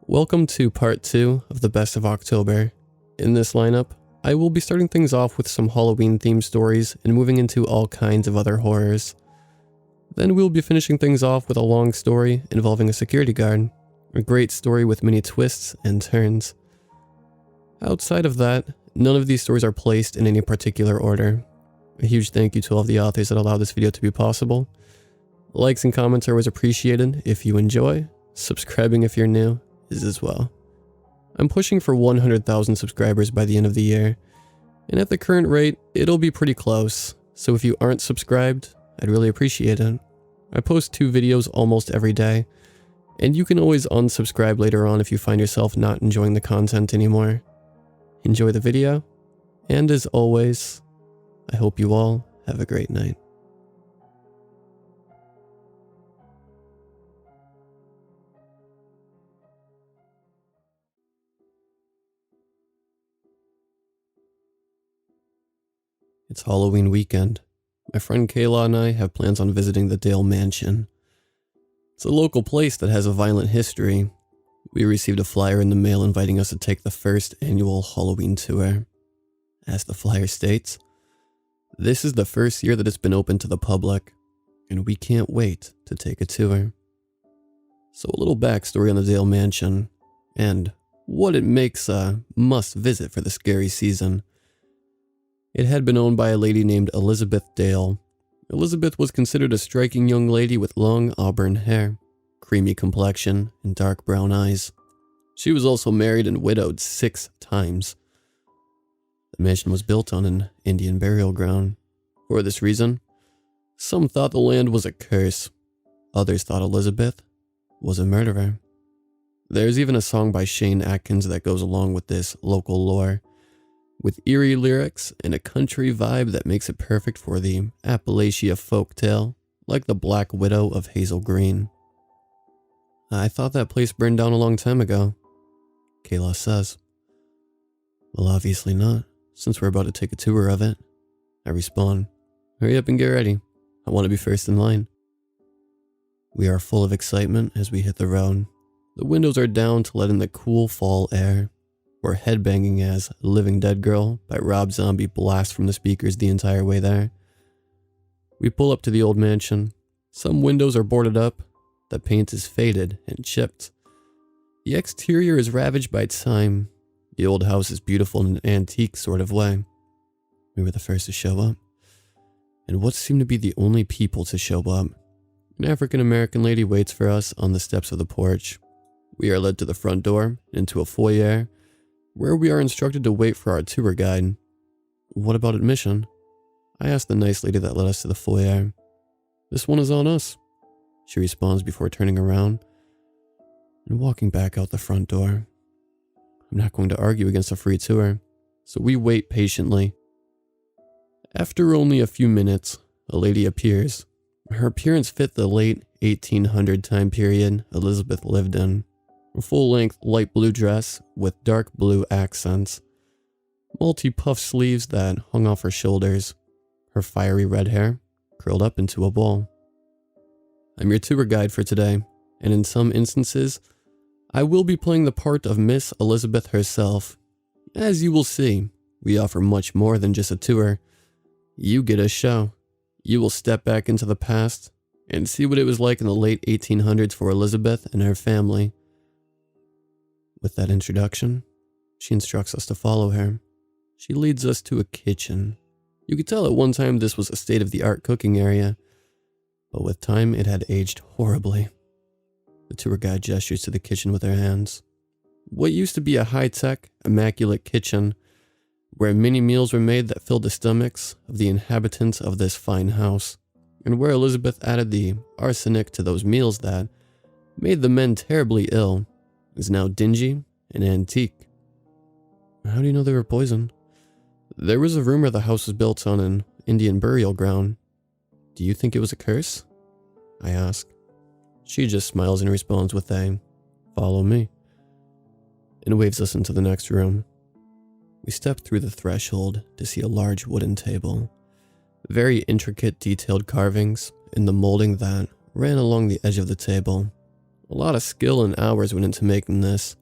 Welcome to part 2 of the Best of October. In this lineup, I will be starting things off with some Halloween themed stories and moving into all kinds of other horrors. Then we'll be finishing things off with a long story involving a security guard, a great story with many twists and turns. Outside of that, none of these stories are placed in any particular order. A huge thank you to all of the authors that allowed this video to be possible. Likes and comments are always appreciated if you enjoy. Subscribing if you're new is as well. I'm pushing for 100,000 subscribers by the end of the year, and at the current rate, it'll be pretty close, so if you aren't subscribed, I'd really appreciate it. I post 2 videos almost every day, and you can always unsubscribe later on if you find yourself not enjoying the content anymore. Enjoy the video, and as always, I hope you all have a great night. It's Halloween weekend. My friend Kayla and I have plans on visiting the Dale Mansion. It's a local place that has a violent history. We received a flyer in the mail inviting us to take the first annual Halloween tour. As the flyer states, this is the first year that it's been open to the public, and we can't wait to take a tour. So a little backstory on the Dale Mansion, and what it makes a must-visit for the scary season. It had been owned by a lady named Elizabeth Dale. Elizabeth was considered a striking young lady with long auburn hair, creamy complexion, and dark brown eyes. She was also married and widowed 6 times. The mansion was built on an Indian burial ground. For this reason, some thought the land was a curse. Others thought Elizabeth was a murderer. There's even a song by Shane Atkins that goes along with this local lore, with eerie lyrics and a country vibe that makes it perfect for the Appalachia folktale, like the Black Widow of Hazel Green. I thought that place burned down a long time ago, Kayla says. Well, obviously not, since we're about to take a tour of it. I respond, hurry up and get ready. I want to be first in line. We are full of excitement as we hit the road. The windows are down to let in the cool fall air. We're headbanging as Living Dead Girl by Rob Zombie blasts from the speakers the entire way there. We pull up to the old mansion. Some windows are boarded up. The paint is faded and chipped. The exterior is ravaged by time. The old house is beautiful in an antique sort of way. We were the first to show up. And what seemed to be the only people to show up. An African-American lady waits for us on the steps of the porch. We are led to the front door, into a foyer, where we are instructed to wait for our tour guide. What about admission? I asked the nice lady that led us to the foyer. This one is on us, she responds before turning around and walking back out the front door. I'm not going to argue against a free tour, so we wait patiently. After only a few minutes, a lady appears. Her appearance fit the late 1800 time period Elizabeth lived in. A full-length light blue dress with dark blue accents, multi-puff sleeves that hung off her shoulders, her fiery red hair curled up into a bowl. I'm your tour guide for today, and in some instances, I will be playing the part of Miss Elizabeth herself. As you will see, we offer much more than just a tour. You get a show. You will step back into the past and see what it was like in the late 1800s for Elizabeth and her family. With that introduction, she instructs us to follow her. She leads us to a kitchen. You could tell at one time this was a state-of-the-art cooking area, but with time it had aged horribly. The tour guide gestures to the kitchen with her hands. What used to be a high-tech, immaculate kitchen, where many meals were made that filled the stomachs of the inhabitants of this fine house, and where Elizabeth added the arsenic to those meals that made the men terribly ill, is now dingy and antique. How do you know they were poisoned? There was a rumor the house was built on an Indian burial ground. Do you think it was a curse? I ask. She just smiles and responds with a, follow me, and waves us into the next room. We step through the threshold to see a large wooden table. Very intricate detailed carvings in the molding that ran along the edge of the table. A lot of skill and hours went into making this.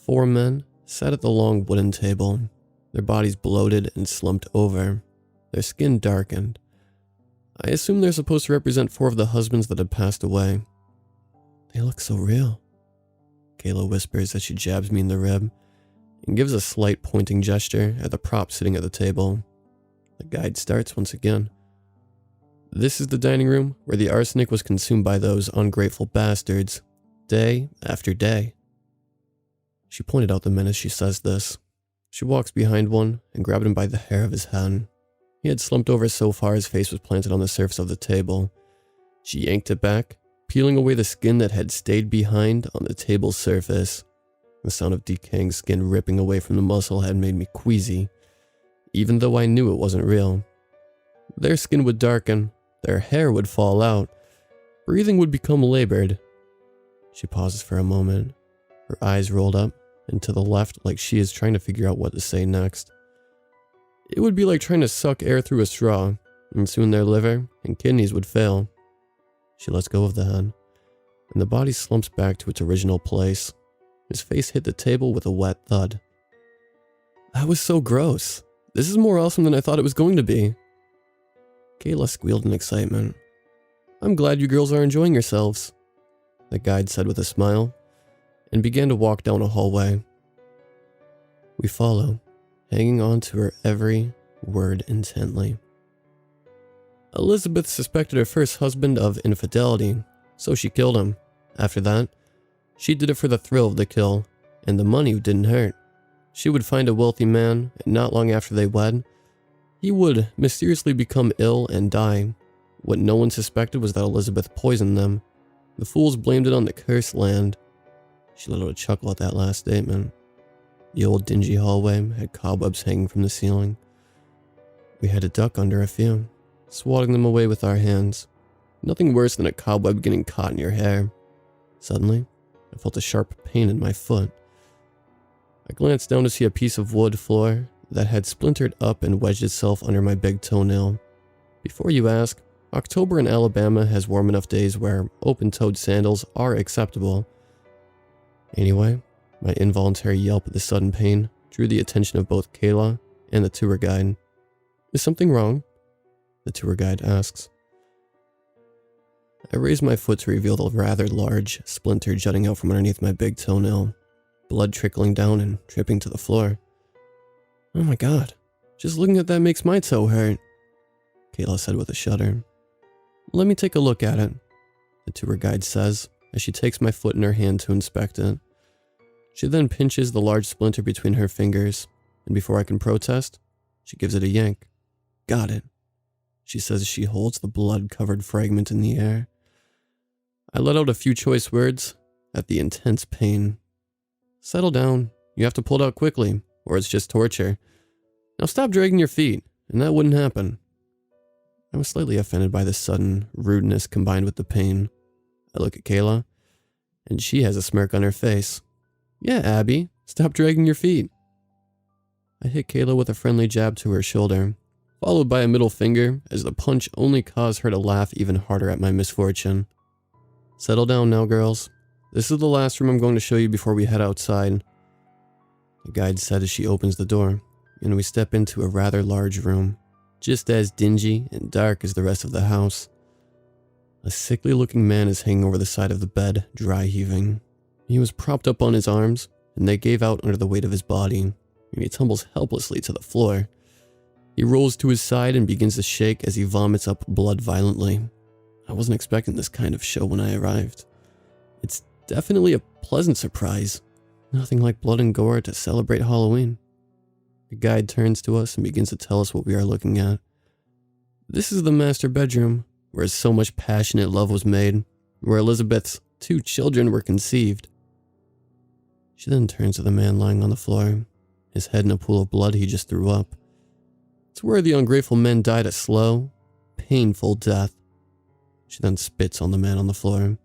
4 men sat at the long wooden table, their bodies bloated and slumped over, their skin darkened. I assume they're supposed to represent 4 of the husbands that had passed away. They look so real, Kayla whispers as she jabs me in the rib and gives a slight pointing gesture at the prop sitting at the table. The guide starts once again. This is the dining room where the arsenic was consumed by those ungrateful bastards, day after day. She pointed out the men as she says this. She walks behind one and grabbed him by the hair of his head. He had slumped over so far his face was planted on the surface of the table. She yanked it back, peeling away the skin that had stayed behind on the table's surface. The sound of decaying skin ripping away from the muscle had made me queasy, even though I knew it wasn't real. Their skin would darken, their hair would fall out, breathing would become labored. She pauses for a moment, her eyes rolled up and to the left like she is trying to figure out what to say next. It would be like trying to suck air through a straw, and soon their liver and kidneys would fail. She lets go of the head, and the body slumps back to its original place. His face hit the table with a wet thud. That was so gross. This is more awesome than I thought it was going to be. Kayla squealed in excitement. I'm glad you girls are enjoying yourselves, the guide said with a smile, and began to walk down a hallway. We follow, hanging on to her every word intently. Elizabeth suspected her first husband of infidelity, so she killed him. After that, she did it for the thrill of the kill, and the money didn't hurt. She would find a wealthy man, and not long after they wed, he would mysteriously become ill and die. What no one suspected was that Elizabeth poisoned them. The fools blamed it on the cursed land. She let out a chuckle at that last statement. The old dingy hallway had cobwebs hanging from the ceiling. We had to duck under a few, swatting them away with our hands. Nothing worse than a cobweb getting caught in your hair. Suddenly, I felt a sharp pain in my foot. I glanced down to see a piece of wood floor that had splintered up and wedged itself under my big toenail. Before you ask, October in Alabama has warm enough days where open-toed sandals are acceptable. Anyway, my involuntary yelp at the sudden pain drew the attention of both Kayla and the tour guide. Is something wrong? The tour guide asks. I raised my foot to reveal the rather large splinter jutting out from underneath my big toenail, blood trickling down and dripping to the floor. Oh my god, just looking at that makes my toe hurt, Kayla said with a shudder. Let me take a look at it, the tour guide says as she takes my foot in her hand to inspect it. She then pinches the large splinter between her fingers, and before I can protest, she gives it a yank. Got it, she says as she holds the blood-covered fragment in the air. I let out a few choice words at the intense pain. Settle down, you have to pull it out quickly, or it's just torture. Now stop dragging your feet, and that wouldn't happen. I was slightly offended by the sudden rudeness combined with the pain. I look at Kayla, and she has a smirk on her face. Yeah, Abby, stop dragging your feet. I hit Kayla with a friendly jab to her shoulder, followed by a middle finger as the punch only caused her to laugh even harder at my misfortune. Settle down now, girls. This is the last room I'm going to show you before we head outside, the guide said as she opens the door, and we step into a rather large room, just as dingy and dark as the rest of the house. A sickly-looking man is hanging over the side of the bed, dry heaving. He was propped up on his arms, and they gave out under the weight of his body, and he tumbles helplessly to the floor. He rolls to his side and begins to shake as he vomits up blood violently. I wasn't expecting this kind of show when I arrived. It's definitely a pleasant surprise. Nothing like blood and gore to celebrate Halloween. The guide turns to us and begins to tell us what we are looking at. This is the master bedroom, where so much passionate love was made, where Elizabeth's 2 children were conceived. She then turns to the man lying on the floor, his head in a pool of blood he just threw up. It's where the ungrateful men died a slow, painful death. She then spits on the man on the floor.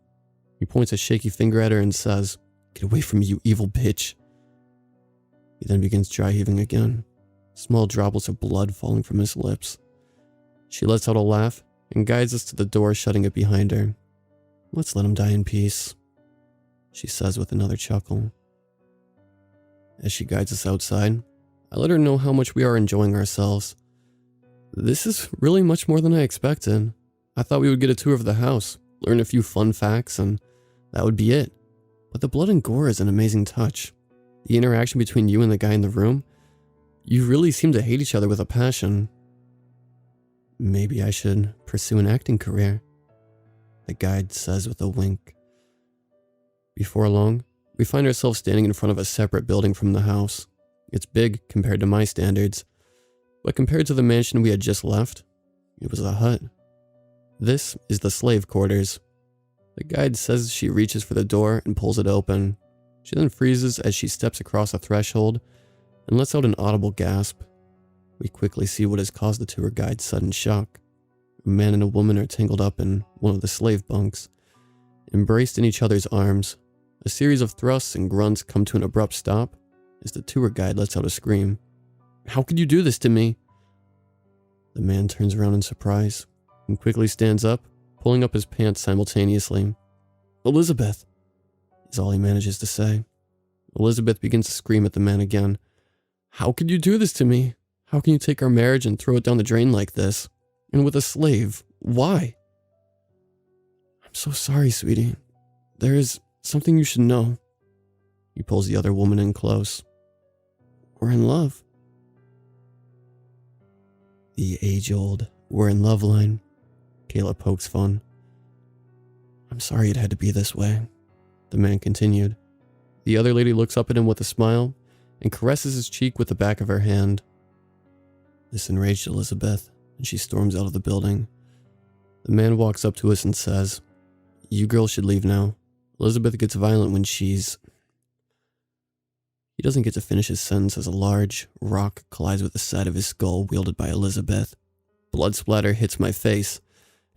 He points a shaky finger at her and says, "Get away from me, you evil bitch." He then begins dry heaving again, small droplets of blood falling from his lips. She lets out a laugh and guides us to the door, shutting it behind her. Let's let him die in peace, she says with another chuckle. As she guides us outside, I let her know how much we are enjoying ourselves. This is really much more than I expected. I thought we would get a tour of the house, learn a few fun facts, and that would be it. But the blood and gore is an amazing touch. The interaction between you and the guy in the room, you really seem to hate each other with a passion. Maybe I should pursue an acting career, the guide says with a wink. Before long, we find ourselves standing in front of a separate building from the house. It's big compared to my standards, but compared to the mansion we had just left, it was a hut. This is the slave quarters. The guide says she reaches for the door and pulls it open. She then freezes as she steps across a threshold and lets out an audible gasp. We quickly see what has caused the tour guide's sudden shock. A man and a woman are tangled up in one of the slave bunks, embraced in each other's arms. A series of thrusts and grunts come to an abrupt stop as the tour guide lets out a scream. "How could you do this to me?" The man turns around in surprise and quickly stands up, pulling up his pants simultaneously. "Elizabeth," is all he manages to say. Elizabeth begins to scream at the man again. "How could you do this to me? How can you take our marriage and throw it down the drain like this? And with a slave? Why?" "I'm so sorry, sweetie. There is something you should know." He pulls the other woman in close. "We're in love." The age-old "we're in love" line. Kayla pokes fun. "I'm sorry it had to be this way," the man continued. The other lady looks up at him with a smile and caresses his cheek with the back of her hand. This enraged Elizabeth, and she storms out of the building. The man walks up to us and says, "You girls should leave now. Elizabeth gets violent when she's..." He doesn't get to finish his sentence as a large rock collides with the side of his skull wielded by Elizabeth. Blood splatter hits my face,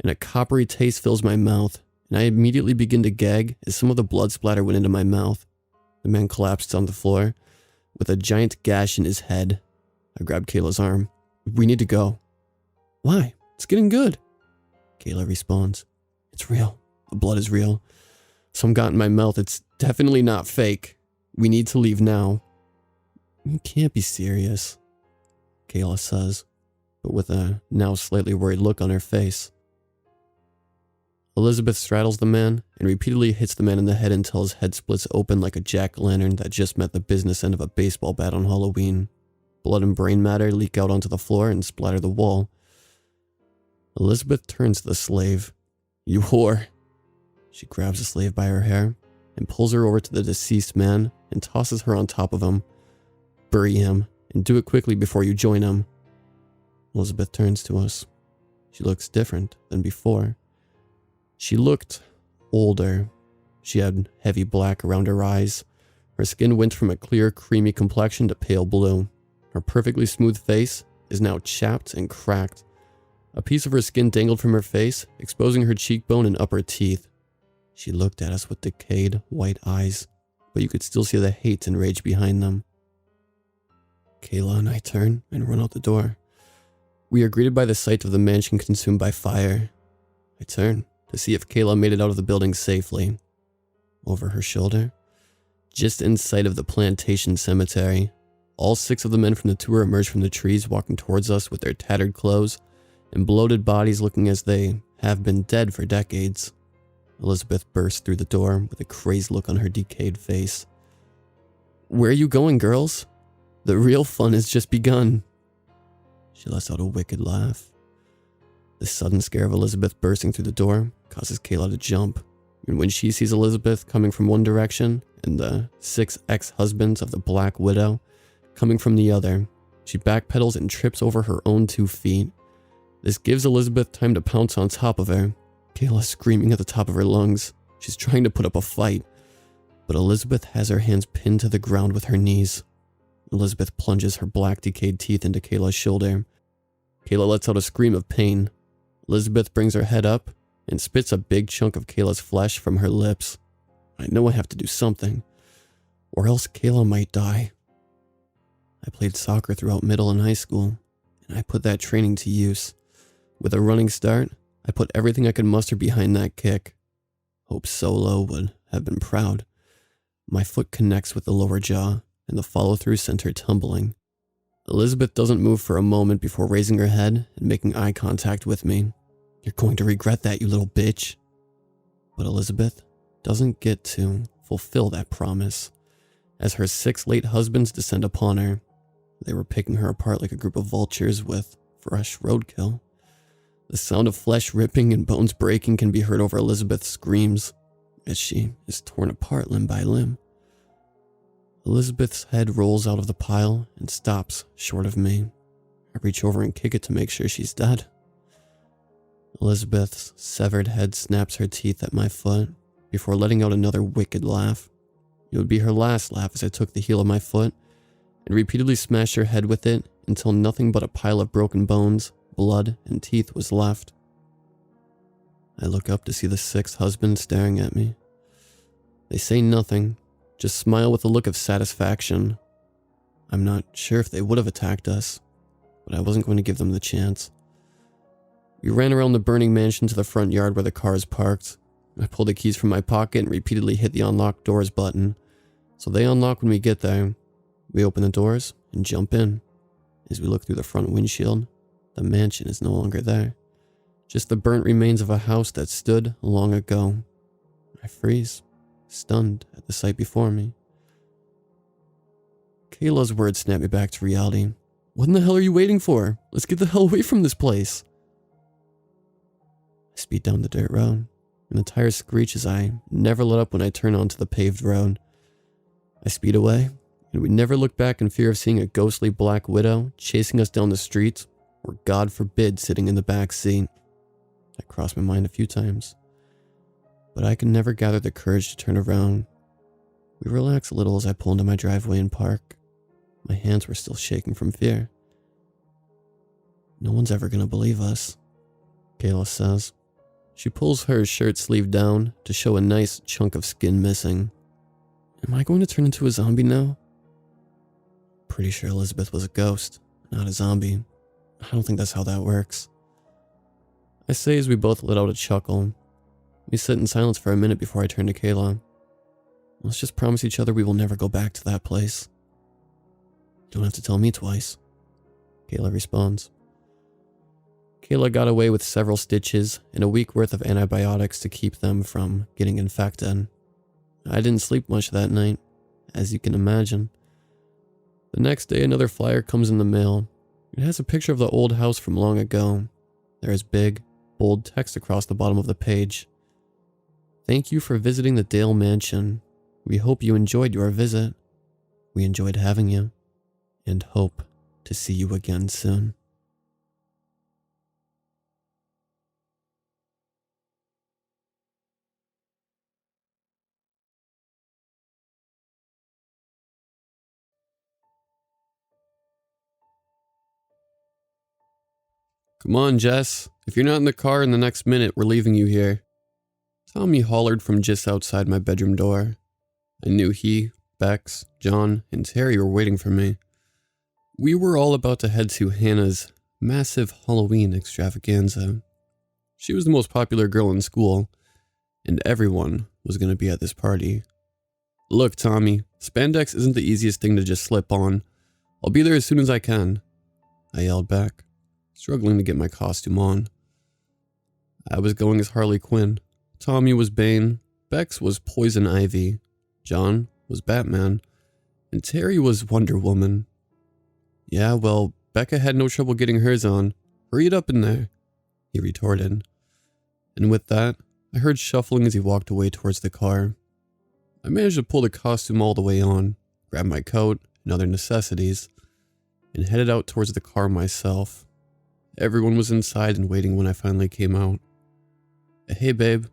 and a coppery taste fills my mouth, and I immediately begin to gag as some of the blood splatter went into my mouth. The man collapsed on the floor with a giant gash in his head. I grab Kayla's arm. "We need to go." "Why? It's getting good." Kayla responds. "It's real. The blood is real. Some got in my mouth. It's definitely not fake. We need to leave now." "You can't be serious," Kayla says, but with a now slightly worried look on her face. Elizabeth straddles the man and repeatedly hits the man in the head until his head splits open like a jack-o'-lantern that just met the business end of a baseball bat on Halloween. Blood and brain matter leak out onto the floor and splatter the wall. Elizabeth turns to the slave. "You whore." She grabs the slave by her hair and pulls her over to the deceased man and tosses her on top of him. "Bury him, and do it quickly before you join him." Elizabeth turns to us. She looks different than before. She looked older. She had heavy black around her eyes. Her skin went from a clear, creamy complexion to pale blue. Her perfectly smooth face is now chapped and cracked. A piece of her skin dangled from her face, exposing her cheekbone and upper teeth. She looked at us with decayed, white eyes, but you could still see the hate and rage behind them. Kayla and I turn and run out the door. We are greeted by the sight of the mansion consumed by fire. I turn to see if Kayla made it out of the building safely. Over her shoulder, just in sight of the plantation cemetery, all 6 of the men from the tour emerge from the trees, walking towards us with their tattered clothes and bloated bodies looking as they have been dead for decades. Elizabeth bursts through the door with a crazed look on her decayed face. "Where are you going, girls? The real fun has just begun." She lets out a wicked laugh. The sudden scare of Elizabeth bursting through the door causes Kayla to jump, and when she sees Elizabeth coming from one direction and the 6 ex-husbands of the Black Widow coming from the other, she backpedals and trips over her own 2 feet. This gives Elizabeth time to pounce on top of her. Kayla screaming at the top of her lungs. She's trying to put up a fight, but Elizabeth has her hands pinned to the ground with her knees. Elizabeth plunges her black decayed teeth into Kayla's shoulder. Kayla lets out a scream of pain. Elizabeth brings her head up and spits a big chunk of Kayla's flesh from her lips. I know I have to do something, or else Kayla might die. I played soccer throughout middle and high school, and I put that training to use. With a running start, I put everything I could muster behind that kick. Hope Solo would have been proud. My foot connects with the lower jaw, and the follow-through sent her tumbling. Elizabeth doesn't move for a moment before raising her head and making eye contact with me. "You're going to regret that, you little bitch." But Elizabeth doesn't get to fulfill that promise, as her 6 late husbands descend upon her. They were picking her apart like a group of vultures with fresh roadkill. The sound of flesh ripping and bones breaking can be heard over Elizabeth's screams as she is torn apart limb by limb. Elizabeth's head rolls out of the pile and stops short of me. I reach over and kick it to make sure she's dead. Elizabeth's severed head snaps her teeth at my foot before letting out another wicked laugh. It would be her last laugh as I took the heel of my foot and repeatedly smashed her head with it until nothing but a pile of broken bones, blood, and teeth was left. I look up to see the 6 husbands staring at me. They say nothing, just smile with a look of satisfaction. I'm not sure if they would have attacked us, but I wasn't going to give them the chance. We ran around the burning mansion to the front yard where the car is parked. I pulled the keys from my pocket and repeatedly hit the unlock doors button, so they unlock when we get there. We open the doors and jump in. As we look through the front windshield, the mansion is no longer there. Just the burnt remains of a house that stood long ago. I freeze, stunned at the sight before me. Kayla's words snap me back to reality. "What in the hell are you waiting for? Let's get the hell away from this place." I speed down the dirt road, and the tires screech as I never let up when I turn onto the paved road. I speed away, and we never look back in fear of seeing a ghostly black widow chasing us down the street, or God forbid sitting in the back seat. That crossed my mind a few times, but I could never gather the courage to turn around. We relax a little as I pull into my driveway and park. My hands were still shaking from fear. "No one's ever gonna believe us," Kayla says. She pulls her shirt sleeve down to show a nice chunk of skin missing. "Am I going to turn into a zombie now?" Pretty sure Elizabeth was a ghost, not a zombie. I don't think that's how that works. I say as we both let out a chuckle. We sit in silence for a minute before I turn to Kayla. "Let's just promise each other we will never go back to that place." "You don't have to tell me twice," Kayla responds. Kayla got away with several stitches and a week worth of antibiotics to keep them from getting infected. I didn't sleep much that night, as you can imagine. The next day, another flyer comes in the mail. It has a picture of the old house from long ago. There is big, bold text across the bottom of the page. "Thank you for visiting the Dale Mansion. We hope you enjoyed your visit. We enjoyed having you, and hope to see you again soon." "Come on, Jess. If you're not in the car in the next minute, we're leaving you here." Tommy hollered from just outside my bedroom door. I knew he, Bex, John, and Terry were waiting for me. We were all about to head to Hannah's massive Halloween extravaganza. She was the most popular girl in school, and everyone was going to be at this party. "Look, Tommy, spandex isn't the easiest thing to just slip on. I'll be there as soon as I can," I yelled back, struggling to get my costume on. I was going as Harley Quinn. Tommy was Bane, Bex was Poison Ivy, John was Batman, and Terry was Wonder Woman. "Yeah, well, Becca had no trouble getting hers on. Hurry it up in there," he retorted. And with that, I heard shuffling as he walked away towards the car. I managed to pull the costume all the way on, grabbed my coat and other necessities, and headed out towards the car myself. Everyone was inside and waiting when I finally came out. "Hey, babe,"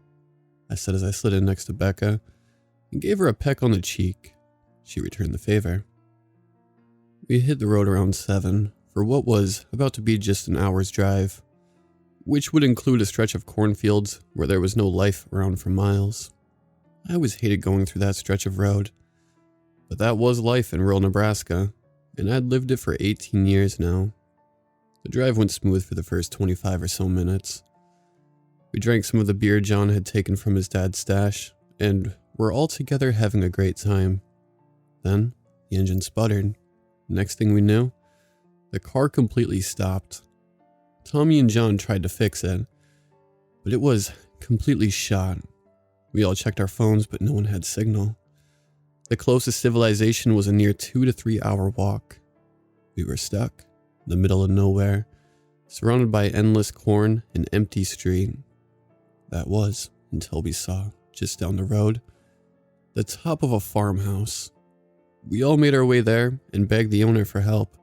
I said as I slid in next to Becca and gave her a peck on the cheek. She returned the favor. We hit the road around 7 for what was about to be just an hour's drive, which would include a stretch of cornfields where there was no life around for miles. I always hated going through that stretch of road, but that was life in rural Nebraska, and I'd lived it for 18 years now. The drive went smooth for the first 25 or so minutes. We drank some of the beer John had taken from his dad's stash, and We're all together having a great time. Then, the engine sputtered. Next thing we knew, the car completely stopped. Tommy and John tried to fix it, but it was completely shot. We all checked our phones, but no one had signal. The closest civilization was a near 2 to 3 hour walk. We were stuck in the middle of nowhere, surrounded by endless corn and empty street. That was until we saw, just down the road, the top of a farmhouse. We all made our way there and begged the owner for help.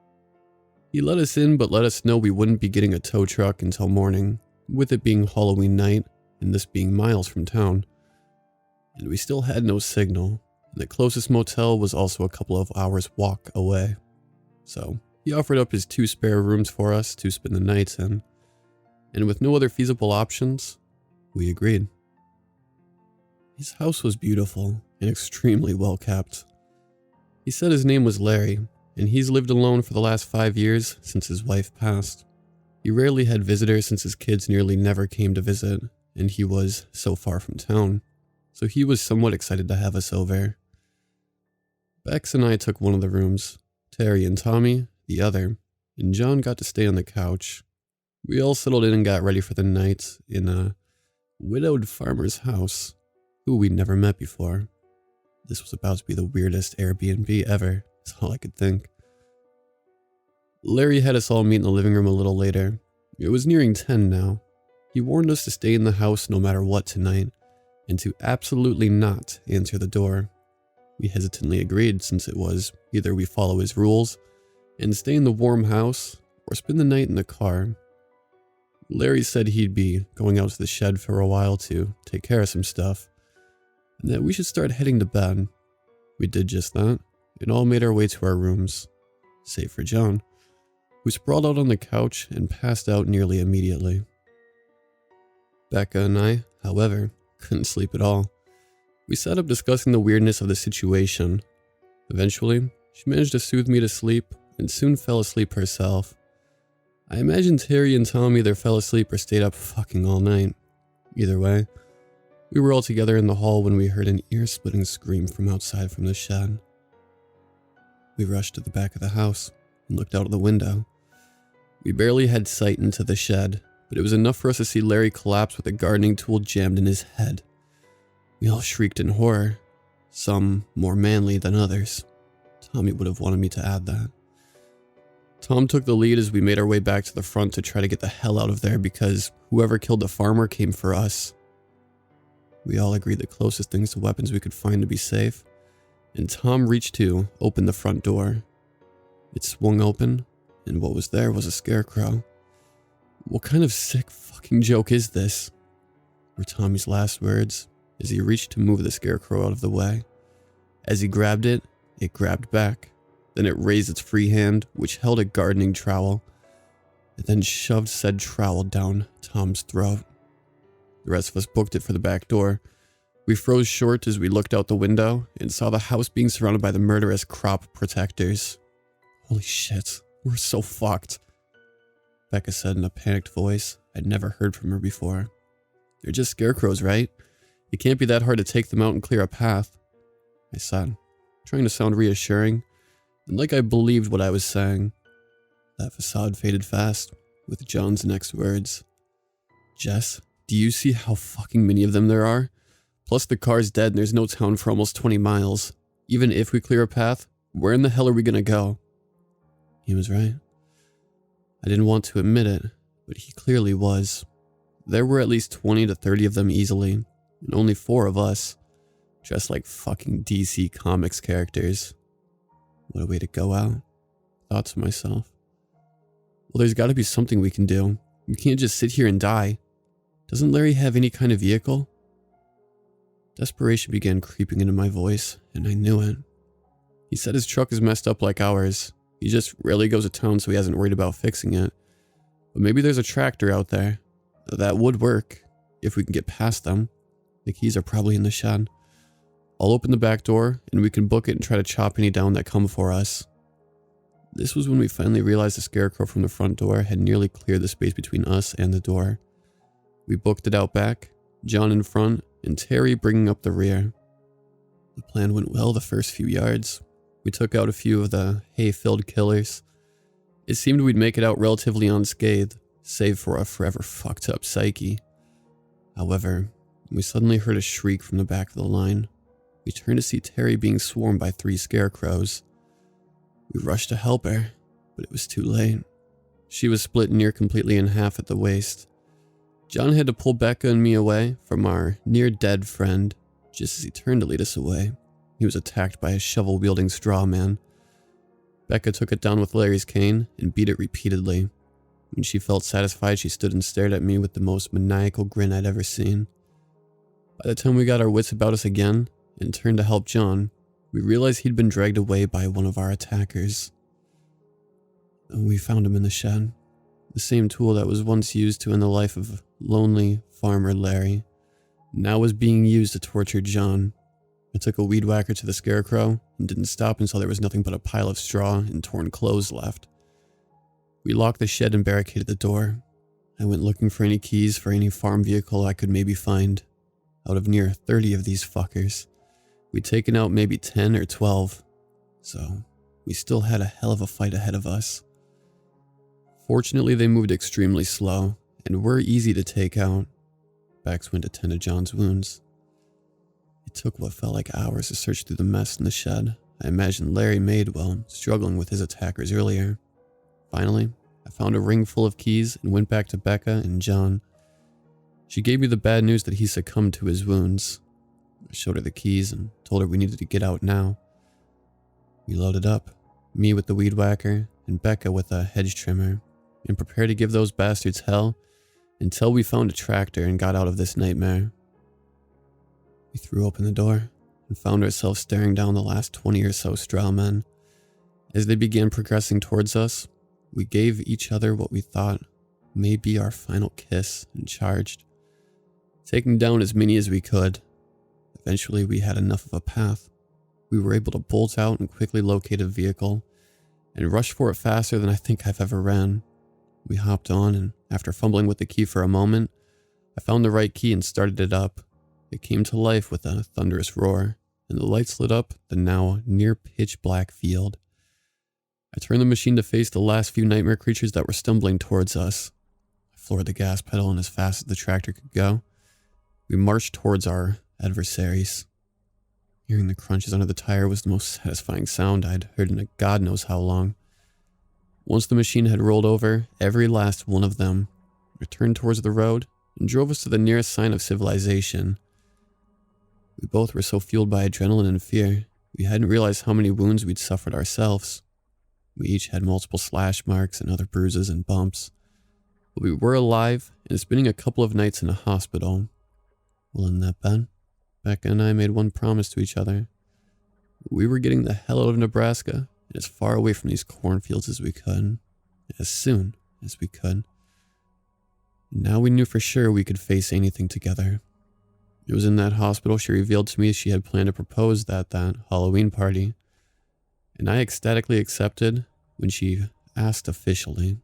He let us in, but let us know we wouldn't be getting a tow truck until morning, with it being Halloween night and this being miles from town. And we still had no signal, and the closest motel was also a couple of hours walk away. So he offered up his 2 spare rooms for us to spend the nights in, and with no other feasible options, we agreed. His house was beautiful and extremely well kept. He said his name was Larry, and he's lived alone for the last 5 years since his wife passed. He rarely had visitors since his kids nearly never came to visit, and he was so far from town, so he was somewhat excited to have us over. Bex and I took one of the rooms, Terry and Tommy the other, and John got to stay on the couch. We all settled in and got ready for the night in a widowed farmer's house, who we'd never met before. This was about to be the weirdest Airbnb ever, is all I could think. Larry had us all meet in the living room a little later. It was nearing 10 now. He warned us to stay in the house no matter what tonight, and to absolutely not answer the door. We hesitantly agreed, since it was either we follow his rules and stay in the warm house, or spend the night in the car. Larry said he'd be going out to the shed for a while to take care of some stuff, and that we should start heading to bed. We did just that, and all made our way to our rooms, save for John, who sprawled out on the couch and passed out nearly immediately. Becca and I, however, couldn't sleep at all. We sat up discussing the weirdness of the situation. Eventually, she managed to soothe me to sleep and soon fell asleep herself. I imagine Terry and Tom either fell asleep or stayed up fucking all night. Either way, we were all together in the hall when we heard an ear-splitting scream from outside from the shed. We rushed to the back of the house and looked out of the window. We barely had sight into the shed, but it was enough for us to see Larry collapse with a gardening tool jammed in his head. We all shrieked in horror, some more manly than others. Tommy would have wanted me to add that. Tom took the lead as we made our way back to the front to try to get the hell out of there because whoever killed the farmer came for us. We all agreed the closest things to weapons we could find to be safe, and Tom reached to open the front door. It swung open, and what was there was a scarecrow. What kind of sick fucking joke is this? Were Tommy's last words as he reached to move the scarecrow out of the way. As he grabbed it, it grabbed back. Then it raised its free hand, which held a gardening trowel. It then shoved said trowel down Tom's throat. The rest of us booked it for the back door. We froze short as we looked out the window and saw the house being surrounded by the murderous crop protectors. Holy shit, we're so fucked, Becca said in a panicked voice I'd never heard from her before. They're just scarecrows, right? It can't be that hard to take them out and clear a path, I said, trying to sound reassuring, and like I believed what I was saying. That facade faded fast, with John's next words. Jess, do you see how fucking many of them there are? Plus the car's dead and there's no town for almost 20 miles. Even if we clear a path, where in the hell are we gonna go? He was right. I didn't want to admit it, but he clearly was. There were at least 20 to 30 of them easily, and only 4 of us, dressed like fucking DC Comics characters. What a way to go out, thought to myself. Well, there's gotta be something we can do. We can't just sit here and die. Doesn't Larry have any kind of vehicle? Desperation began creeping into my voice, and I knew it. He said his truck is messed up like ours. He just rarely goes to town, so he hasn't worried about fixing it. But maybe there's a tractor out there. That would work, if we can get past them. The keys are probably in the shed. I'll open the back door, and we can book it and try to chop any down that come for us. This was when we finally realized the scarecrow from the front door had nearly cleared the space between us and the door. We booked it out back, John in front, and Terry bringing up the rear. The plan went well the first few yards. We took out a few of the hay-filled killers. It seemed we'd make it out relatively unscathed, save for a forever fucked up psyche. However, we suddenly heard a shriek from the back of the line. We turned to see Terry being swarmed by 3 scarecrows. We rushed to help her, but it was too late. She was split near completely in half at the waist. John had to pull Becca and me away from our near-dead friend. Just as he turned to lead us away, he was attacked by a shovel-wielding straw man. Becca took it down with Larry's cane and beat it repeatedly. When she felt satisfied, she stood and stared at me with the most maniacal grin I'd ever seen. By the time we got our wits about us again and turned to help John, we realized he'd been dragged away by one of our attackers. We found him in the shed, the same tool that was once used to end the life of lonely farmer Larry, now was being used to torture John. I took a weed whacker to the Scarecrow and didn't stop until there was nothing but a pile of straw and torn clothes left. We locked the shed and barricaded the door. I went looking for any keys for any farm vehicle I could maybe find. Out of near 30 of these fuckers, we'd taken out maybe 10 or 12, so we still had a hell of a fight ahead of us. Fortunately, they moved extremely slow and were easy to take out. Bax went to tend to John's wounds. It took what felt like hours to search through the mess in the shed I imagined Larry made while struggling with his attackers earlier. Finally, I found a ring full of keys and went back to Becca and John. She gave me the bad news that he succumbed to his wounds. I showed her the keys and told her we needed to get out now. We loaded up, me with the weed whacker and Becca with a hedge trimmer, and prepared to give those bastards hell until we found a tractor and got out of this nightmare. We threw open the door and found ourselves staring down the last 20 or so straw men. As they began progressing towards us, we gave each other what we thought may be our final kiss and charged, taking down as many as we could. Eventually, we had enough of a path. We were able to bolt out and quickly locate a vehicle and rush for it faster than I think I've ever ran. We hopped on, and after fumbling with the key for a moment, I found the right key and started it up. It came to life with a thunderous roar, and the lights lit up the now near pitch black field. I turned the machine to face the last few nightmare creatures that were stumbling towards us. I floored the gas pedal, and as fast as the tractor could go, we marched towards our adversaries. Hearing the crunches under the tire was the most satisfying sound I'd heard in a God knows how long. Once the machine had rolled over every last one of them, returned towards the road and drove us to the nearest sign of civilization. We both were so fueled by adrenaline and fear, we hadn't realized how many wounds we'd suffered ourselves. We each had multiple slash marks and other bruises and bumps. But we were alive and spending a couple of nights in a hospital. Well, in that bed, Becca and I made one promise to each other. We were getting the hell out of Nebraska and as far away from these cornfields as we could, as soon as we could. Now we knew for sure we could face anything together. It was in that hospital she revealed to me she had planned to propose at that Halloween party, and I ecstatically accepted when she asked officially.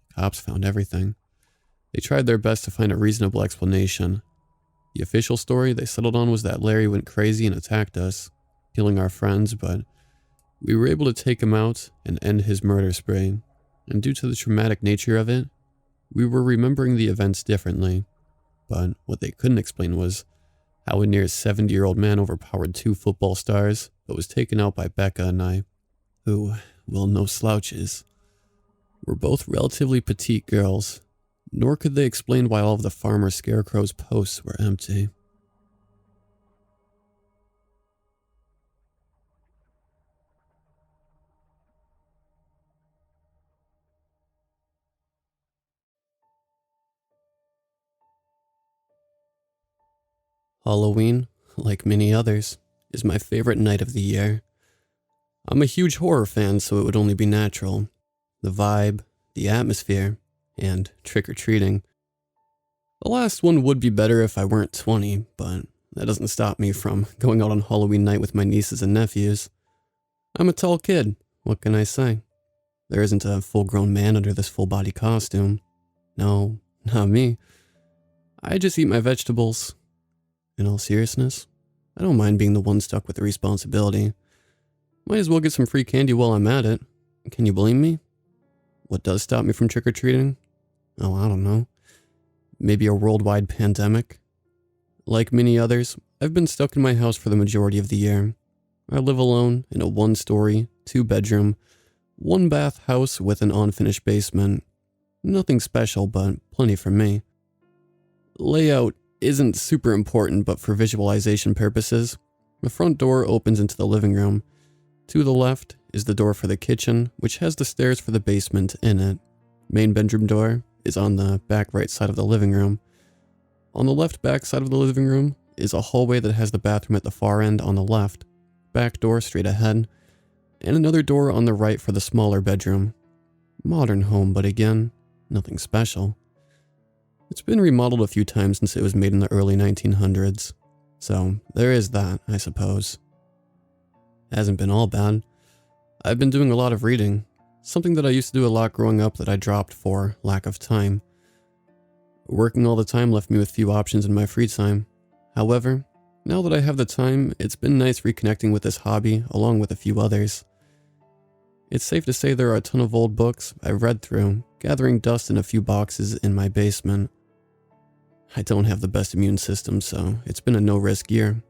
The cops found everything. They tried their best to find a reasonable explanation. The official story they settled on was that Larry went crazy and attacked us, killing our friends, but we were able to take him out and end his murder spree, and due to the traumatic nature of it, we were remembering the events differently. But what they couldn't explain was how a near 70-year-old man overpowered 2 football stars, but was taken out by Becca and I, who, well, no slouches, were both relatively petite girls, nor could they explain why all of the farmer Scarecrow's posts were empty. Halloween, like many others, is my favorite night of the year. I'm a huge horror fan, so it would only be natural. The vibe, the atmosphere, and trick-or-treating. The last one would be better if I weren't 20, but that doesn't stop me from going out on Halloween night with my nieces and nephews. I'm a tall kid, what can I say? There isn't a full-grown man under this full-body costume. No, not me. I just eat my vegetables. In all seriousness, I don't mind being the one stuck with the responsibility. Might as well get some free candy while I'm at it. Can you blame me? What does stop me from trick-or-treating? Oh, I don't know. Maybe a worldwide pandemic? Like many others, I've been stuck in my house for the majority of the year. I live alone in a 1-story, 2-bedroom, 1-bath house with an unfinished basement. Nothing special, but plenty for me. Layout isn't super important, but for visualization purposes, the front door opens into the living room. To the left is the door for the kitchen, which has the stairs for the basement in it. Main bedroom door is on the back right side of the living room. On the left back side of the living room is a hallway that has the bathroom at the far end on the left, back door straight ahead, and another door on the right for the smaller bedroom. Modern home, but again, nothing special. It's been remodeled a few times since it was made in the early 1900s, so there is that, I suppose. Hasn't been all bad. I've been doing a lot of reading, something that I used to do a lot growing up that I dropped for lack of time. Working all the time left me with few options in my free time. However, now that I have the time, it's been nice reconnecting with this hobby along with a few others. It's safe to say there are a ton of old books I've read through, gathering dust in a few boxes in my basement. I don't have the best immune system, so it's been a no-risk year.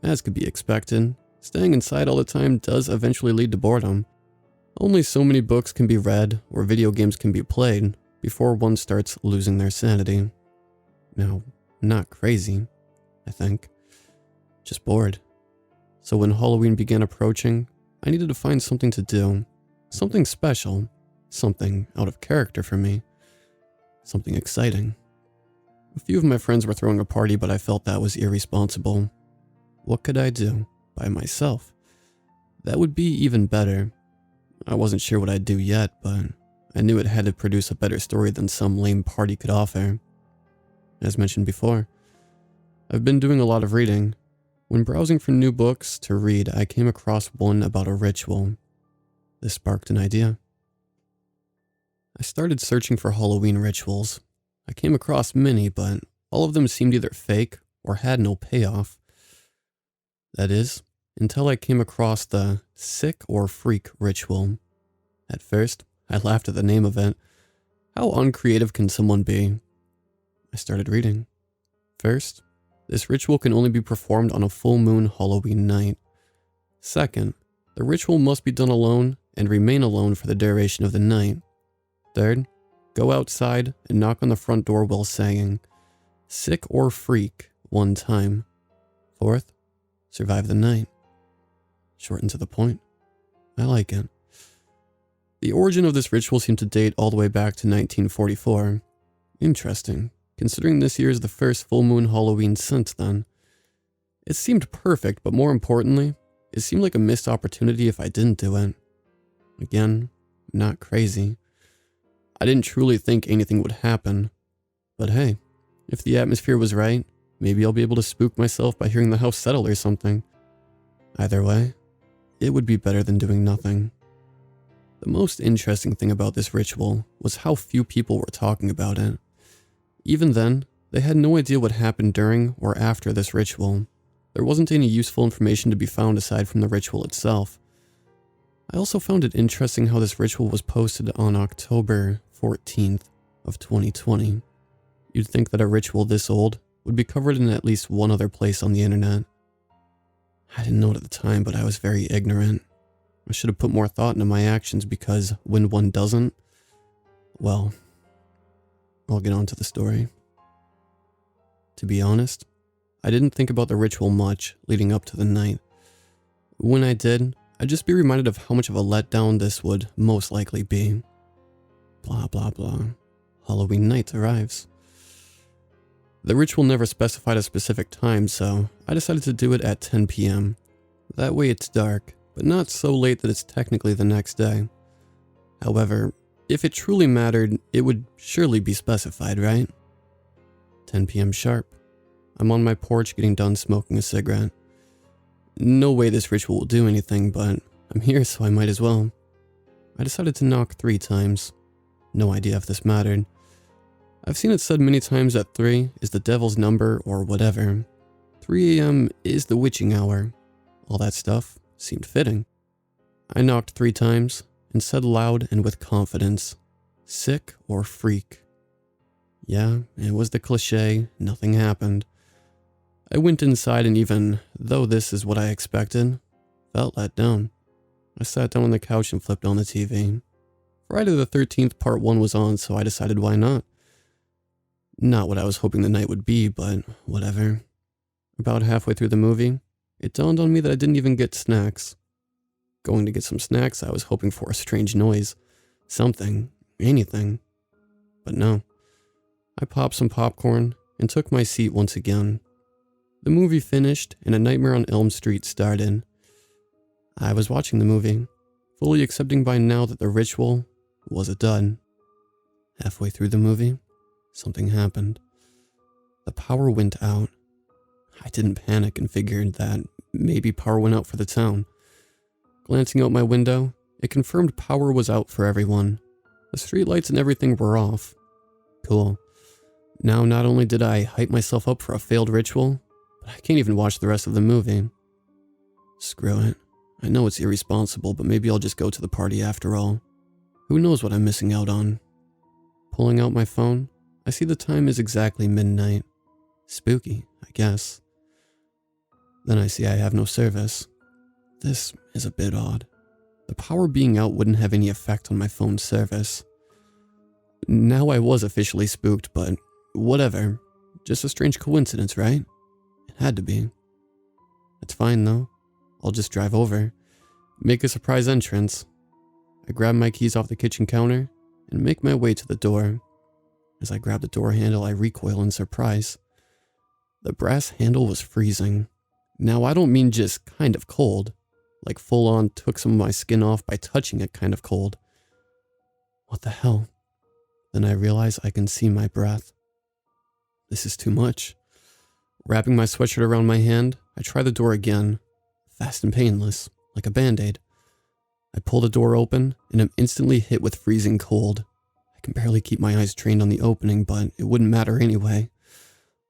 As could be expected, staying inside all the time does eventually lead to boredom. Only so many books can be read or video games can be played before one starts losing their sanity. Now, not crazy, I think. Just bored. So when Halloween began approaching, I needed to find something to do. Something special. Something out of character for me. Something exciting. A few of my friends were throwing a party, but I felt that was irresponsible. What could I do by myself? That would be even better. I wasn't sure what I'd do yet, but I knew it had to produce a better story than some lame party could offer. As mentioned before, I've been doing a lot of reading. When browsing for new books to read, I came across one about a ritual. This sparked an idea. I started searching for Halloween rituals. I came across many, but all of them seemed either fake or had no payoff. That is, until I came across the sick or freak ritual. At first, I laughed at the name of it. How uncreative can someone be? I started reading. First, this ritual can only be performed on a full moon Halloween night. Second, the ritual must be done alone and remain alone for the duration of the night. Third, go outside and knock on the front door while saying, "Sick or freak," 1 time. Fourth, survive the night. Short and to the point. I like it. The origin of this ritual seemed to date all the way back to 1944. Interesting, considering this year is the first full moon Halloween since then. It seemed perfect, but more importantly, it seemed like a missed opportunity if I didn't do it. Again, I'm not crazy. I didn't truly think anything would happen. But hey, if the atmosphere was right, maybe I'll be able to spook myself by hearing the house settle or something. Either way, it would be better than doing nothing. The most interesting thing about this ritual was how few people were talking about it. Even then, they had no idea what happened during or after this ritual. There wasn't any useful information to be found aside from the ritual itself. I also found it interesting how this ritual was posted on October 14th of 2020. You'd think that a ritual this old would be covered in at least one other place on the internet. I didn't know it at the time, but I was very ignorant. I should have put more thought into my actions because when one doesn't, well, I'll get on to the story. To be honest, I didn't think about the ritual much leading up to the night. When I did, I'd just be reminded of how much of a letdown this would most likely be. Blah blah blah. Halloween night arrives. The ritual never specified a specific time, so I decided to do it at 10 p.m. That way it's dark, but not so late that it's technically the next day. However, if it truly mattered, it would surely be specified, right? 10 p.m. sharp. I'm on my porch getting done smoking a cigarette. No way this ritual will do anything, but I'm here so I might as well. I decided to knock 3 times. No idea if this mattered. I've seen it said many times that 3 is the devil's number or whatever. 3 a.m. is the witching hour. All that stuff seemed fitting. I knocked 3 times and said loud and with confidence, "Sick or freak?" Yeah, it was the cliche, nothing happened. I went inside and even though this is what I expected, felt let down. I sat down on the couch and flipped on the TV. Friday the 13th Part 1 was on, so I decided why not. Not what I was hoping the night would be, but whatever. About halfway through the movie, it dawned on me that I didn't even get snacks. Going to get some snacks, I was hoping for a strange noise. Something, anything. But no. I popped some popcorn and took my seat once again. The movie finished and A Nightmare on Elm Street started. I was watching the movie, fully accepting by now that the ritual was a dud. Halfway through the movie, something happened. The power went out. I didn't panic and figured that maybe power went out for the town. Glancing out my window, it confirmed power was out for everyone. The streetlights and everything were off. Cool. Now not only did I hype myself up for a failed ritual, but I can't even watch the rest of the movie. Screw it. I know it's irresponsible, but maybe I'll just go to the party after all. Who knows what I'm missing out on? Pulling out my phone, I see the time is exactly midnight. Spooky, I guess. Then I see I have no service. This is a bit odd. The power being out wouldn't have any effect on my phone's service. Now I was officially spooked, but whatever. Just a strange coincidence, right? It had to be. It's fine though. I'll just drive over, make a surprise entrance. I grab my keys off the kitchen counter and make my way to the door. As I grab the door handle, I recoil in surprise. The brass handle was freezing. Now I don't mean just kind of cold, like full on took some of my skin off by touching it kind of cold. What the hell? Then I realize I can see my breath. This is too much. Wrapping my sweatshirt around my hand, I try the door again. Fast and painless, like a band-aid. I pull the door open and am instantly hit with freezing cold. I can barely keep my eyes trained on the opening, but it wouldn't matter anyway.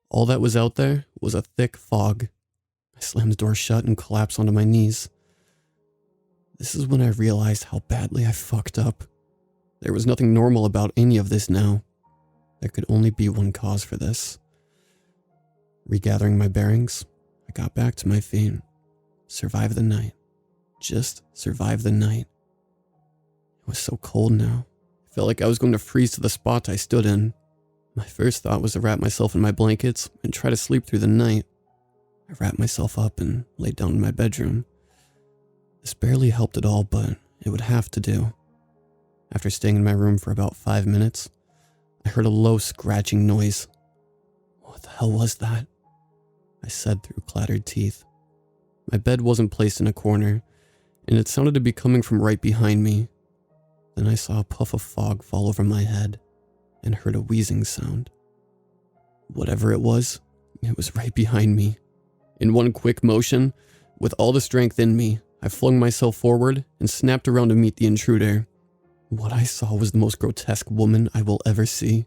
All that was out there was a thick fog. I slammed the door shut and collapsed onto my knees. This is when I realized how badly I fucked up. There was nothing normal about any of this now. There could only be one cause for this. Regathering my bearings, I got back to my feet. Survive the night. Just survive the night. It was so cold now. I felt like I was going to freeze to the spot I stood in. My first thought was to wrap myself in my blankets and try to sleep through the night. I wrapped myself up and laid down in my bedroom. This barely helped at all, but it would have to do. After staying in my room for about 5 minutes, I heard a low scratching noise. What the hell was that? I said through clattered teeth. My bed wasn't placed in a corner, and it sounded to be coming from right behind me. Then I saw a puff of fog fall over my head and heard a wheezing sound. Whatever it was right behind me. In one quick motion, with all the strength in me, I flung myself forward and snapped around to meet the intruder. What I saw was the most grotesque woman I will ever see.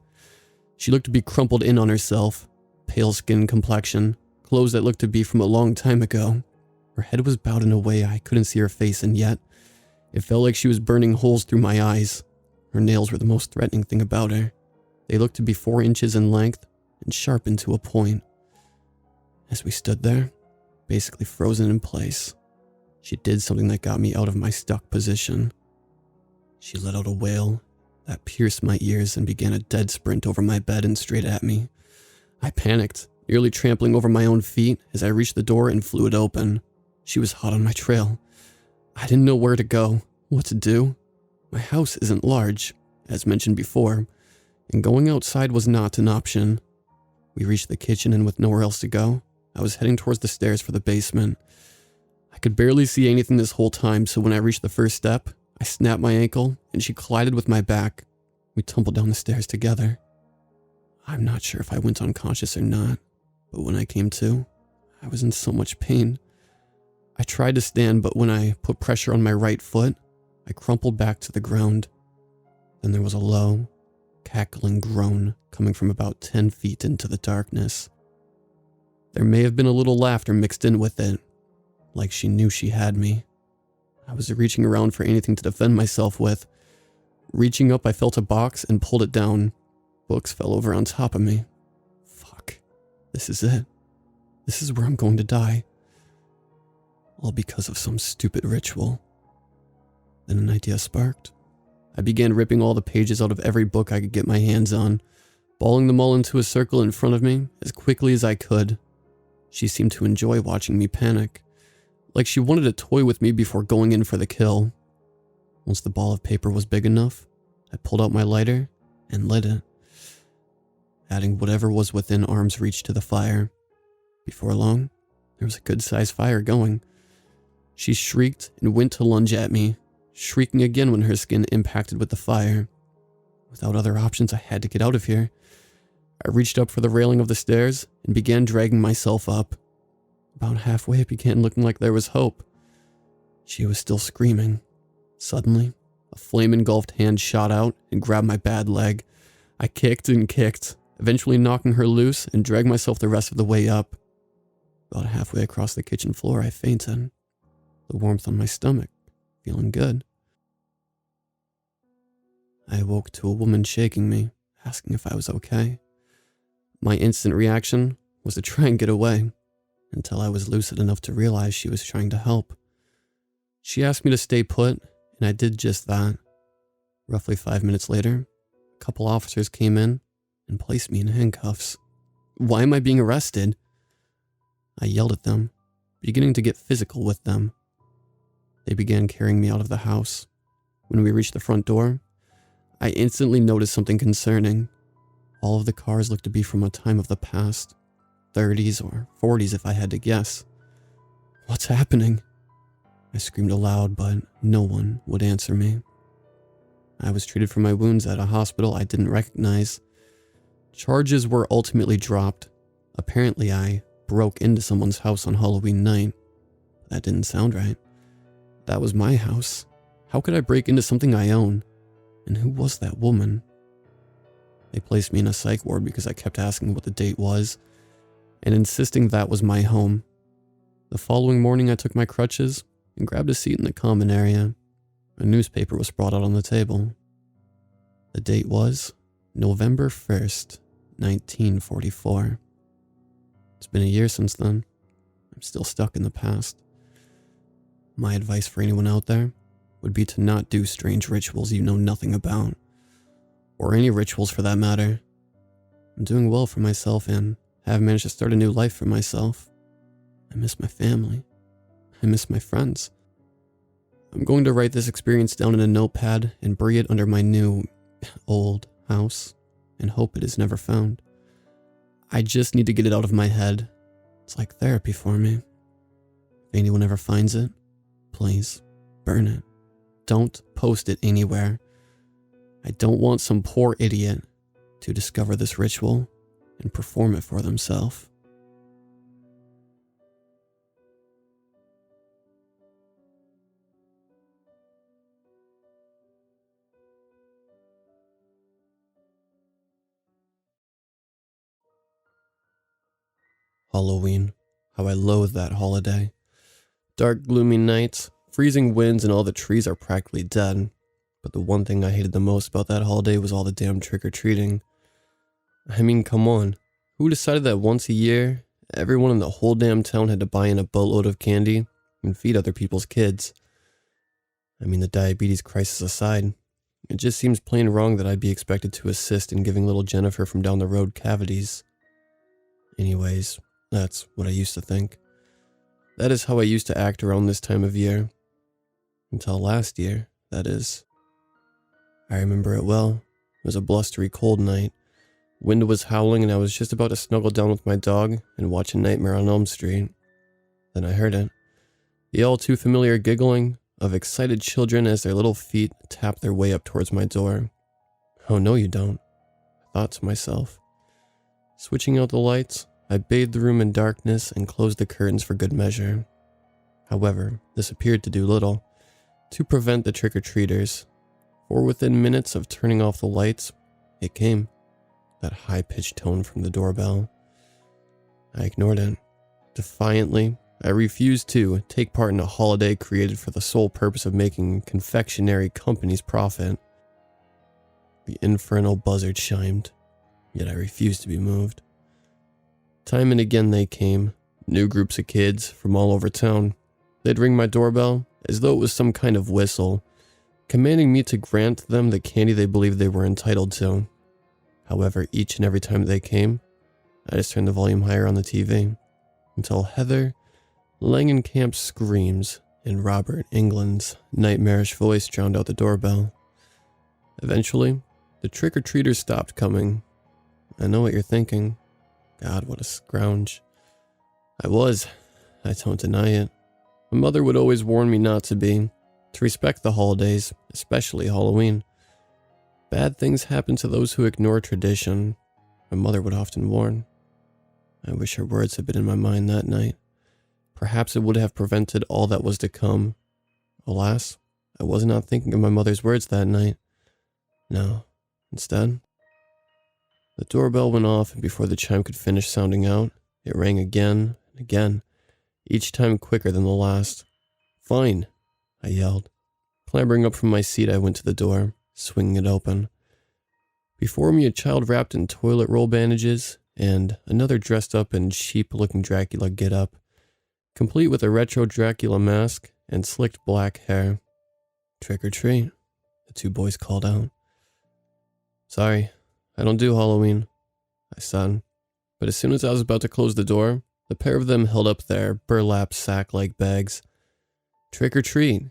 She looked to be crumpled in on herself, pale skin complexion, clothes that looked to be from a long time ago. Her head was bowed in a way I couldn't see her face, and yet it felt like she was burning holes through my eyes. Her nails were the most threatening thing about her. They looked to be 4 inches in length and sharpened to a point. As we stood there, basically frozen in place, she did something that got me out of my stuck position. She let out a wail that pierced my ears and began a dead sprint over my bed and straight at me. I panicked, nearly trampling over my own feet as I reached the door and flew it open. She was hot on my trail. I didn't know where to go, what to do. My house isn't large, as mentioned before, and going outside was not an option. We reached the kitchen, and with nowhere else to go, I was heading towards the stairs for the basement. I could barely see anything this whole time, so when I reached the first step, I snapped my ankle, and she collided with my back. We tumbled down the stairs together. I'm not sure if I went unconscious or not, but when I came to, I was in so much pain. I tried to stand, but when I put pressure on my right foot, I crumpled back to the ground. Then there was a low, cackling groan coming from about 10 feet into the darkness. There may have been a little laughter mixed in with it, like she knew she had me. I was reaching around for anything to defend myself with. Reaching up, I felt a box and pulled it down. Books fell over on top of me. Fuck. This is it. This is where I'm going to die. All because of some stupid ritual. Then an idea sparked. I began ripping all the pages out of every book I could get my hands on, balling them all into a circle in front of me as quickly as I could. She seemed to enjoy watching me panic, like she wanted to toy with me before going in for the kill. Once the ball of paper was big enough, I pulled out my lighter and lit it, adding whatever was within arm's reach to the fire. Before long, there was a good-sized fire going. She shrieked and went to lunge at me, shrieking again when her skin impacted with the fire. Without other options, I had to get out of here. I reached up for the railing of the stairs and began dragging myself up. About halfway, it began looking like there was hope. She was still screaming. Suddenly, a flame-engulfed hand shot out and grabbed my bad leg. I kicked and kicked, eventually knocking her loose and dragged myself the rest of the way up. About halfway across the kitchen floor, I fainted. The warmth on my stomach, feeling good. I awoke to a woman shaking me, asking if I was okay. My instant reaction was to try and get away, until I was lucid enough to realize she was trying to help. She asked me to stay put, and I did just that. Roughly 5 minutes later, a couple officers came in and placed me in handcuffs. Why am I being arrested? I yelled at them, beginning to get physical with them. They began carrying me out of the house. When we reached the front door, I instantly noticed something concerning. All of the cars looked to be from a time of the past, 30s or 40s if I had to guess. What's happening? I screamed aloud, but no one would answer me. I was treated for my wounds at a hospital I didn't recognize. Charges were ultimately dropped. Apparently, I broke into someone's house on Halloween night. That didn't sound right. That was my house. How could I break into something I own? And who was that woman? They placed me in a psych ward because I kept asking what the date was and insisting that was my home. The following morning, I took my crutches and grabbed a seat in the common area. A newspaper was brought out on the table. The date was November 1st, 1944. It's been a year since then. I'm still stuck in the past. My advice for anyone out there would be to not do strange rituals you know nothing about. Or any rituals for that matter. I'm doing well for myself and have managed to start a new life for myself. I miss my family. I miss my friends. I'm going to write this experience down in a notepad and bury it under my new, old house and hope it is never found. I just need to get it out of my head. It's like therapy for me. If anyone ever finds it, please burn it. Don't post it anywhere. I don't want some poor idiot to discover this ritual and perform it for themselves. Halloween. How I loathe that holiday. Dark, gloomy nights, freezing winds, and all the trees are practically dead. But the one thing I hated the most about that holiday was all the damn trick-or-treating. I mean, come on. Who decided that once a year, everyone in the whole damn town had to buy in a boatload of candy and feed other people's kids? I mean, the diabetes crisis aside, it just seems plain wrong that I'd be expected to assist in giving little Jennifer from down the road cavities. Anyways, that's what I used to think. That is how I used to act around this time of year. Until last year, that is. I remember it well. It was a blustery cold night. Wind was howling and I was just about to snuggle down with my dog and watch A Nightmare on Elm Street. Then I heard it. The all too familiar giggling of excited children as their little feet tapped their way up towards my door. Oh no you don't, I thought to myself. Switching out the lights, I bathed the room in darkness and closed the curtains for good measure. However, this appeared to do little to prevent the trick-or-treaters, for within minutes of turning off the lights, it came, that high-pitched tone from the doorbell. I ignored it Defiantly, I refused to take part in a holiday created for the sole purpose of making confectionery companies profit. The infernal buzzard chimed, yet I refused to be moved. Time and again they came, new groups of kids from all over town. They'd ring my doorbell as though it was some kind of whistle, commanding me to grant them the candy they believed they were entitled to. However, each and every time they came, I just turned the volume higher on the TV, until Heather Langenkamp's screams and Robert England's nightmarish voice drowned out the doorbell. Eventually, the trick-or-treaters stopped coming. I know what you're thinking. God, what a scrounge. I don't deny it. My mother would always warn me not to be, to respect the holidays, especially Halloween. Bad things happen to those who ignore tradition, my mother would often warn. I wish her words had been in my mind that night. Perhaps it would have prevented all that was to come. Alas, I was not thinking of my mother's words that night. No, instead, the doorbell went off, and before the chime could finish sounding out, it rang again and again, each time quicker than the last. "Fine," I yelled. Clambering up from my seat, I went to the door, swinging it open. Before me, a child wrapped in toilet roll bandages, and another dressed up in sheep-looking Dracula get-up, complete with a retro Dracula mask and slicked black hair. "Trick or treat," the two boys called out. "Sorry, I don't do Halloween," I said, but as soon as I was about to close the door, the pair of them held up their burlap sack-like bags. "Trick or treat,"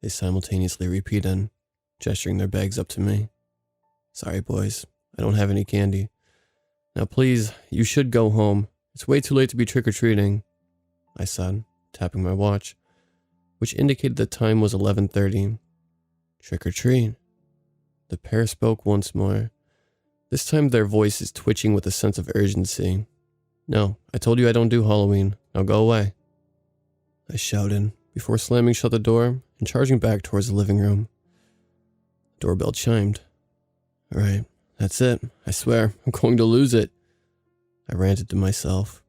they simultaneously repeated, gesturing their bags up to me. "Sorry, boys, I don't have any candy. Now please, you should go home. It's way too late to be trick-or-treating," I said, tapping my watch, which indicated the time was 11:30. "Trick or treat." The pair spoke once more, this time their voices twitching with a sense of urgency. "No, I told you I don't do Halloween. Now go away," I shouted, before slamming shut the door and charging back towards the living room. The doorbell chimed. "All right, that's it. I swear, I'm going to lose it," I ranted to myself.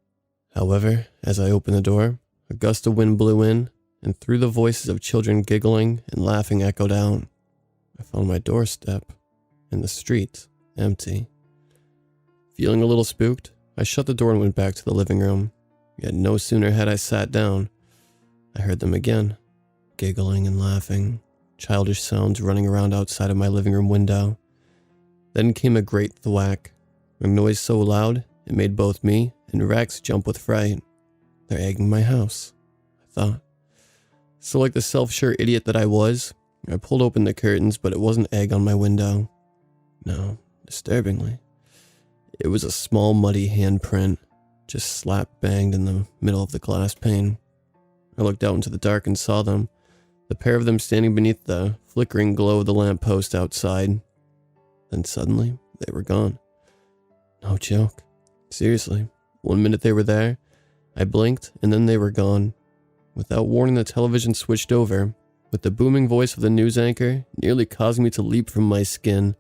However, as I opened the door, a gust of wind blew in, and through the voices of children giggling and laughing echoed out. I found my doorstep and the street empty. Feeling a little spooked, I shut the door and went back to the living room. Yet no sooner had I sat down, I heard them again, giggling and laughing, childish sounds running around outside of my living room window. Then came a great thwack, a noise so loud it made both me and Rex jump with fright. "They're egging my house," I thought. So like the self-sure idiot that I was, I pulled open the curtains, but it wasn't egg on my window. No, disturbingly, it was a small muddy handprint, just slap-banged in the middle of the glass pane. I looked out into the dark and saw them, the pair of them standing beneath the flickering glow of the lamppost outside. Then suddenly, they were gone. No joke. Seriously, 1 minute they were there, I blinked, and then they were gone. Without warning, the television switched over, with the booming voice of the news anchor nearly causing me to leap from my skin.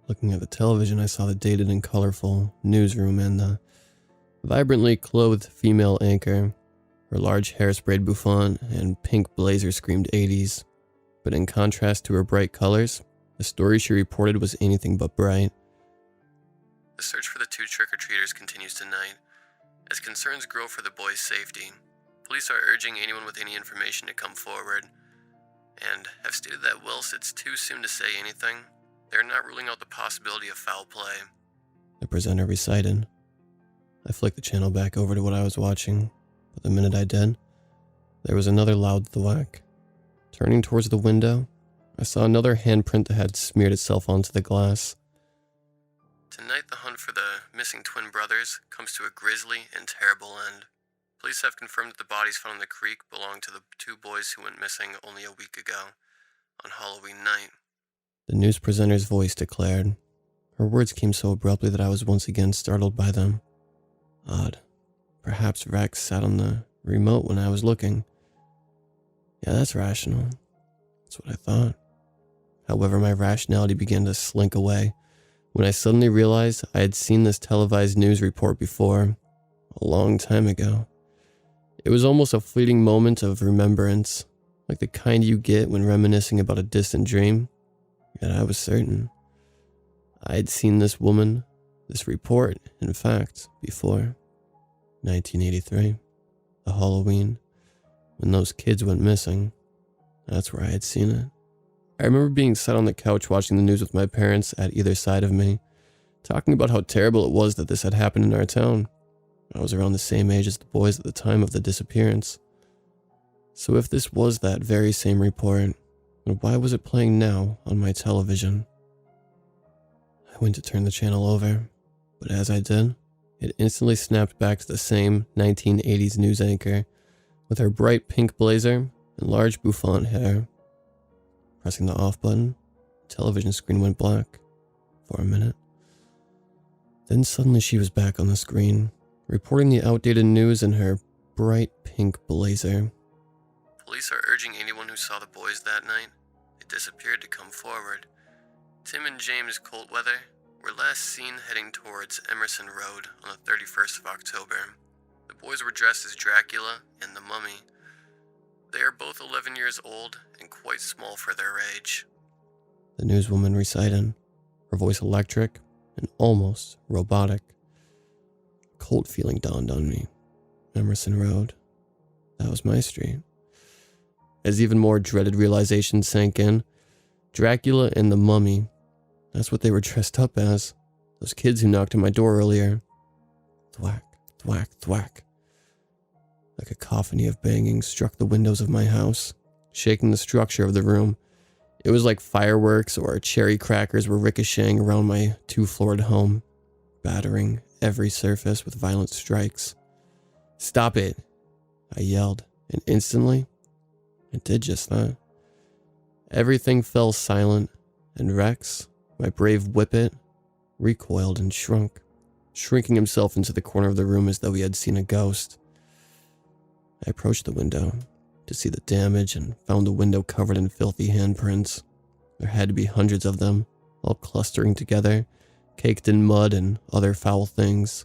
Looking at the television, I saw the dated and colorful newsroom and the vibrantly clothed female anchor. Her large hair-sprayed bouffant and pink blazer screamed 80s. But in contrast to her bright colors, the story she reported was anything but bright. "The search for the two trick-or-treaters continues tonight. As concerns grow for the boys' safety, police are urging anyone with any information to come forward, and have stated that whilst it's too soon to say anything, they're not ruling out the possibility of foul play," the presenter recited. I flicked the channel back over to what I was watching, but the minute I did, there was another loud thwack. Turning towards the window, I saw another handprint that had smeared itself onto the glass. "Tonight, the hunt for the missing twin brothers comes to a grisly and terrible end. Police have confirmed that the bodies found in the creek belong to the two boys who went missing only a week ago, on Halloween night," the news presenter's voice declared. Her words came so abruptly that I was once again startled by them. Odd. Perhaps Rex sat on the remote when I was looking. Yeah, that's rational. That's what I thought. However, my rationality began to slink away when I suddenly realized I had seen this televised news report before. a long time ago. It was almost a fleeting moment of remembrance, like the kind you get when reminiscing about a distant dream. Yet I was certain. I had seen this woman, this report, in fact, before. 1983, the Halloween, when those kids went missing. That's where I had seen it. I remember being sat on the couch watching the news with my parents at either side of me, talking about how terrible it was that this had happened in our town. I was around the same age as the boys at the time of the disappearance. So if this was that very same report, then why was it playing now on my television? I went to turn the channel over, but as I did, it instantly snapped back to the same 1980s news anchor with her bright pink blazer and large bouffant hair. Pressing the off button, the television screen went black for a minute. Then suddenly she was back on the screen, reporting the outdated news in her bright pink blazer. Police are urging anyone who saw the boys that night, they disappeared, to come forward. Tim and James Coltweather were last seen heading towards Emerson Road on the 31st of October. The boys were dressed as Dracula and the Mummy. They are both 11 years old and quite small for their age. The newswoman recited, her voice electric and almost robotic. A cold feeling dawned on me. Emerson Road. That was my street. As even more dreaded realization sank in, Dracula and the Mummy, that's what they were dressed up as. Those kids who knocked on my door earlier. Thwack, thwack, thwack. A cacophony of banging struck the windows of my house, shaking the structure of the room. It was like fireworks or cherry crackers were ricocheting around my two-floored home, battering every surface with violent strikes. "Stop it!" I yelled, and instantly, it did just that. Everything fell silent, and Rex, my brave whippet, recoiled and shrunk, shrinking himself into the corner of the room as though he had seen a ghost. I approached the window to see the damage and found the window covered in filthy handprints. There had to be hundreds of them, all clustering together, caked in mud and other foul things.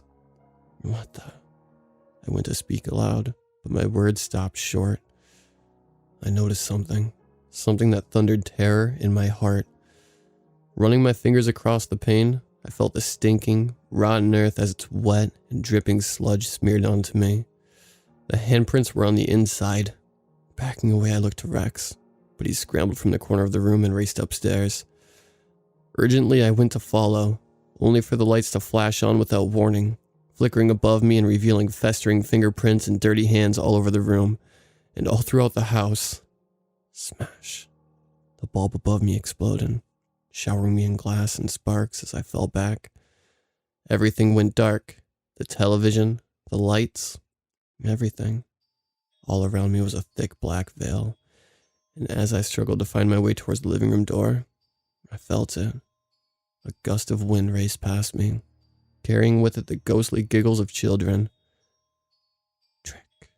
What the? I went to speak aloud, but my words stopped short. I noticed something that thundered terror in my heart. Running my fingers across the pane, I felt the stinking, rotten earth as its wet and dripping sludge smeared onto me. The handprints were on the inside. Backing away, I looked to Rex, but he scrambled from the corner of the room and raced upstairs. Urgently, I went to follow, only for the lights to flash on without warning, flickering above me and revealing festering fingerprints and dirty hands all over the room, and all throughout the house. Smash. The bulb above me exploded, showering me in glass and sparks as I fell back. Everything went dark. The television, the lights, everything. All around me was a thick black veil, and as I struggled to find my way towards the living room door, I felt it. A gust of wind raced past me, carrying with it the ghostly giggles of children. Trick.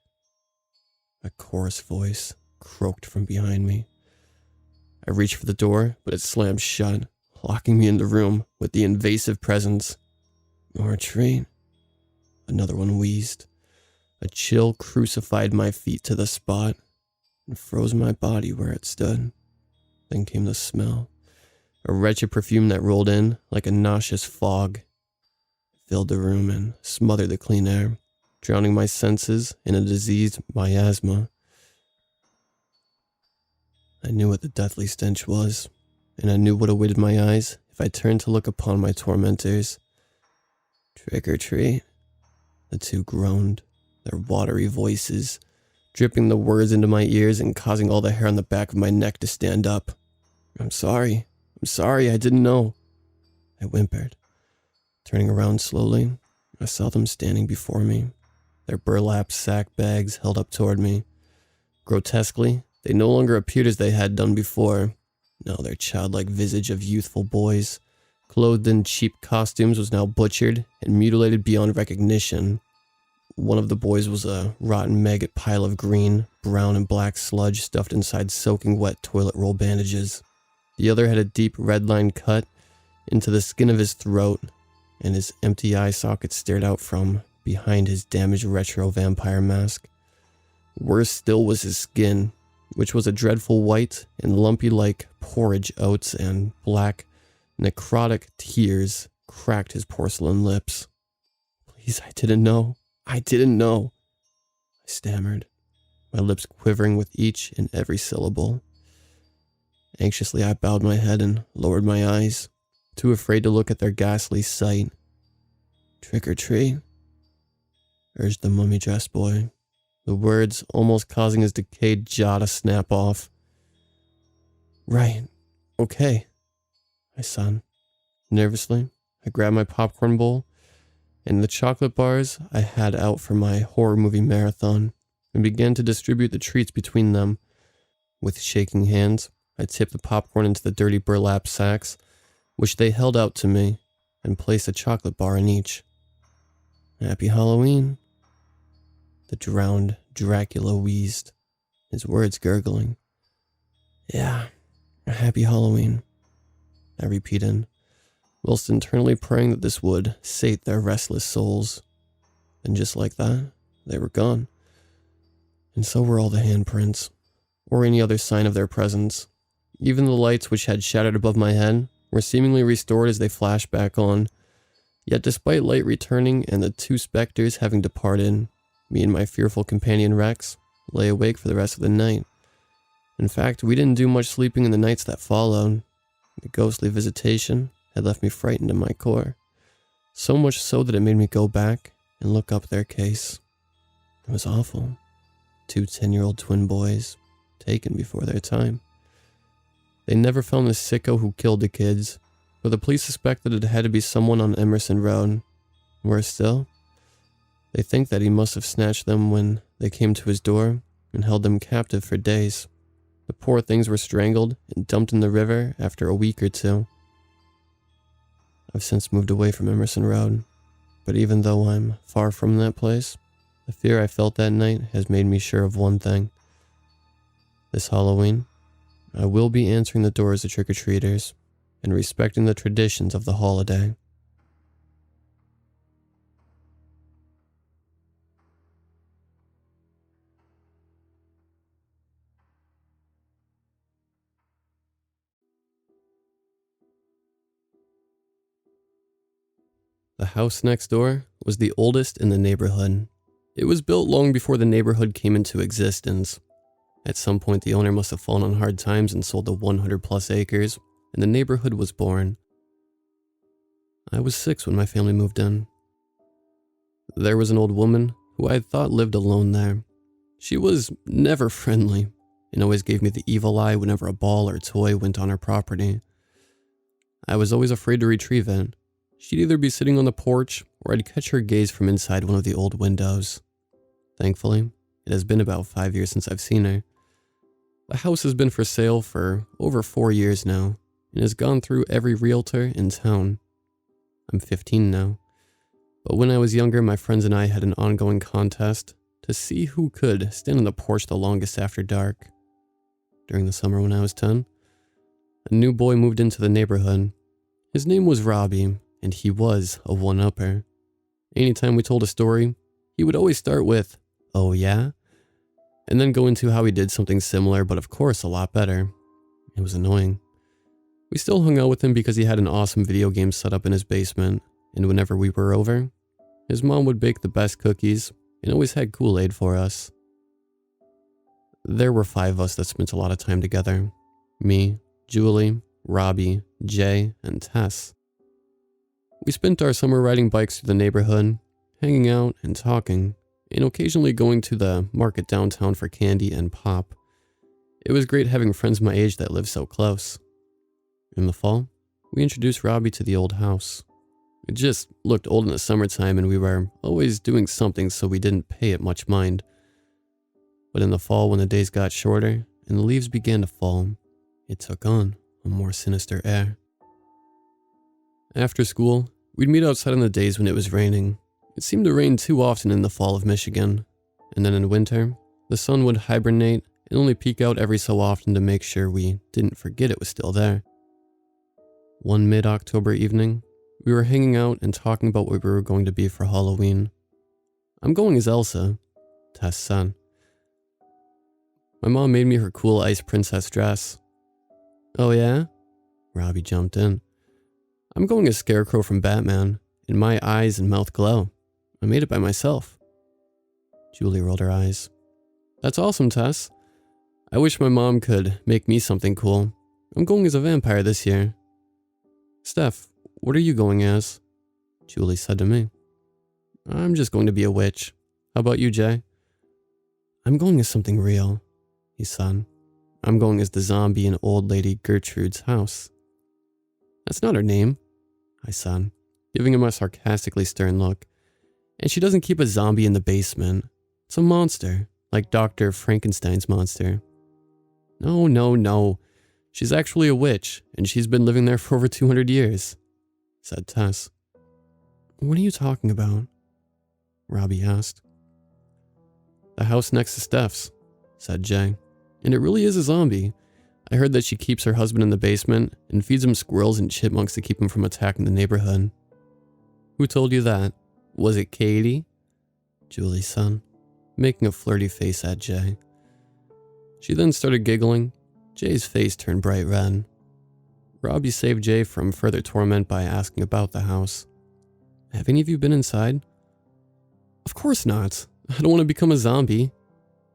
A coarse voice croaked from behind me. I reached for the door, but it slammed shut, locking me in the room with the invasive presence. More treat. Another one wheezed. A chill crucified my feet to the spot and froze my body where it stood. Then came the smell, a wretched perfume that rolled in like a nauseous fog. It filled the room and smothered the clean air, drowning my senses in a diseased miasma. I knew what the deathly stench was, and I knew what awaited my eyes if I turned to look upon my tormentors. Trick or treat, the two groaned, their watery voices dripping the words into my ears and causing all the hair on the back of my neck to stand up. I'm sorry, I didn't know. I whimpered. Turning around slowly, I saw them standing before me, their burlap sack bags held up toward me. Grotesquely, they no longer appeared as they had done before. No, their childlike visage of youthful boys, clothed in cheap costumes, was now butchered and mutilated beyond recognition. One of the boys was a rotten maggot pile of green, brown, and black sludge stuffed inside soaking wet toilet roll bandages. The other had a deep red line cut into the skin of his throat, and his empty eye socket stared out from behind his damaged retro vampire mask. Worse still was his skin, which was a dreadful white and lumpy like porridge oats, and black, necrotic tears cracked his porcelain lips. "Please, I didn't know. I didn't know," I stammered, my lips quivering with each and every syllable. Anxiously, I bowed my head and lowered my eyes, too afraid to look at their ghastly sight. "Trick or treat," urged the mummy-dressed boy, the words almost causing his decayed jaw to snap off. "Right. Okay," I said. Nervously, I grabbed my popcorn bowl and the chocolate bars I had out for my horror movie marathon and began to distribute the treats between them. With shaking hands, I tipped the popcorn into the dirty burlap sacks, which they held out to me, and placed a chocolate bar in each. "Happy Halloween," the drowned Dracula wheezed, his words gurgling. "Yeah, a happy Halloween," I repeated, whilst internally praying that this would sate their restless souls. And just like that, they were gone. And so were all the handprints, or any other sign of their presence. Even the lights which had shattered above my head were seemingly restored as they flashed back on. Yet despite light returning and the two specters having departed, me and my fearful companion Rex lay awake for the rest of the night. In fact, we didn't do much sleeping in the nights that followed. The ghostly visitation had left me frightened in my core, so much so that it made me go back and look up their case. It was awful. 2 10-year-old twin boys, taken before their time. They never found the sicko who killed the kids, but the police suspected it had to be someone on Emerson Road. Worse still, they think that he must have snatched them when they came to his door and held them captive for days. The poor things were strangled and dumped in the river after a week or two. I've since moved away from Emerson Road, but even though I'm far from that place, the fear I felt that night has made me sure of one thing. This Halloween, I will be answering the doors of trick-or-treaters and respecting the traditions of the holiday. The house next door was the oldest in the neighborhood. It was built long before the neighborhood came into existence. At some point, the owner must have fallen on hard times and sold the 100+ acres, and the neighborhood was born. I was 6 when my family moved in. There was an old woman who I thought lived alone there. She was never friendly and always gave me the evil eye whenever a ball or toy went on her property. I was always afraid to retrieve it. She'd either be sitting on the porch or I'd catch her gaze from inside one of the old windows. Thankfully, it has been about 5 years since I've seen her. The house has been for sale for over 4 years now and has gone through every realtor in town. I'm 15 now, but when I was younger, my friends and I had an ongoing contest to see who could stand on the porch the longest after dark. During the summer when I was 10, a new boy moved into the neighborhood. His name was Robbie, and he was a one-upper. Anytime we told a story, he would always start with, "Oh yeah?" and then go into how he did something similar, but of course a lot better. It was annoying. We still hung out with him because he had an awesome video game set up in his basement, and whenever we were over, his mom would bake the best cookies and always had Kool-Aid for us. There were 5 of us that spent a lot of time together. Me, Julie, Robbie, Jay, and Tess. We spent our summer riding bikes through the neighborhood, hanging out and talking, and occasionally going to the market downtown for candy and pop. It was great having friends my age that lived so close. In the fall, we introduced Robbie to the old house. It just looked old in the summertime and we were always doing something, so we didn't pay it much mind. But in the fall, when the days got shorter and the leaves began to fall, it took on a more sinister air. After school, we'd meet outside on the days when it was raining. It seemed to rain too often in the fall of Michigan, and then in winter, the sun would hibernate and only peek out every so often to make sure we didn't forget it was still there. One mid-October evening, we were hanging out and talking about what we were going to be for Halloween. I'm going as Elsa, Tess said. My mom made me her cool ice princess dress. Oh yeah? Robbie jumped in. I'm going as Scarecrow from Batman, and my eyes and mouth glow. I made it by myself. Julie rolled her eyes. That's awesome, Tess. I wish my mom could make me something cool. I'm going as a vampire this year. Steph, what are you going as? Julie said to me. I'm just going to be a witch. How about you, Jay? I'm going as something real, he said. I'm going as the zombie in old lady Gertrude's house. That's not her name, I said, giving him a sarcastically stern look. And she doesn't keep a zombie in the basement. It's a monster, like Dr. Frankenstein's monster. No. She's actually a witch, and she's been living there for over 200 years, said Tess. What are you talking about? Robbie asked. The house next to Steph's, said Jay. And it really is a zombie. I heard that she keeps her husband in the basement and feeds him squirrels and chipmunks to keep him from attacking the neighborhood. Who told you that? Was it Katie? Julie said, making a flirty face at Jay. She then started giggling. Jay's face turned bright red. Robbie saved Jay from further torment by asking about the house. Have any of you been inside? Of course not. I don't want to become a zombie,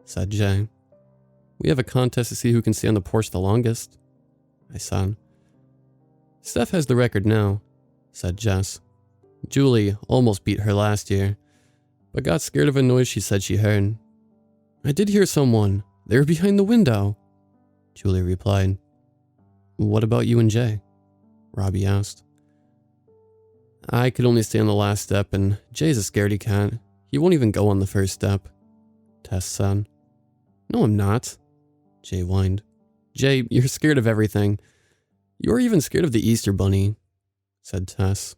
said Jay. We have a contest to see who can stay on the porch the longest, I said. Steph has the record now, said Jess. Julie almost beat her last year, but got scared of a noise she said she heard. I did hear someone. They were behind the window, Julie replied. What about you and Jay? Robbie asked. I could only stay on the last step, and Jay's a scaredy cat. He won't even go on the first step, Tess said. No, I'm not, Jay whined. Jay, you're scared of everything. You're even scared of the Easter Bunny, said Tess.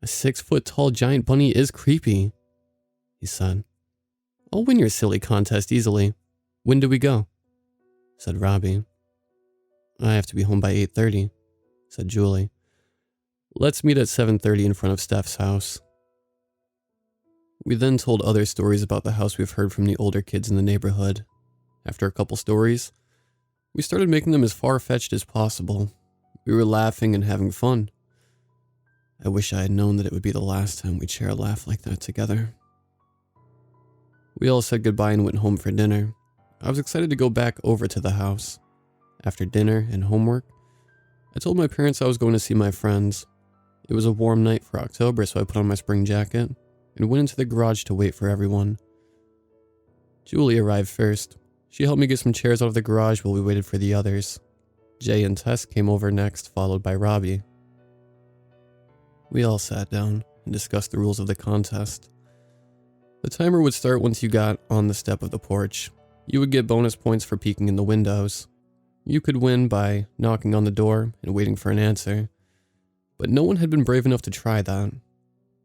A 6-foot-tall giant bunny is creepy, he said. I'll win your silly contest easily. When do we go? Said Robbie. I have to be home by 8:30, said Julie. Let's meet at 7:30 in front of Steph's house. We then told other stories about the house we've heard from the older kids in the neighborhood. After a couple stories, we started making them as far-fetched as possible. We were laughing and having fun. I wish I had known that it would be the last time we'd share a laugh like that together. We all said goodbye and went home for dinner. I was excited to go back over to the house. After dinner and homework, I told my parents I was going to see my friends. It was a warm night for October, so I put on my spring jacket and went into the garage to wait for everyone. Julie arrived first. She helped me get some chairs out of the garage while we waited for the others. Jay and Tess came over next, followed by Robbie. We all sat down and discussed the rules of the contest. The timer would start once you got on the step of the porch. You would get bonus points for peeking in the windows. You could win by knocking on the door and waiting for an answer. But no one had been brave enough to try that.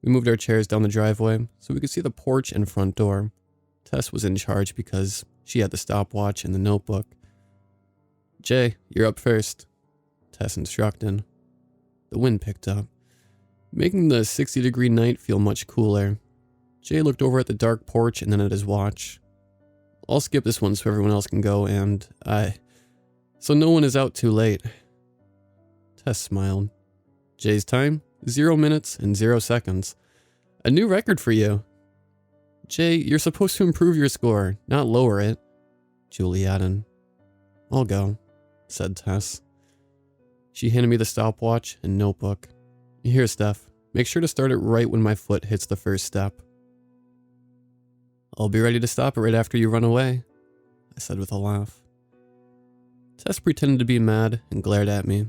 We moved our chairs down the driveway so we could see the porch and front door. Tess was in charge because she had the stopwatch and the notebook. Jay, you're up first, Tess instructed. The wind picked up, making the 60-degree night feel much cooler. Jay looked over at the dark porch and then at his watch. I'll skip this one so everyone else can go so no one is out too late. Tess smiled. Jay's time, 0 minutes and 0 seconds. A new record for you. Jay, you're supposed to improve your score, not lower it, Julie added. I'll go, said Tess. She handed me the stopwatch and notebook. Here, Steph, make sure to start it right when my foot hits the first step. I'll be ready to stop it right after you run away, I said with a laugh. Tess pretended to be mad and glared at me.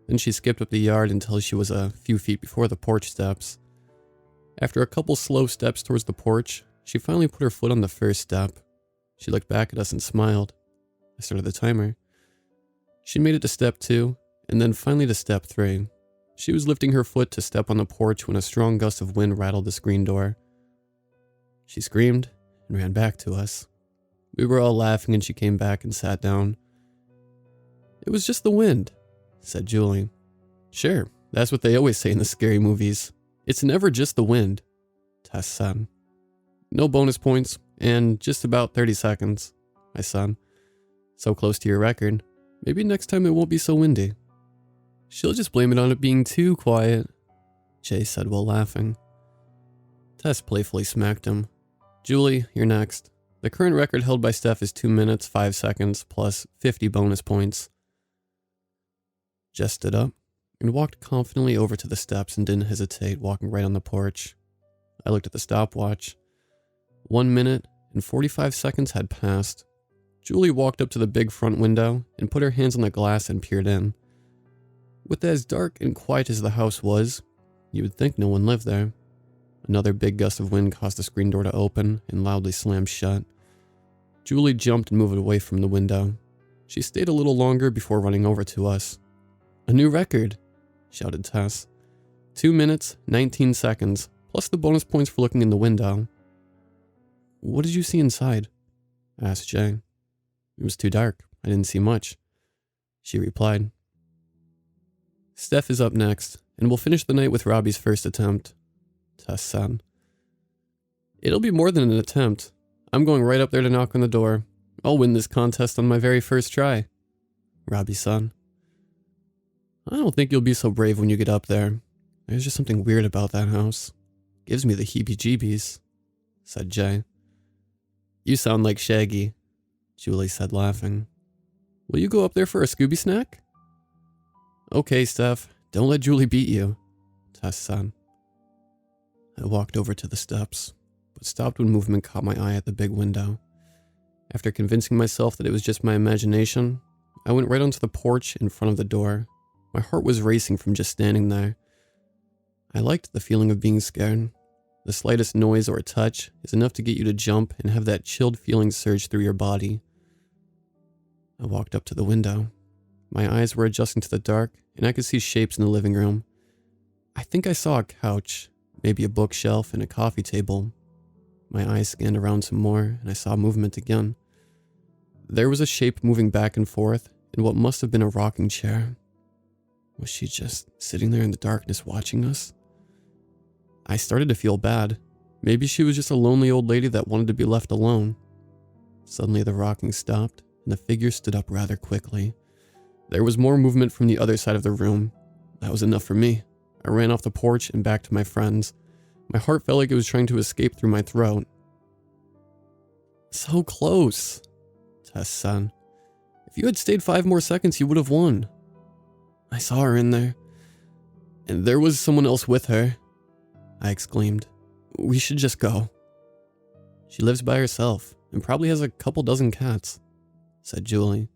Then she skipped up the yard until she was a few feet before the porch steps. After a couple slow steps towards the porch, she finally put her foot on the first step. She looked back at us and smiled. I started the timer. She made it to step 2, and then finally to step 3. She was lifting her foot to step on the porch when a strong gust of wind rattled the screen door. She screamed and ran back to us. We were all laughing and she came back and sat down. It was just the wind, said Julie. Sure, that's what they always say in the scary movies. It's never just the wind, Tess said. No bonus points, and just about 30 seconds, I said. So close to your record. Maybe next time it won't be so windy. She'll just blame it on it being too quiet, Jay said while laughing. Tess playfully smacked him. Julie, you're next. The current record held by Steph is 2 minutes, 5 seconds, plus 50 bonus points. Jess stood up and walked confidently over to the steps and didn't hesitate, walking right on the porch. I looked at the stopwatch. 1 minute and 45 seconds had passed. Julie walked up to the big front window and put her hands on the glass and peered in. With as dark and quiet as the house was, you would think no one lived there. Another big gust of wind caused the screen door to open and loudly slammed shut. Julie jumped and moved away from the window. She stayed a little longer before running over to us. "A new record," shouted Tess. 2 minutes, 19 seconds, plus the bonus points for looking in the window. "What did you see inside?" asked Jay. "It was too dark. I didn't see much," she replied. "Steph is up next, and we'll finish the night with Robbie's first attempt," Tess said. "It'll be more than an attempt. I'm going right up there to knock on the door. I'll win this contest on my very first try," Robbie said. "I don't think you'll be so brave when you get up there. There's just something weird about that house. Gives me the heebie-jeebies," said Jay. "You sound like Shaggy," Julie said, laughing. "Will you go up there for a Scooby snack?" "Okay, Steph, don't let Julie beat you," Tess said. I walked over to the steps, but stopped when movement caught my eye at the big window. After convincing myself that it was just my imagination, I went right onto the porch in front of the door. My heart was racing from just standing there. I liked the feeling of being scared. The slightest noise or touch is enough to get you to jump and have that chilled feeling surge through your body. I walked up to the window. My eyes were adjusting to the dark, and I could see shapes in the living room. I think I saw a couch, maybe a bookshelf, and a coffee table. My eyes scanned around some more, and I saw movement again. There was a shape moving back and forth in what must have been a rocking chair. Was she just sitting there in the darkness watching us? I started to feel bad. Maybe she was just a lonely old lady that wanted to be left alone. Suddenly the rocking stopped, and the figure stood up rather quickly. There was more movement from the other side of the room. That was enough for me. I ran off the porch and back to my friends. My heart felt like it was trying to escape through my throat. "So close," Tess said. "If you had stayed 5 more seconds, you would have won." "I saw her in there. And there was someone else with her," I exclaimed. "We should just go." "She lives by herself and probably has a couple dozen cats," said Julie.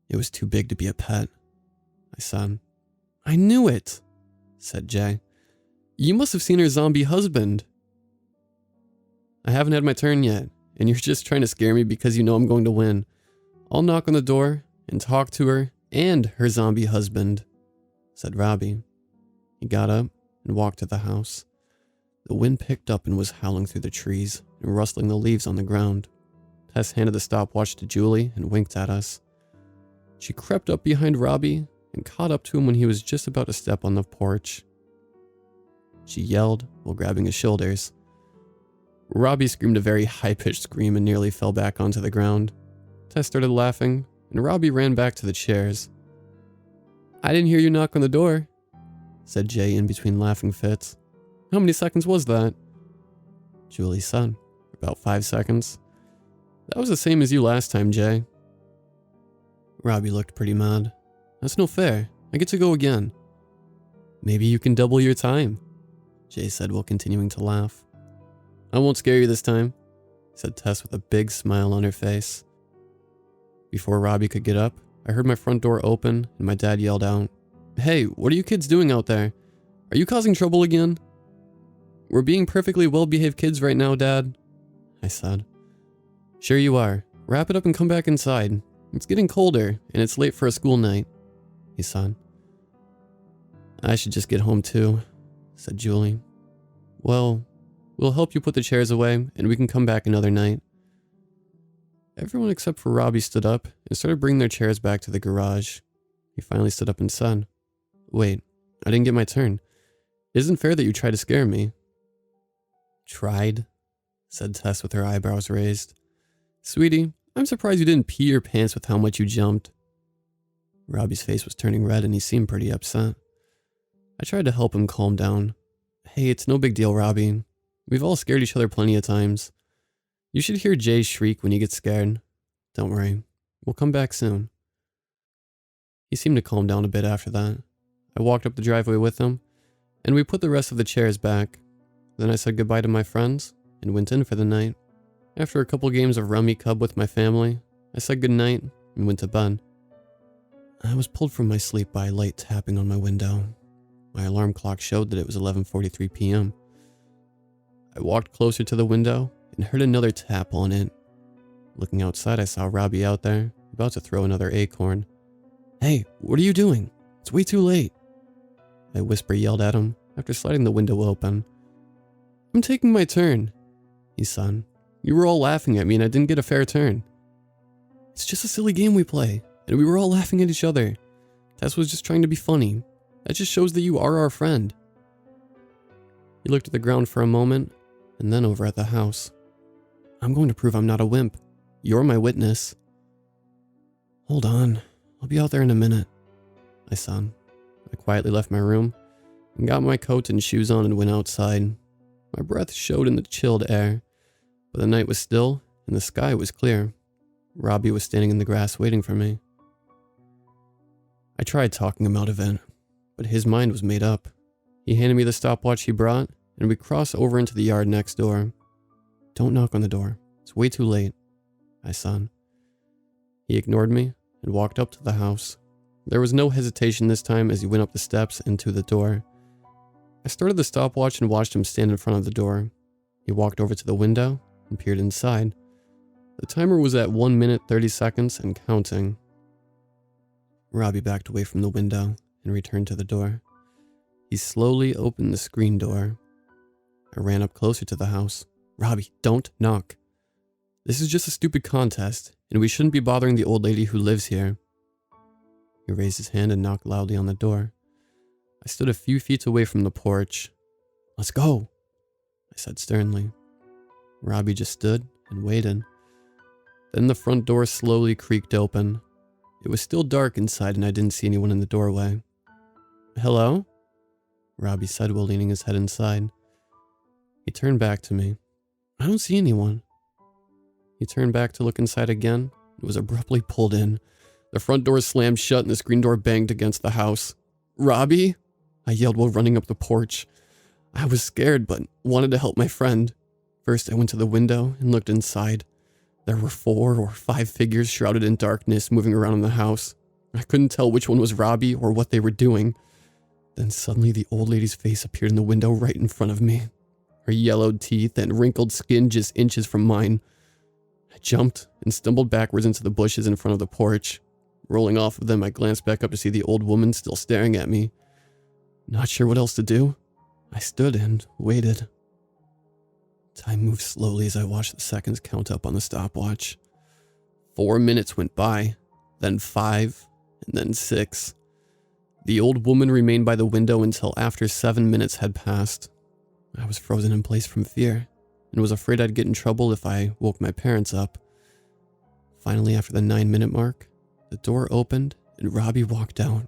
"It was too big to be a pet," I said. "I knew it," said Jay. "You must have seen her zombie husband." "I haven't had my turn yet, and you're just trying to scare me because you know I'm going to win. I'll knock on the door and talk to her and her zombie husband," said Robbie. He got up and walked to the house. The wind picked up and was howling through the trees and rustling the leaves on the ground. Tess handed the stopwatch to Julie and winked at us. She crept up behind Robbie and caught up to him when he was just about to step on the porch. She yelled while grabbing his shoulders. Robbie screamed a very high-pitched scream and nearly fell back onto the ground. Tess started laughing, and Robbie ran back to the chairs. "I didn't hear you knock on the door," said Jay in between laughing fits. "How many seconds was that?" Julie said, "About 5 seconds." "That was the same as you last time, Jay." Robbie looked pretty mad. "That's no fair. I get to go again." "Maybe you can double your time," Jay said while continuing to laugh. "I won't scare you this time," said Tess with a big smile on her face. Before Robbie could get up, I heard my front door open and my dad yelled out, "Hey, what are you kids doing out there? Are you causing trouble again?" "We're being perfectly well-behaved kids right now, Dad," I said. "Sure you are. Wrap it up and come back inside. It's getting colder and it's late for a school night," he said. "I should just get home too," said Julie. "Well, we'll help you put the chairs away and we can come back another night." Everyone except for Robbie stood up and started bringing their chairs back to the garage. He finally stood up and said, "Wait, I didn't get my turn. It isn't fair that you tried to scare me." "Tried?" said Tess with her eyebrows raised. Sweetie, I'm surprised you didn't pee your pants with how much you jumped. Robbie's face was turning red and he seemed pretty upset. I tried to help him calm down. Hey, it's no big deal, Robbie. We've all scared each other plenty of times. You should hear Jay shriek when he gets scared. Don't worry, we'll come back soon. He seemed to calm down a bit after that. I walked up the driveway with him, and we put the rest of the chairs back. Then I said goodbye to my friends and went in for the night. After a couple games of Rummy Cub with my family, I said goodnight and went to bed. I was pulled from my sleep by a light tapping on my window. My alarm clock showed that it was 11:43 p.m. I walked closer to the window and heard another tap on it. Looking outside, I saw Robbie out there, about to throw another acorn. Hey, what are you doing? It's way too late. I yelled at him after sliding the window open. I'm taking my turn, he said. You were all laughing at me and I didn't get a fair turn. It's just a silly game we play, and we were all laughing at each other. Tess was just trying to be funny. That just shows that you are our friend. He looked at the ground for a moment, and then over at the house. I'm going to prove I'm not a wimp. You're my witness. Hold on, I'll be out there in a minute, I said. I quietly left my room and got my coat and shoes on and went outside. My breath showed in the chilled air, but the night was still and the sky was clear. Robbie was standing in the grass waiting for me. I tried talking him out of it, but his mind was made up. He handed me the stopwatch he brought, and we crossed over into the yard next door. Don't knock on the door. It's way too late, I said. He ignored me and walked up to the house. There was no hesitation this time as he went up the steps and to the door. I started the stopwatch and watched him stand in front of the door. He walked over to the window and peered inside. The timer was at 1 minute 30 seconds and counting. Robbie backed away from the window and returned to the door. He slowly opened the screen door. I ran up closer to the house. Robbie, don't knock. This is just a stupid contest, and we shouldn't be bothering the old lady who lives here. He raised his hand and knocked loudly on the door. I stood a few feet away from the porch. Let's go, I said sternly. Robbie just stood and waited. Then the front door slowly creaked open. It was still dark inside and I didn't see anyone in the doorway. Hello? Robbie said while leaning his head inside. He turned back to me. I don't see anyone. He turned back to look inside again and was abruptly pulled in. The front door slammed shut and the screen door banged against the house. Robbie? I yelled while running up the porch. I was scared but wanted to help my friend. First I went to the window and looked inside. There were 4 or 5 figures shrouded in darkness moving around in the house. I couldn't tell which one was Robbie or what they were doing. Then suddenly the old lady's face appeared in the window right in front of me. Her yellowed teeth and wrinkled skin just inches from mine. I jumped and stumbled backwards into the bushes in front of the porch. Rolling off of them, I glanced back up to see the old woman still staring at me. Not sure what else to do, I stood and waited. Time moved slowly as I watched the seconds count up on the stopwatch. 4 minutes went by, then 5, and then 6. The old woman remained by the window until after 7 minutes had passed. I was frozen in place from fear, and was afraid I'd get in trouble if I woke my parents up. Finally, after the 9-minute mark, the door opened and Robbie walked out.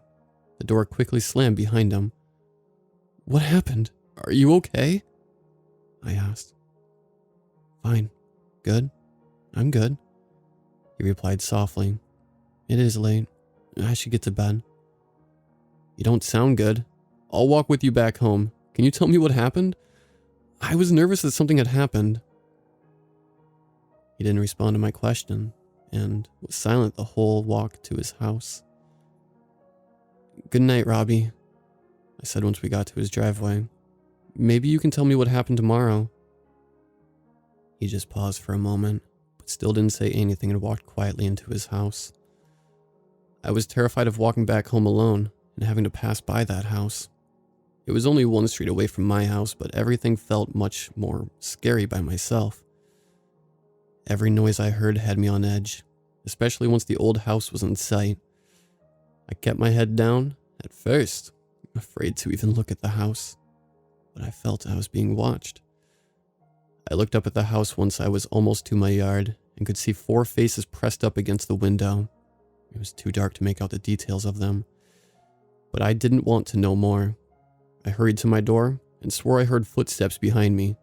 The door quickly slammed behind him. What happened? Are you okay? I asked. Fine. Good? I'm good. He replied softly. It is late. I should get to bed. You don't sound good. I'll walk with you back home. Can you tell me what happened? I was nervous that something had happened. He didn't respond to my question and was silent the whole walk to his house. Good night, Robbie, I said once we got to his driveway. Maybe you can tell me what happened tomorrow. He just paused for a moment, but still didn't say anything and walked quietly into his house. I was terrified of walking back home alone and having to pass by that house. It was only 1 street away from my house, but everything felt much more scary by myself. Every noise I heard had me on edge, especially once the old house was in sight. I kept my head down, at first, afraid to even look at the house, but I felt I was being watched. I looked up at the house once I was almost to my yard and could see 4 faces pressed up against the window. It was too dark to make out the details of them. But I didn't want to know more. I hurried to my door and swore I heard footsteps behind me.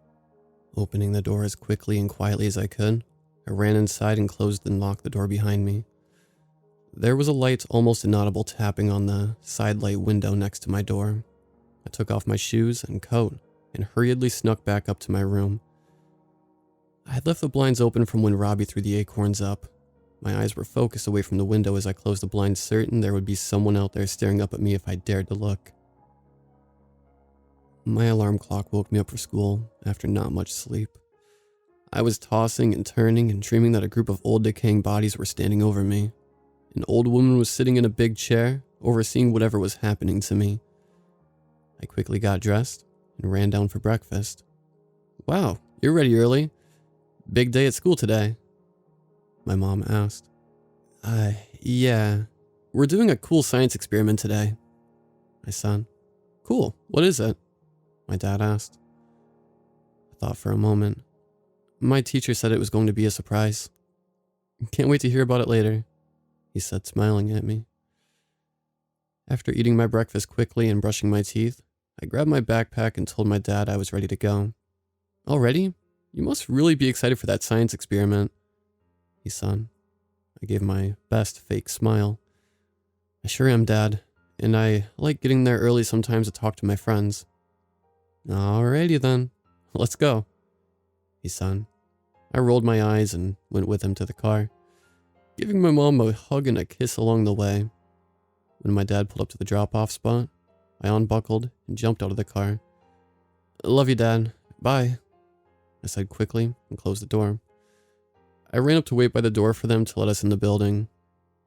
Opening the door as quickly and quietly as I could, I ran inside and closed and locked the door behind me. There was a light, almost inaudible tapping on the side light window next to my door. I took off my shoes and coat and hurriedly snuck back up to my room. I had left the blinds open from when Robbie threw the acorns up. My eyes were focused away from the window as I closed the blinds, certain there would be someone out there staring up at me if I dared to look. My alarm clock woke me up for school after not much sleep. I was tossing and turning and dreaming that a group of old decaying bodies were standing over me. An old woman was sitting in a big chair, overseeing whatever was happening to me. I quickly got dressed and ran down for breakfast. "Wow, you're ready early. Big day at school today," my mom asked. Yeah. We're doing a cool science experiment today," I said. "Cool, what is it?" my dad asked. I thought for a moment. "My teacher said it was going to be a surprise. Can't wait to hear about it later," he said, smiling at me. After eating my breakfast quickly and brushing my teeth, I grabbed my backpack and told my dad I was ready to go. "Already? You must really be excited for that science experiment," he said. I gave my best fake smile. "I sure am, Dad, and I like getting there early sometimes to talk to my friends." "Alrighty then, let's go," he said. I rolled my eyes and went with him to the car, giving my mom a hug and a kiss along the way. When my dad pulled up to the drop-off spot, I unbuckled and jumped out of the car. "Love you, Dad. Bye," I said quickly and closed the door. I ran up to wait by the door for them to let us in the building.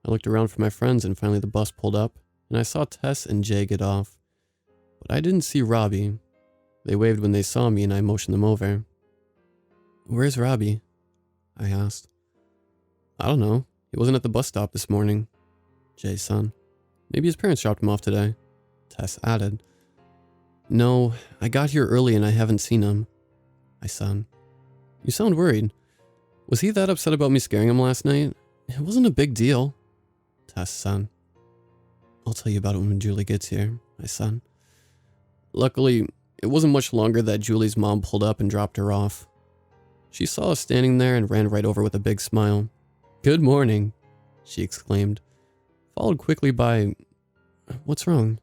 I looked around for my friends and finally the bus pulled up and I saw Tess and Jay get off. But I didn't see Robbie. They waved when they saw me and I motioned them over. "Where's Robbie?" I asked. "I don't know. He wasn't at the bus stop this morning," Jay said. "Maybe his parents dropped him off today," Tess added. "No, I got here early and I haven't seen him," I said. "You sound worried. Was he that upset about me scaring him last night? It wasn't a big deal," Tess said. "I'll tell you about it when Julie gets here," I said. Luckily, it wasn't much longer that Julie's mom pulled up and dropped her off. She saw us standing there and ran right over with a big smile. "Good morning," she exclaimed, followed quickly by, "What's wrong?"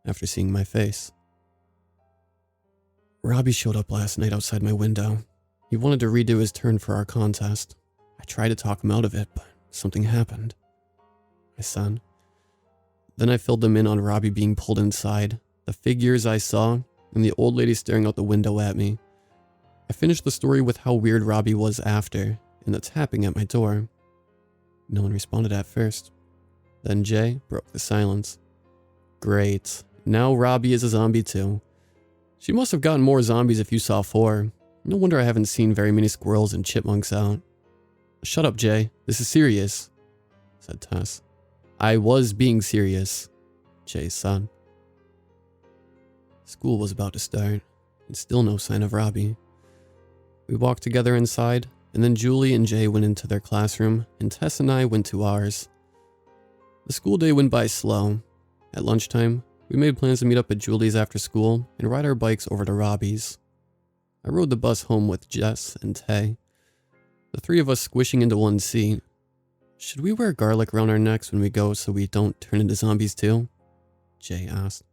after seeing my face. "Robbie showed up last night outside my window. He wanted to redo his turn for our contest. I tried to talk him out of it, but something happened," I said. Then I filled them in on Robbie being pulled inside, the figures I saw, and the old lady staring out the window at me. I finished the story with how weird Robbie was after, and the tapping at my door. No one responded at first. Then Jay broke the silence. "Great. Now Robbie is a zombie too. She must have gotten more zombies if you saw 4. No wonder I haven't seen very many squirrels and chipmunks out." "Shut up, Jay. This is serious," said Tess. "I was being serious," Jay said. School was about to start, and still no sign of Robbie. We walked together inside, and then Julie and Jay went into their classroom, and Tess and I went to ours. The school day went by slow. At lunchtime, we made plans to meet up at Julie's after school and ride our bikes over to Robbie's. I rode the bus home with Jess and Tay, the 3 of us squishing into one seat. "Should we wear garlic around our necks when we go so we don't turn into zombies too?" Jay asked.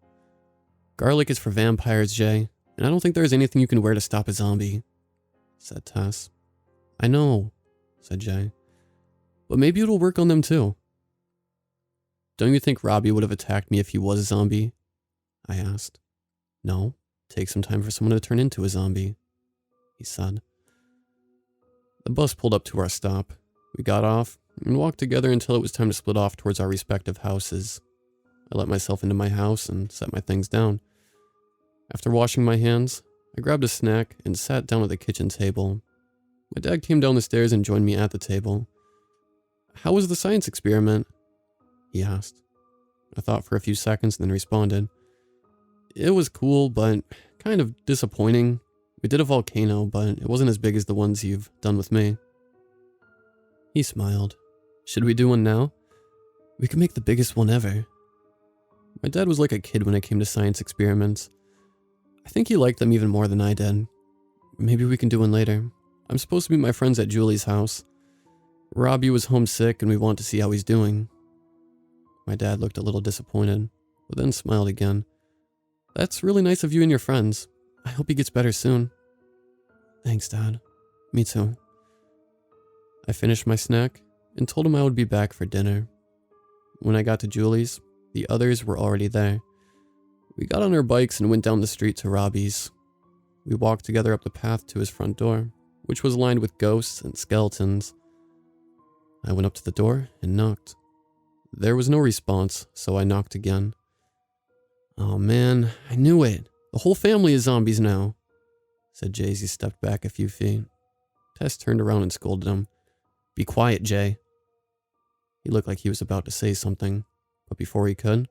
"Garlic is for vampires, Jay, and I don't think there's anything you can wear to stop a zombie," said Tess. "I know," said Jay, "but maybe it'll work on them too." "Don't you think Robbie would have attacked me if he was a zombie?" I asked. "No, it takes some time for someone to turn into a zombie," he said. The bus pulled up to our stop. We got off and walked together until it was time to split off towards our respective houses. I let myself into my house and set my things down. After washing my hands, I grabbed a snack and sat down at the kitchen table. My dad came down the stairs and joined me at the table. "How was the science experiment?" he asked. I thought for a few seconds and then responded. "It was cool, but kind of disappointing. We did a volcano, but it wasn't as big as the ones you've done with me. He smiled. Should we do one now? We could make the biggest one ever. My dad was like a kid when it came to science experiments. I think he liked them even more than I did. Maybe we can do one later. I'm supposed to meet my friends at Julie's house. Robbie was homesick and we want to see how he's doing. My dad looked a little disappointed, but then smiled again. That's really nice of you and your friends. I hope he gets better soon. Thanks, Dad. Me too. I finished my snack and told him I would be back for dinner. When I got to Julie's, the others were already there. We got on our bikes and went down the street to Robbie's. We walked together up the path to his front door, which was lined with ghosts and skeletons. I went up to the door and knocked. There was no response, so I knocked again. Oh man, I knew it. The whole family is zombies now, said Jay as he stepped back a few feet. Tess turned around and scolded him. Be quiet, Jay. He looked like he was about to say something, but before he could,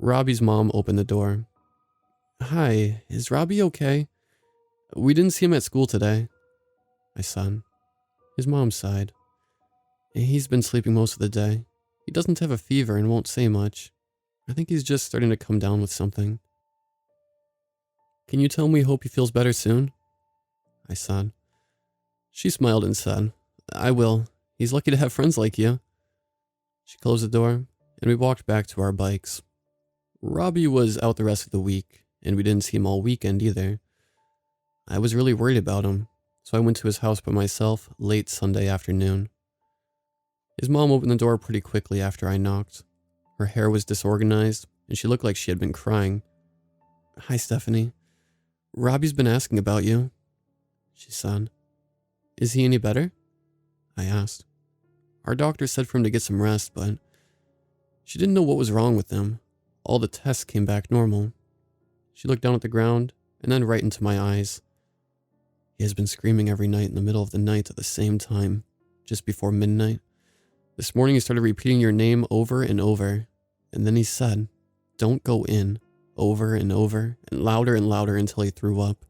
Robbie's mom opened the door. Hi, is Robbie okay? We didn't see him at school today, I said. His mom sighed. He's been sleeping most of the day. He doesn't have a fever and won't say much. I think he's just starting to come down with something. Can you tell him we hope he feels better soon? I said. She smiled and said, I will. He's lucky to have friends like you. She closed the door, and we walked back to our bikes. Robbie was out the rest of the week, and we didn't see him all weekend either. I was really worried about him, so I went to his house by myself late Sunday afternoon. His mom opened the door pretty quickly after I knocked. Her hair was disorganized, and she looked like she had been crying. Hi, Stephanie. Robbie's been asking about you, she said. Is he any better? I asked. Our doctor said for him to get some rest, but she didn't know what was wrong with him. All the tests came back normal. She looked down at the ground and then right into my eyes. He has been screaming every night in the middle of the night at the same time, just before midnight. This morning he started repeating your name over and over, and then he said, "Don't go in," over and louder until he threw up.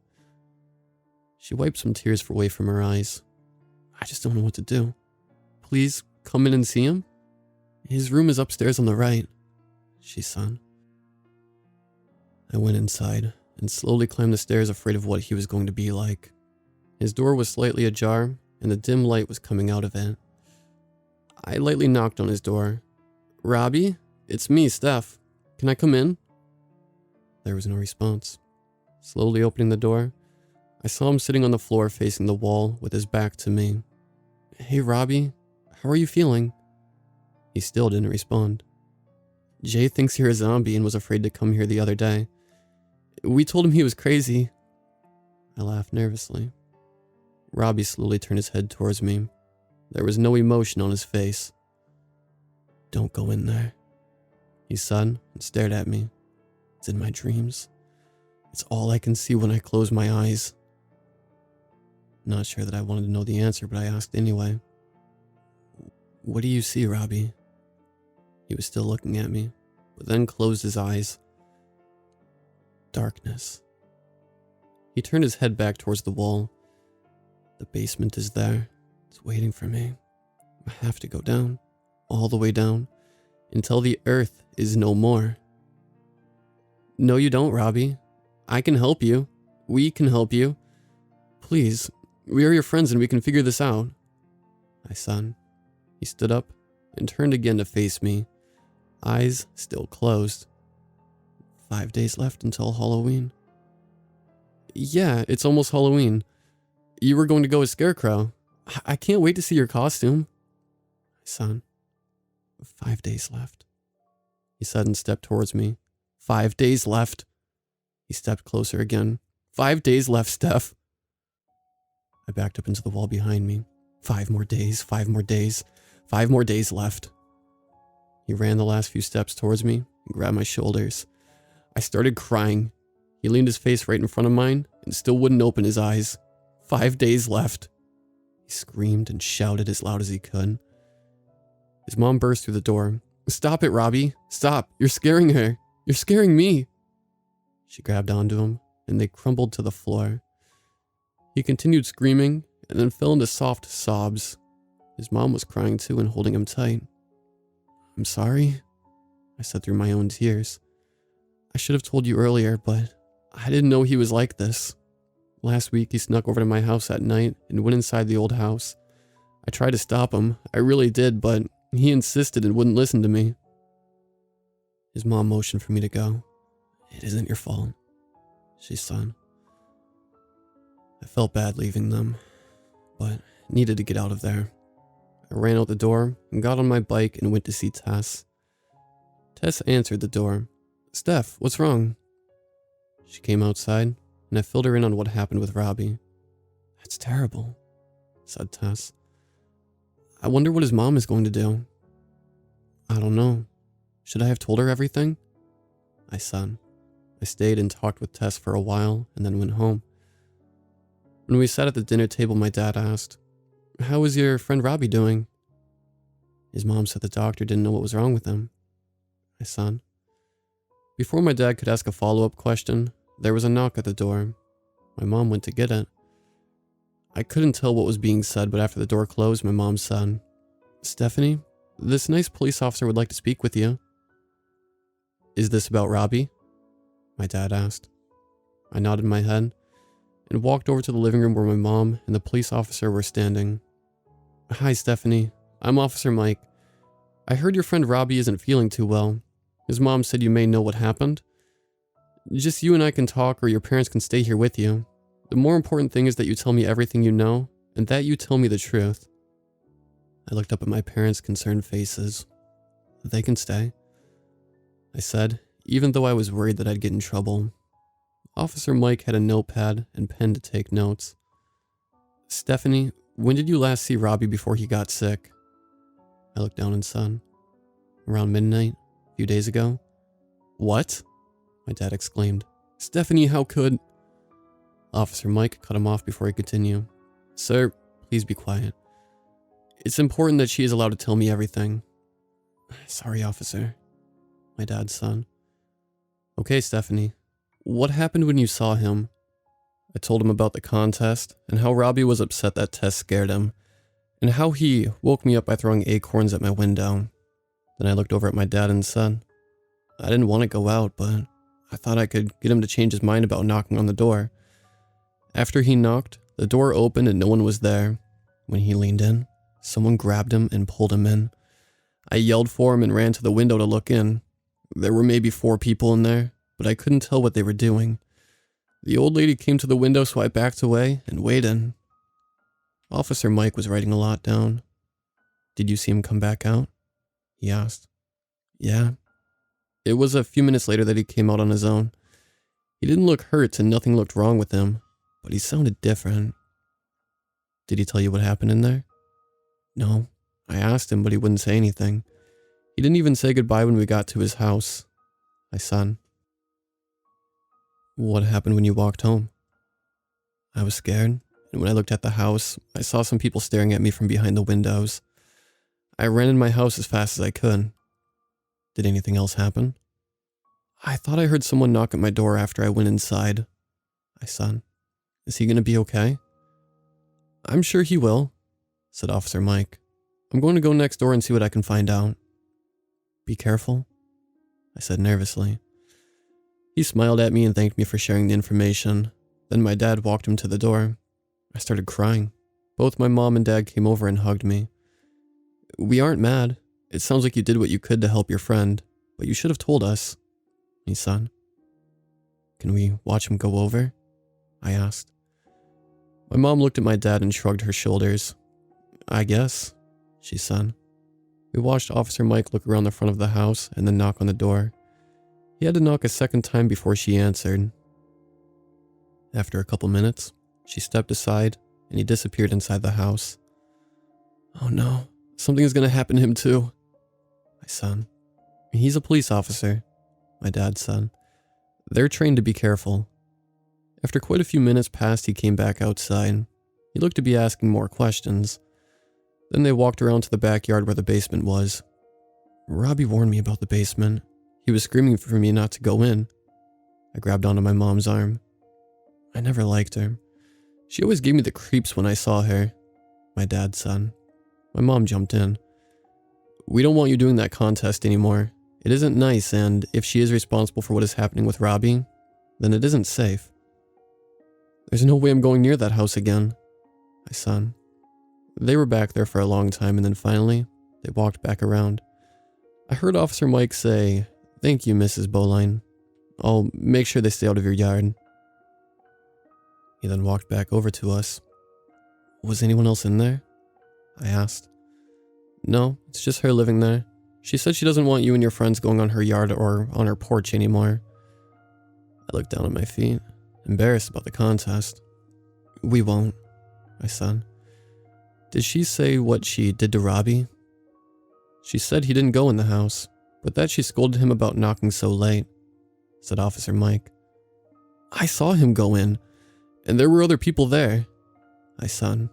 She wiped some tears away from her eyes. I just don't know what to do. Please come in and see him? His room is upstairs on the right, she said. I went inside and slowly climbed the stairs, afraid of what he was going to be like. His door was slightly ajar, and the dim light was coming out of it. I lightly knocked on his door. Robbie? It's me, Steph. Can I come in? There was no response. Slowly opening the door, I saw him sitting on the floor facing the wall with his back to me. Hey, Robbie. How are you feeling? He still didn't respond. Jay thinks you're a zombie and was afraid to come here the other day. We told him he was crazy. I laughed nervously. Robbie slowly turned his head towards me. There was no emotion on his face. Don't go in there, he said and stared at me. It's in my dreams. It's all I can see when I close my eyes. Not sure that I wanted to know the answer, but I asked anyway. What do you see, Robbie? He was still looking at me, but then closed his eyes. Darkness. He turned his head back towards the wall. The basement is there. It's waiting for me. I have to go down, all the way down, until the earth is no more. No, you don't, Robbie. I can help you. We can help you. Please, we are your friends and we can figure this out, I said. He stood up and turned again to face me, eyes still closed. 5 days left until Halloween. Yeah, it's almost Halloween. You were going to go as Scarecrow. I can't wait to see your costume, I said. 5 days left, he said and stepped towards me. 5 days left. He stepped closer again. 5 days left, Steph. I backed up into the wall behind me. 5 more days, 5 more days, 5 more days left. He ran the last few steps towards me and grabbed my shoulders. I started crying. He leaned his face right in front of mine and still wouldn't open his eyes. 5 days left. He screamed and shouted as loud as he could. His mom burst through the door. Stop it, Robbie. Stop. You're scaring her. You're scaring me. She grabbed onto him and they crumbled to the floor. He continued screaming and then fell into soft sobs. His mom was crying too and holding him tight. "I'm sorry," I said through my own tears. "I should have told you earlier, but I didn't know he was like this. Last week he snuck over to my house at night and went inside the old house. I tried to stop him, I really did, but he insisted and wouldn't listen to me." His mom motioned for me to go. "It isn't your fault," she said. I felt bad leaving them, but needed to get out of there. I ran out the door and got on my bike and went to see Tess. Tess answered the door. "Steph, what's wrong?" She came outside, and I filled her in on what happened with Robbie. "That's terrible," said Tess. "I wonder what his mom is going to do." "I don't know. Should I have told her everything?" I said. I stayed and talked with Tess for a while and then went home. When we sat at the dinner table, my dad asked, "How is your friend Robbie doing?" His mom said the doctor didn't know what was wrong with him. I said. Before my dad could ask a follow-up question, there was a knock at the door. My mom went to get it. I couldn't tell what was being said, but after the door closed, my mom said, "Stephanie, this nice police officer would like to speak with you." "Is this about Robbie?" my dad asked. I nodded my head and walked over to the living room where my mom and the police officer were standing. "Hi, Stephanie. I'm Officer Mike. I heard your friend Robbie isn't feeling too well. His mom said you may know what happened. Just you and I can talk, or your parents can stay here with you. The more important thing is that you tell me everything you know, and that you tell me the truth." I looked up at my parents' concerned faces. "They can stay," I said, even though I was worried that I'd get in trouble. Officer Mike had a notepad and pen to take notes. "Stephanie, when did you last see Robbie before he got sick?" I looked down and said, "Around midnight, a few days ago." "What?" my dad exclaimed. "Stephanie, how could—" Officer Mike cut him off before he continued. "Sir, please be quiet. It's important that she is allowed to tell me everything." "Sorry, officer," my dad said. "Okay, Stephanie. What happened when you saw him?" I told him about the contest and how Robbie was upset that Tess scared him, and how he woke me up by throwing acorns at my window. Then I looked over at my dad and said, "I didn't want to go out, but I thought I could get him to change his mind about knocking on the door." After he knocked, the door opened and no one was there. When he leaned in, someone grabbed him and pulled him in. I yelled for him and ran to the window to look in. There were maybe 4 people in there, but I couldn't tell what they were doing. The old lady came to the window, so I backed away and waited. Officer Mike was writing a lot down. "Did you see him come back out?" he asked. "Yeah." It was a few minutes later that he came out on his own. He didn't look hurt and nothing looked wrong with him, but he sounded different. "Did he tell you what happened in there?" "No. I asked him, but he wouldn't say anything. He didn't even say goodbye when we got to his house," I said. "What happened when you walked home?" "I was scared, and when I looked at the house, I saw some people staring at me from behind the windows. I ran in my house as fast as I could." "Did anything else happen?" "I thought I heard someone knock at my door after I went inside," I said. "Is he going to be okay?" "I'm sure he will," said Officer Mike. "I'm going to go next door and see what I can find out." "Be careful," I said nervously. He smiled at me and thanked me for sharing the information. Then my dad walked him to the door. I started crying. Both my mom and dad came over and hugged me. "We aren't mad. It sounds like you did what you could to help your friend, but you should have told us," he said. "Can we watch him go over?" I asked. My mom looked at my dad and shrugged her shoulders. "I guess," she said. We watched Officer Mike look around the front of the house and then knock on the door. He had to knock a second time before she answered. After a couple minutes, she stepped aside and he disappeared inside the house. "Oh no, something is going to happen to him too," I said. "He's a police officer," my dad said. "They're trained to be careful." After quite a few minutes passed, he came back outside. He looked to be asking more questions. Then they walked around to the backyard where the basement was. "Robbie warned me about the basement. He was screaming for me not to go in." I grabbed onto my mom's arm. I never liked her. She always gave me the creeps when I saw her, my dad said. My mom jumped in. We don't want you doing that contest anymore. It isn't nice, and if she is responsible for what is happening with Robbie, then it isn't safe. There's no way I'm going near that house again, I said. They were back there for a long time, and then finally, they walked back around. I heard Officer Mike say, "Thank you, Mrs. Boline. I'll make sure they stay out of your yard." He then walked back over to us. Was anyone else in there? I asked. No, it's just her living there. She said she doesn't want you and your friends going on her yard or on her porch anymore. I looked down at my feet, embarrassed about the contest. We won't, I said. Did she say what she did to Robbie? She said he didn't go in the house, but that she scolded him about knocking so late, said Officer Mike. I saw him go in, and there were other people there, I said.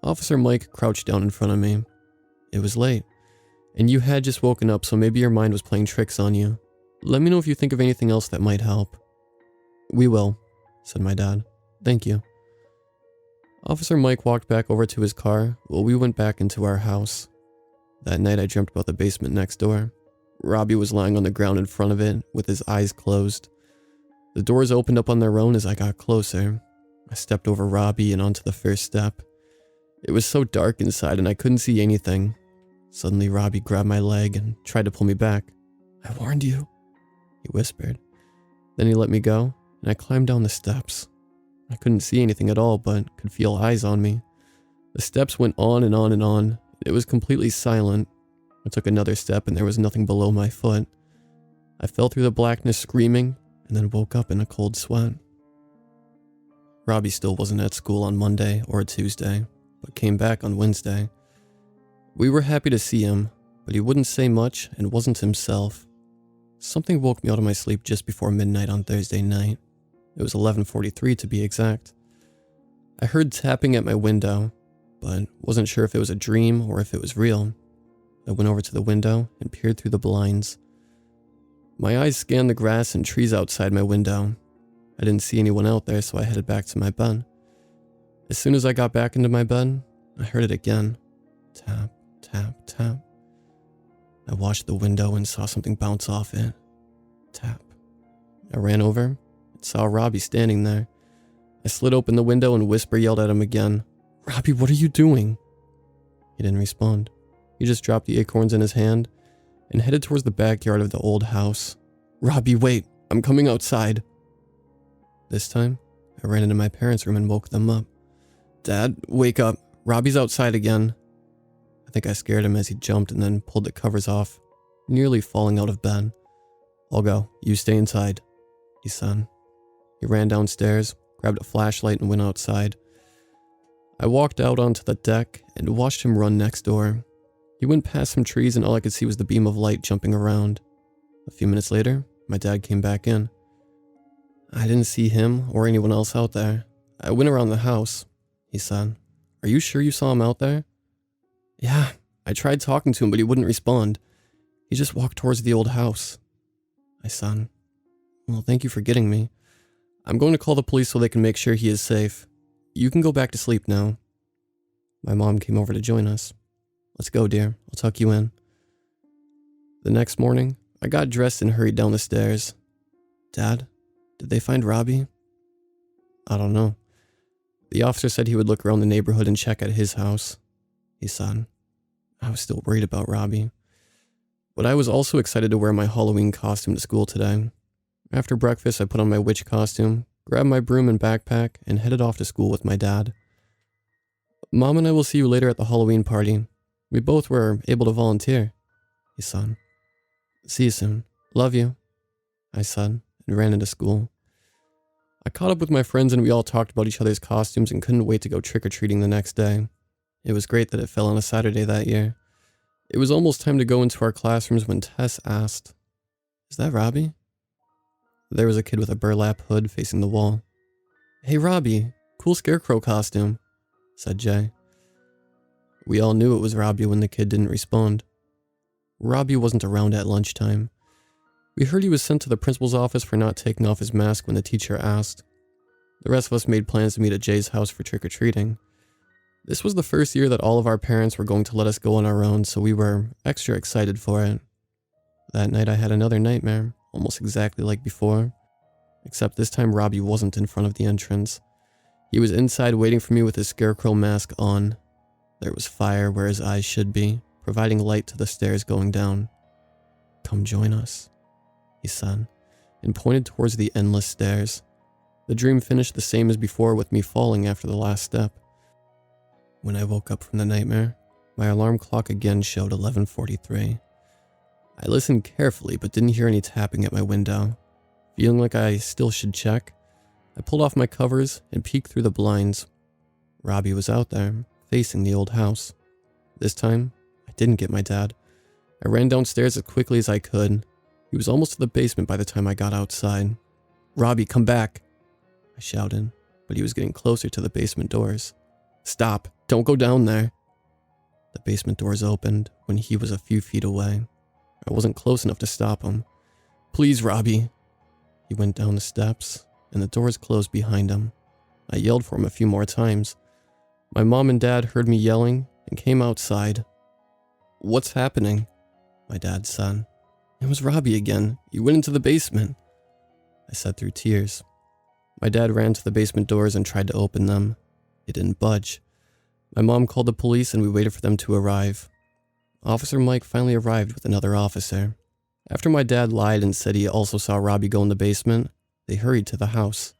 Officer Mike crouched down in front of me. It was late, and you had just woken up, so maybe your mind was playing tricks on you. Let me know if you think of anything else that might help. We will, said my dad. Thank you. Officer Mike walked back over to his car while we went back into our house. That night I dreamt about the basement next door. Robbie was lying on the ground in front of it with his eyes closed. The doors opened up on their own as I got closer. I stepped over Robbie and onto the first step. It was so dark inside and I couldn't see anything. Suddenly Robbie grabbed my leg and tried to pull me back. I warned you, he whispered. Then he let me go and I climbed down the steps. I couldn't see anything at all but could feel eyes on me. The steps went on and on and on. It was completely silent. I took another step and there was nothing below my foot. I fell through the blackness screaming and then woke up in a cold sweat. Robbie still wasn't at school on Monday or Tuesday, but came back on Wednesday. We were happy to see him, but he wouldn't say much and wasn't himself. Something woke me out of my sleep just before midnight on Thursday night. It was 11:43 to be exact. I heard tapping at my window, but wasn't sure if it was a dream or if it was real. I went over to the window and peered through the blinds. My eyes scanned the grass and trees outside my window. I didn't see anyone out there, so I headed back to my bed. As soon as I got back into my bed, I heard it again. Tap, tap, tap. I watched the window and saw something bounce off it. Tap. I ran over and saw Robbie standing there. I slid open the window and Whisper yelled at him again. Robbie, what are you doing? He didn't respond. He just dropped the acorns in his hand and headed towards the backyard of the old house. Robbie, wait, I'm coming outside. This time, I ran into my parents' room and woke them up. Dad, wake up. Robbie's outside again. I think I scared him as he jumped and then pulled the covers off, nearly falling out of bed. I'll go. You stay inside, he said. He ran downstairs, grabbed a flashlight and went outside. I walked out onto the deck and watched him run next door. He went past some trees and all I could see was the beam of light jumping around. A few minutes later, my dad came back in. I didn't see him or anyone else out there. I went around the house, he said. Are you sure you saw him out there? Yeah, I tried talking to him, but he wouldn't respond. He just walked towards the old house, I said. Well, thank you for getting me. I'm going to call the police so they can make sure he is safe. You can go back to sleep now. My mom came over to join us. Let's go, dear. I'll tuck you in. The next morning, I got dressed and hurried down the stairs. Dad, did they find Robbie? I don't know. The officer said he would look around the neighborhood and check at his house, he said. I was still worried about Robbie. But I was also excited to wear my Halloween costume to school today. After breakfast, I put on my witch costume, grabbed my broom and backpack, and headed off to school with my dad. Mom and I will see you later at the Halloween party. We both were able to volunteer, he said. See you soon. Love you, I said, and ran into school. I caught up with my friends and we all talked about each other's costumes and couldn't wait to go trick-or-treating the next day. It was great that it fell on a Saturday that year. It was almost time to go into our classrooms when Tess asked, Is that Robbie? There was a kid with a burlap hood facing the wall. Hey Robbie, cool Scarecrow costume, said Jay. We all knew it was Robbie when the kid didn't respond. Robbie wasn't around at lunchtime. We heard he was sent to the principal's office for not taking off his mask when the teacher asked. The rest of us made plans to meet at Jay's house for trick-or-treating. This was the first year that all of our parents were going to let us go on our own, so we were extra excited for it. That night I had another nightmare, almost exactly like before, except this time Robbie wasn't in front of the entrance. He was inside waiting for me with his Scarecrow mask on. There was fire where his eyes should be, providing light to the stairs going down. "Come join us," he said, and pointed towards the endless stairs. The dream finished the same as before, with me falling after the last step. When I woke up from the nightmare, my alarm clock again showed 11:43. I listened carefully but didn't hear any tapping at my window. Feeling like I still should check, I pulled off my covers and peeked through the blinds. Robbie was out there, facing the old house. This time, I didn't get my dad. I ran downstairs as quickly as I could. He was almost to the basement by the time I got outside. "Robbie, come back," I shouted, but he was getting closer to the basement doors. "Stop, don't go down there." The basement doors opened when he was a few feet away. I wasn't close enough to stop him. "Please, Robbie." He went down the steps, and the doors closed behind him. I yelled for him a few more times. My mom and dad heard me yelling and came outside. "What's happening?" my dad said. "It was Robbie again. He went into the basement," I said through tears. My dad ran to the basement doors and tried to open them. They didn't budge. My mom called the police and we waited for them to arrive. Officer Mike finally arrived with another officer. After my dad lied and said he also saw Robbie go in the basement, they hurried to the house.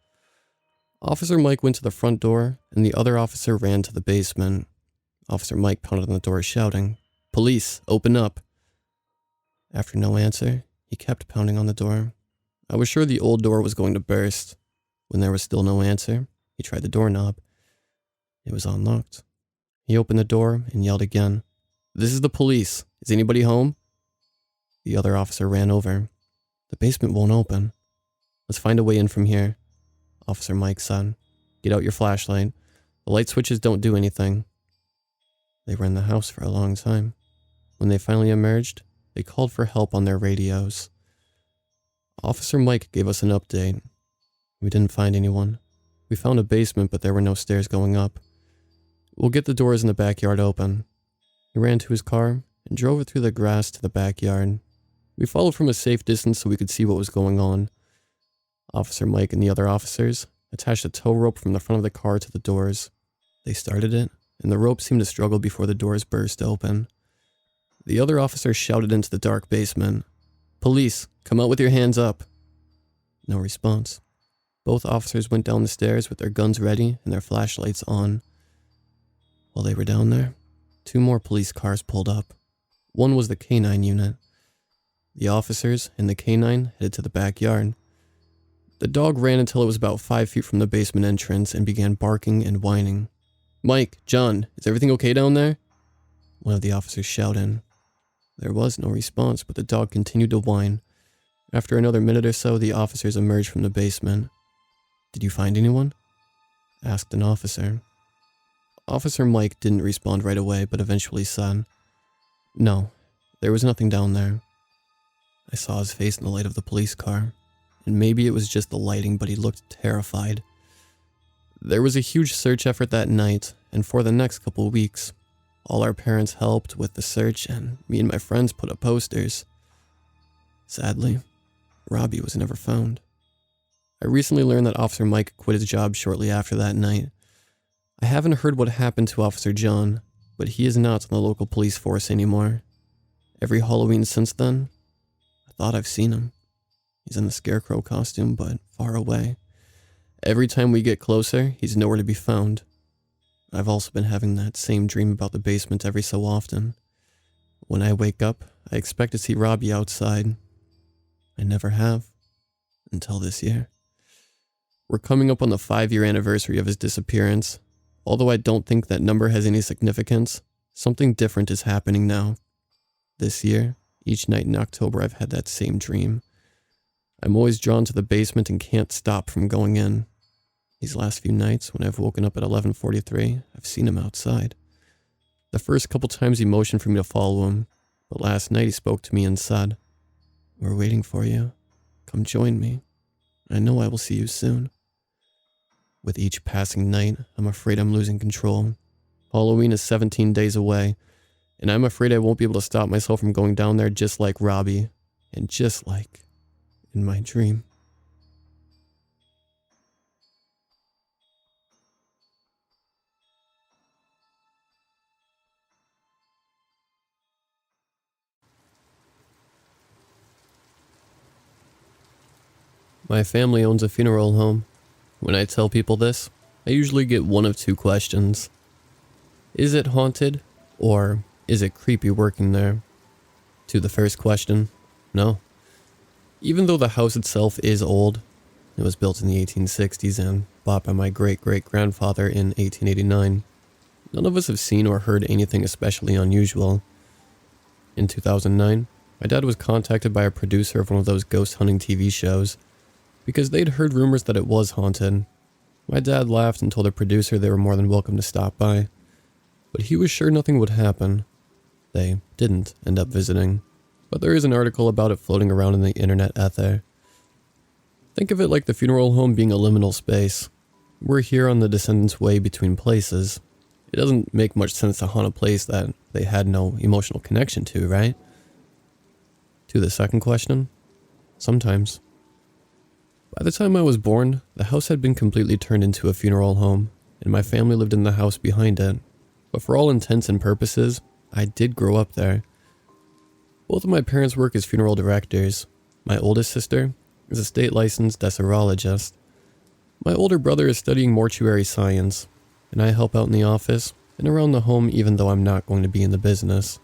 Officer Mike went to the front door and the other officer ran to the basement. Officer Mike pounded on the door shouting, "Police, open up." After no answer, he kept pounding on the door. I was sure the old door was going to burst. When there was still no answer, he tried the doorknob. It was unlocked. He opened the door and yelled again, "This is the police. Is anybody home?" The other officer ran over. "The basement won't open. Let's find a way in from here," Officer Mike said. "Get out your flashlight. The light switches don't do anything." They were in the house for a long time. When they finally emerged, they called for help on their radios. Officer Mike gave us an update. We didn't find anyone. We found a basement, but there were no stairs going up. "We'll get the doors in the backyard open." He ran to his car and drove it through the grass to the backyard. We followed from a safe distance so we could see what was going on. Officer Mike and the other officers attached a tow rope from the front of the car to the doors. They started it, and the rope seemed to struggle before the doors burst open. The other officer shouted into the dark basement, "Police, come out with your hands up." No response. Both officers went down the stairs with their guns ready and their flashlights on. While they were down there, 2 more police cars pulled up. One was the K-9 unit. The officers and the K-9 headed to the backyard. The dog ran until it was about 5 feet from the basement entrance and began barking and whining. "Mike, John, is everything okay down there?" One of the officers shouted. There was no response, but the dog continued to whine. After another minute or so, the officers emerged from the basement. "Did you find anyone?" asked an officer. Officer Mike didn't respond right away, but eventually said, "No, there was nothing down there." I saw his face in the light of the police car, and maybe it was just the lighting, but he looked terrified. There was a huge search effort that night, and for the next couple of weeks. All our parents helped with the search, and me and my friends put up posters. Sadly, Robbie was never found. I recently learned that Officer Mike quit his job shortly after that night. I haven't heard what happened to Officer John, but he is not in the local police force anymore. Every Halloween since then, I thought I've seen him. He's in the Scarecrow costume, but far away. Every time we get closer, he's nowhere to be found. I've also been having that same dream about the basement every so often. When I wake up, I expect to see Robbie outside. I never have, until this year. We're coming up on the 5-year anniversary of his disappearance. Although I don't think that number has any significance, something different is happening now. This year, each night in October, I've had that same dream. I'm always drawn to the basement and can't stop from going in. These last few nights, when I've woken up at 11:43, I've seen him outside. The first couple times he motioned for me to follow him, but last night he spoke to me and said, "We're waiting for you. Come join me. I know I will see you soon." With each passing night, I'm afraid I'm losing control. Halloween is 17 days away, and I'm afraid I won't be able to stop myself from going down there just like Robbie, and just like in my dream. My family owns a funeral home. When I tell people this, I usually get one of two questions. Is it haunted, or is it creepy working there? To the first question, no. Even though the house itself is old, it was built in the 1860s and bought by my great-great-grandfather in 1889, none of us have seen or heard anything especially unusual. In 2009, my dad was contacted by a producer of one of those ghost hunting TV shows because they'd heard rumors that it was haunted. My dad laughed and told the producer they were more than welcome to stop by, but he was sure nothing would happen. They didn't end up visiting, but there is an article about it floating around in the internet ether. Think of it like the funeral home being a liminal space. We're here on the descendants' way between places. It doesn't make much sense to haunt a place that they had no emotional connection to, right? To the second question, sometimes. By the time I was born, the house had been completely turned into a funeral home, and my family lived in the house behind it. But for all intents and purposes, I did grow up there. Both of my parents work as funeral directors. My oldest sister is a state-licensed decerologist. My older brother is studying mortuary science, and I help out in the office and around the home even though I'm not going to be in the business.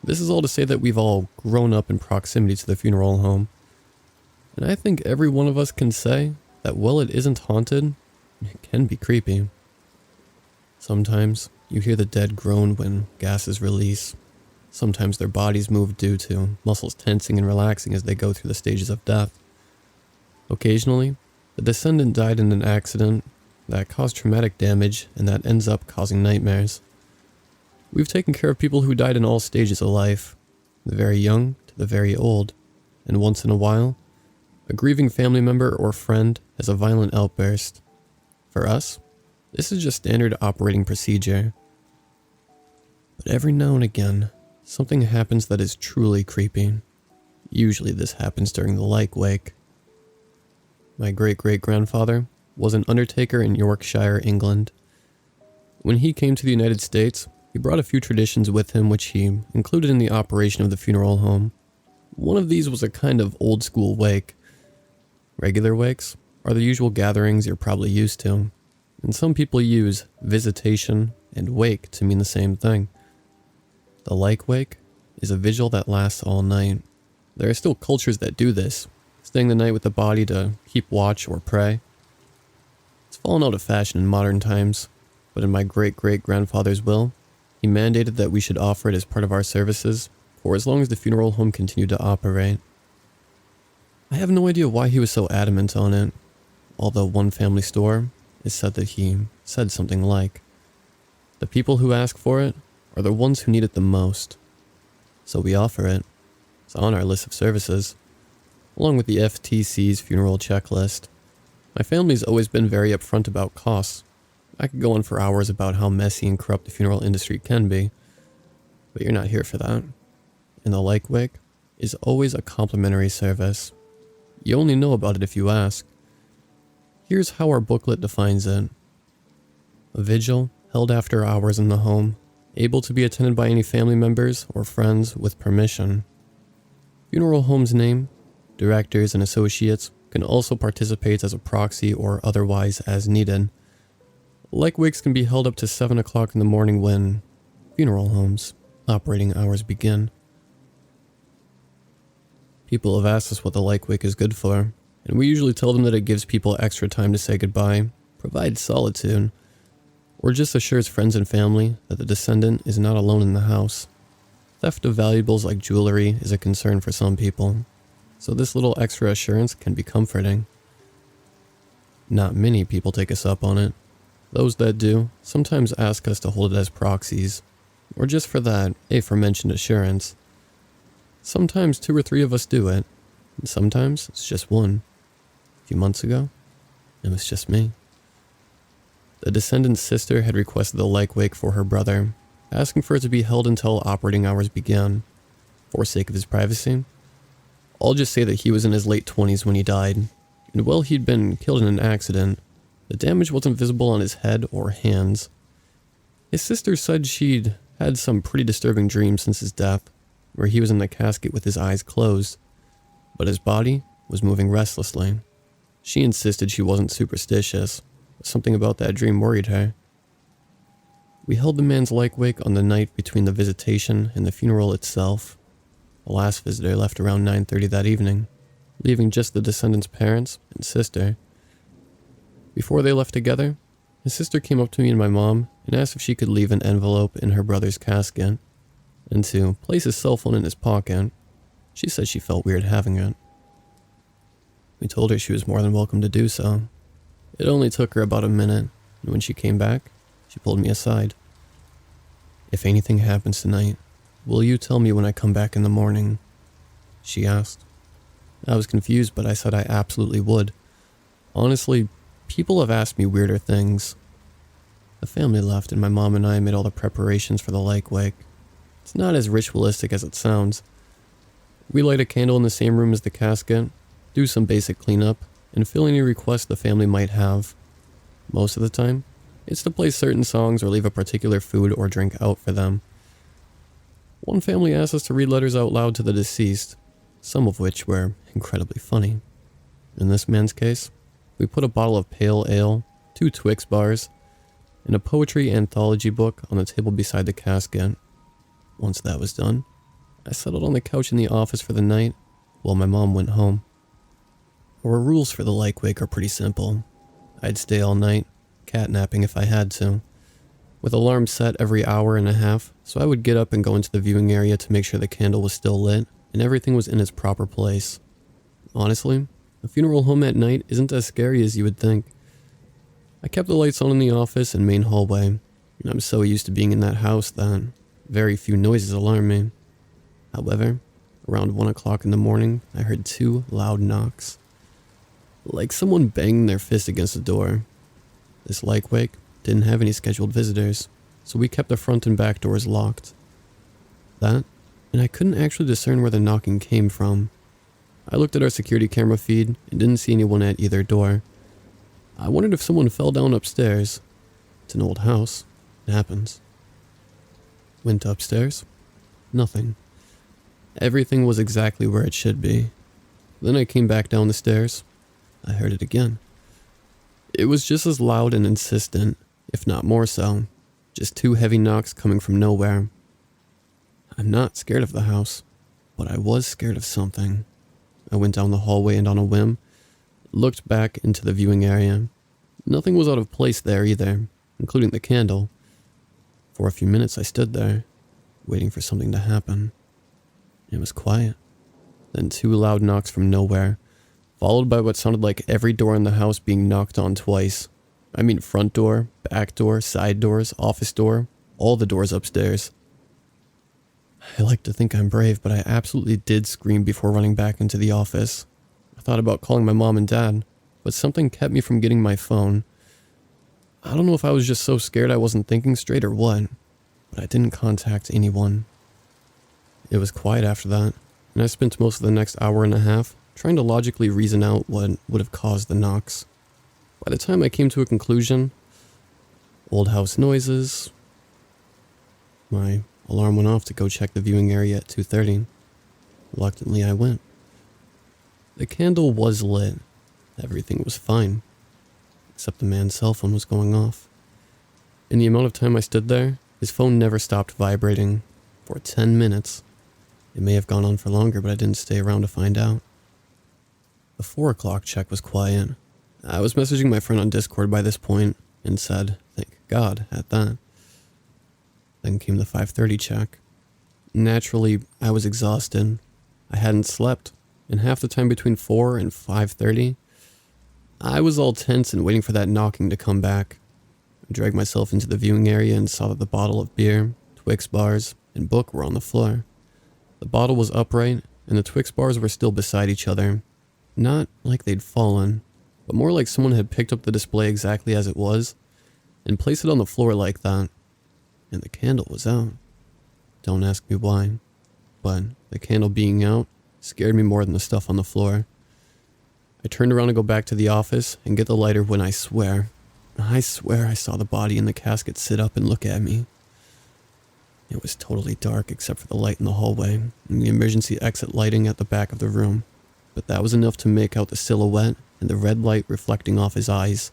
This is all to say that we've all grown up in proximity to the funeral home. And I think every one of us can say that while it isn't haunted, it can be creepy. Sometimes you hear the dead groan when gases release. Sometimes their bodies move due to muscles tensing and relaxing as they go through the stages of death. Occasionally, the descendant died in an accident that caused traumatic damage and that ends up causing nightmares. We've taken care of people who died in all stages of life, the very young to the very old, and once in a while, a grieving family member or friend has a violent outburst. For us, this is just standard operating procedure. But every now and again, something happens that is truly creepy. Usually this happens during the like wake. My great-great-grandfather was an undertaker in Yorkshire, England. When he came to the United States, he brought a few traditions with him which he included in the operation of the funeral home. One of these was a kind of old-school wake. Regular wakes are the usual gatherings you're probably used to, and some people use visitation and wake to mean the same thing. The like wake is a vigil that lasts all night. There are still cultures that do this, staying the night with the body to keep watch or pray. It's fallen out of fashion in modern times, but in my great-great-grandfather's will, he mandated that we should offer it as part of our services for as long as the funeral home continued to operate. I have no idea why he was so adamant on it, although one family store is said that he said something like, "The people who ask for it are the ones who need it the most. So we offer it. It's on our list of services, along with the FTC's funeral checklist. My family's always been very upfront about costs. I could go on for hours about how messy and corrupt the funeral industry can be, but you're not here for that. And the like wake is always a complimentary service. You only know about it if you ask. Here's how our booklet defines it. A vigil held after hours in the home, able to be attended by any family members or friends with permission. Funeral home's name, directors and associates can also participate as a proxy or otherwise as needed. Like wakes can be held up to 7 o'clock in the morning when funeral homes operating hours begin. People have asked us what the like wake is good for, and we usually tell them that it gives people extra time to say goodbye, provides solitude, or just assures friends and family that the descendant is not alone in the house. Theft of valuables like jewelry is a concern for some people, so this little extra assurance can be comforting. Not many people take us up on it. Those that do sometimes ask us to hold it as proxies, or just for that aforementioned assurance. Sometimes 2 or 3 of us do it, and sometimes it's just one. A few months ago, it was just me. The descendant's sister had requested the like wake for her brother, asking for it to be held until operating hours began, for sake of his privacy. I'll just say that he was in his late 20s when he died, and while he'd been killed in an accident, the damage wasn't visible on his head or hands. His sister said she'd had some pretty disturbing dreams since his death, where he was in the casket with his eyes closed, but his body was moving restlessly. She insisted she wasn't superstitious, but something about that dream worried her. We held the man's like wake on the night between the visitation and the funeral itself. The last visitor left around 9:30 that evening, leaving just the descendant's parents and sister. Before they left together, his sister came up to me and my mom and asked if she could leave an envelope in her brother's casket, and to place his cell phone in his pocket. She said she felt weird having it. We told her she was more than welcome to do so. It only took her about a minute, and when she came back, she pulled me aside. "If anything happens tonight, will you tell me when I come back in the morning?" she asked. I was confused, but I said I absolutely would. Honestly, people have asked me weirder things. The family left and my mom and I made all the preparations for the like wake. It's not as ritualistic as it sounds. We light a candle in the same room as the casket, do some basic cleanup, and fill any requests the family might have. Most of the time, it's to play certain songs or leave a particular food or drink out for them. One family asked us to read letters out loud to the deceased, some of which were incredibly funny. In this man's case, we put a bottle of pale ale, 2 Twix bars, and a poetry anthology book on the table beside the casket. Once that was done, I settled on the couch in the office for the night while my mom went home. Our rules for the like wake are pretty simple. I'd stay all night, catnapping if I had to, with alarms set every hour and a half, so I would get up and go into the viewing area to make sure the candle was still lit and everything was in its proper place. Honestly, a funeral home at night isn't as scary as you would think. I kept the lights on in the office and main hallway, and I'm so used to being in that house that very few noises alarm me. However, around 1 o'clock in the morning, I heard 2 loud knocks. Like someone banging their fist against the door. This like wake didn't have any scheduled visitors, so we kept the front and back doors locked. That, and I couldn't actually discern where the knocking came from. I looked at our security camera feed and didn't see anyone at either door. I wondered if someone fell down upstairs. It's an old house. It happens. Went upstairs. Nothing. Everything was exactly where it should be. Then I came back down the stairs. I heard it again. It was just as loud and insistent, if not more so. Just 2 heavy knocks coming from nowhere. I'm not scared of the house, but I was scared of something. I went down the hallway and on a whim, looked back into the viewing area. Nothing was out of place there either, including the candle. For a few minutes I stood there, waiting for something to happen. It was quiet. Then 2 loud knocks from nowhere, followed by what sounded like every door in the house being knocked on twice. I mean front door, back door, side doors, office door, all the doors upstairs. I like to think I'm brave, but I absolutely did scream before running back into the office. I thought about calling my mom and dad, but something kept me from getting my phone. I don't know if I was just so scared I wasn't thinking straight or what, but I didn't contact anyone. It was quiet after that, and I spent most of the next hour and a half trying to logically reason out what would have caused the knocks. By the time I came to a conclusion, old house noises. My alarm went off to go check the viewing area at 2:30. Reluctantly, I went. The candle was lit. Everything was fine, except the man's cell phone was going off. In the amount of time I stood there, his phone never stopped vibrating. For 10 minutes. It may have gone on for longer, but I didn't stay around to find out. The 4 o'clock check was quiet. I was messaging my friend on Discord by this point and said, "Thank God," at that. Then came the 5:30 check. Naturally, I was exhausted. I hadn't slept, and half the time between 4 and 5:30, I was all tense and waiting for that knocking to come back. I dragged myself into the viewing area and saw that the bottle of beer, Twix bars, and book were on the floor. The bottle was upright, and the Twix bars were still beside each other. Not like they'd fallen, but more like someone had picked up the display exactly as it was, and place it on the floor like that. And the candle was out. Don't ask me why, but the candle being out scared me more than the stuff on the floor. I turned around to go back to the office and get the lighter when I swear I saw the body in the casket sit up and look at me. It was totally dark except for the light in the hallway and the emergency exit lighting at the back of the room, but that was enough to make out the silhouette and the red light reflecting off his eyes.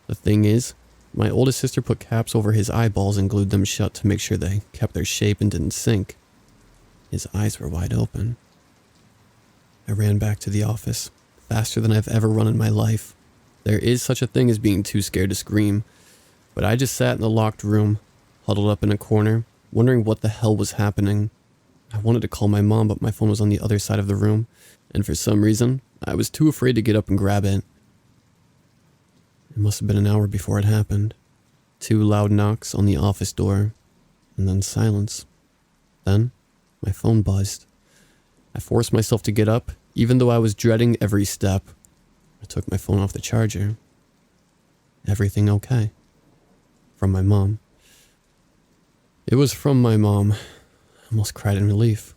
The thing is, my oldest sister put caps over his eyeballs and glued them shut to make sure they kept their shape and didn't sink. His eyes were wide open. I ran back to the office, faster than I've ever run in my life. There is such a thing as being too scared to scream, but I just sat in the locked room, huddled up in a corner, wondering what the hell was happening. I wanted to call my mom, but my phone was on the other side of the room, and for some reason, I was too afraid to get up and grab it. It must have been an hour before it happened. 2 loud knocks on the office door, and then silence. Then, my phone buzzed. I forced myself to get up, even though I was dreading every step. I took my phone off the charger. Everything okay? From my mom. It was from my mom. I almost cried in relief.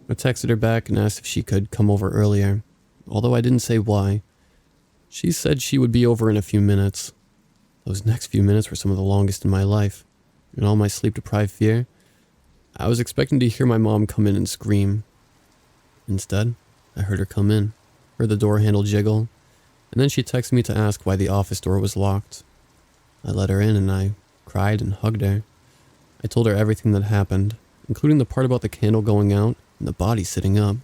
I texted her back and asked if she could come over earlier, although I didn't say why. She said she would be over in a few minutes. Those next few minutes were some of the longest in my life. In all my sleep-deprived fear, I was expecting to hear my mom come in and scream. Instead, I heard her come in, heard the door handle jiggle, and then she texted me to ask why the office door was locked. I let her in and I cried and hugged her. I told her everything that happened, including the part about the candle going out and the body sitting up.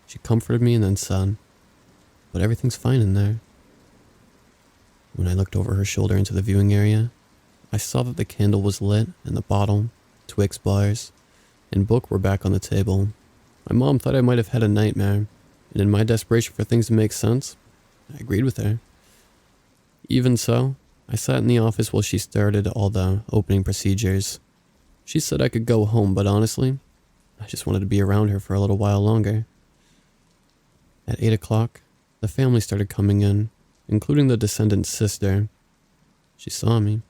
She comforted me and then said, "But everything's fine in there." When I looked over her shoulder into the viewing area, I saw that the candle was lit and the bottle, Twix bars, and book were back on the table. My mom thought I might have had a nightmare, and in my desperation for things to make sense, I agreed with her. Even so, I sat in the office while she started all the opening procedures. She said I could go home, but honestly, I just wanted to be around her for a little while longer. At 8 o'clock, the family started coming in, including the descendant's sister. She saw me.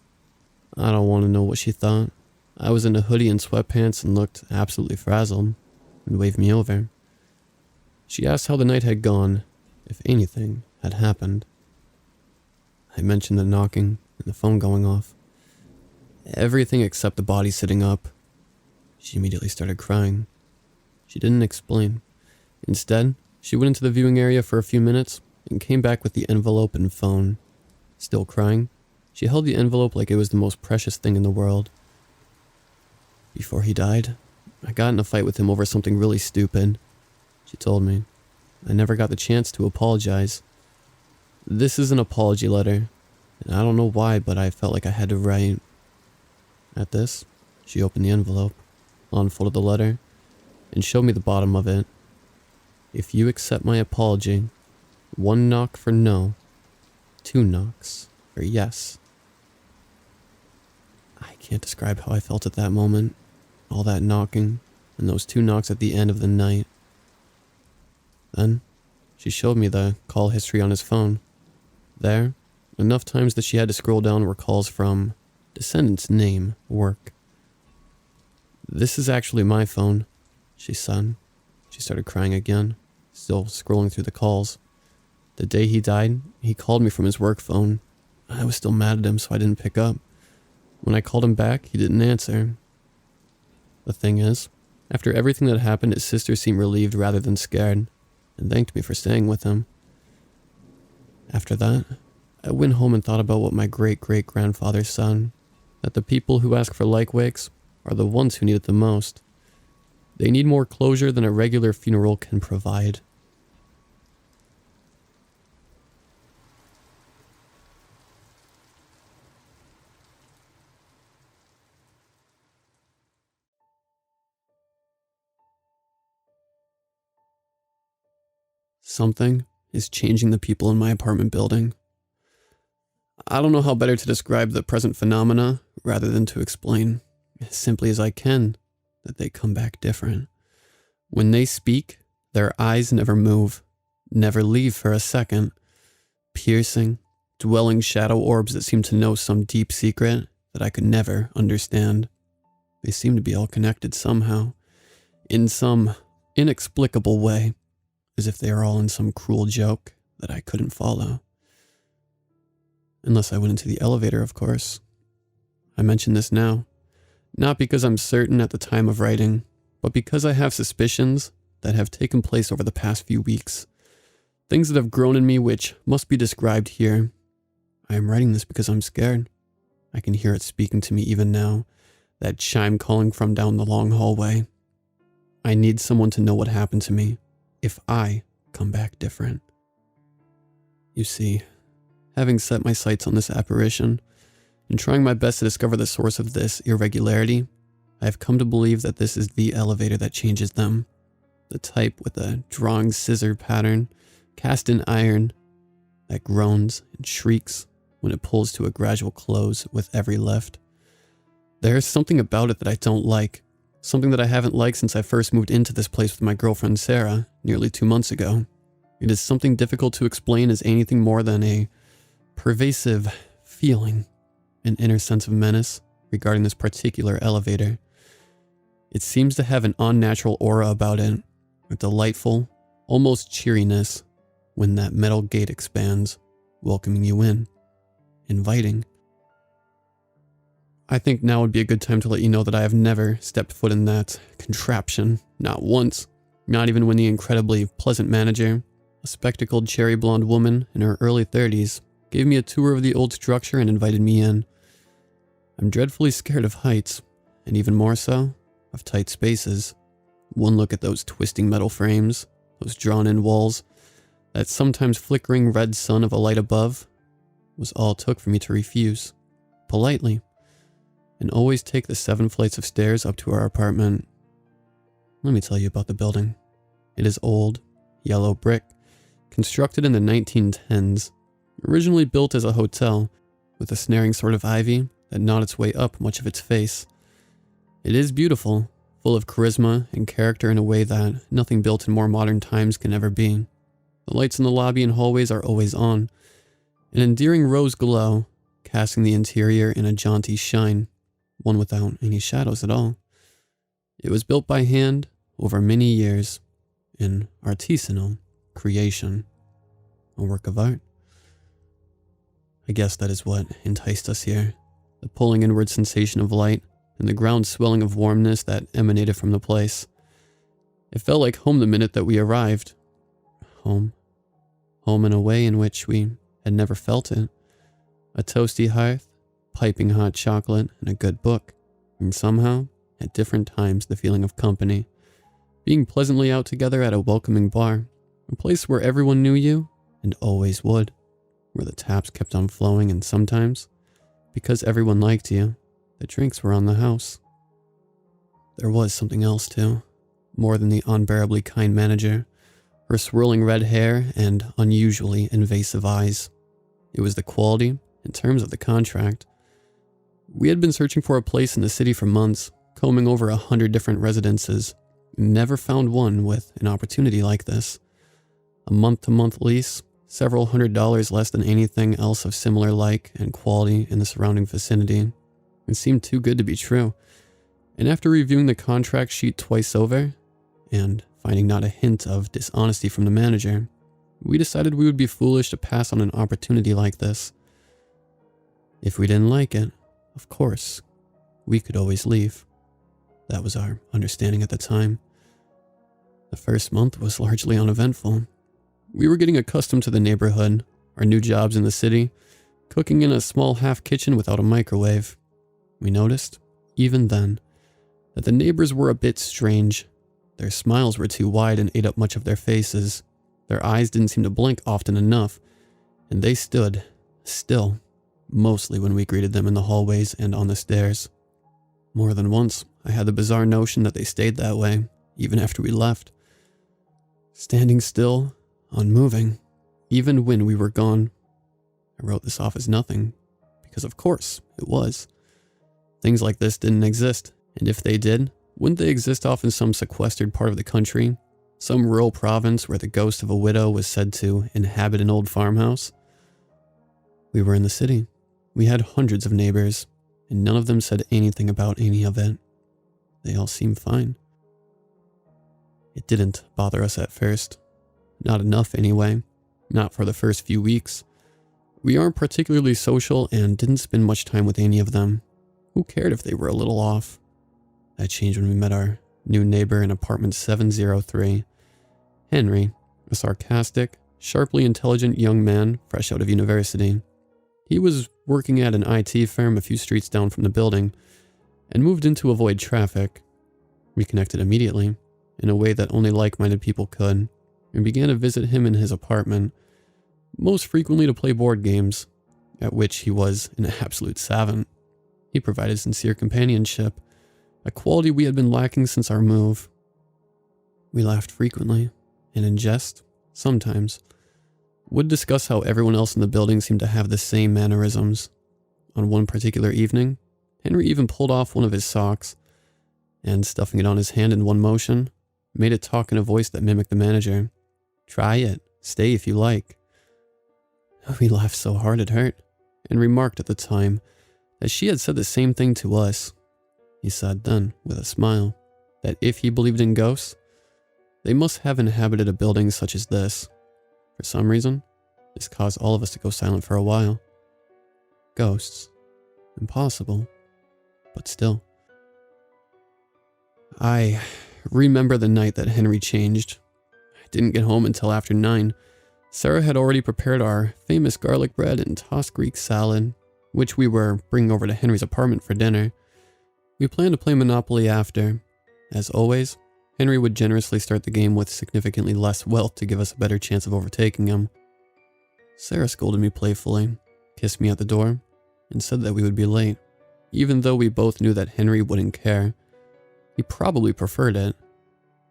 I don't want to know what she thought. I was in a hoodie and sweatpants and looked absolutely frazzled, and waved me over. She asked how the night had gone, if anything had happened. I mentioned the knocking and the phone going off. Everything except the body sitting up. She immediately started crying. She didn't explain. Instead, she went into the viewing area for a few minutes and came back with the envelope and phone. Still crying, she held the envelope like it was the most precious thing in the world. Before he died, I got in a fight with him over something really stupid. She told me. I never got the chance to apologize. This is an apology letter, and I don't know why, but I felt like I had to write. At this, she opened the envelope, unfolded the letter, and showed me the bottom of it. "If you accept my apology, 1 knock for no, 2 knocks for yes." I can't describe how I felt at that moment. All that knocking, and those 2 knocks at the end of the night. Then, she showed me the call history on his phone. There, enough times that she had to scroll down were calls from descendant's name, work. "This is actually my phone," she said. She started crying again, still scrolling through the calls. The day he died, he called me from his work phone. I was still mad at him, so I didn't pick up. When I called him back, he didn't answer. The thing is, after everything that happened, his sister seemed relieved rather than scared, and thanked me for staying with him. After that, I went home and thought about what my great-great-grandfather said, that the people who ask for like wakes are the ones who need it the most. They need more closure than a regular funeral can provide. Something is changing the people in my apartment building. I don't know how better to describe the present phenomena rather than to explain, as simply as I can, that they come back different. When they speak, their eyes never move, never leave for a second, piercing, dwelling shadow orbs that seemed to know some deep secret that I could never understand. They seemed to be all connected somehow, in some inexplicable way, as if they were all in some cruel joke that I couldn't follow. Unless I went into the elevator, of course. I mention this now, not because I'm certain at the time of writing, but because I have suspicions that have taken place over the past few weeks. Things that have grown in me which must be described here. I am writing this because I'm scared. I can hear it speaking to me even now, that chime calling from down the long hallway. I need someone to know what happened to me if I come back different. You see, having set my sights on this apparition and trying my best to discover the source of this irregularity, I have come to believe that this is the elevator that changes them. The type with a drawing scissor pattern, cast in iron, that groans and shrieks when it pulls to a gradual close with every lift. There is something about it that I don't like, something that I haven't liked since I first moved into this place with my girlfriend Sarah nearly 2 months ago. It is something difficult to explain as anything more than a pervasive feeling, an inner sense of menace regarding this particular elevator. It seems to have an unnatural aura about it, a delightful, almost cheeriness when that metal gate expands, welcoming you in, inviting. I think now would be a good time to let you know that I have never stepped foot in that contraption, not once, not even when the incredibly pleasant manager, a spectacled cherry blonde woman in her early 30s, gave me a tour of the old structure and invited me in. I'm dreadfully scared of heights, and even more so, of tight spaces. One look at those twisting metal frames, those drawn-in walls, that sometimes flickering red sun of a light above, was all it took for me to refuse, politely, and always take the 7 flights of stairs up to our apartment. Let me tell you about the building. It is old, yellow brick, constructed in the 1910s, originally built as a hotel, with a snaring sort of ivy that gnawed its way up much of its face. It is beautiful, full of charisma and character in a way that nothing built in more modern times can ever be. The lights in the lobby and hallways are always on, an endearing rose glow, casting the interior in a jaunty shine, one without any shadows at all. It was built by hand over many years, an artisanal creation, a work of art. I guess that is what enticed us here, the pulling inward sensation of light and the ground swelling of warmness that emanated from the place. It felt like home the minute that we arrived. Home. Home in a way in which we had never felt it. A toasty hearth, piping hot chocolate, and a good book. And somehow, at different times, the feeling of company. Being pleasantly out together at a welcoming bar. A place where everyone knew you, and always would. Where the taps kept on flowing, and sometimes, because everyone liked you, the drinks were on the house. There was something else too, more than the unbearably kind manager, her swirling red hair and unusually invasive eyes. It was the quality, in terms of the contract. We had been searching for a place in the city for months, combing over 100 different residences, and never found one with an opportunity like this. A month-to-month lease, several $100s less than anything else of similar like and quality in the surrounding vicinity. It seemed too good to be true, and after reviewing the contract sheet twice over, and finding not a hint of dishonesty from the manager, we decided we would be foolish to pass on an opportunity like this. If we didn't like it, of course, we could always leave. That was our understanding at the time. The first month was largely uneventful. We were getting accustomed to the neighborhood, our new jobs in the city, cooking in a small half kitchen without a microwave. We noticed, even then, that the neighbors were a bit strange. Their smiles were too wide and ate up much of their faces. Their eyes didn't seem to blink often enough, and they stood still, mostly when we greeted them in the hallways and on the stairs. More than once, I had the bizarre notion that they stayed that way, even after we left. Standing still, unmoving, even when we were gone. I wrote this off as nothing, because of course it was. Things like this didn't exist, and if they did, wouldn't they exist off in some sequestered part of the country? Some rural province where the ghost of a widow was said to inhabit an old farmhouse? We were in the city. We had hundreds of neighbors, and none of them said anything about any of it. They all seemed fine. It didn't bother us at first. Not enough anyway. Not for the first few weeks. We aren't particularly social and didn't spend much time with any of them. Who cared if they were a little off? That changed when we met our new neighbor in apartment 703. Henry, a sarcastic, sharply intelligent young man fresh out of university. He was working at an IT firm a few streets down from the building and moved in to avoid traffic. We connected immediately, in a way that only like-minded people could, and began to visit him in his apartment, most frequently to play board games, at which he was an absolute savant. He provided sincere companionship, a quality we had been lacking since our move. We laughed frequently, and in jest, sometimes, would discuss how everyone else in the building seemed to have the same mannerisms. On one particular evening, Henry even pulled off one of his socks, and stuffing it on his hand in one motion, made it talk in a voice that mimicked the manager. "Try it. Stay if you like." We laughed so hard it hurt, and remarked at the time that she had said the same thing to us. He said then, with a smile, that if he believed in ghosts, they must have inhabited a building such as this. For some reason, this caused all of us to go silent for a while. Ghosts. Impossible. But still. I remember the night that Henry changed. I didn't get home until after 9. Sarah had already prepared our famous garlic bread and tossed Greek salad, which we were bringing over to Henry's apartment for dinner. We planned to play Monopoly after. As always, Henry would generously start the game with significantly less wealth to give us a better chance of overtaking him. Sarah scolded me playfully, kissed me at the door, and said that we would be late, even though we both knew that Henry wouldn't care. He probably preferred it.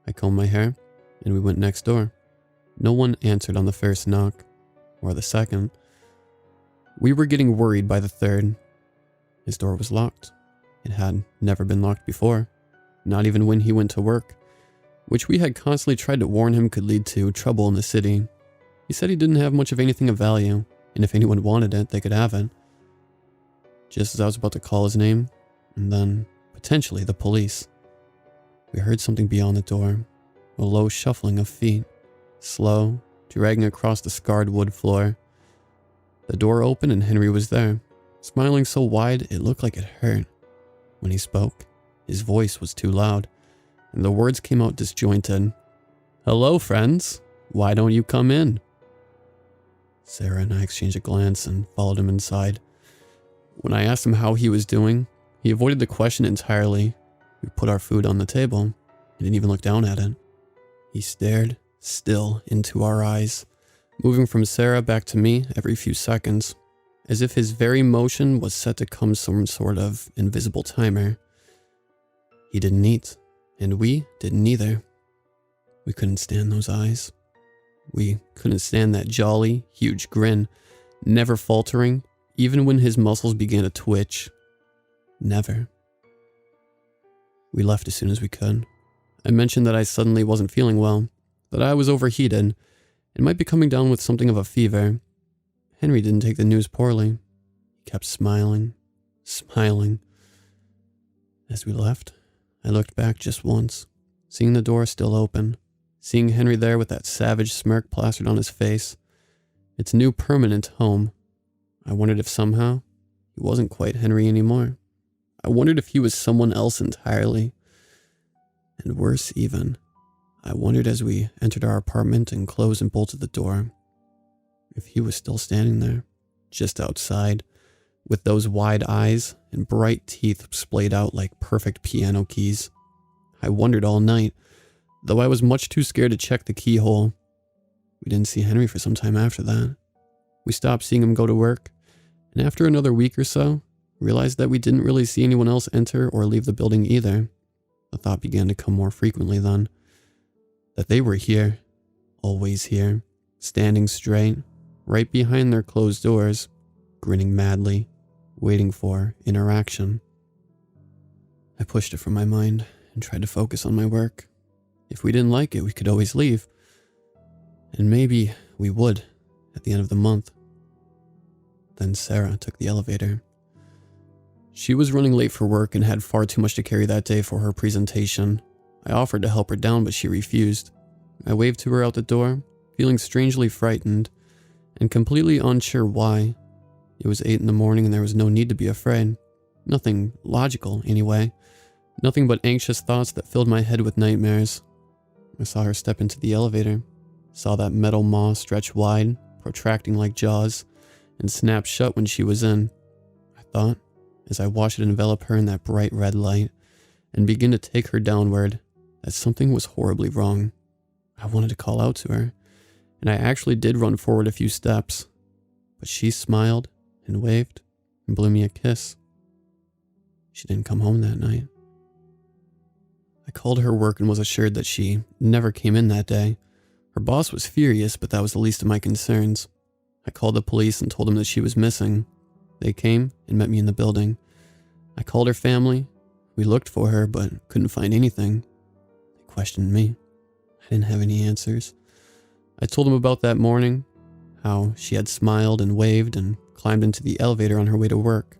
I combed my hair, and we went next door. No one answered on the first knock, or the second. We were getting worried by the third. His door was locked. It had never been locked before, not even when he went to work, which we had constantly tried to warn him could lead to trouble in the city. He said he didn't have much of anything of value, and if anyone wanted it, they could have it. Just as I was about to call his name, and then, potentially, the police, we heard something beyond the door, a low shuffling of feet, slow, dragging across the scarred wood floor. The door opened and Henry was there, smiling so wide it looked like it hurt. When he spoke, his voice was too loud, and the words came out disjointed. "Hello, friends. Why don't you come in?" Sarah and I exchanged a glance and followed him inside. When I asked him how he was doing, he avoided the question entirely. We put our food on the table. He didn't even look down at it. He stared still into our eyes, moving from Sarah back to me every few seconds, as if his very motion was set to come some sort of invisible timer. He didn't eat, and we didn't either. We couldn't stand those eyes. We couldn't stand that jolly, huge grin, never faltering, even when his muscles began to twitch. Never. We left as soon as we could. I mentioned that I suddenly wasn't feeling well, that I was overheated, and might be coming down with something of a fever. Henry didn't take the news poorly. He kept smiling. As we left, I looked back just once, seeing the door still open, seeing Henry there with that savage smirk plastered on his face, its new permanent home. I wondered if somehow he wasn't quite Henry anymore. I wondered if he was someone else entirely. And worse even, I wondered as we entered our apartment and closed and bolted the door, if he was still standing there, just outside, with those wide eyes and bright teeth splayed out like perfect piano keys. I wondered all night, though I was much too scared to check the keyhole. We didn't see Henry for some time after that. We stopped seeing him go to work, and after another week or so, realized that we didn't really see anyone else enter or leave the building either. The thought began to come more frequently then, that they were here, always here, standing straight, right behind their closed doors, grinning madly, waiting for interaction. I pushed it from my mind and tried to focus on my work. If we didn't like it, we could always leave. And maybe we would at the end of the month. Then Sarah took the elevator. She was running late for work and had far too much to carry that day for her presentation. I offered to help her down, but she refused. I waved to her out the door, feeling strangely frightened, and completely unsure why. It was 8 in the morning and there was no need to be afraid. Nothing logical, anyway. Nothing but anxious thoughts that filled my head with nightmares. I saw her step into the elevator, saw that metal maw stretch wide, protracting like jaws, and snap shut when she was in. I thought, as I watched it envelop her in that bright red light, and begin to take her downward, that something was horribly wrong. I wanted to call out to her, and I actually did run forward a few steps, but she smiled and waved and blew me a kiss. She didn't come home that night. I called her work and was assured that she never came in that day. Her boss was furious, but that was the least of my concerns. I called the police and told them that she was missing. They came and met me in the building. I called her family. We looked for her, but couldn't find anything. They questioned me. I didn't have any answers. I told them about that morning, how she had smiled and waved and climbed into the elevator on her way to work.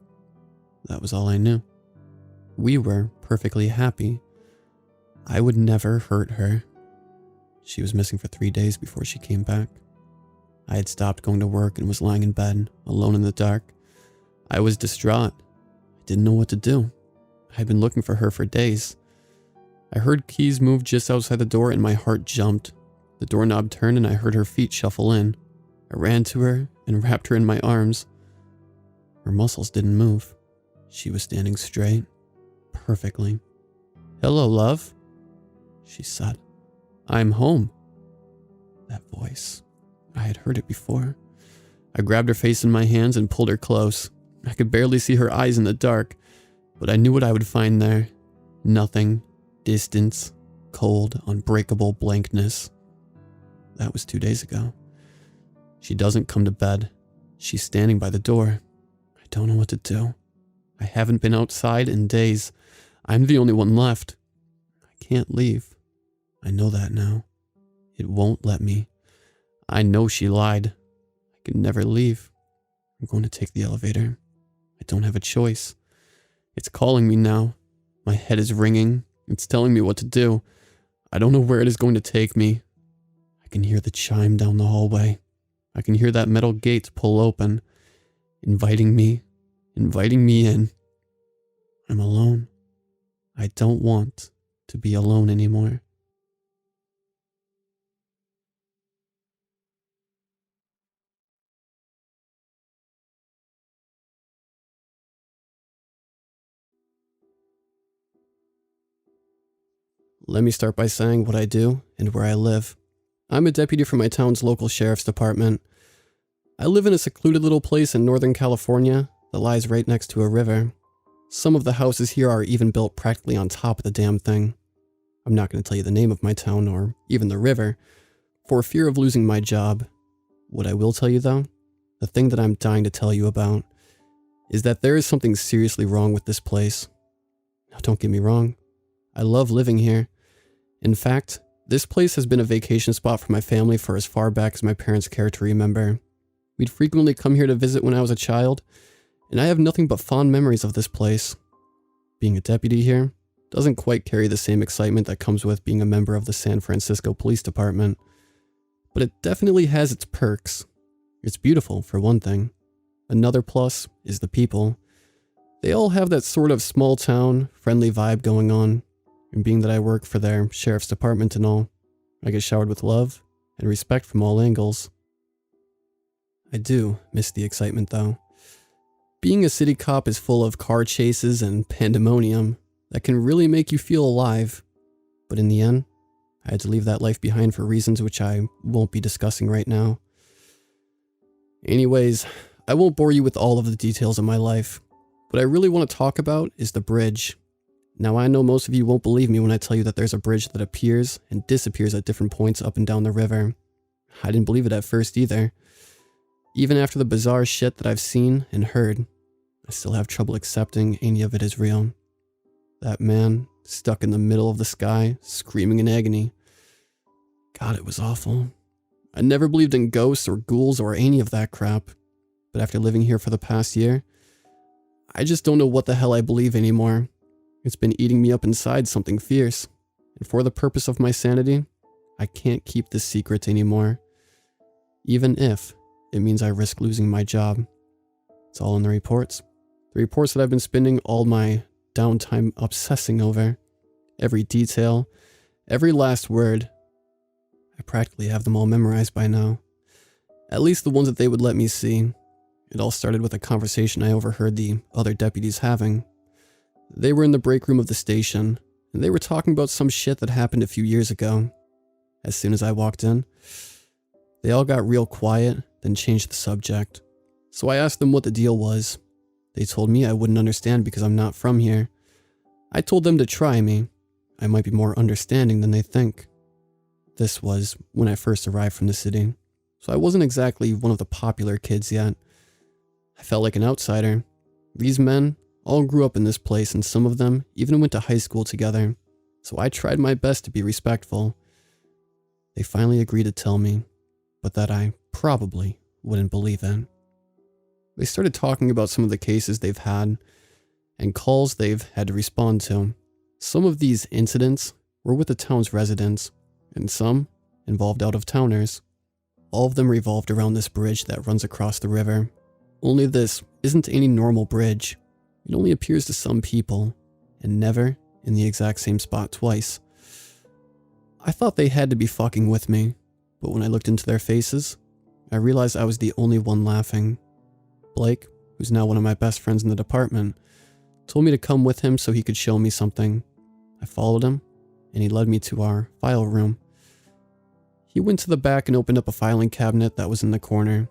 That was all I knew. We were perfectly happy. I would never hurt her. She was missing for 3 days before she came back. I had stopped going to work and was lying in bed, alone in the dark. I was distraught. I didn't know what to do. I had been looking for her for days. I heard keys move just outside the door and my heart jumped. The doorknob turned and I heard her feet shuffle in. I ran to her and wrapped her in my arms. Her muscles didn't move. She was standing straight, perfectly. "Hello, love," she said. "I'm home." That voice. I had heard it before. I grabbed her face in my hands and pulled her close. I could barely see her eyes in the dark, but I knew what I would find there. Nothing. Distance. Cold, unbreakable blankness. That was 2 days ago. She doesn't come to bed. She's standing by the door. I don't know what to do. I haven't been outside in days. I'm the only one left. I can't leave. I know that now. It won't let me. I know she lied. I can never leave. I'm going to take the elevator. I don't have a choice. It's calling me now. My head is ringing. It's telling me what to do. I don't know where it is going to take me. I can hear the chime down the hallway. I can hear that metal gate pull open, inviting me in. I'm alone. I don't want to be alone anymore. Let me start by saying what I do and where I live. I'm a deputy for my town's local sheriff's department. I live in a secluded little place in Northern California that lies right next to a river. Some of the houses here are even built practically on top of the damn thing. I'm not going to tell you the name of my town or even the river, for fear of losing my job. What I will tell you though, the thing that I'm dying to tell you about, is that there is something seriously wrong with this place. Now don't get me wrong, I love living here. In fact, this place has been a vacation spot for my family for as far back as my parents care to remember. We'd frequently come here to visit when I was a child, and I have nothing but fond memories of this place. Being a deputy here doesn't quite carry the same excitement that comes with being a member of the San Francisco Police Department, but it definitely has its perks. It's beautiful, for one thing. Another plus is the people. They all have that sort of small town, friendly vibe going on, and being that I work for their sheriff's department and all, I get showered with love and respect from all angles. I do miss the excitement though. Being a city cop is full of car chases and pandemonium that can really make you feel alive, but in the end, I had to leave that life behind for reasons which I won't be discussing right now. Anyways, I won't bore you with all of the details of my life. What I really want to talk about is the bridge. Now I know most of you won't believe me when I tell you that there's a bridge that appears and disappears at different points up and down the river. I didn't believe it at first either. Even after the bizarre shit that I've seen and heard, I still have trouble accepting any of it is real. That man, stuck in the middle of the sky, screaming in agony. God, it was awful. I never believed in ghosts or ghouls or any of that crap. but after living here for the past year, I just don't know what the hell I believe anymore. It's been eating me up inside something fierce, and for the purpose of my sanity, I can't keep this secret anymore, even if it means I risk losing my job. It's all in the reports. The reports that I've been spending all my downtime obsessing over. Every detail, every last word. I practically have them all memorized by now. At least the ones that they would let me see. It all started with a conversation I overheard the other deputies having. They were in the break room of the station, and they were talking about some shit that happened a few years ago. As soon as I walked in, they all got real quiet, then changed the subject. So I asked them what the deal was. They told me I wouldn't understand because I'm not from here. I told them to try me. I might be more understanding than they think. This was when I first arrived from the city, so I wasn't exactly one of the popular kids yet. I felt like an outsider. These men all grew up in this place, and some of them even went to high school together, so I tried my best to be respectful. They finally agreed to tell me, but that I probably wouldn't believe it. They started talking about some of the cases they've had and calls they've had to respond to. Some of these incidents were with the town's residents, and some involved out-of-towners. All of them revolved around this bridge that runs across the river. Only this isn't any normal bridge. It only appears to some people, and never in the exact same spot twice. I thought they had to be fucking with me, but when I looked into their faces, I realized I was the only one laughing. Blake, who's now one of my best friends in the department, told me to come with him so he could show me something. I followed him, and he led me to our file room. He went to the back and opened up a filing cabinet that was in the corner.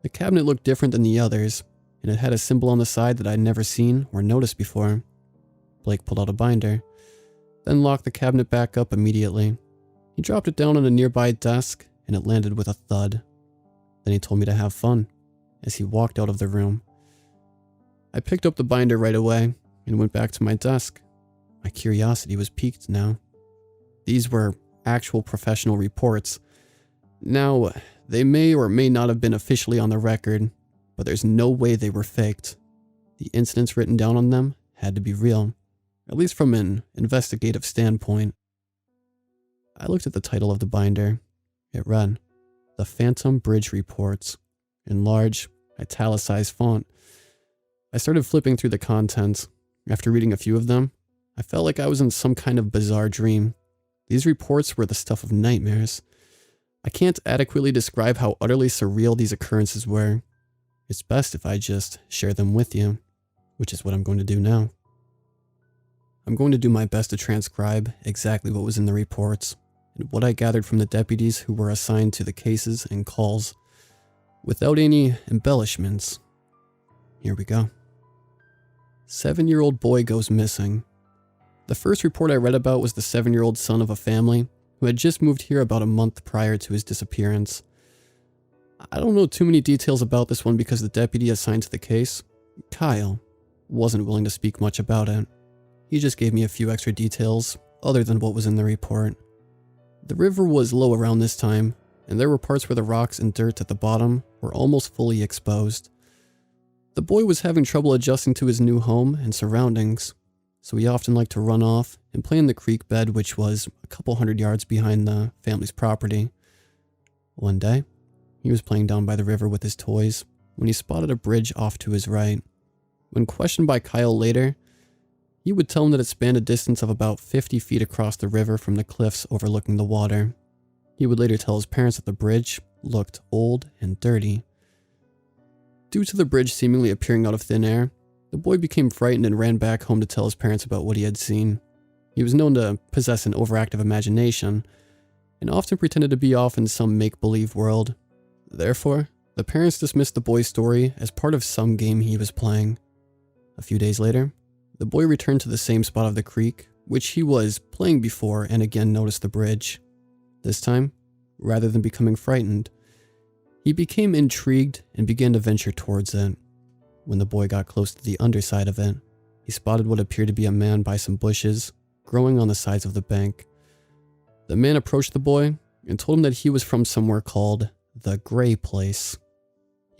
The cabinet looked different than the others, and it had a symbol on the side that I'd never seen or noticed before. Blake pulled out a binder, then locked the cabinet back up immediately. He dropped it down on a nearby desk, and it landed with a thud. Then he told me to have fun, as he walked out of the room. I picked up the binder right away, and went back to my desk. My curiosity was piqued now. These were actual professional reports. Now, they may or may not have been officially on the record, but there's no way they were faked. The incidents written down on them had to be real, at least from an investigative standpoint. I looked at the title of the binder. It read, "The Phantom Bridge Reports," in large, italicized font. I started flipping through the contents. After reading a few of them, I felt like I was in some kind of bizarre dream. These reports were the stuff of nightmares. I can't adequately describe how utterly surreal these occurrences were. It's best if I just share them with you, which is what I'm going to do now. I'm going to do my best to transcribe exactly what was in the reports and what I gathered from the deputies who were assigned to the cases and calls, without any embellishments. Here we go. 7-year-old boy goes missing. The first report I read about was the 7-year-old son of a family who had just moved here about a month prior to his disappearance. I don't know too many details about this one because the deputy assigned to the case, Kyle, wasn't willing to speak much about it. He just gave me a few extra details other than what was in the report. The river was low around this time, and there were parts where the rocks and dirt at the bottom were almost fully exposed. The boy was having trouble adjusting to his new home and surroundings, so he often liked to run off and play in the creek bed, which was a couple 100 yards behind the family's property. One day, he was playing down by the river with his toys when he spotted a bridge off to his right. When questioned by Kyle later, he would tell him that it spanned a distance of about 50 feet across the river from the cliffs overlooking the water. He would later tell his parents that the bridge looked old and dirty. Due to the bridge seemingly appearing out of thin air, the boy became frightened and ran back home to tell his parents about what he had seen. He was known to possess an overactive imagination, and often pretended to be off in some make-believe world. Therefore, the parents dismissed the boy's story as part of some game he was playing. A few days later, the boy returned to the same spot of the creek, which he was playing before, and again noticed the bridge. This time, rather than becoming frightened, he became intrigued and began to venture towards it. When the boy got close to the underside of it, he spotted what appeared to be a man by some bushes growing on the sides of the bank. The man approached the boy and told him that he was from somewhere called the Gray Place.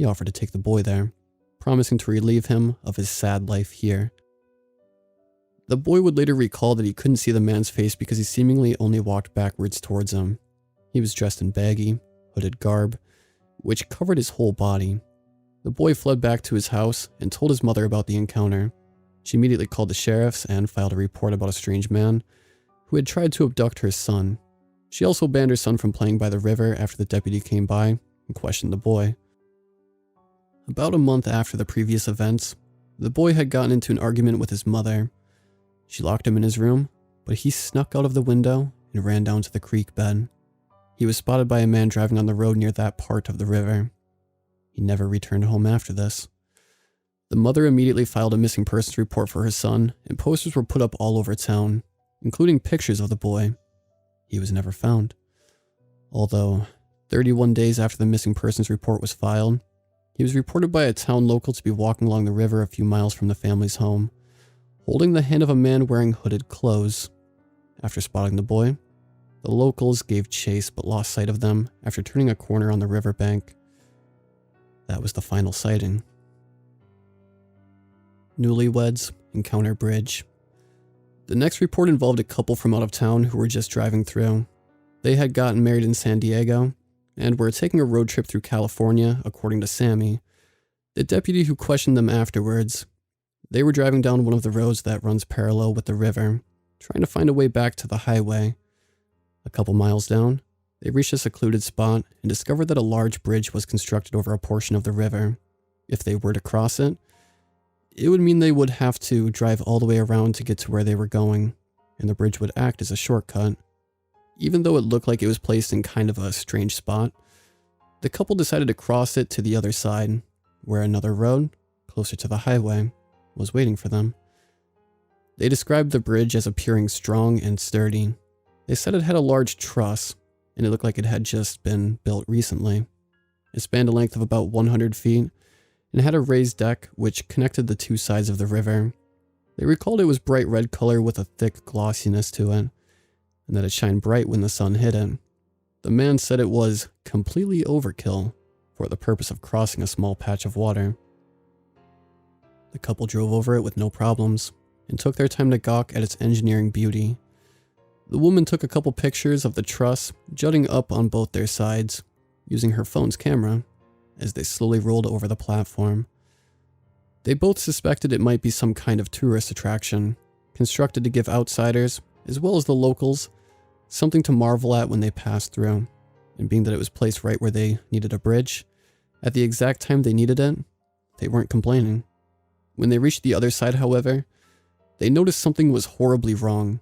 He offered to take the boy there, promising to relieve him of his sad life here. The boy would later recall that he couldn't see the man's face because he seemingly only walked backwards towards him. He was dressed in baggy, hooded garb, which covered his whole body. The boy fled back to his house and told his mother about the encounter. She immediately called the sheriffs and filed a report about a strange man who had tried to abduct her son. She also banned her son from playing by the river after the deputy came by and questioned the boy. About a month after the previous events, the boy had gotten into an argument with his mother. She locked him in his room, but he snuck out of the window and ran down to the creek bed. He was spotted by a man driving on the road near that part of the river. He never returned home after this. The mother immediately filed a missing persons report for her son, and posters were put up all over town, including pictures of the boy. He was never found. Although, 31 days after the missing persons report was filed, he was reported by a town local to be walking along the river a few miles from the family's home, holding the hand of a man wearing hooded clothes. After spotting the boy, the locals gave chase but lost sight of them after turning a corner on the riverbank. That was the final sighting. Newlyweds encounter bridge. The next report involved a couple from out of town who were just driving through. They had gotten married in San Diego and were taking a road trip through California, according to Sammy, the deputy who questioned them afterwards. They were driving down one of the roads that runs parallel with the river, trying to find a way back to the highway. A couple miles down, they reached a secluded spot and discovered that a large bridge was constructed over a portion of the river. If they were to cross it, it would mean they would have to drive all the way around to get to where they were going, and the bridge would act as a shortcut. Even though it looked like it was placed in kind of a strange spot, the couple decided to cross it to the other side, where another road, closer to the highway, was waiting for them. They described the bridge as appearing strong and sturdy. They said it had a large truss, and it looked like it had just been built recently. It spanned a length of about 100 feet, and had a raised deck which connected the two sides of the river. They recalled it was bright red color with a thick glossiness to it, and that it shined bright when the sun hit it. The man said it was completely overkill for the purpose of crossing a small patch of water. The couple drove over it with no problems, and took their time to gawk at its engineering beauty. The woman took a couple pictures of the truss jutting up on both their sides, using her phone's camera, as they slowly rolled over the platform. They both suspected it might be some kind of tourist attraction, constructed to give outsiders, as well as the locals, something to marvel at when they passed through, and being that it was placed right where they needed a bridge, at the exact time they needed it, they weren't complaining. When they reached the other side, however, they noticed something was horribly wrong.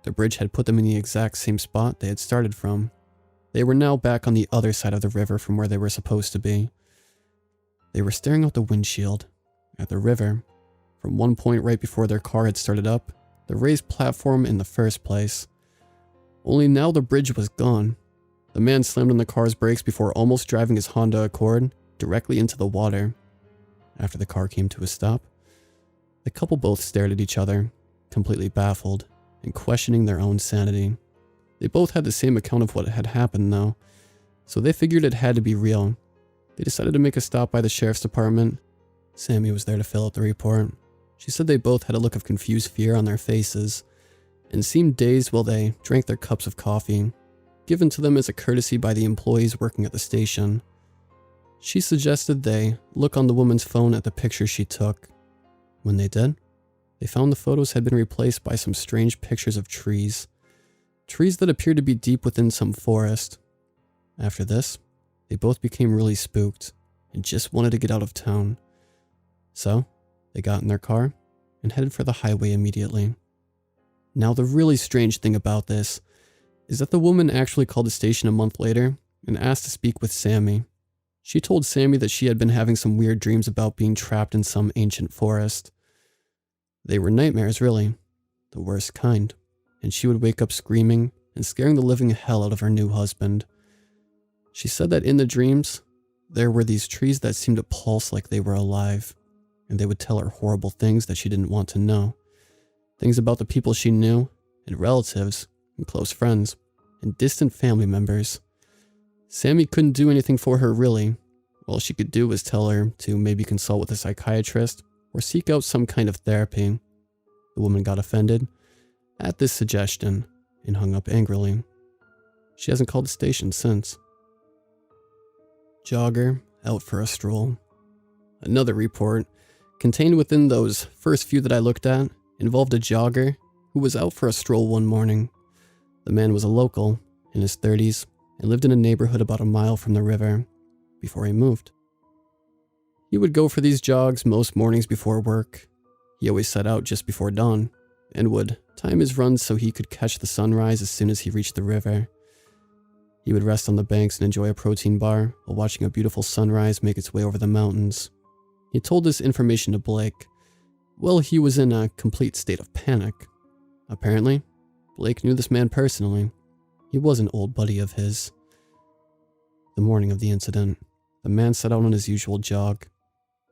The bridge had put them in the exact same spot they had started from. They were now back on the other side of the river from where they were supposed to be. They were staring out the windshield, at the river, from one point right before their car had started up, the raised platform in the first place. Only now the bridge was gone. The man slammed on the car's brakes before almost driving his Honda Accord directly into the water. After the car came to a stop, the couple both stared at each other, completely baffled and questioning their own sanity. They both had the same account of what had happened though, so they figured it had to be real. They decided to make a stop by the sheriff's department. Sammy was there to fill out the report. She said they both had a look of confused fear on their faces and seemed dazed while they drank their cups of coffee, given to them as a courtesy by the employees working at the station. She suggested they look on the woman's phone at the pictures she took. When they did, they found the photos had been replaced by some strange pictures of trees that appeared to be deep within some forest. After this, they both became really spooked and just wanted to get out of town. So, they got in their car and headed for the highway immediately. Now, the really strange thing about this is that the woman actually called the station a month later and asked to speak with Sammy. She told Sammy that she had been having some weird dreams about being trapped in some ancient forest. They were nightmares, really, the worst kind, and she would wake up screaming and scaring the living hell out of her new husband. She said that in the dreams, there were these trees that seemed to pulse like they were alive, and they would tell her horrible things that she didn't want to know. Things about the people she knew, and relatives, and close friends, and distant family members. Sammy couldn't do anything for her really. All she could do was tell her to maybe consult with a psychiatrist or seek out some kind of therapy. The woman got offended at this suggestion and hung up angrily. She hasn't called the station since. Jogger out for a stroll. Another report, contained within those first few that I looked at, involved a jogger who was out for a stroll one morning. The man was a local, in his 30s, and lived in a neighborhood about a mile from the river before he moved. He would go for these jogs most mornings before work. He always set out just before dawn and would time his runs so he could catch the sunrise as soon as he reached the river. He would rest on the banks and enjoy a protein bar while watching a beautiful sunrise make its way over the mountains. He told this information to Blake. Well, he was in a complete state of panic. Apparently, Blake knew this man personally. He was an old buddy of his. The morning of the incident, the man set out on his usual jog.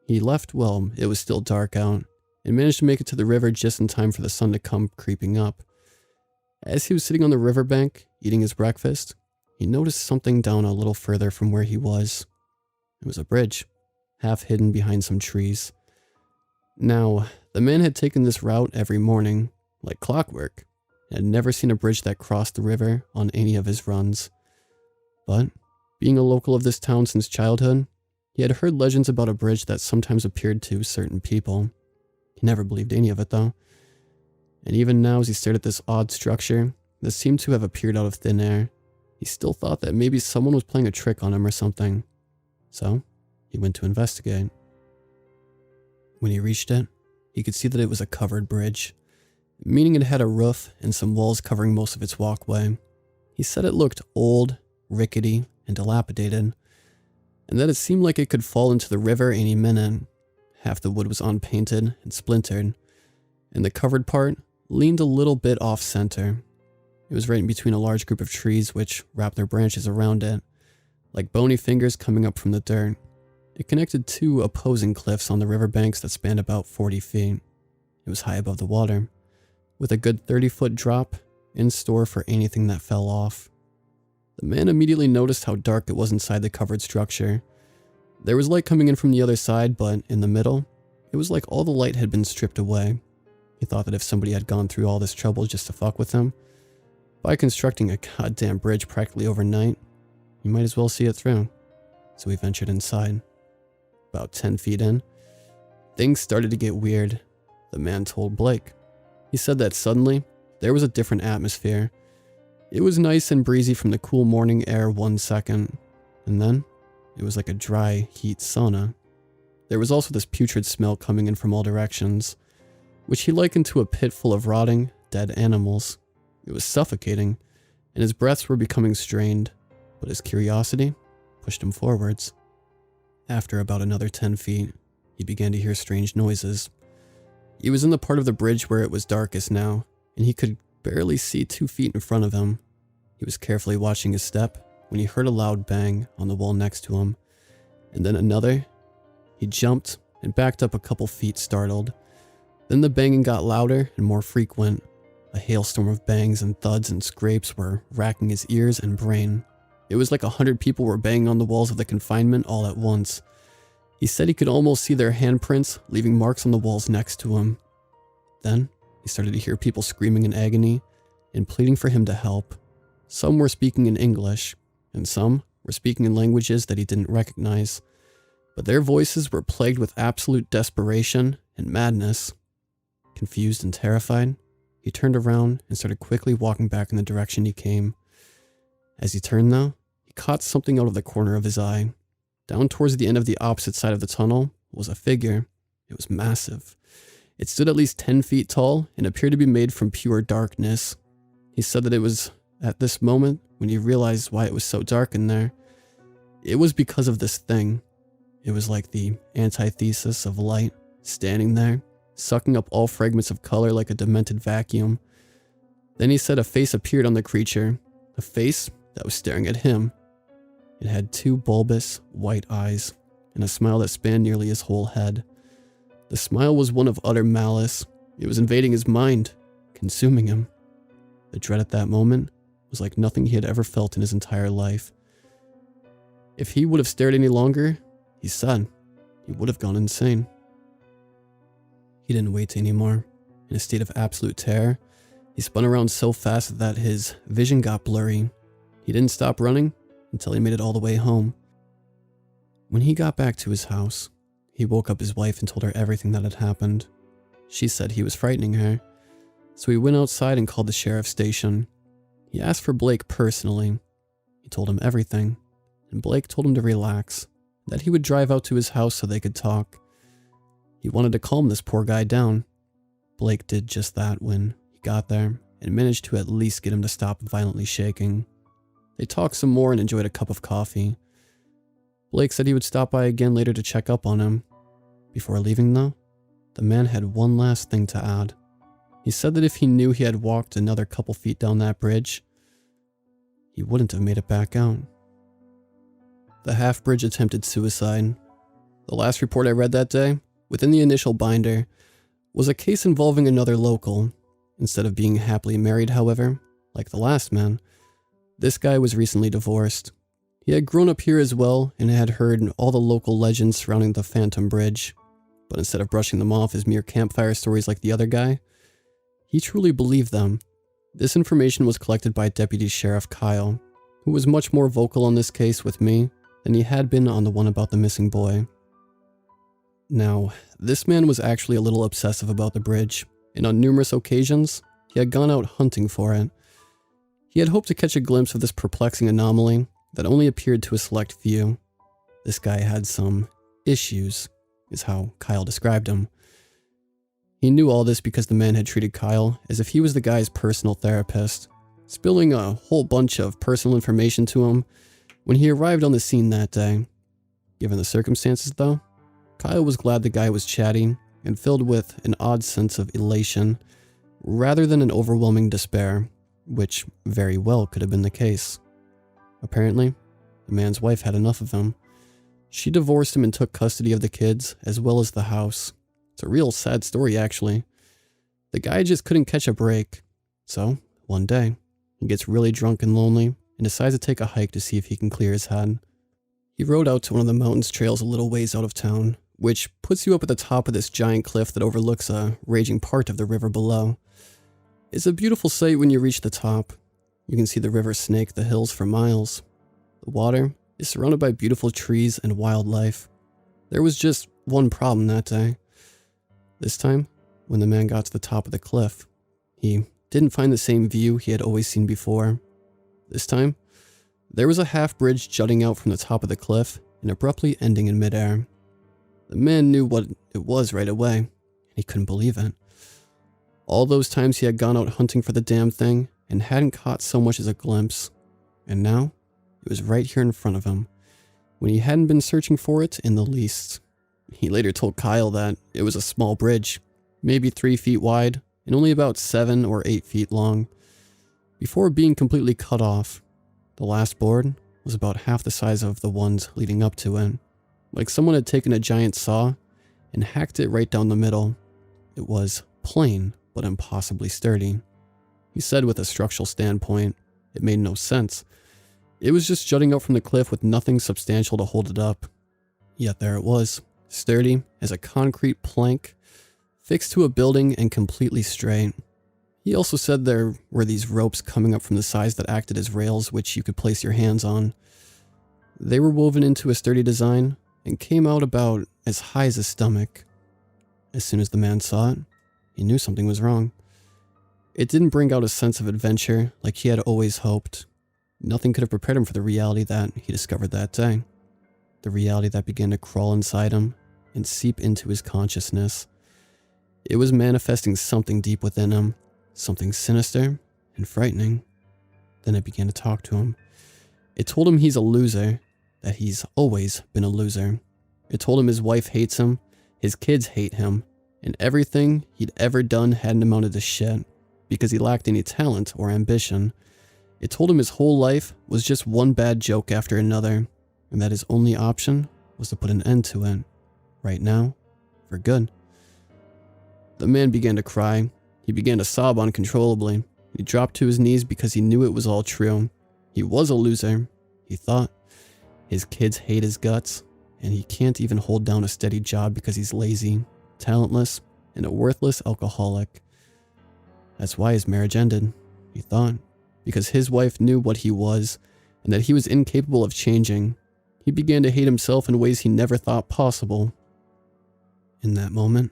He left while it was still dark out and managed to make it to the river just in time for the sun to come creeping up. As he was sitting on the riverbank, eating his breakfast, he noticed something down a little further from where he was. It was a bridge, half hidden behind some trees. Now, the man had taken this route every morning, like clockwork, and had never seen a bridge that crossed the river on any of his runs. But, being a local of this town since childhood, he had heard legends about a bridge that sometimes appeared to certain people. He never believed any of it, though. And even now, as he stared at this odd structure that seemed to have appeared out of thin air, he still thought that maybe someone was playing a trick on him or something. So, he went to investigate. When he reached it, he could see that it was a covered bridge, meaning it had a roof and some walls covering most of its walkway. He said it looked old, rickety, and dilapidated, and that it seemed like it could fall into the river any minute. Half the wood was unpainted and splintered, and the covered part leaned a little bit off-center. It was right in between a large group of trees which wrapped their branches around it, like bony fingers coming up from the dirt. It connected two opposing cliffs on the riverbanks that spanned about 40 feet. It was high above the water, with a good 30-foot drop in store for anything that fell off. The man immediately noticed how dark it was inside the covered structure. There was light coming in from the other side, but in the middle, it was like all the light had been stripped away. He thought that if somebody had gone through all this trouble just to fuck with him, by constructing a goddamn bridge practically overnight, you might as well see it through. So he ventured inside. About 10 feet in, things started to get weird, the man told Blake. He said that suddenly, there was a different atmosphere. It was nice and breezy from the cool morning air 1 second, and then it was like a dry heat sauna. There was also this putrid smell coming in from all directions, which he likened to a pit full of rotting, dead animals. It was suffocating, and his breaths were becoming strained, but his curiosity pushed him forwards. After about another 10 feet, he began to hear strange noises. He was in the part of the bridge where it was darkest now, and he could barely see 2 feet in front of him. He was carefully watching his step when he heard a loud bang on the wall next to him, and then another. He jumped and backed up a couple feet, startled. Then the banging got louder and more frequent. A hailstorm of bangs and thuds and scrapes were racking his ears and brain. It was like 100 people were banging on the walls of the confinement all at once. He said he could almost see their handprints leaving marks on the walls next to him. Then he started to hear people screaming in agony and pleading for him to help. Some were speaking in English, and some were speaking in languages that he didn't recognize. But their voices were plagued with absolute desperation and madness. Confused and terrified, he turned around and started quickly walking back in the direction he came. As he turned, though, he caught something out of the corner of his eye. Down towards the end of the opposite side of the tunnel was a figure. It was massive. It stood at least 10 feet tall and appeared to be made from pure darkness. He said that it was at this moment when he realized why it was so dark in there. It was because of this thing. It was like the antithesis of light, standing there, sucking up all fragments of color like a demented vacuum. Then he said a face appeared on the creature, a face that was staring at him. It had 2 bulbous, white eyes, and a smile that spanned nearly his whole head. The smile was one of utter malice. It was invading his mind, consuming him. The dread at that moment was like nothing he had ever felt in his entire life. If he would have stared any longer, he said he would have gone insane. He didn't wait anymore. In a state of absolute terror, he spun around so fast that his vision got blurry. He didn't stop running until he made it all the way home. When he got back to his house, he woke up his wife and told her everything that had happened. She said he was frightening her, so he went outside and called the sheriff's station. He asked for Blake personally. He told him everything, and Blake told him to relax, that he would drive out to his house so they could talk. He wanted to calm this poor guy down. Blake did just that when he got there, and managed to at least get him to stop violently shaking. They talked some more and enjoyed a cup of coffee. Blake said he would stop by again later to check up on him. Before leaving though, the man had one last thing to add. He said that if he knew he had walked another couple feet down that bridge, he wouldn't have made it back out. The half-bridge attempted suicide. The last report I read that day, within the initial binder, was a case involving another local. Instead of being happily married, however, like the last man, this guy was recently divorced. He had grown up here as well and had heard all the local legends surrounding the Phantom Bridge, but instead of brushing them off as mere campfire stories like the other guy, he truly believed them. This information was collected by Deputy Sheriff Kyle, who was much more vocal on this case with me than he had been on the one about the missing boy. Now, this man was actually a little obsessive about the bridge, and on numerous occasions, he had gone out hunting for it. He had hoped to catch a glimpse of this perplexing anomaly that only appeared to a select few. This guy had some issues, is how Kyle described him. He knew all this because the man had treated Kyle as if he was the guy's personal therapist, spilling a whole bunch of personal information to him when he arrived on the scene that day. Given the circumstances though, Kyle was glad the guy was chatty and filled with an odd sense of elation, rather than an overwhelming despair, which very well could have been the case. Apparently, the man's wife had enough of him. She divorced him and took custody of the kids, as well as the house. It's a real sad story, actually. The guy just couldn't catch a break. So, one day, he gets really drunk and lonely, and decides to take a hike to see if he can clear his head. He rode out to one of the mountains trails a little ways out of town, which puts you up at the top of this giant cliff that overlooks a raging part of the river below. It's a beautiful sight when you reach the top. You can see the river snake the hills for miles. The water is surrounded by beautiful trees and wildlife. There was just one problem that day. This time, when the man got to the top of the cliff, he didn't find the same view he had always seen before. This time, there was a half-bridge jutting out from the top of the cliff and abruptly ending in midair. The man knew what it was right away, and he couldn't believe it. All those times he had gone out hunting for the damn thing and hadn't caught so much as a glimpse, and now it was right here in front of him, when he hadn't been searching for it in the least. He later told Kyle that it was a small bridge, maybe 3 feet wide and only about 7 or 8 feet long. Before being completely cut off, the last board was about half the size of the ones leading up to it, like someone had taken a giant saw and hacked it right down the middle. It was plain but impossibly sturdy. He said with a structural standpoint, it made no sense. It was just jutting out from the cliff with nothing substantial to hold it up. Yet there it was, sturdy as a concrete plank, fixed to a building and completely straight. He also said there were these ropes coming up from the sides that acted as rails which you could place your hands on. They were woven into a sturdy design and came out about as high as his stomach. As soon as the man saw it, he knew something was wrong. It didn't bring out a sense of adventure like he had always hoped. Nothing could have prepared him for the reality that he discovered that day. The reality that began to crawl inside him and seep into his consciousness. It was manifesting something deep within him, something sinister and frightening. Then it began to talk to him. It told him he's a loser, that he's always been a loser. It told him his wife hates him, his kids hate him, and everything he'd ever done hadn't amounted to shit because he lacked any talent or ambition. It told him his whole life was just one bad joke after another, and that his only option was to put an end to it, right now, for good. The man began to cry. He began to sob uncontrollably. He dropped to his knees because he knew it was all true. He was a loser, he thought. His kids hate his guts, and he can't even hold down a steady job because he's lazy, talentless, and a worthless alcoholic. That's why his marriage ended, he thought, because his wife knew what he was and that he was incapable of changing. He began to hate himself in ways he never thought possible. In that moment,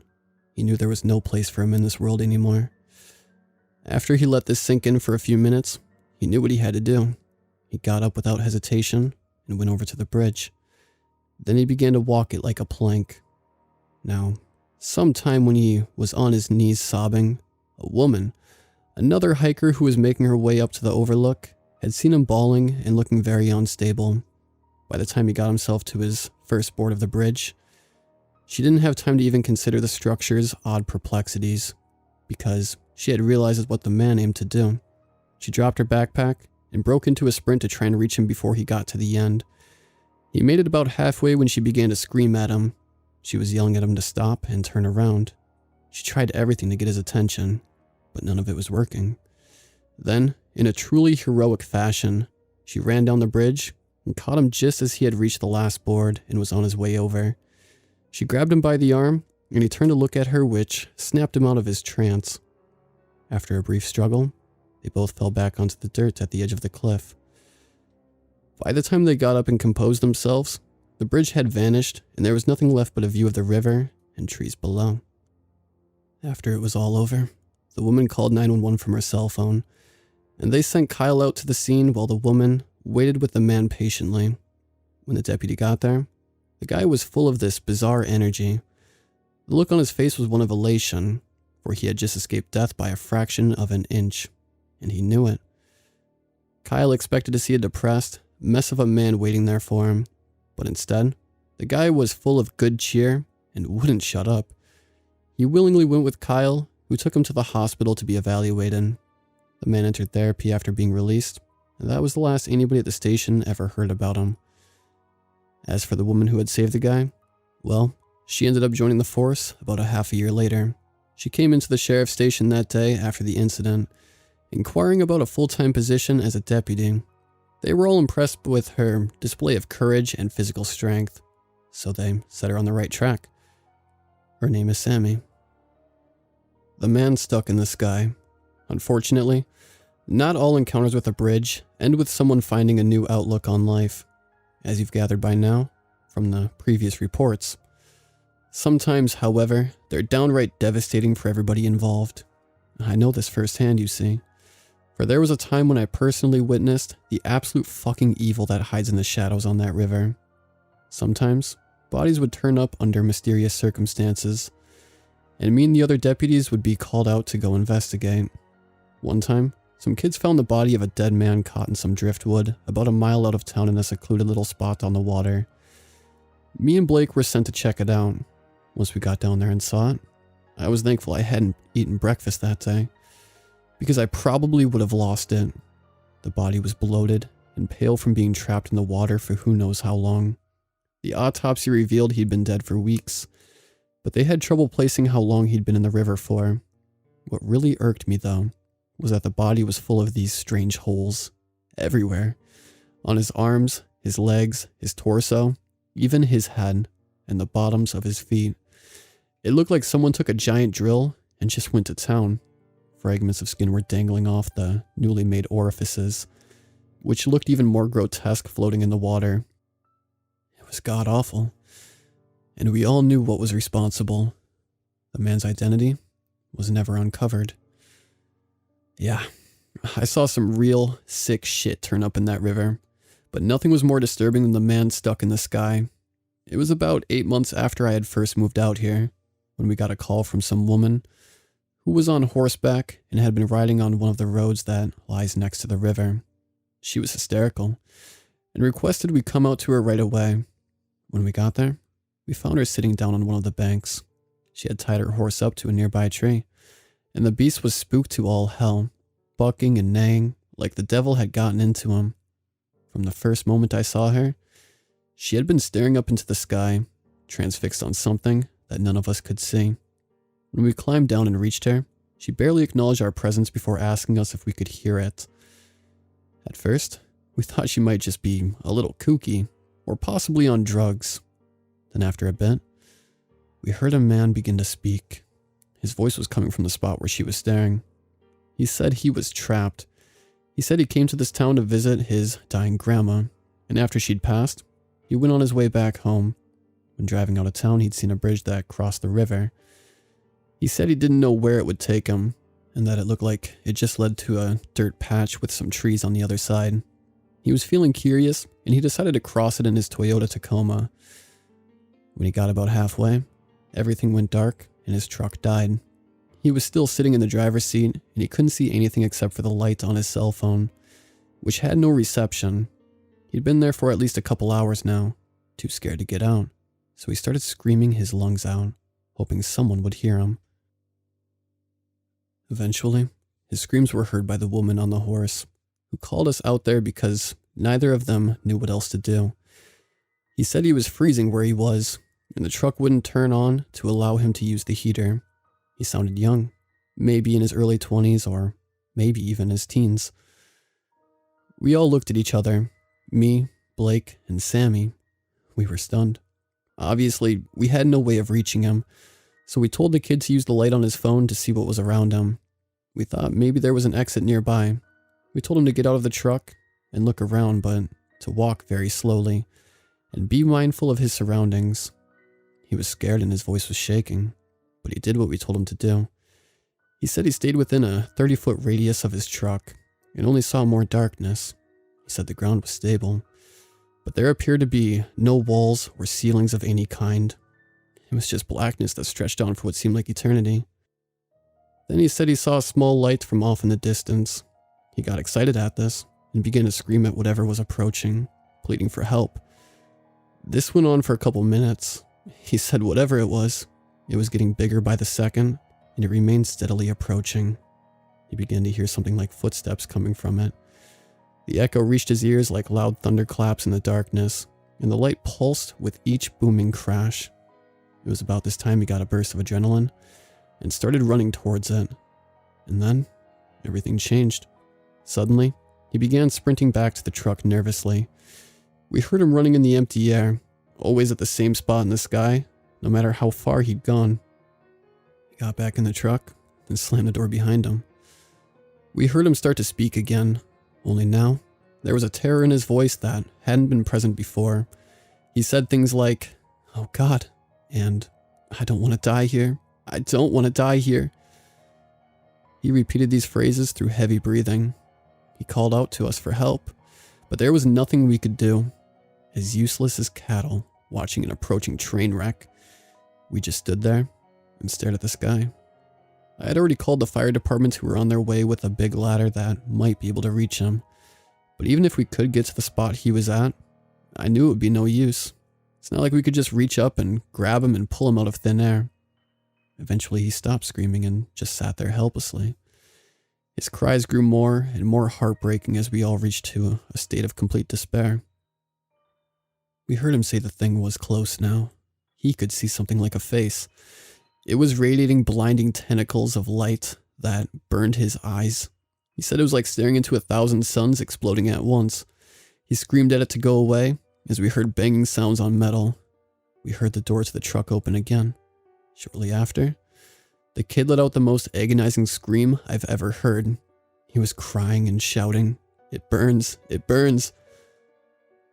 he knew there was no place for him in this world anymore. After he let this sink in for a few minutes, he knew what he had to do. He got up without hesitation and went over to the bridge. Then he began to walk it like a plank. Now, sometime when he was on his knees sobbing, a woman, another hiker who was making her way up to the overlook, had seen him bawling and looking very unstable. By the time he got himself to his first board of the bridge, she didn't have time to even consider the structure's odd perplexities, because she had realized what the man aimed to do. She dropped her backpack and broke into a sprint to try and reach him before he got to the end. He made it about halfway when she began to scream at him. She was yelling at him to stop and turn around. She tried everything to get his attention, but none of it was working. Then, in a truly heroic fashion, she ran down the bridge and caught him just as he had reached the last board and was on his way over. She grabbed him by the arm, and he turned to look at her, which snapped him out of his trance. After a brief struggle, they both fell back onto the dirt at the edge of the cliff. By the time they got up and composed themselves, the bridge had vanished, and there was nothing left but a view of the river and trees below. After it was all over, the woman called 911 from her cell phone, and they sent Kyle out to the scene while the woman waited with the man patiently. When the deputy got there, the guy was full of this bizarre energy. The look on his face was one of elation, for he had just escaped death by a fraction of an inch, and he knew it. Kyle expected to see a depressed mess of a man waiting there for him, but instead, the guy was full of good cheer and wouldn't shut up. He willingly went with Kyle, who took him to the hospital to be evaluated. The man entered therapy after being released, and that was the last anybody at the station ever heard about him. As for the woman who had saved the guy, well, she ended up joining the force about a half a year later. She came into the sheriff's station that day after the incident, inquiring about a full-time position as a deputy. They were all impressed with her display of courage and physical strength, so they set her on the right track. Her name is Sammy. The man stuck in the sky. Unfortunately, not all encounters with a bridge end with someone finding a new outlook on life, as you've gathered by now from the previous reports. Sometimes, however, they're downright devastating for everybody involved. I know this firsthand, you see. For there was a time when I personally witnessed the absolute fucking evil that hides in the shadows on that river. Sometimes, bodies would turn up under mysterious circumstances, and me and the other deputies would be called out to go investigate. One time, some kids found the body of a dead man caught in some driftwood about a mile out of town in a secluded little spot on the water. Me and Blake were sent to check it out. Once we got down there and saw it, I was thankful I hadn't eaten breakfast that day, because I probably would have lost it. The body was bloated and pale from being trapped in the water for who knows how long. The autopsy revealed he'd been dead for weeks, but they had trouble placing how long he'd been in the river for. What really irked me, though, was that the body was full of these strange holes everywhere. On his arms, his legs, his torso, even his head, and the bottoms of his feet. It looked like someone took a giant drill and just went to town. Fragments of skin were dangling off the newly made orifices, which looked even more grotesque floating in the water. It was god-awful, and we all knew what was responsible. The man's identity was never uncovered. Yeah, I saw some real sick shit turn up in that river, but nothing was more disturbing than the man stuck in the sky. It was about 8 months after I had first moved out here, when we got a call from some woman who was on horseback and had been riding on one of the roads that lies next to the river. She was hysterical and requested we come out to her right away. When we got there, we found her sitting down on one of the banks. She had tied her horse up to a nearby tree, and the beast was spooked to all hell, bucking and neighing like the devil had gotten into him. From the first moment I saw her, she had been staring up into the sky, transfixed on something that none of us could see. When we climbed down and reached her, she barely acknowledged our presence before asking us if we could hear it. At first, we thought she might just be a little kooky, or possibly on drugs. Then after a bit, we heard a man begin to speak. His voice was coming from the spot where she was staring. He said he was trapped. He said he came to this town to visit his dying grandma, and after she'd passed, he went on his way back home. When driving out of town, he'd seen a bridge that crossed the river. He said he didn't know where it would take him, and that it looked like it just led to a dirt patch with some trees on the other side. He was feeling curious, and he decided to cross it in his Toyota Tacoma. When he got about halfway, everything went dark, and his truck died. He was still sitting in the driver's seat, and he couldn't see anything except for the light on his cell phone, which had no reception. He'd been there for at least a couple hours now, too scared to get out, so he started screaming his lungs out, hoping someone would hear him. Eventually, his screams were heard by the woman on the horse, who called us out there because neither of them knew what else to do. He said he was freezing where he was, and the truck wouldn't turn on to allow him to use the heater. He sounded young, maybe in his early 20s or maybe even his teens. We all looked at each other, me, Blake, and Sammy. We were stunned. Obviously, we had no way of reaching him, so we told the kid to use the light on his phone to see what was around him. We thought maybe there was an exit nearby. We told him to get out of the truck and look around, but to walk very slowly and be mindful of his surroundings. He was scared and his voice was shaking, but he did what we told him to do. He said he stayed within a 30-foot radius of his truck and only saw more darkness. He said the ground was stable, but there appeared to be no walls or ceilings of any kind. It was just blackness that stretched on for what seemed like eternity. Then he said he saw a small light from off in the distance. He got excited at this and began to scream at whatever was approaching, pleading for help. This went on for a couple minutes. He said whatever it was getting bigger by the second, and it remained steadily approaching. He began to hear something like footsteps coming from it. The echo reached his ears like loud thunderclaps in the darkness, and the light pulsed with each booming crash. It was about this time he got a burst of adrenaline and started running towards it. And then, everything changed. Suddenly, he began sprinting back to the truck nervously. We heard him running in the empty air, always at the same spot in the sky, no matter how far he'd gone. He got back in the truck and slammed the door behind him. We heard him start to speak again, only now there was a terror in his voice that hadn't been present before. He said things like, "Oh God," and "I don't want to die here. I don't want to die here." He repeated these phrases through heavy breathing. He called out to us for help, but there was nothing we could do. As useless as cattle watching an approaching train wreck, we just stood there and stared at the sky. I had already called the fire department who were on their way with a big ladder that might be able to reach him. But even if we could get to the spot he was at, I knew it would be no use. It's not like we could just reach up and grab him and pull him out of thin air. Eventually he stopped screaming and just sat there helplessly. His cries grew more and more heartbreaking as we all reached to a state of complete despair. We heard him say the thing was close now. He could see something like a face. It was radiating blinding tentacles of light that burned his eyes. He said it was like staring into 1,000 suns exploding at once. He screamed at it to go away as we heard banging sounds on metal. We heard the door to the truck open again. Shortly after, the kid let out the most agonizing scream I've ever heard. He was crying and shouting, "It burns! It burns!"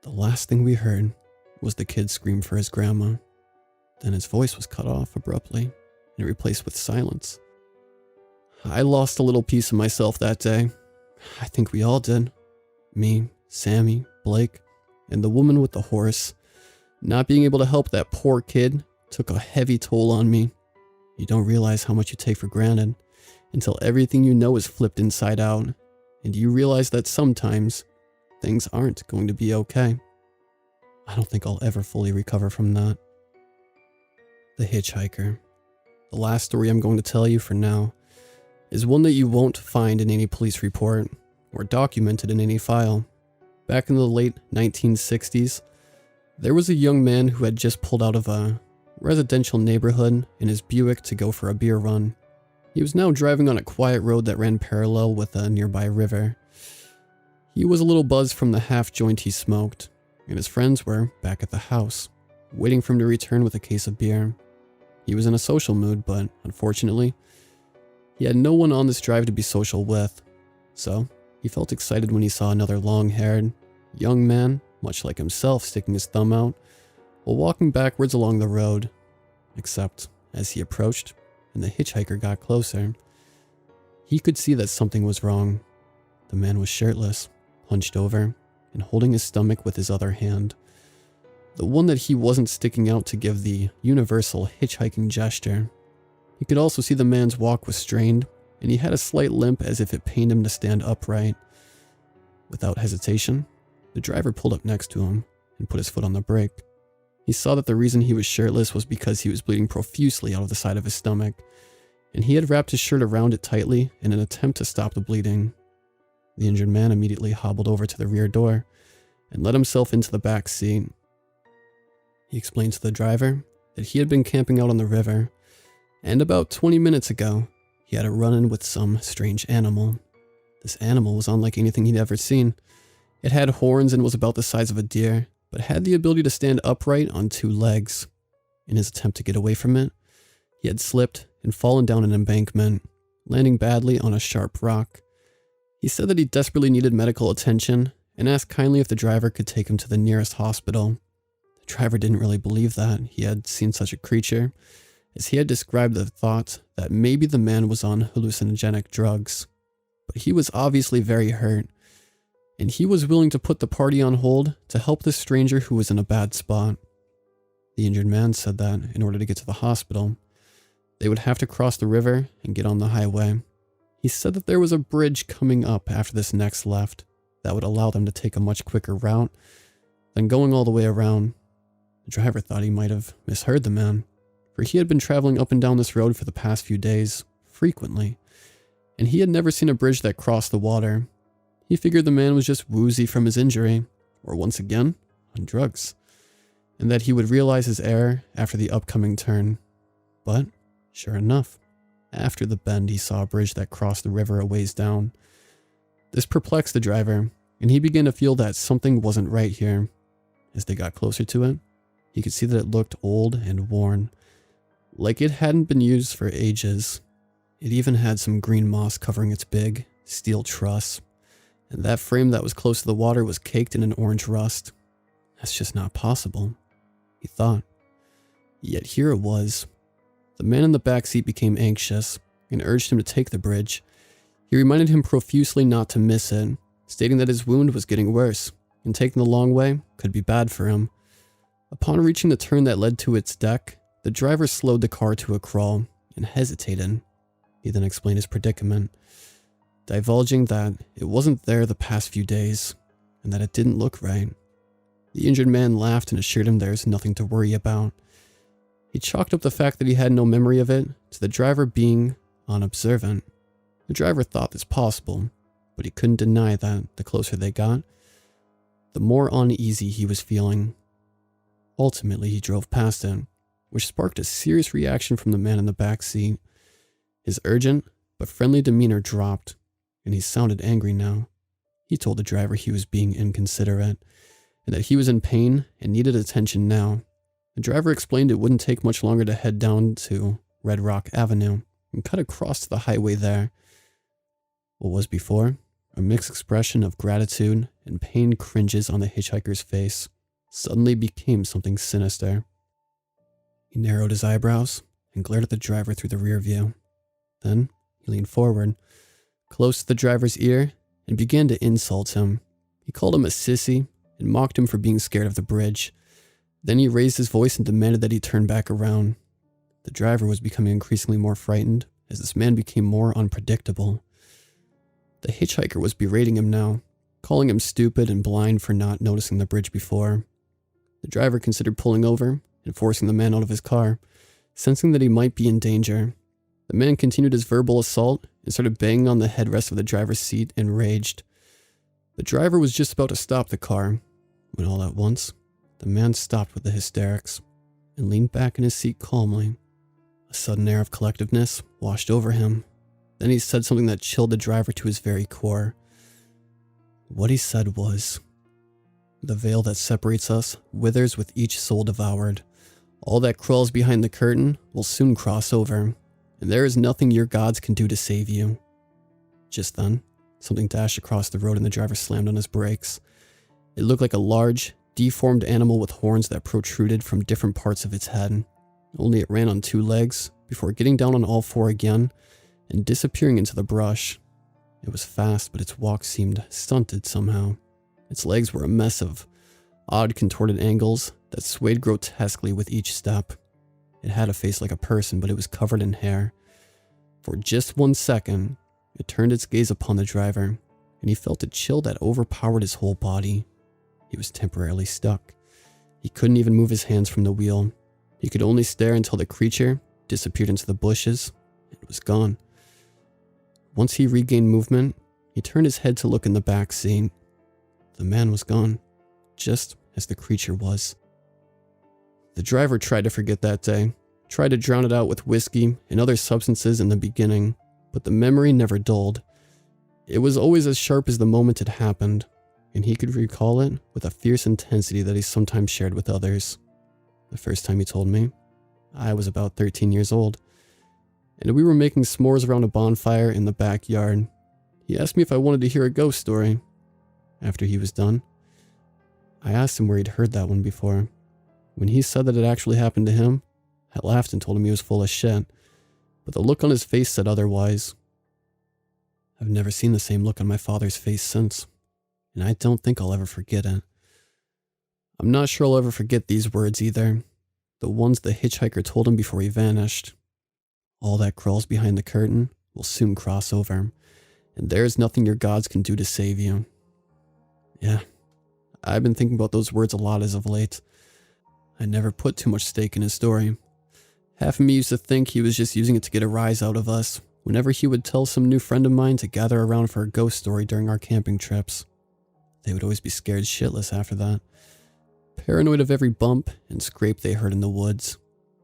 The last thing we heard was the kid scream for his grandma. Then his voice was cut off abruptly and replaced with silence. I lost a little piece of myself that day. I think we all did. Me, Sammy, Blake, and the woman with the horse. Not being able to help that poor kid took a heavy toll on me. You don't realize how much you take for granted until everything you know is flipped inside out, and you realize that sometimes things aren't going to be okay. I don't think I'll ever fully recover from that. The Hitchhiker. The last story I'm going to tell you for now is one that you won't find in any police report or documented in any file. Back in the late 1960s, there was a young man who had just pulled out of a residential neighborhood in his Buick to go for a beer run. He was now driving on a quiet road that ran parallel with a nearby river. He was a little buzzed from the half joint he smoked, and his friends were back at the house. waiting for him to return with a case of beer. He was in a social mood, but unfortunately, he had no one on this drive to be social with. So, he felt excited when he saw another long-haired, young man, much like himself, sticking his thumb out, while walking backwards along the road. Except, as he approached, and the hitchhiker got closer, he could see that something was wrong. The man was shirtless, hunched over, and holding his stomach with his other hand. The one that he wasn't sticking out to give the universal hitchhiking gesture. He could also see the man's walk was strained, and he had a slight limp as if it pained him to stand upright. Without hesitation, the driver pulled up next to him and put his foot on the brake. He saw that the reason he was shirtless was because he was bleeding profusely out of the side of his stomach, and he had wrapped his shirt around it tightly in an attempt to stop the bleeding. The injured man immediately hobbled over to the rear door and let himself into the back seat. He explained to the driver that he had been camping out on the river, and about 20 minutes ago, he had a run-in with some strange animal. This animal was unlike anything he'd ever seen. It had horns and was about the size of a deer, but had the ability to stand upright on two legs. In his attempt to get away from it, he had slipped and fallen down an embankment, landing badly on a sharp rock. He said that he desperately needed medical attention and asked kindly if the driver could take him to the nearest hospital. The driver didn't really believe that he had seen such a creature, as he had described the thought that maybe the man was on hallucinogenic drugs. But he was obviously very hurt, and he was willing to put the party on hold to help this stranger who was in a bad spot. The injured man said that in order to get to the hospital, they would have to cross the river and get on the highway. He said that there was a bridge coming up after this next left that would allow them to take a much quicker route than going all the way around. The driver thought he might have misheard the man, for he had been traveling up and down this road for the past few days, frequently, and he had never seen a bridge that crossed the water. He figured the man was just woozy from his injury, or once again, on drugs, and that he would realize his error after the upcoming turn. But, sure enough, after the bend he saw a bridge that crossed the river a ways down. This perplexed the driver, and he began to feel that something wasn't right here. As they got closer to it, he could see that it looked old and worn, like it hadn't been used for ages. It even had some green moss covering its big, steel truss, and that frame that was close to the water was caked in an orange rust. That's just not possible, he thought. Yet here it was. The man in the back seat became anxious and urged him to take the bridge. He reminded him profusely not to miss it, stating that his wound was getting worse, and taking the long way could be bad for him. Upon reaching the turn that led to its deck, the driver slowed the car to a crawl and hesitated. He then explained his predicament, divulging that it wasn't there the past few days, and that it didn't look right. The injured man laughed and assured him there's nothing to worry about. He chalked up the fact that he had no memory of it to the driver being unobservant. The driver thought this possible, but he couldn't deny that the closer they got, the more uneasy he was feeling. Ultimately, he drove past it, which sparked a serious reaction from the man in the back seat. His urgent but friendly demeanor dropped, and he sounded angry now. He told the driver he was being inconsiderate, and that he was in pain and needed attention now. The driver explained it wouldn't take much longer to head down to Red Rock Avenue and cut across to the highway there. What was before a mixed expression of gratitude and pain cringes on the hitchhiker's face suddenly became something sinister. He narrowed his eyebrows and glared at the driver through the rear view. Then he leaned forward, close to the driver's ear, and began to insult him. He called him a sissy and mocked him for being scared of the bridge. Then he raised his voice and demanded that he turn back around. The driver was becoming increasingly more frightened as this man became more unpredictable. The hitchhiker was berating him now, calling him stupid and blind for not noticing the bridge before. The driver considered pulling over and forcing the man out of his car, sensing that he might be in danger. The man continued his verbal assault and started banging on the headrest of the driver's seat, enraged. The driver was just about to stop the car when all at once, the man stopped with the hysterics and leaned back in his seat calmly. A sudden air of collectiveness washed over him. Then he said something that chilled the driver to his very core. What he said was, The veil that separates us withers with each soul devoured. All that crawls behind the curtain will soon cross over, and there is nothing your gods can do to save you. Just then, something dashed across the road and the driver slammed on his brakes. It looked like a large, deformed animal with horns that protruded from different parts of its head. Only it ran on 2 legs before getting down on all 4 again and disappearing into the brush. It was fast, but its walk seemed stunted somehow. Its legs were a mess of odd contorted angles that swayed grotesquely with each step. It had a face like a person, but it was covered in hair. For just 1 second, it turned its gaze upon the driver, and he felt a chill that overpowered his whole body. He was temporarily stuck. He couldn't even move his hands from the wheel. He could only stare until the creature disappeared into the bushes and was gone. Once he regained movement, he turned his head to look in the back seat. The man was gone, just as the creature was. The driver tried to forget that day, tried to drown it out with whiskey and other substances in the beginning, but the memory never dulled. It was always as sharp as the moment it happened, and he could recall it with a fierce intensity that he sometimes shared with others. The first time he told me, I was about 13 years old, and we were making s'mores around a bonfire in the backyard. He asked me if I wanted to hear a ghost story. After he was done, I asked him where he'd heard that one before. When he said that it actually happened to him, I laughed and told him he was full of shit, but the look on his face said otherwise. I've never seen the same look on my father's face since, and I don't think I'll ever forget it. I'm not sure I'll ever forget these words either, the ones the hitchhiker told him before he vanished. All that crawls behind the curtain will soon cross over, and there's nothing your gods can do to save you. Yeah, I've been thinking about those words a lot as of late. I never put too much stake in his story. Half of me used to think he was just using it to get a rise out of us whenever he would tell some new friend of mine to gather around for a ghost story during our camping trips. They would always be scared shitless after that, paranoid of every bump and scrape they heard in the woods.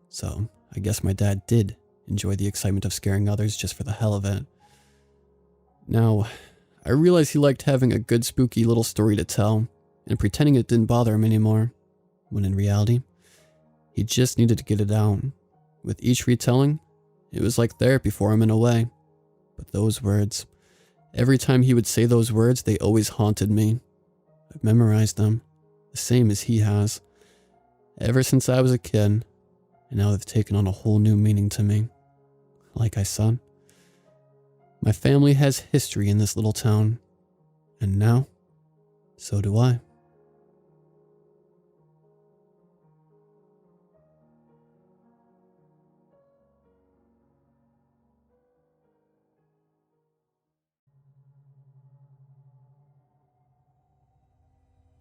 So I guess my dad did enjoy the excitement of scaring others just for the hell of it. Now, I realize he liked having a good spooky little story to tell and pretending it didn't bother him anymore, when in reality, he just needed to get it out. With each retelling, it was like therapy for him in a way. But those words, every time he would say those words, they always haunted me. I've memorized them, the same as he has, ever since I was a kid, and now they've taken on a whole new meaning to me. Like I said, my family has history in this little town, and now, so do I.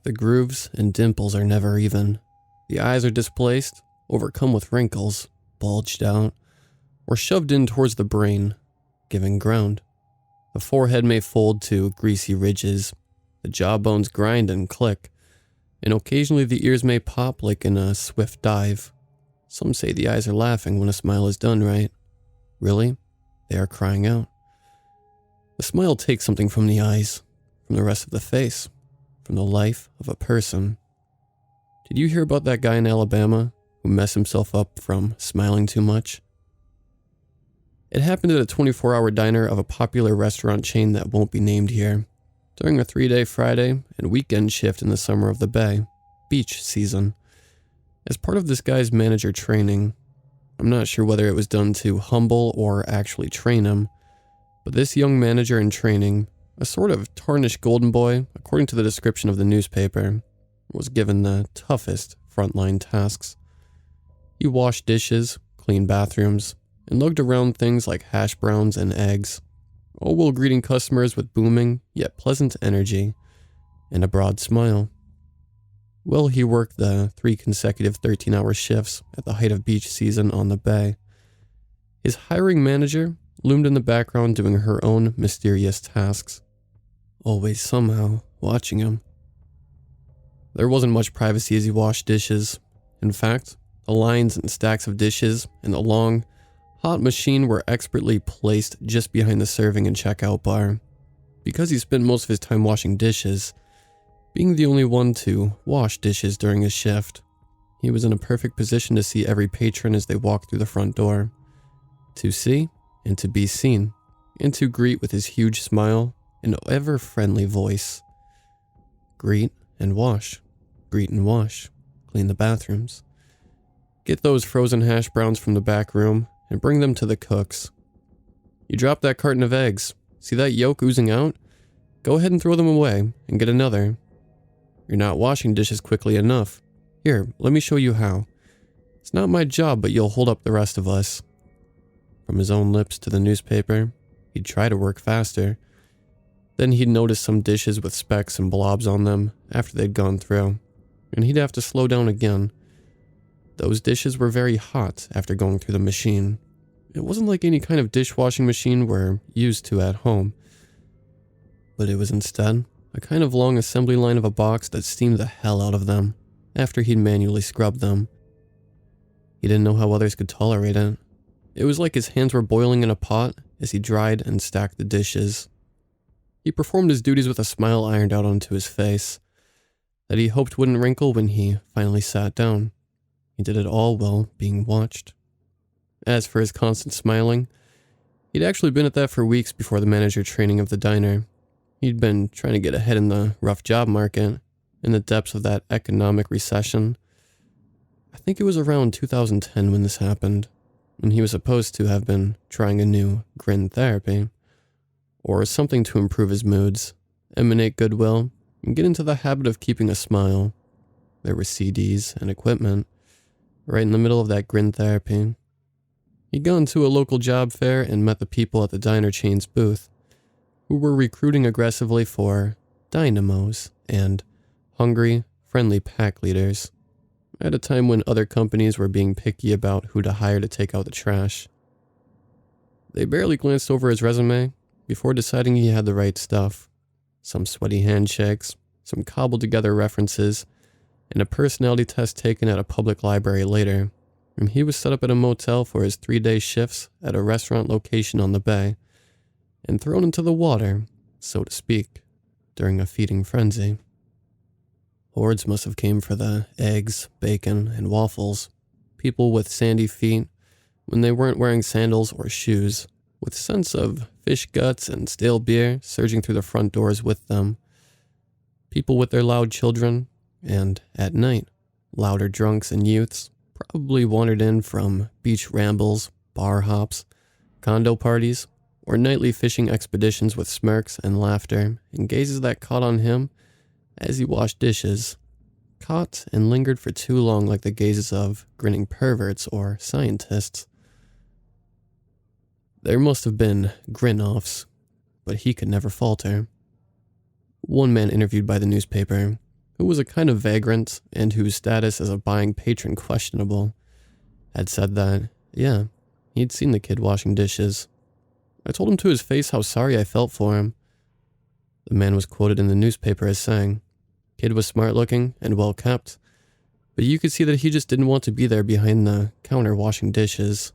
The grooves and dimples are never even. The eyes are displaced, overcome with wrinkles, bulged out, or shoved in towards the brain, giving ground. The forehead may fold to greasy ridges, the jawbones grind and click, and occasionally the ears may pop like in a swift dive. Some say the eyes are laughing when a smile is done right. Really, they are crying out. The smile takes something from the eyes, from the rest of the face, from the life of a person. Did you hear about that guy in Alabama who messed himself up from smiling too much? It happened at a 24-hour diner of a popular restaurant chain that won't be named here, during a 3-day Friday and weekend shift in the summer of the Bay, beach season. As part of this guy's manager training, I'm not sure whether it was done to humble or actually train him, but this young manager in training, a sort of tarnished golden boy, according to the description of the newspaper, was given the toughest frontline tasks. He washed dishes, cleaned bathrooms, and lugged around things like hash browns and eggs, all while greeting customers with booming yet pleasant energy and a broad smile. Well, he worked the 3 consecutive 13-hour shifts at the height of beach season on the bay. His hiring manager loomed in the background doing her own mysterious tasks, always somehow watching him. There wasn't much privacy as he washed dishes. In fact, the lines and stacks of dishes in the long, hot machine were expertly placed just behind the serving and checkout bar. Because he spent most of his time washing dishes, Being the only one to wash dishes during his shift, he was in a perfect position to see every patron as they walked through the front door. To see and to be seen, and to greet with his huge smile and ever-friendly voice. Greet and wash. Greet and wash. Clean the bathrooms. Get those frozen hash browns from the back room and bring them to the cooks. You dropped that carton of eggs. See that yolk oozing out? Go ahead and throw them away and get another. You're not washing dishes quickly enough. Here, let me show you how. It's not my job, but you'll hold up the rest of us. From his own lips to the newspaper, he'd try to work faster. Then he'd notice some dishes with specks and blobs on them after they'd gone through, and he'd have to slow down again. Those dishes were very hot after going through the machine. It wasn't like any kind of dishwashing machine we're used to at home, but it was instead a kind of long assembly line of a box that steamed the hell out of them after he'd manually scrubbed them. He didn't know how others could tolerate it. It was like his hands were boiling in a pot as he dried and stacked the dishes. He performed his duties with a smile ironed out onto his face that he hoped wouldn't wrinkle when he finally sat down. He did it all while being watched. As for his constant smiling, he'd actually been at that for weeks before the manager training of the diner. He'd been trying to get ahead in the rough job market, in the depths of that economic recession. I think it was around 2010 when this happened, and he was supposed to have been trying a new grin therapy, or something to improve his moods, emanate goodwill, and get into the habit of keeping a smile. There were CDs and equipment right in the middle of that grin therapy. He'd gone to a local job fair and met the people at the diner chain's booth, who were recruiting aggressively for dynamos and hungry, friendly pack leaders, at a time when other companies were being picky about who to hire to take out the trash. They barely glanced over his resume before deciding he had the right stuff. Some sweaty handshakes, some cobbled together references, and a personality test taken at a public library later, and he was set up at a motel for his 3-day shifts at a restaurant location on the bay, and thrown into the water, so to speak, during a feeding frenzy. Hordes must have came for the eggs, bacon, and waffles. People with sandy feet, when they weren't wearing sandals or shoes, with scents of fish guts and stale beer surging through the front doors with them. People with their loud children, and, at night, louder drunks and youths probably wandered in from beach rambles, bar hops, condo parties, or nightly fishing expeditions with smirks and laughter and gazes that caught on him as he washed dishes, caught and lingered for too long like the gazes of grinning perverts or scientists. There must have been grin-offs, but he could never falter. One man interviewed by the newspaper, who was a kind of vagrant and whose status as a buying patron questionable, had said that, yeah, he'd seen the kid washing dishes. I told him to his face how sorry I felt for him. The man was quoted in the newspaper as saying, "Kid was smart-looking and well-kept, but you could see that he just didn't want to be there behind the counter washing dishes."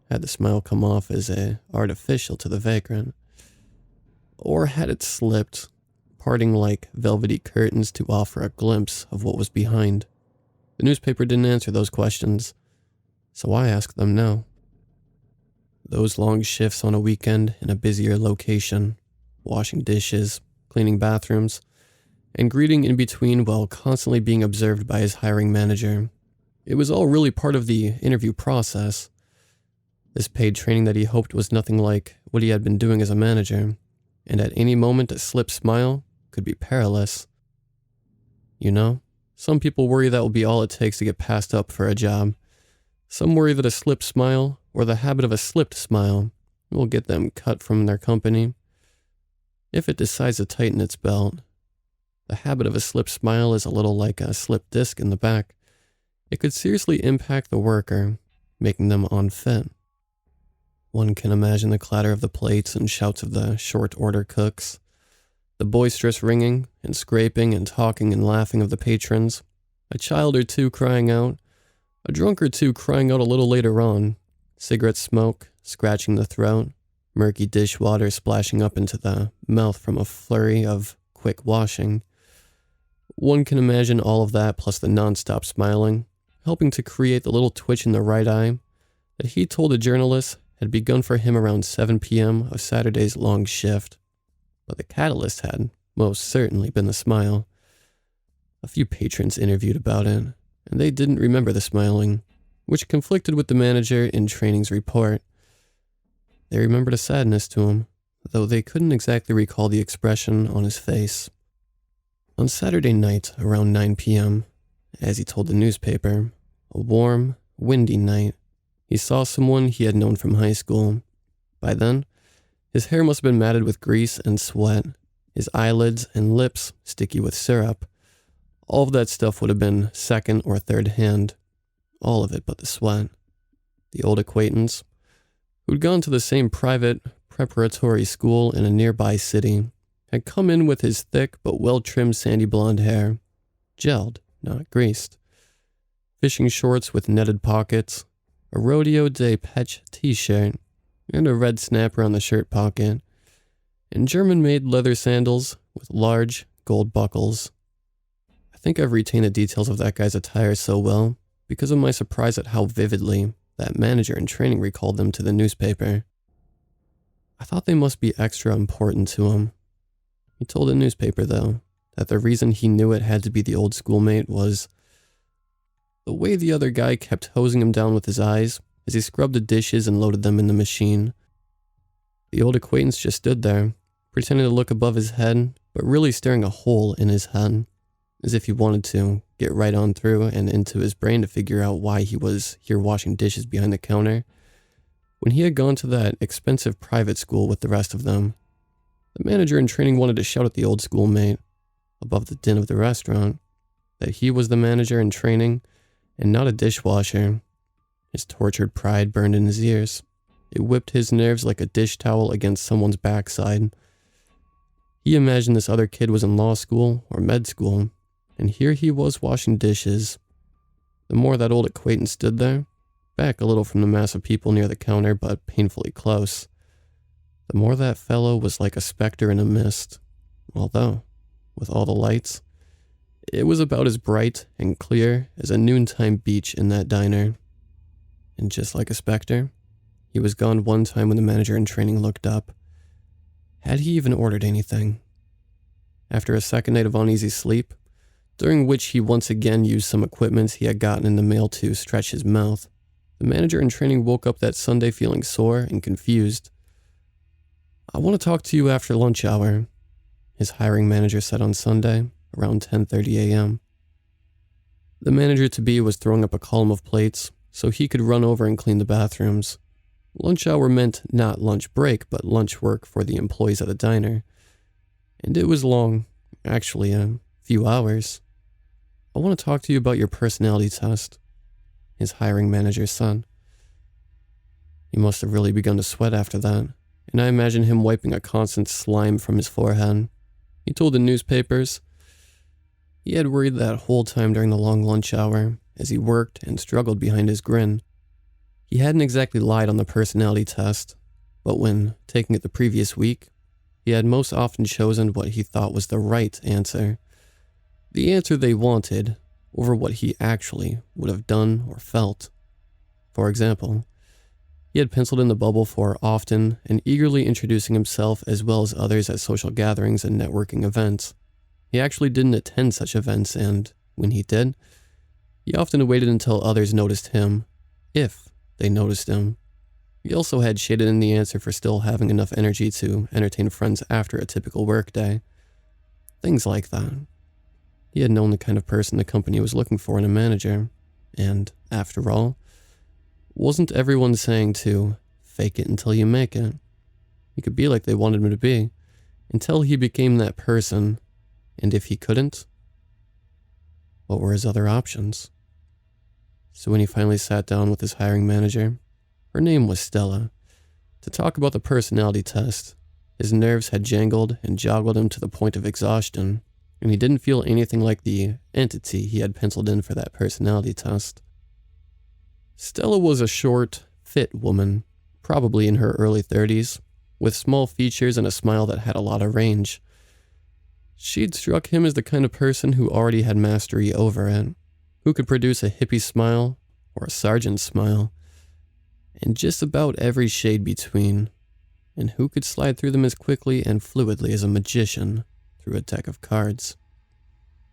Had the smile come off as artificial to the vagrant? Or had it slipped, parting like velvety curtains to offer a glimpse of what was behind? The newspaper didn't answer those questions, so I asked them now. Those long shifts on a weekend in a busier location, washing dishes, cleaning bathrooms, and greeting in between while constantly being observed by his hiring manager. It was all really part of the interview process. This paid training that he hoped was nothing like what he had been doing as a manager, and at any moment a slip smile could be perilous. You know, some people worry that will be all it takes to get passed up for a job. Some worry that a slip smile, or the habit of a slipped smile, will get them cut from their company. If it decides to tighten its belt, the habit of a slipped smile is a little like a slipped disc in the back. It could seriously impact the worker, making them unfit. One can imagine the clatter of the plates and shouts of the short-order cooks, the boisterous ringing and scraping and talking and laughing of the patrons, a child or two crying out, a drunk or two crying out a little later on, cigarette smoke scratching the throat, murky dishwater splashing up into the mouth from a flurry of quick washing. One can imagine all of that plus the non-stop smiling, helping to create the little twitch in the right eye that he told a journalist had begun for him around 7 p.m. of Saturday's long shift. But the catalyst had most certainly been the smile. A few patrons interviewed about it, and they didn't remember the smiling, which conflicted with the manager in training's report. They remembered a sadness to him, though they couldn't exactly recall the expression on his face. On Saturday night, around 9 p.m., as he told the newspaper, a warm, windy night, he saw someone he had known from high school. By then, his hair must have been matted with grease and sweat, his eyelids and lips sticky with syrup. All of that stuff would have been second or third hand. All of it but the sweat. The old acquaintance, who'd gone to the same private preparatory school in a nearby city, had come in with his thick but well-trimmed sandy blonde hair, gelled, not greased, fishing shorts with netted pockets, a Rodeo de Pech t-shirt, and a red snapper on the shirt pocket, and German-made leather sandals with large gold buckles. I think I've retained the details of that guy's attire so well because of my surprise at how vividly that manager in training recalled them to the newspaper. I thought they must be extra important to him. He told the newspaper, though, that the reason he knew it had to be the old schoolmate was the way the other guy kept hosing him down with his eyes as he scrubbed the dishes and loaded them in the machine. The old acquaintance just stood there, pretending to look above his head, but really staring a hole in his head, as if he wanted to get right on through and into his brain to figure out why he was here washing dishes behind the counter, when he had gone to that expensive private school with the rest of them. The manager in training wanted to shout at the old schoolmate, above the din of the restaurant, that he was the manager in training and not a dishwasher. His tortured pride burned in his ears. It whipped his nerves like a dish towel against someone's backside. He imagined this other kid was in law school or med school, and here he was washing dishes. The more that old acquaintance stood there, back a little from the mass of people near the counter but painfully close, the more that fellow was like a specter in a mist, although, with all the lights, it was about as bright and clear as a noontime beach in that diner. And just like a specter, he was gone one time when the manager in training looked up. Had he even ordered anything? After a second night of uneasy sleep, during which he once again used some equipment he had gotten in the mail to stretch his mouth, the manager in training woke up that Sunday feeling sore and confused. "I want to talk to you after lunch hour," his hiring manager said on Sunday, around 10:30 a.m. The manager-to-be was throwing up a column of plates so he could run over and clean the bathrooms. Lunch hour meant not lunch break, but lunch work for the employees at the diner. And it was long, actually a few hours. "I want to talk to you about your personality test," his hiring manager said. He must have really begun to sweat after that, and I imagine him wiping a constant slime from his forehead. He told the newspapers he had worried that whole time during the long lunch hour as he worked and struggled behind his grin. He hadn't exactly lied on the personality test, but when taking it the previous week, he had most often chosen what he thought was the right answer. The answer they wanted over what he actually would have done or felt. For example, he had penciled in the bubble for often and eagerly introducing himself as well as others at social gatherings and networking events. He actually didn't attend such events, and when he did, he often waited until others noticed him, if they noticed him. He also had shaded in the answer for still having enough energy to entertain friends after a typical workday. Things like that. He had known the kind of person the company was looking for in a manager, and, after all, wasn't everyone saying to fake it until you make it? He could be like they wanted him to be, until he became that person, and if he couldn't, what were his other options? So when he finally sat down with his hiring manager, her name was Stella, to talk about the personality test, his nerves had jangled and joggled him to the point of exhaustion, and he didn't feel anything like the entity he had penciled in for that personality test. Stella was a short, fit woman, probably in her early 30s, with small features and a smile that had a lot of range. She'd struck him as the kind of person who already had mastery over it, who could produce a hippie smile or a sergeant smile, and just about every shade between, and who could slide through them as quickly and fluidly as a magician through a deck of cards.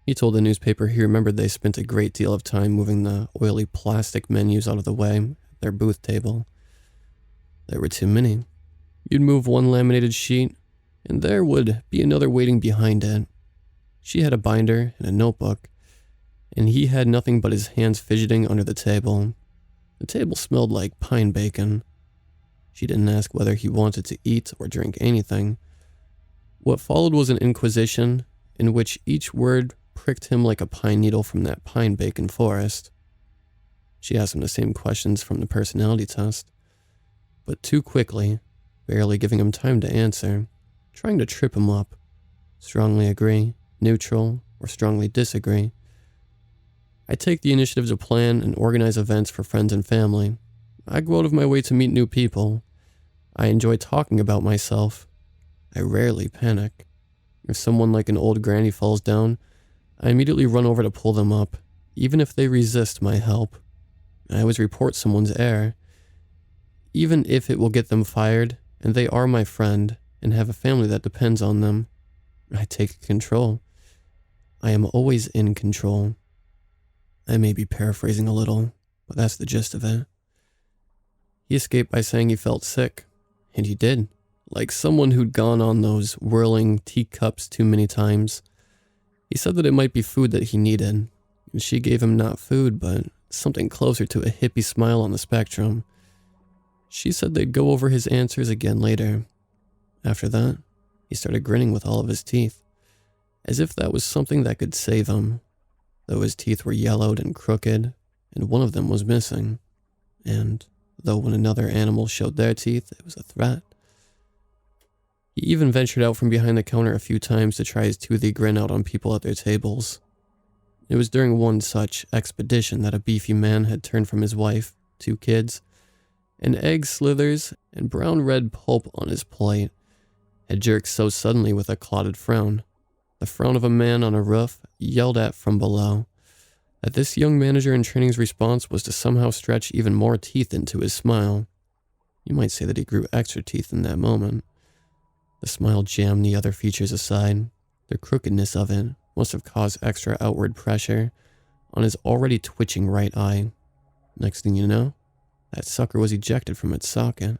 He told the newspaper he remembered they spent a great deal of time moving the oily plastic menus out of the way at their booth table. There were too many. You'd move one laminated sheet, and there would be another waiting behind it. She had a binder and a notebook, and he had nothing but his hands fidgeting under the table. The table smelled like pine bacon. She didn't ask whether he wanted to eat or drink anything. What followed was an inquisition in which each word pricked him like a pine needle from that pine bacon forest. She asked him the same questions from the personality test, but too quickly, barely giving him time to answer, trying to trip him up. Strongly agree, neutral, or strongly disagree. I take the initiative to plan and organize events for friends and family. I go out of my way to meet new people. I enjoy talking about myself. I rarely panic. If someone like an old granny falls down, I immediately run over to pull them up, even if they resist my help. I always report someone's error, even if it will get them fired, and they are my friend and have a family that depends on them. I take control. I am always in control. I may be paraphrasing a little, but that's the gist of it. He escaped by saying he felt sick, and he did, like someone who'd gone on those whirling teacups too many times. He said that it might be food that he needed, and she gave him not food, but something closer to a hippie smile on the spectrum. She said they'd go over his answers again later. After that, he started grinning with all of his teeth, as if that was something that could save him, though his teeth were yellowed and crooked, and one of them was missing, and though when another animal showed their teeth, it was a threat. He even ventured out from behind the counter a few times to try his toothy grin out on people at their tables. It was during one such expedition that a beefy man had turned from his wife, 2 kids, and egg slithers and brown-red pulp on his plate, had jerked so suddenly with a clotted frown, the frown of a man on a roof yelled at from below, that this young manager in training's response was to somehow stretch even more teeth into his smile. You might say that he grew extra teeth in that moment. The smile jammed the other features aside. The crookedness of it must have caused extra outward pressure on his already twitching right eye. Next thing you know, that sucker was ejected from its socket,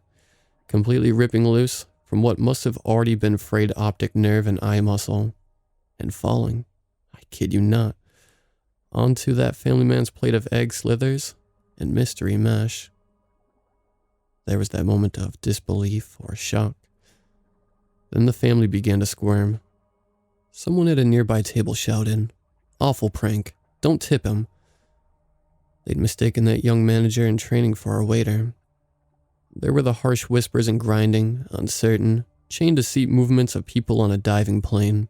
completely ripping loose from what must have already been frayed optic nerve and eye muscle, and falling, I kid you not, onto that family man's plate of egg slithers and mystery mash. There was that moment of disbelief or shock. Then the family began to squirm. Someone at a nearby table shouted, "Awful prank, don't tip him." They'd mistaken that young manager in training for a waiter. There were the harsh whispers and grinding, uncertain, chained-to-seat movements of people on a diving plane.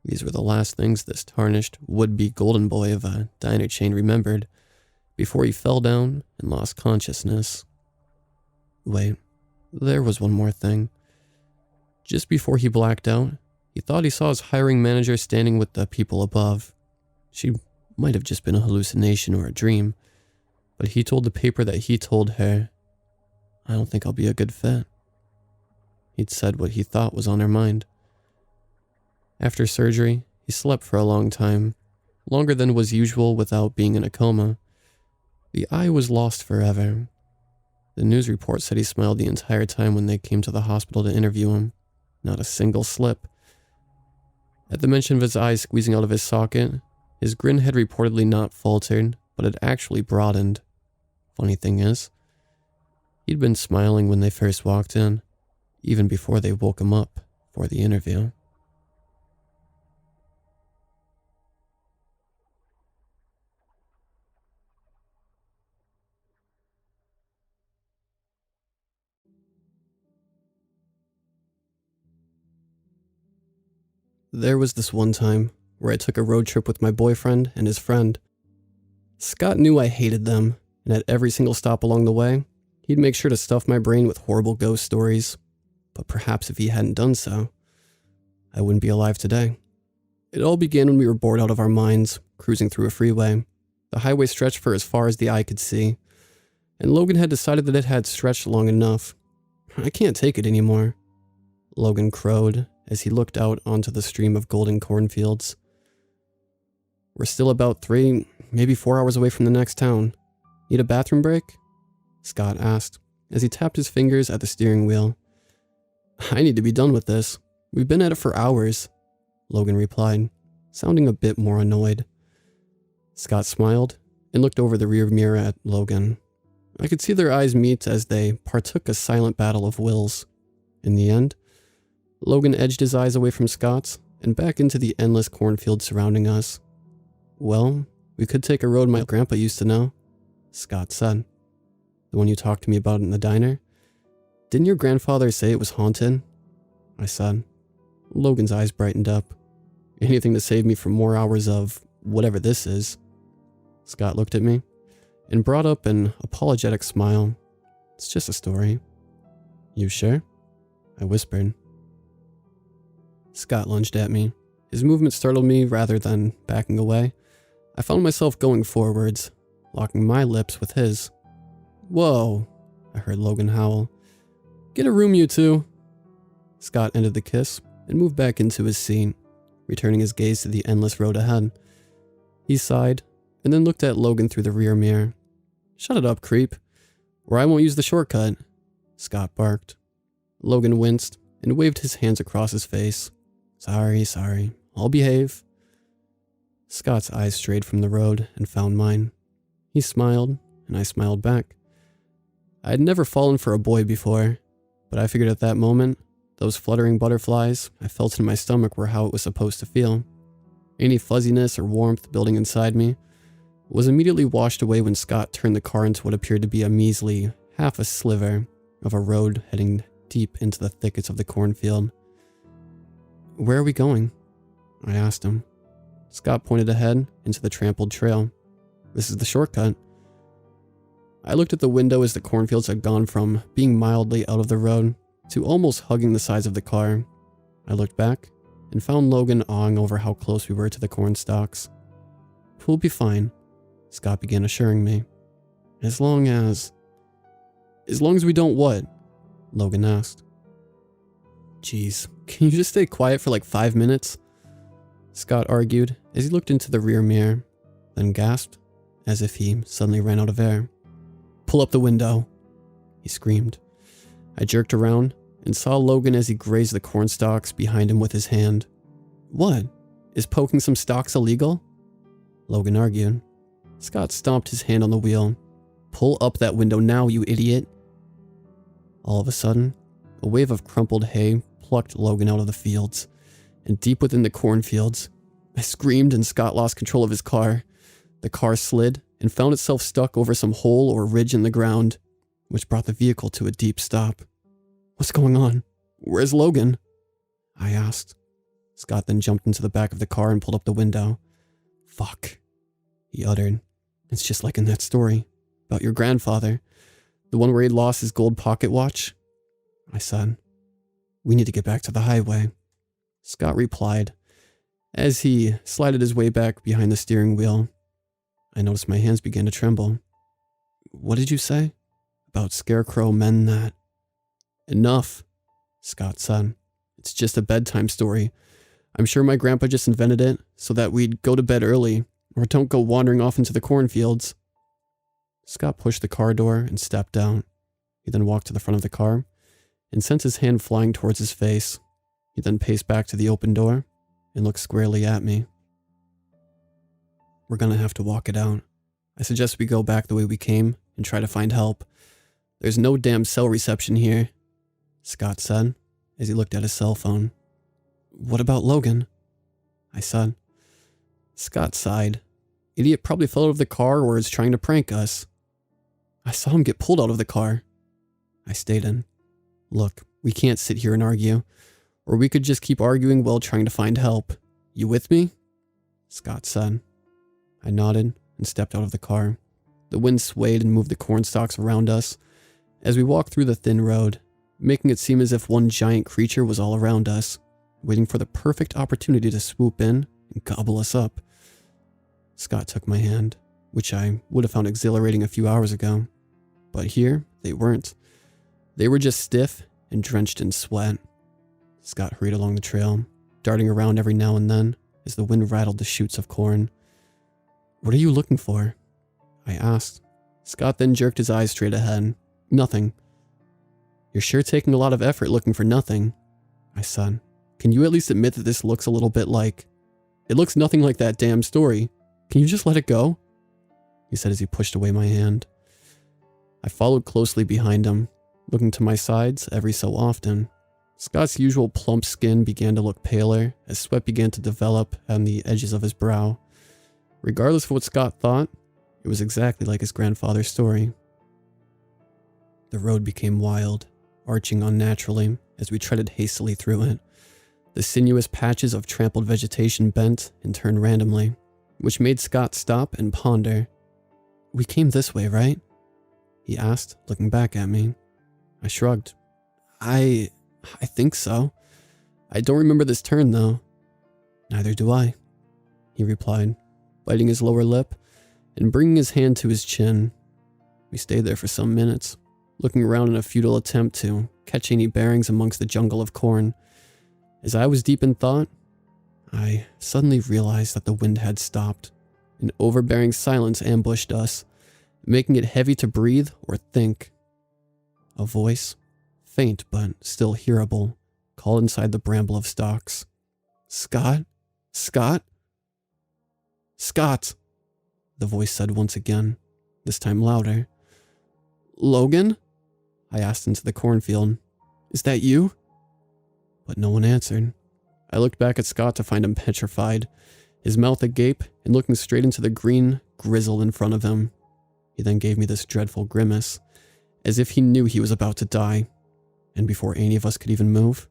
These were the last things this tarnished, would-be golden boy of a diner chain remembered before he fell down and lost consciousness. Wait, there was one more thing. Just before he blacked out, he thought he saw his hiring manager standing with the people above. She might have just been a hallucination or a dream, but he told the paper that he told her, "I don't think I'll be a good fit." He'd said what he thought was on her mind. After surgery, he slept for a long time, longer than was usual without being in a coma. The eye was lost forever. The news report said he smiled the entire time when they came to the hospital to interview him. Not a single slip. At the mention of his eye squeezing out of his socket, his grin had reportedly not faltered, but had actually broadened. Funny thing is, he'd been smiling when they first walked in, even before they woke him up for the interview. There was this one time where I took a road trip with my boyfriend and his friend. Scott knew I hated them, and at every single stop along the way, he'd make sure to stuff my brain with horrible ghost stories. But perhaps if he hadn't done so, I wouldn't be alive today. It all began when we were bored out of our minds, cruising through a freeway. The highway stretched for as far as the eye could see, and Logan had decided that it had stretched long enough. I can't take it anymore, Logan crowed as he looked out onto the stream of golden cornfields. We're still about 3, maybe 4 hours away from the next town. Need a bathroom break? Scott asked as he tapped his fingers at the steering wheel. I need to be done with this. We've been at it for hours, Logan replied, sounding a bit more annoyed. Scott smiled and looked over the rear mirror at Logan. I could see their eyes meet as they partook a silent battle of wills. In the end, Logan edged his eyes away from Scott's and back into the endless cornfield surrounding us. Well, we could take a road my grandpa used to know, Scott said. The one you talked to me about in the diner? Didn't your grandfather say it was haunted? I said. Logan's eyes brightened up. Anything to save me from more hours of whatever this is. Scott looked at me and brought up an apologetic smile. It's just a story. You sure? I whispered. Scott lunged at me. His movement startled me rather than backing away. I found myself going forwards, locking my lips with his. Whoa, I heard Logan howl. Get a room, you two. Scott ended the kiss and moved back into his seat, returning his gaze to the endless road ahead. He sighed and then looked at Logan through the rear mirror. Shut it up, creep, or I won't use the shortcut, Scott barked. Logan winced and waved his hands across his face. Sorry, I'll behave. Scott's eyes strayed from the road and found mine. He smiled, and I smiled back. I had never fallen for a boy before, but I figured at that moment, those fluttering butterflies I felt in my stomach were how it was supposed to feel. Any fuzziness or warmth building inside me was immediately washed away when Scott turned the car into what appeared to be a measly half a sliver of a road heading deep into the thickets of the cornfield. Where are we going? I asked him. Scott pointed ahead into the trampled trail. This is the shortcut. I looked at the window as the cornfields had gone from being mildly out of the road to almost hugging the sides of the car. I looked back and found Logan awing over how close we were to the corn stalks. We'll be fine, Scott began assuring me. As long as we don't what? Logan asked. Jeez, can you just stay quiet for like 5 minutes? Scott argued as he looked into the rear mirror, then gasped as if he suddenly ran out of air. Pull up the window, he screamed. I jerked around and saw Logan as he grazed the corn stalks behind him with his hand. What? Is poking some stalks illegal? Logan argued. Scott stomped his hand on the wheel. Pull up that window now, you idiot. All of a sudden, a wave of crumpled hay plucked Logan out of the fields, and deep within the cornfields, I screamed and Scott lost control of his car. The car slid and found itself stuck over some hole or ridge in the ground, which brought the vehicle to a deep stop. What's going on? Where's Logan? I asked. Scott then jumped into the back of the car and pulled up the window. Fuck, he uttered. It's just like in that story about your grandfather, the one where he lost his gold pocket watch. I said, we need to get back to the highway. Scott replied as he slided his way back behind the steering wheel. I noticed my hands began to tremble. What did you say? About Scarecrow men that... Enough, Scott said. It's just a bedtime story. I'm sure my grandpa just invented it so that we'd go to bed early or don't go wandering off into the cornfields. Scott pushed the car door and stepped out. He then walked to the front of the car and sent his hand flying towards his face. He then paced back to the open door and looked squarely at me. We're gonna have to walk it out. I suggest we go back the way we came and try to find help. There's no damn cell reception here, Scott said as he looked at his cell phone. What about Logan? I said. Scott sighed. Idiot probably fell out of the car or is trying to prank us. I saw him get pulled out of the car. I stated. Look, we can't sit here and argue, or we could just keep arguing while trying to find help. You with me? Scott said. I nodded and stepped out of the car. The wind swayed and moved the corn stalks around us as we walked through the thin road, making it seem as if one giant creature was all around us, waiting for the perfect opportunity to swoop in and gobble us up. Scott took my hand, which I would have found exhilarating a few hours ago. But here, they weren't. They were just stiff and drenched in sweat. Scott hurried along the trail, darting around every now and then as the wind rattled the shoots of corn. "What are you looking for?" I asked. Scott then jerked his eyes straight ahead. "Nothing." "You're sure taking a lot of effort looking for nothing," I said. "Can you at least admit that this looks a little bit like..." "It looks nothing like that damn story. Can you just let it go?" He said as he pushed away my hand. I followed closely behind him, looking to my sides every so often. Scott's usual plump skin began to look paler as sweat began to develop on the edges of his brow. Regardless of what Scott thought, it was exactly like his grandfather's story. The road became wild, arching unnaturally as we treaded hastily through it. The sinuous patches of trampled vegetation bent and turned randomly, which made Scott stop and ponder. "We came this way, right?" he asked, looking back at me. I shrugged. I think so. I don't remember this turn, though." "Neither do I," he replied, biting his lower lip and bringing his hand to his chin. We stayed there for some minutes, looking around in a futile attempt to catch any bearings amongst the jungle of corn. As I was deep in thought, I suddenly realized that the wind had stopped. An overbearing silence ambushed us, making it heavy to breathe or think. A voice, faint but still hearable, called inside the bramble of stalks. "Scott? Scott? Scott!" the voice said once again, this time louder. "Logan?" I asked into the cornfield. "Is that you?" But no one answered. I looked back at Scott to find him petrified, his mouth agape and looking straight into the green grizzle in front of him. He then gave me this dreadful grimace, as if he knew he was about to die. And before any of us could even move,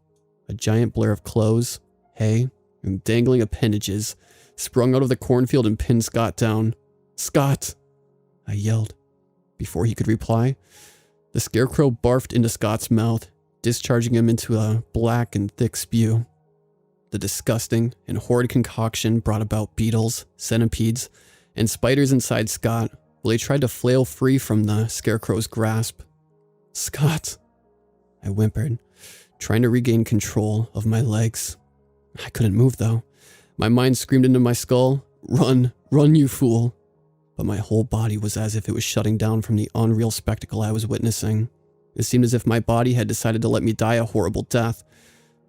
a giant blur of clothes, hay, and dangling appendages sprung out of the cornfield and pinned Scott down. "Scott!" I yelled. Before he could reply, the Scarecrow barfed into Scott's mouth, discharging him into a black and thick spew. The disgusting and horrid concoction brought about beetles, centipedes, and spiders inside Scott while he tried to flail free from the Scarecrow's grasp. "Scott!" I whimpered, trying to regain control of my legs. I couldn't move, though. My mind screamed into my skull, "Run, run, you fool!" But my whole body was as if it was shutting down from the unreal spectacle I was witnessing. It seemed as if my body had decided to let me die a horrible death,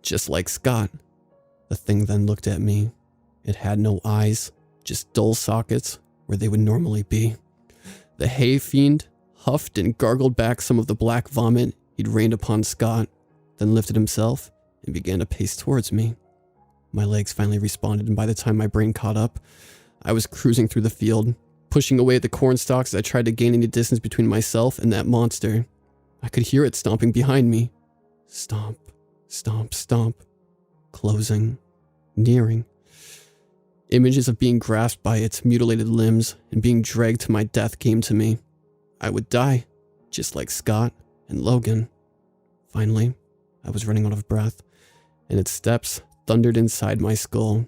just like Scott. The thing then looked at me. It had no eyes, just dull sockets where they would normally be. The hay fiend huffed and gargled back some of the black vomit he'd rained upon Scott, then lifted himself and began to pace towards me. My legs finally responded, and by the time my brain caught up, I was cruising through the field, pushing away at the corn stalks as I tried to gain any distance between myself and that monster. I could hear it stomping behind me. Stomp, stomp, stomp. Closing, nearing. Images of being grasped by its mutilated limbs and being dragged to my death came to me. I would die, just like Scott and Logan. Finally, I was running out of breath, and its steps thundered inside my skull.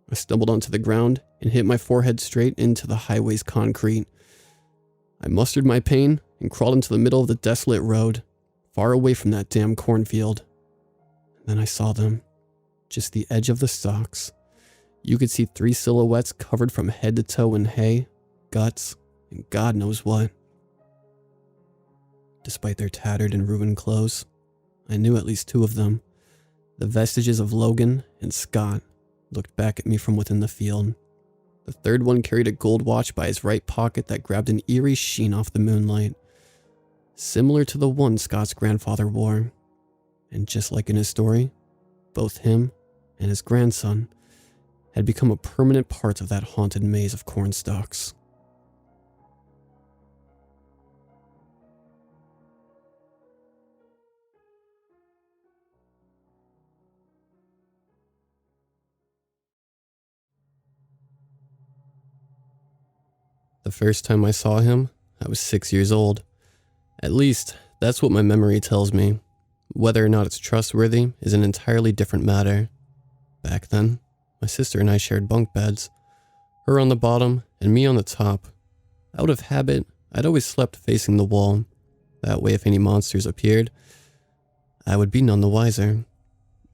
I stumbled onto the ground and hit my forehead straight into the highway's concrete. I mustered my pain and crawled into the middle of the desolate road, far away from that damn cornfield. And then I saw them. Just the edge of the stalks. You could see 3 silhouettes covered from head to toe in hay, guts, and God knows what. Despite their tattered and ruined clothes, I knew at least 2 of them. The vestiges of Logan and Scott looked back at me from within the field. The third one carried a gold watch by his right pocket that grabbed an eerie sheen off the moonlight, similar to the one Scott's grandfather wore. And just like in his story, both him and his grandson had become a permanent part of that haunted maze of corn stalks. The first time I saw him, I was 6 years old. At least, that's what my memory tells me. Whether or not it's trustworthy is an entirely different matter. Back then, My sister and I shared bunk beds, her on the bottom and me on the top. Out of habit, I'd always slept facing the wall. That way, if any monsters appeared, I would be none the wiser.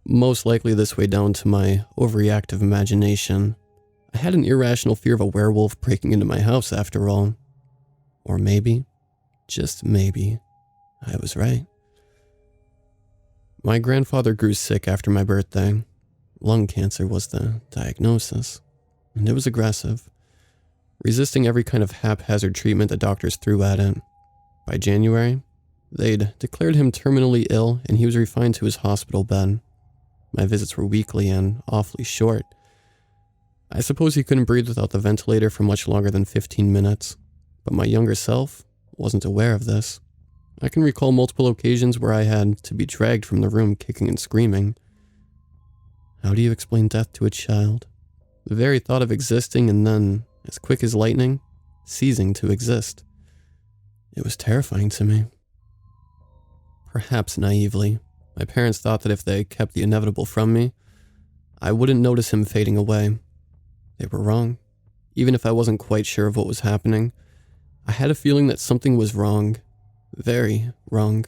Most likely this way down to my overreactive imagination. I had an irrational fear of a werewolf breaking into my house after all. Or maybe, just maybe, I was right. My grandfather grew sick after my birthday. Lung cancer was the diagnosis, and it was aggressive, resisting every kind of haphazard treatment the doctors threw at it. By January, they'd declared him terminally ill and he was refined to his hospital bed. My visits were weekly and awfully short. I suppose he couldn't breathe without the ventilator for much longer than 15 minutes, but my younger self wasn't aware of this. I can recall multiple occasions where I had to be dragged from the room kicking and screaming. How do you explain death to a child? The very thought of existing and then, as quick as lightning, ceasing to exist. It was terrifying to me. Perhaps naively, my parents thought that if they kept the inevitable from me, I wouldn't notice him fading away. They were wrong. Even if I wasn't quite sure of what was happening, I had a feeling that something was wrong. Very wrong.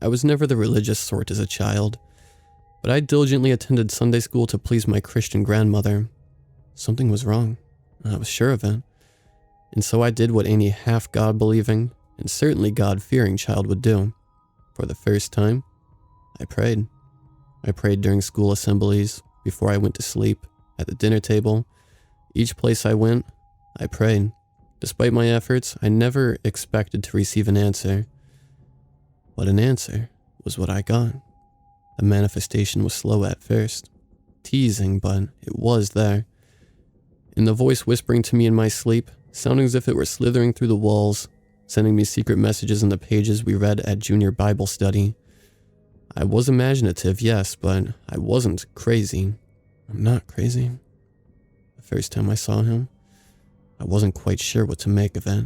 I was never the religious sort as a child, but I diligently attended Sunday school to please my Christian grandmother. Something was wrong. I was sure of it. And so I did what any half God-believing and certainly God-fearing child would do. For the first time, I prayed. I prayed during school assemblies, before I went to sleep, at the dinner table. Each place I went, I prayed. Despite my efforts, I never expected to receive an answer. But an answer was what I got. The manifestation was slow at first. Teasing, but it was there. And the voice whispering to me in my sleep, sounding as if it were slithering through the walls, sending me secret messages in the pages we read at junior Bible study. I was imaginative, yes, but I wasn't crazy. I'm not crazy. The first time I saw him, I wasn't quite sure what to make of it.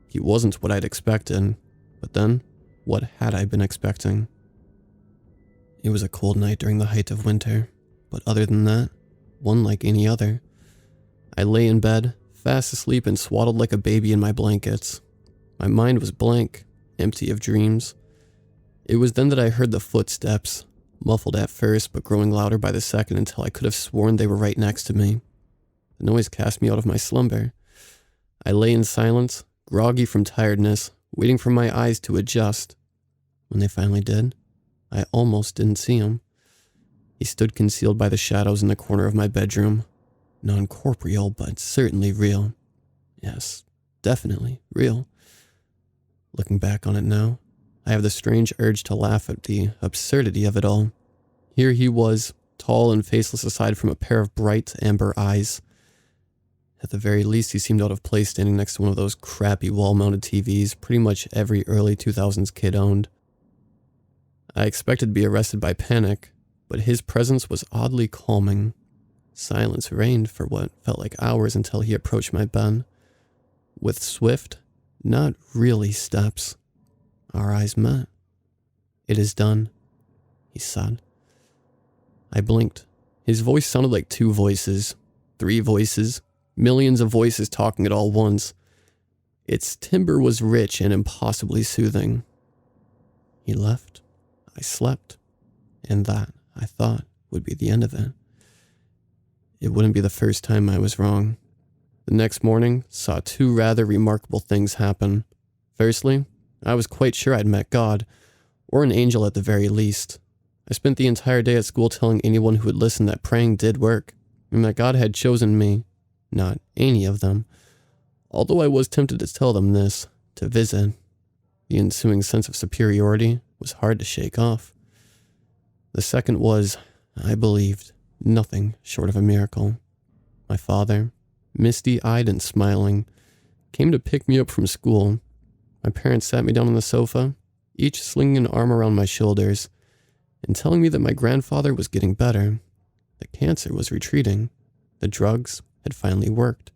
He wasn't what I'd expected, but then, what had I been expecting? It was a cold night during the height of winter, but other than that, one like any other. I lay in bed, fast asleep and swaddled like a baby in my blankets. My mind was blank, empty of dreams. It was then that I heard the footsteps, muffled at first but growing louder by the second until I could have sworn they were right next to me. The noise cast me out of my slumber. I lay in silence, groggy from tiredness, waiting for my eyes to adjust. When they finally did, I almost didn't see him. He stood concealed by the shadows in the corner of my bedroom. Non-corporeal, but certainly real. Yes, definitely real. Looking back on it now, I have the strange urge to laugh at the absurdity of it all. Here he was, tall and faceless aside from a pair of bright amber eyes. At the very least, he seemed out of place standing next to one of those crappy wall-mounted TVs pretty much every early 2000s kid owned. I expected to be arrested by panic, but his presence was oddly calming. Silence reigned for what felt like hours until he approached my bed. With swift, not really steps, our eyes met. "It is done," he said. I blinked. His voice sounded like two voices, three voices, millions of voices talking at all once. Its timbre was rich and impossibly soothing. He left. I slept. And that, I thought, would be the end of it. It wouldn't be the first time I was wrong. The next morning saw two rather remarkable things happen. Firstly, I was quite sure I'd met God, or an angel at the very least. I spent the entire day at school telling anyone who would listen that praying did work, and that God had chosen me, not any of them. Although I was tempted to tell them this, to visit. The ensuing sense of superiority was hard to shake off. The second was, I believed, nothing short of a miracle. My father, misty-eyed and smiling, came to pick me up from school. My parents sat me down on the sofa, each slinging an arm around my shoulders, and telling me that my grandfather was getting better. The cancer was retreating. The drugs had finally worked.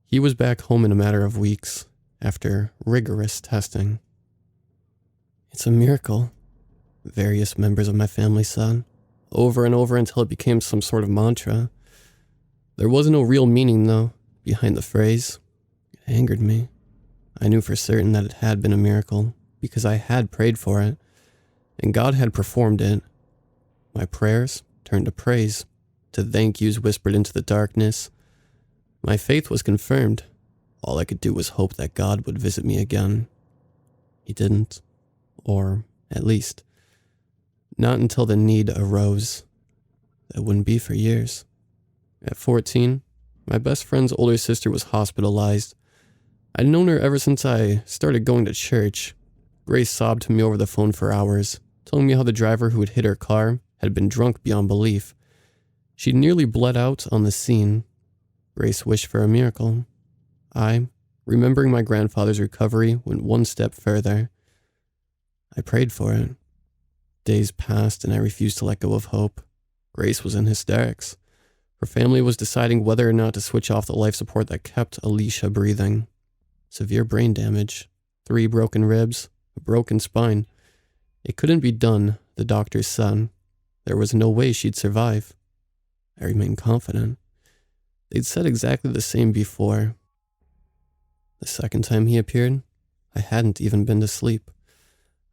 He was back home in a matter of weeks, after rigorous testing. "It's a miracle," various members of my family said, over and over until it became some sort of mantra. There was no real meaning, though, behind the phrase. It angered me. I knew for certain that it had been a miracle, because I had prayed for it, and God had performed it. My prayers turned to praise, to thank yous whispered into the darkness. My faith was confirmed. All I could do was hope that God would visit me again. He didn't. Or, at least, not until the need arose. That wouldn't be for years. At 14, my best friend's older sister was hospitalized. I'd known her ever since I started going to church. Grace sobbed to me over the phone for hours, telling me how the driver who had hit her car had been drunk beyond belief. She'd nearly bled out on the scene. Grace wished for a miracle. I, remembering my grandfather's recovery, went one step further. I prayed for it. Days passed and I refused to let go of hope. Grace was in hysterics. Her family was deciding whether or not to switch off the life support that kept Alicia breathing. Severe brain damage, 3 broken ribs, a broken spine. It couldn't be done, the doctors said. There was no way she'd survive. I remained confident. They'd said exactly the same before. The second time he appeared, I hadn't even been to sleep.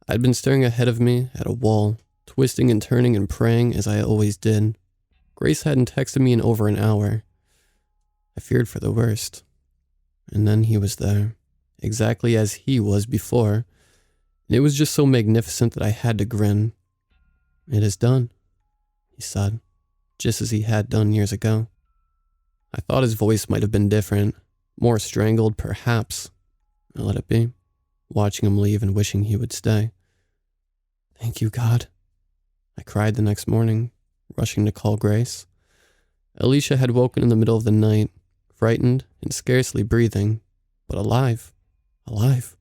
I'd been staring ahead of me at a wall, twisting and turning and praying as I always did. Grace hadn't texted me in over an hour. I feared for the worst. And then he was there, exactly as he was before. And it was just so magnificent that I had to grin. "It is done," he said, just as he had done years ago. I thought his voice might have been different, more strangled perhaps. I let it be, watching him leave and wishing he would stay. "Thank you, God," I cried the next morning, rushing to call Grace. Alicia had woken in the middle of the night, frightened and scarcely breathing, but alive. Alive.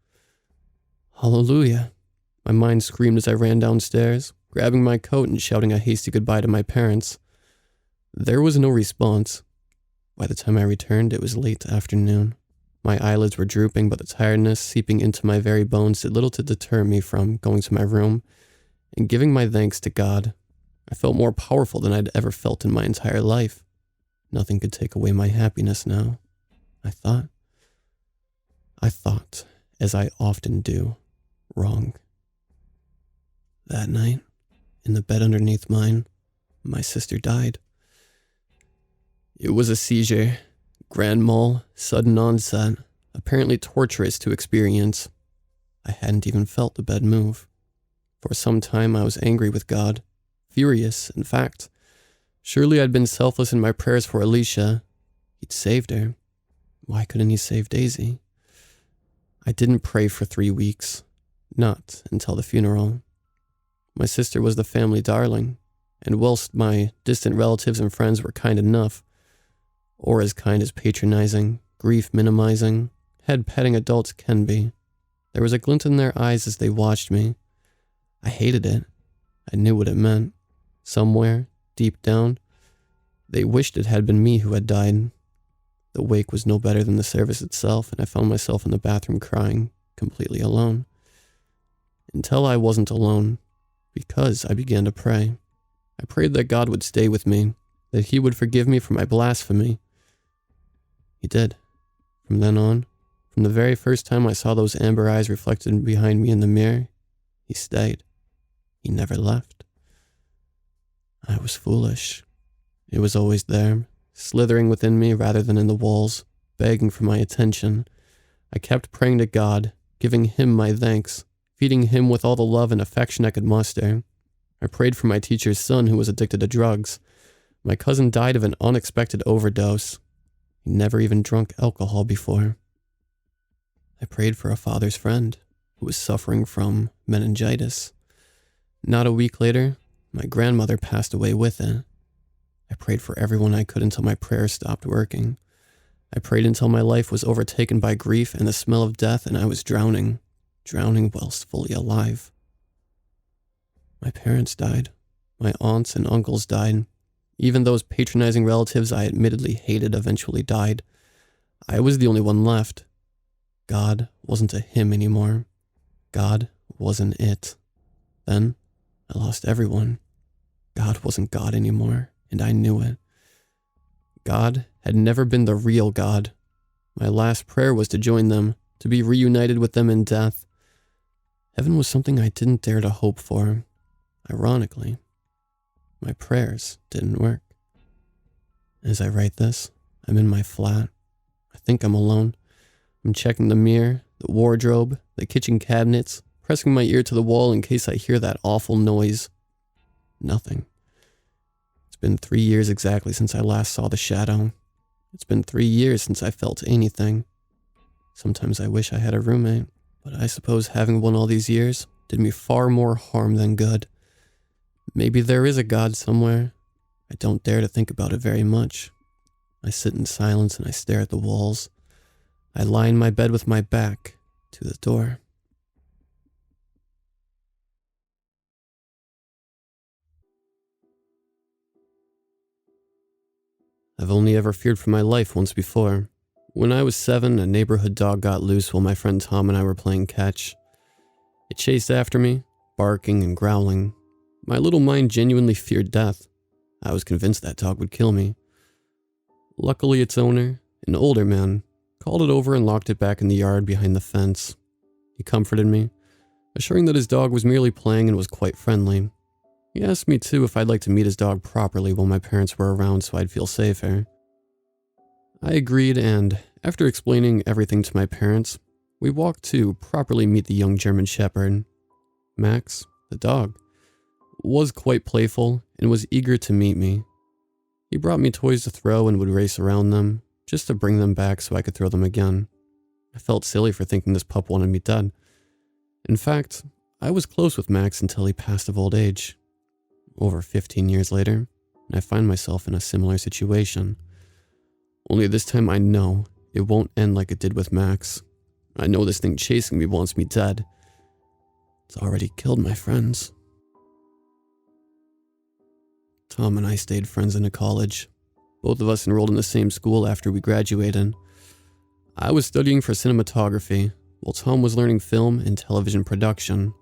Hallelujah. My mind screamed as I ran downstairs, grabbing my coat and shouting a hasty goodbye to my parents. There was no response. By the time I returned, it was late afternoon. My eyelids were drooping, but the tiredness seeping into my very bones did little to deter me from going to my room and giving my thanks to God. I felt more powerful than I'd ever felt in my entire life. Nothing could take away my happiness now, I thought. I thought, as I often do, wrong. That night, in the bed underneath mine, my sister died. It was a seizure, grand mal, sudden onset, apparently torturous to experience. I hadn't even felt the bed move. For some time I was angry with God, furious, in fact. Surely I'd been selfless in my prayers for Alicia. He'd saved her. Why couldn't he save Daisy? I didn't pray for 3 weeks, not until the funeral. My sister was the family darling, and whilst my distant relatives and friends were kind enough, or as kind as patronizing, grief-minimizing, head-petting adults can be, there was a glint in their eyes as they watched me. I hated it. I knew what it meant. Somewhere, deep down, they wished it had been me who had died. The wake was no better than the service itself, and I found myself in the bathroom crying, completely alone. Until I wasn't alone, because I began to pray. I prayed that God would stay with me, that he would forgive me for my blasphemy. He did. From then on, from the very first time I saw those amber eyes reflected behind me in the mirror, he stayed. He never left. I was foolish. It was always there, slithering within me rather than in the walls, begging for my attention. I kept praying to God, giving him my thanks, feeding him with all the love and affection I could muster. I prayed for my teacher's son who was addicted to drugs. My cousin died of an unexpected overdose. He never even drunk alcohol before. I prayed for a father's friend who was suffering from meningitis. Not a week later, my grandmother passed away with it. I prayed for everyone I could until my prayers stopped working. I prayed until my life was overtaken by grief and the smell of death and I was drowning whilst fully alive. My parents died. My aunts and uncles died. Even those patronizing relatives I admittedly hated eventually died. I was the only one left. God wasn't a him anymore. God wasn't it. Then I lost everyone. God wasn't God anymore, and I knew it. God had never been the real God. My last prayer was to join them, to be reunited with them in death. Heaven was something I didn't dare to hope for. Ironically, my prayers didn't work. As I write this, I'm in my flat. I think I'm alone. I'm checking the mirror, the wardrobe, the kitchen cabinets, pressing my ear to the wall in case I hear that awful noise. Nothing. It's been 3 years exactly since I last saw the shadow. It's been 3 years since I felt anything. Sometimes I wish I had a roommate, but I suppose having one all these years did me far more harm than good. Maybe there is a God somewhere. I don't dare to think about it very much. I sit in silence and I stare at the walls. I lie in my bed with my back to the door. I've only ever feared for my life once before. When I was 7, a neighborhood dog got loose while my friend Tom and I were playing catch. It chased after me, barking and growling. My little mind genuinely feared death. I was convinced that dog would kill me. Luckily, its owner, an older man, called it over and locked it back in the yard behind the fence. He comforted me, assuring that his dog was merely playing and was quite friendly. He asked me too if I'd like to meet his dog properly while my parents were around so I'd feel safer. I agreed, and after explaining everything to my parents, we walked to properly meet the young German Shepherd. Max, the dog, was quite playful and was eager to meet me. He brought me toys to throw and would race around them, just to bring them back so I could throw them again. I felt silly for thinking this pup wanted me dead. In fact, I was close with Max until he passed of old age. Over 15 years later, I find myself in a similar situation. Only this time I know it won't end like it did with Max. I know this thing chasing me wants me dead. It's already killed my friends. Tom and I stayed friends into college. Both of us enrolled in the same school after we graduated. I was studying for cinematography, while Tom was learning film and television production.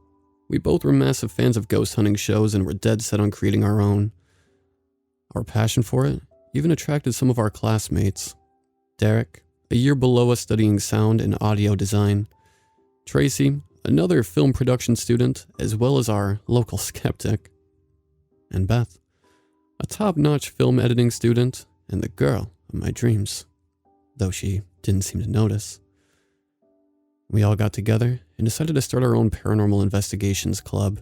We both were massive fans of ghost hunting shows and were dead set on creating our own. Our passion for it even attracted some of our classmates. Derek, a year below us studying sound and audio design. Tracy, another film production student, as well as our local skeptic. And Beth, a top-notch film editing student and the girl of my dreams, though she didn't seem to notice. We all got together and decided to start our own paranormal investigations club,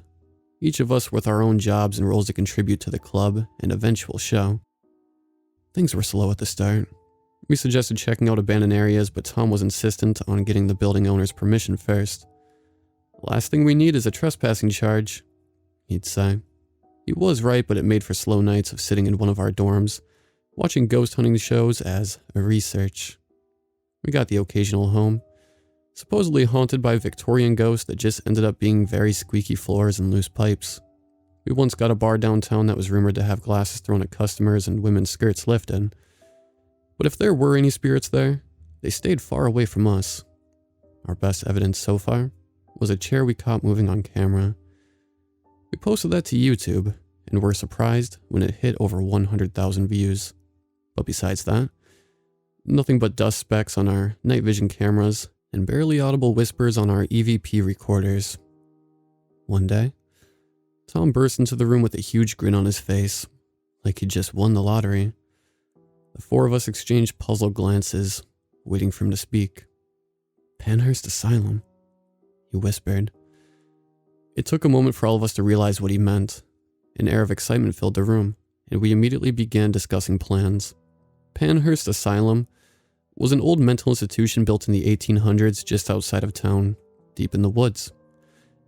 each of us with our own jobs and roles to contribute to the club and eventual show. Things were slow at the start. We suggested checking out abandoned areas, but Tom was insistent on getting the building owner's permission first. "Last thing we need is a trespassing charge," he'd say. He was right, but it made for slow nights of sitting in one of our dorms, watching ghost hunting shows as a research. We got the occasional home, supposedly haunted by Victorian ghosts that just ended up being very squeaky floors and loose pipes. We once got a bar downtown that was rumored to have glasses thrown at customers and women's skirts lifted. But if there were any spirits there, they stayed far away from us. Our best evidence so far was a chair we caught moving on camera. We posted that to YouTube and were surprised when it hit over 100,000 views. But besides that, nothing but dust specks on our night vision cameras and barely audible whispers on our EVP recorders. One day, Tom burst into the room with a huge grin on his face, like he'd just won the lottery. The four of us exchanged puzzled glances, waiting for him to speak. "Panhurst Asylum," he whispered. It took a moment for all of us to realize what he meant. An air of excitement filled the room, and we immediately began discussing plans. Panhurst Asylum was an old mental institution built in the 1800s just outside of town, deep in the woods.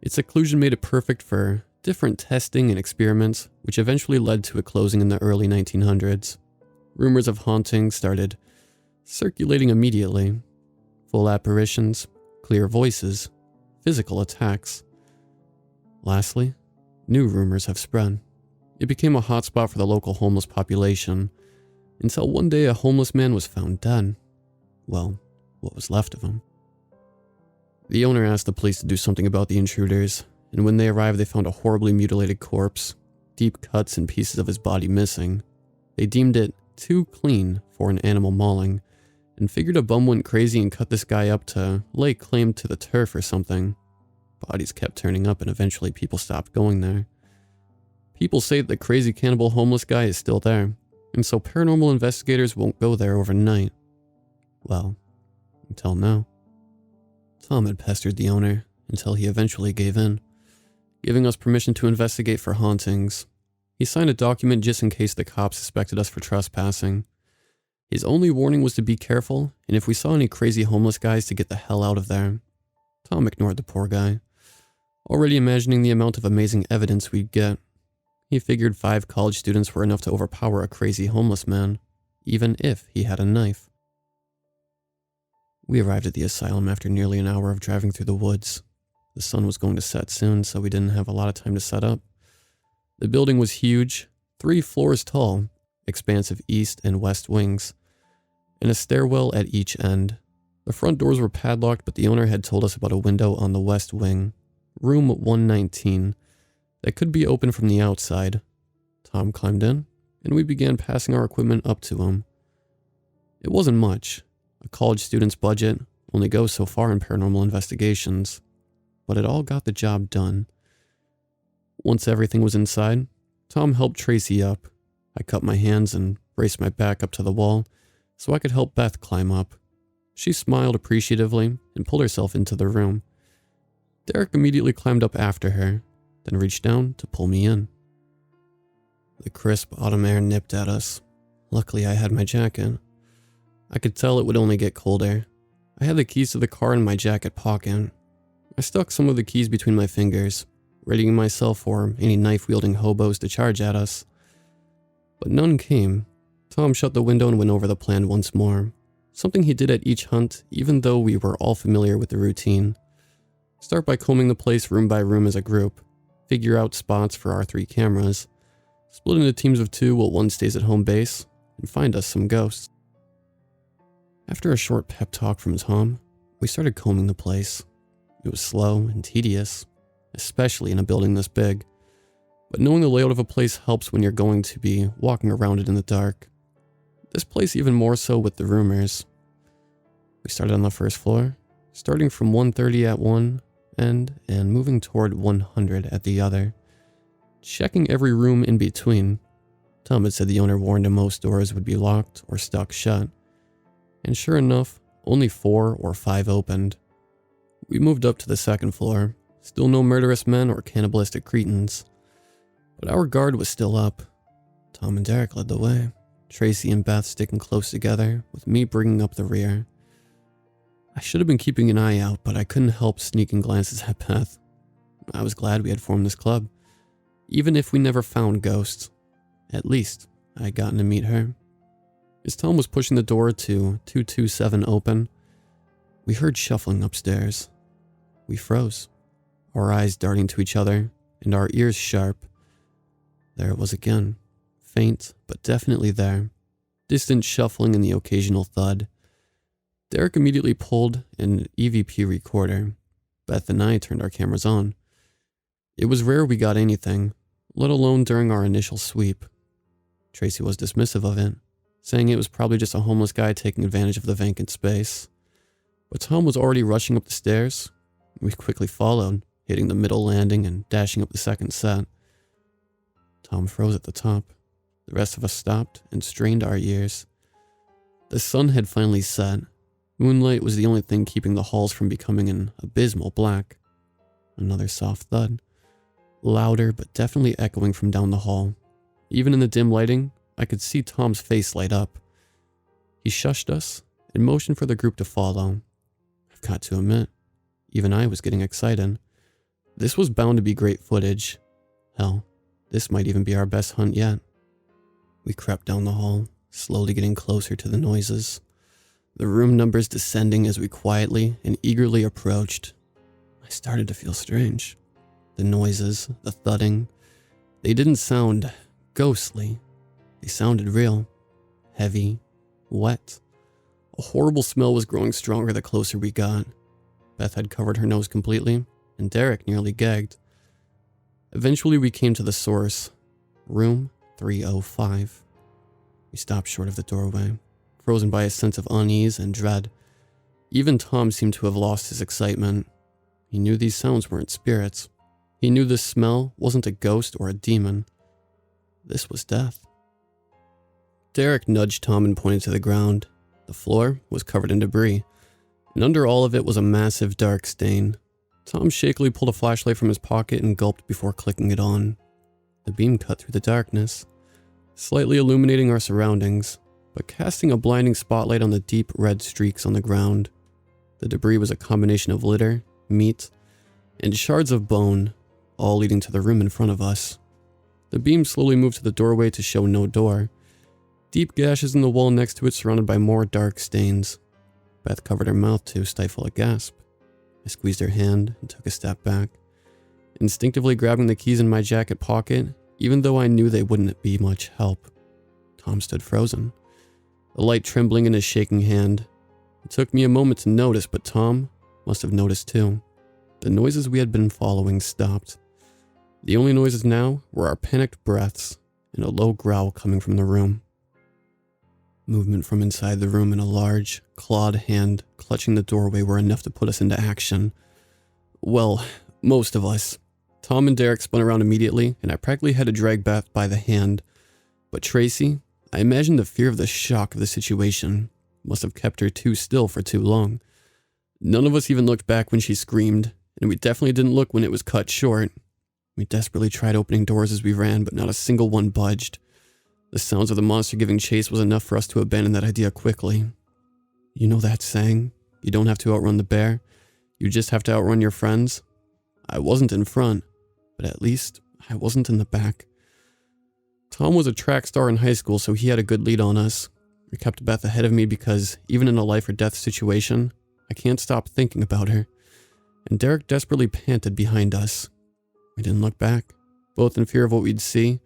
Its seclusion made it perfect for different testing and experiments, which eventually led to it closing in the early 1900s. Rumors of hauntings started circulating immediately. Full apparitions, clear voices, physical attacks. Lastly, new rumors have spread. It became a hotspot for the local homeless population, until one day a homeless man was found dead. Well, what was left of him. The owner asked the police to do something about the intruders, and when they arrived they found a horribly mutilated corpse, deep cuts and pieces of his body missing. They deemed it too clean for an animal mauling, and figured a bum went crazy and cut this guy up to lay claim to the turf or something. Bodies kept turning up and eventually people stopped going there. People say that the crazy cannibal homeless guy is still there, and so paranormal investigators won't go there overnight. Well, until now. Tom had pestered the owner until he eventually gave in, giving us permission to investigate for hauntings. He signed a document just in case the cops suspected us for trespassing. His only warning was to be careful, and if we saw any crazy homeless guys to get the hell out of there. Tom ignored the poor guy, already imagining the amount of amazing evidence we'd get. He figured 5 college students were enough to overpower a crazy homeless man, even if he had a knife. We arrived at the asylum after nearly an hour of driving through the woods. The sun was going to set soon, so we didn't have a lot of time to set up. The building was huge, 3 floors tall, expansive east and west wings, and a stairwell at each end. The front doors were padlocked, but the owner had told us about a window on the west wing, room 119, that could be open from the outside. Tom climbed in, and we began passing our equipment up to him. It wasn't much. A college student's budget only goes so far in paranormal investigations, but it all got the job done. Once everything was inside, Tom helped Tracy up. I cut my hands and braced my back up to the wall so I could help Beth climb up. She smiled appreciatively and pulled herself into the room. Derek immediately climbed up after her, then reached down to pull me in. The crisp autumn air nipped at us. Luckily, I had my jacket. I could tell it would only get colder. I had the keys to the car in my jacket pocket. I stuck some of the keys between my fingers, readying myself for any knife-wielding hobos to charge at us. But none came. Tom shut the window and went over the plan once more, something he did at each hunt even though we were all familiar with the routine. Start by combing the place room by room as a group, figure out spots for our 3 cameras, split into teams of 2 while one stays at home base, and find us some ghosts. After a short pep talk from Tom, we started combing the place. It was slow and tedious, especially in a building this big, but knowing the layout of a place helps when you're going to be walking around it in the dark. This place even more so with the rumors. We started on the first floor, starting from 130 at one end and moving toward 100 at the other, checking every room in between. Tom had said the owner warned him most doors would be locked or stuck shut, and sure enough, only 4 or 5 opened. We moved up to the second floor, still no murderous men or cannibalistic cretins, but our guard was still up. Tom and Derek led the way, Tracy and Beth sticking close together, with me bringing up the rear. I should have been keeping an eye out, but I couldn't help sneaking glances at Beth. I was glad we had formed this club. Even if we never found ghosts, at least I had gotten to meet her. As Tom was pushing the door to 227 open, we heard shuffling upstairs. We froze, our eyes darting to each other and our ears sharp. There it was again, faint but definitely there, distant shuffling and the occasional thud. Derek immediately pulled an EVP recorder. Beth and I turned our cameras on. It was rare we got anything, let alone during our initial sweep. Tracy was dismissive of it, saying it was probably just a homeless guy taking advantage of the vacant space. But Tom was already rushing up the stairs. We quickly followed, hitting the middle landing and dashing up the second set. Tom froze at the top. The rest of us stopped and strained our ears. The sun had finally set. Moonlight was the only thing keeping the halls from becoming an abysmal black. Another soft thud. Louder but definitely echoing from down the hall. Even in the dim lighting, I could see Tom's face light up. He shushed us and motioned for the group to follow. I've got to admit, even I was getting excited. This was bound to be great footage. Hell, this might even be our best hunt yet. We crept down the hall, slowly getting closer to the noises. The room numbers descending as we quietly and eagerly approached. I started to feel strange. The noises, the thudding, they didn't sound ghostly. They sounded real, heavy, wet. A horrible smell was growing stronger the closer we got. Beth had covered her nose completely, and Derek nearly gagged. Eventually we came to the source. Room 305. We stopped short of the doorway, frozen by a sense of unease and dread. Even Tom seemed to have lost his excitement. He knew these sounds weren't spirits. He knew this smell wasn't a ghost or a demon. This was death. Derek nudged Tom and pointed to the ground. The floor was covered in debris, and under all of it was a massive dark stain. Tom shakily pulled a flashlight from his pocket and gulped before clicking it on. The beam cut through the darkness, slightly illuminating our surroundings, but casting a blinding spotlight on the deep red streaks on the ground. The debris was a combination of litter, meat, and shards of bone, all leading to the room in front of us. The beam slowly moved to the doorway to show no door. Deep gashes in the wall next to it surrounded by more dark stains. Beth covered her mouth to stifle a gasp. I squeezed her hand and took a step back, instinctively grabbing the keys in my jacket pocket, even though I knew they wouldn't be much help. Tom stood frozen, a light trembling in his shaking hand. It took me a moment to notice, but Tom must have noticed too. The noises we had been following stopped. The only noises now were our panicked breaths and a low growl coming from the room. Movement from inside the room and a large, clawed hand clutching the doorway were enough to put us into action. Well, most of us. Tom and Derek spun around immediately, and I practically had to drag Beth by the hand. But Tracy, I imagine the fear of the shock of the situation must have kept her too still for too long. None of us even looked back when she screamed, and we definitely didn't look when it was cut short. We desperately tried opening doors as we ran, but not a single one budged. The sounds of the monster giving chase was enough for us to abandon that idea quickly. You know that saying? You don't have to outrun the bear. You just have to outrun your friends. I wasn't in front, but at least I wasn't in the back. Tom was a track star in high school, so he had a good lead on us. He kept Beth ahead of me because, even in a life or death situation, I can't stop thinking about her. And Derek desperately panted behind us. We didn't look back, both in fear of what we'd see,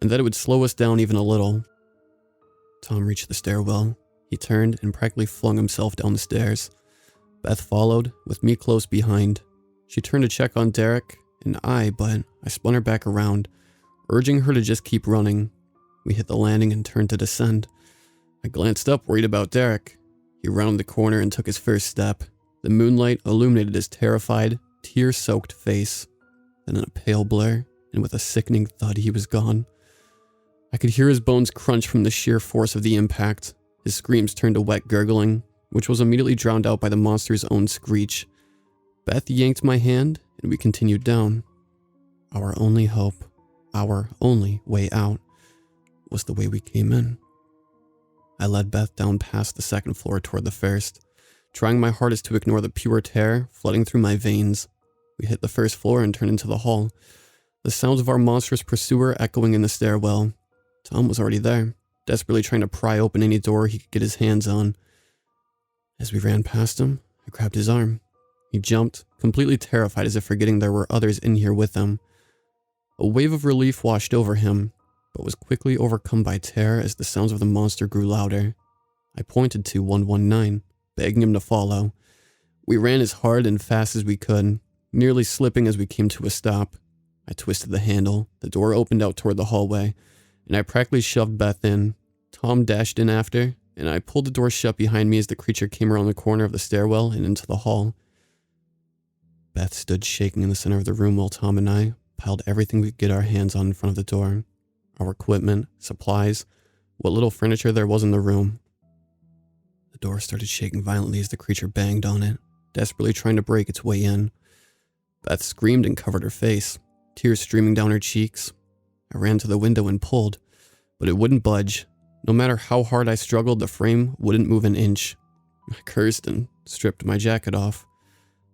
and that it would slow us down even a little. Tom reached the stairwell. He turned and practically flung himself down the stairs. Beth followed, with me close behind. She turned to check on Derek and but I spun her back around, urging her to just keep running. We hit the landing and turned to descend. I glanced up, worried about Derek. He rounded the corner and took his first step. The moonlight illuminated his terrified, tear-soaked face. Then in a pale blur, and with a sickening thud, he was gone. I could hear his bones crunch from the sheer force of the impact. His screams turned to wet gurgling, which was immediately drowned out by the monster's own screech. Beth yanked my hand, and we continued down. Our only hope, our only way out, was the way we came in. I led Beth down past the second floor toward the first, trying my hardest to ignore the pure terror flooding through my veins. We hit the first floor and turned into the hall, the sounds of our monstrous pursuer echoing in the stairwell. Tom was already there, desperately trying to pry open any door he could get his hands on. As we ran past him, I grabbed his arm. He jumped, completely terrified as if forgetting there were others in here with him. A wave of relief washed over him, but was quickly overcome by terror as the sounds of the monster grew louder. I pointed to 119, begging him to follow. We ran as hard and fast as we could, nearly slipping as we came to a stop. I twisted the handle, the door opened out toward the hallway, and I practically shoved Beth in. Tom dashed in after, and I pulled the door shut behind me as the creature came around the corner of the stairwell and into the hall. Beth stood shaking in the center of the room while Tom and I piled everything we could get our hands on in front of the door. Our equipment, supplies, what little furniture there was in the room. The door started shaking violently as the creature banged on it, desperately trying to break its way in. Beth screamed and covered her face, tears streaming down her cheeks. I ran to the window and pulled, but it wouldn't budge. No matter how hard I struggled, the frame wouldn't move an inch. I cursed and stripped my jacket off,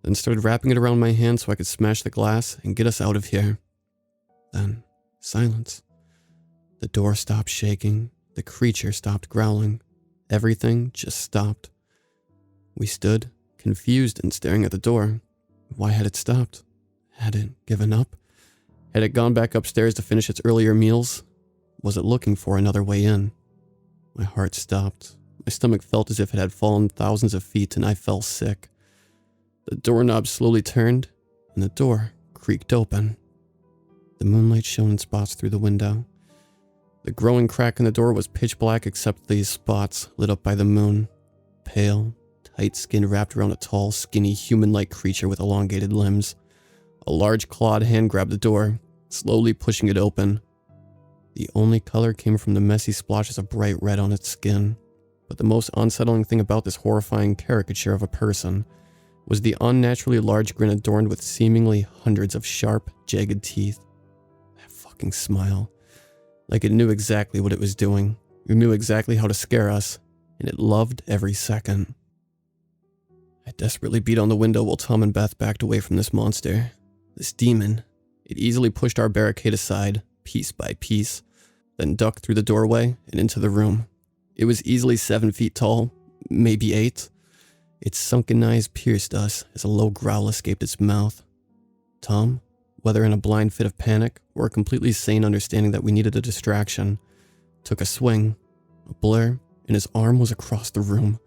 then started wrapping it around my hand so I could smash the glass and get us out of here. Then, silence. The door stopped shaking. The creature stopped growling. Everything just stopped. We stood, confused and staring at the door. Why had it stopped? Had it given up? Had it gone back upstairs to finish its earlier meals? Was it looking for another way in? My heart stopped. My stomach felt as if it had fallen thousands of feet and I fell sick. The doorknob slowly turned and the door creaked open. The moonlight shone in spots through the window, The growing crack in the door was pitch black except these spots lit up by the moon. Pale, tight skin wrapped around a tall, skinny, human-like creature with elongated limbs. A large clawed hand grabbed the door, slowly pushing it open. The only color came from the messy splotches of bright red on its skin. But the most unsettling thing about this horrifying caricature of a person was the unnaturally large grin adorned with seemingly hundreds of sharp, jagged teeth. That fucking smile. Like it knew exactly what it was doing. It knew exactly how to scare us, and it loved every second. I desperately beat on the window while Tom and Beth backed away from this monster. This demon. It easily pushed our barricade aside, piece by piece, then ducked through the doorway and into the room. It was easily 7 feet tall, maybe 8. Its sunken eyes pierced us as a low growl escaped its mouth. Tom, whether in a blind fit of panic or a completely sane understanding that we needed a distraction, took a swing, a blur, and his arm was across the room,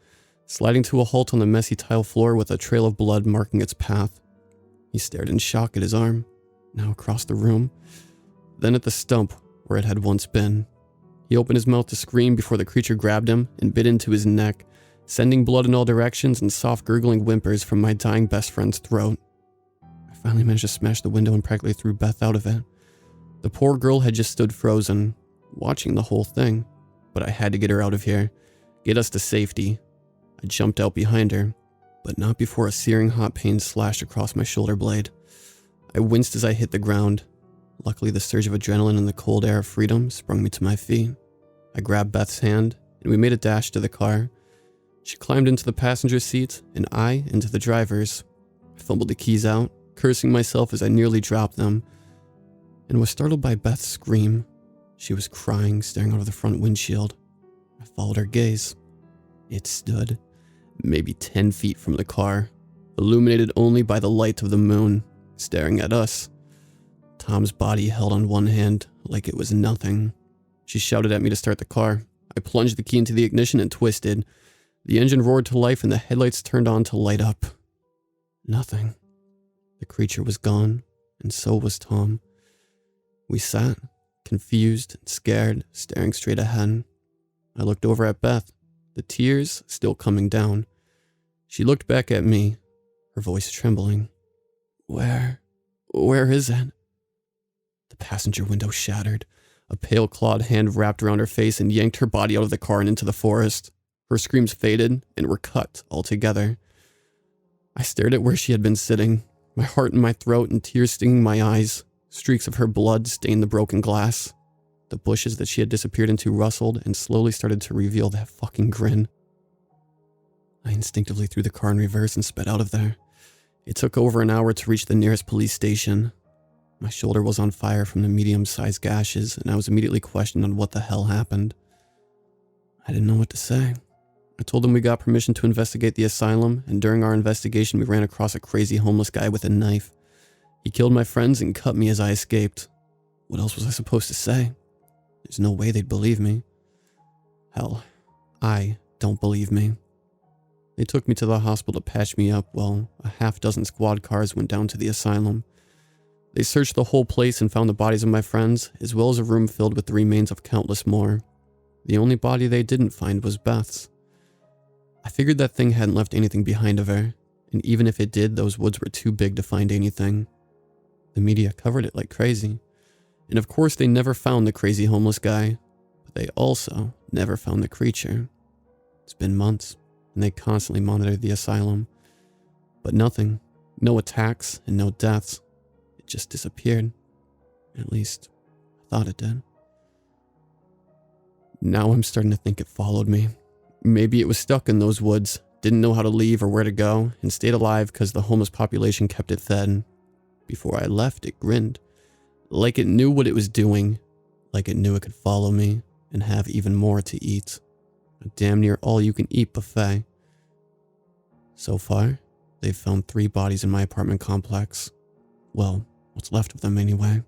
sliding to a halt on the messy tile floor with a trail of blood marking its path. He stared in shock at his arm, now across the room, then at the stump where it had once been. He opened his mouth to scream before the creature grabbed him and bit into his neck, sending blood in all directions and soft gurgling whimpers from my dying best friend's throat. I finally managed to smash the window and practically threw Beth out of it. The poor girl had just stood frozen, watching the whole thing, but I had to get her out of here, get us to safety. I jumped out behind her, but not before a searing hot pain slashed across my shoulder blade. I winced as I hit the ground. Luckily, the surge of adrenaline and the cold air of freedom sprung me to my feet. I grabbed Beth's hand, and we made a dash to the car. She climbed into the passenger seat, and I into the driver's. I fumbled the keys out, cursing myself as I nearly dropped them, and was startled by Beth's scream. She was crying, staring out of the front windshield. I followed her gaze. It stood, maybe 10 feet from the car, illuminated only by the light of the moon, staring at us. Tom's body held on one hand like it was nothing. She shouted at me to start the car. I plunged the key into the ignition and twisted. The engine roared to life and the headlights turned on to light up. Nothing. The creature was gone, and so was Tom. We sat, confused and scared, staring straight ahead. I looked over at Beth, the tears still coming down. She looked back at me, her voice trembling. Where is it? The passenger window shattered. A pale clawed hand wrapped around her face and yanked her body out of the car and into the forest. Her screams faded and were cut altogether. I stared at where she had been sitting, my heart in my throat and tears stinging my eyes. Streaks of her blood stained the broken glass. The bushes that she had disappeared into rustled and slowly started to reveal that fucking grin. I instinctively threw the car in reverse and sped out of there. It took over an hour to reach the nearest police station. My shoulder was on fire from the medium-sized gashes, and I was immediately questioned on what the hell happened. I didn't know what to say. I told them we got permission to investigate the asylum, and during our investigation we ran across a crazy homeless guy with a knife. He killed my friends and cut me as I escaped. What else was I supposed to say? There's no way they'd believe me. Hell, I don't believe me. They took me to the hospital to patch me up while a half-dozen squad cars went down to the asylum. They searched the whole place and found the bodies of my friends, as well as a room filled with the remains of countless more. The only body they didn't find was Beth's. I figured that thing hadn't left anything behind of her, and even if it did, those woods were too big to find anything. The media covered it like crazy, and of course they never found the crazy homeless guy, but they also never found the creature. It's been months, and they constantly monitored the asylum, but nothing, no attacks and no deaths. It just disappeared. At least, I thought it did. Now I'm starting to think it followed me. Maybe it was stuck in those woods, didn't know how to leave or where to go, and stayed alive because the homeless population kept it fed. Before I left, it grinned. Like it knew what it was doing. Like it knew it could follow me and have even more to eat. A damn near all-you-can-eat buffet. So far, they've found 3 bodies in my apartment complex. Well, what's left of them anyway.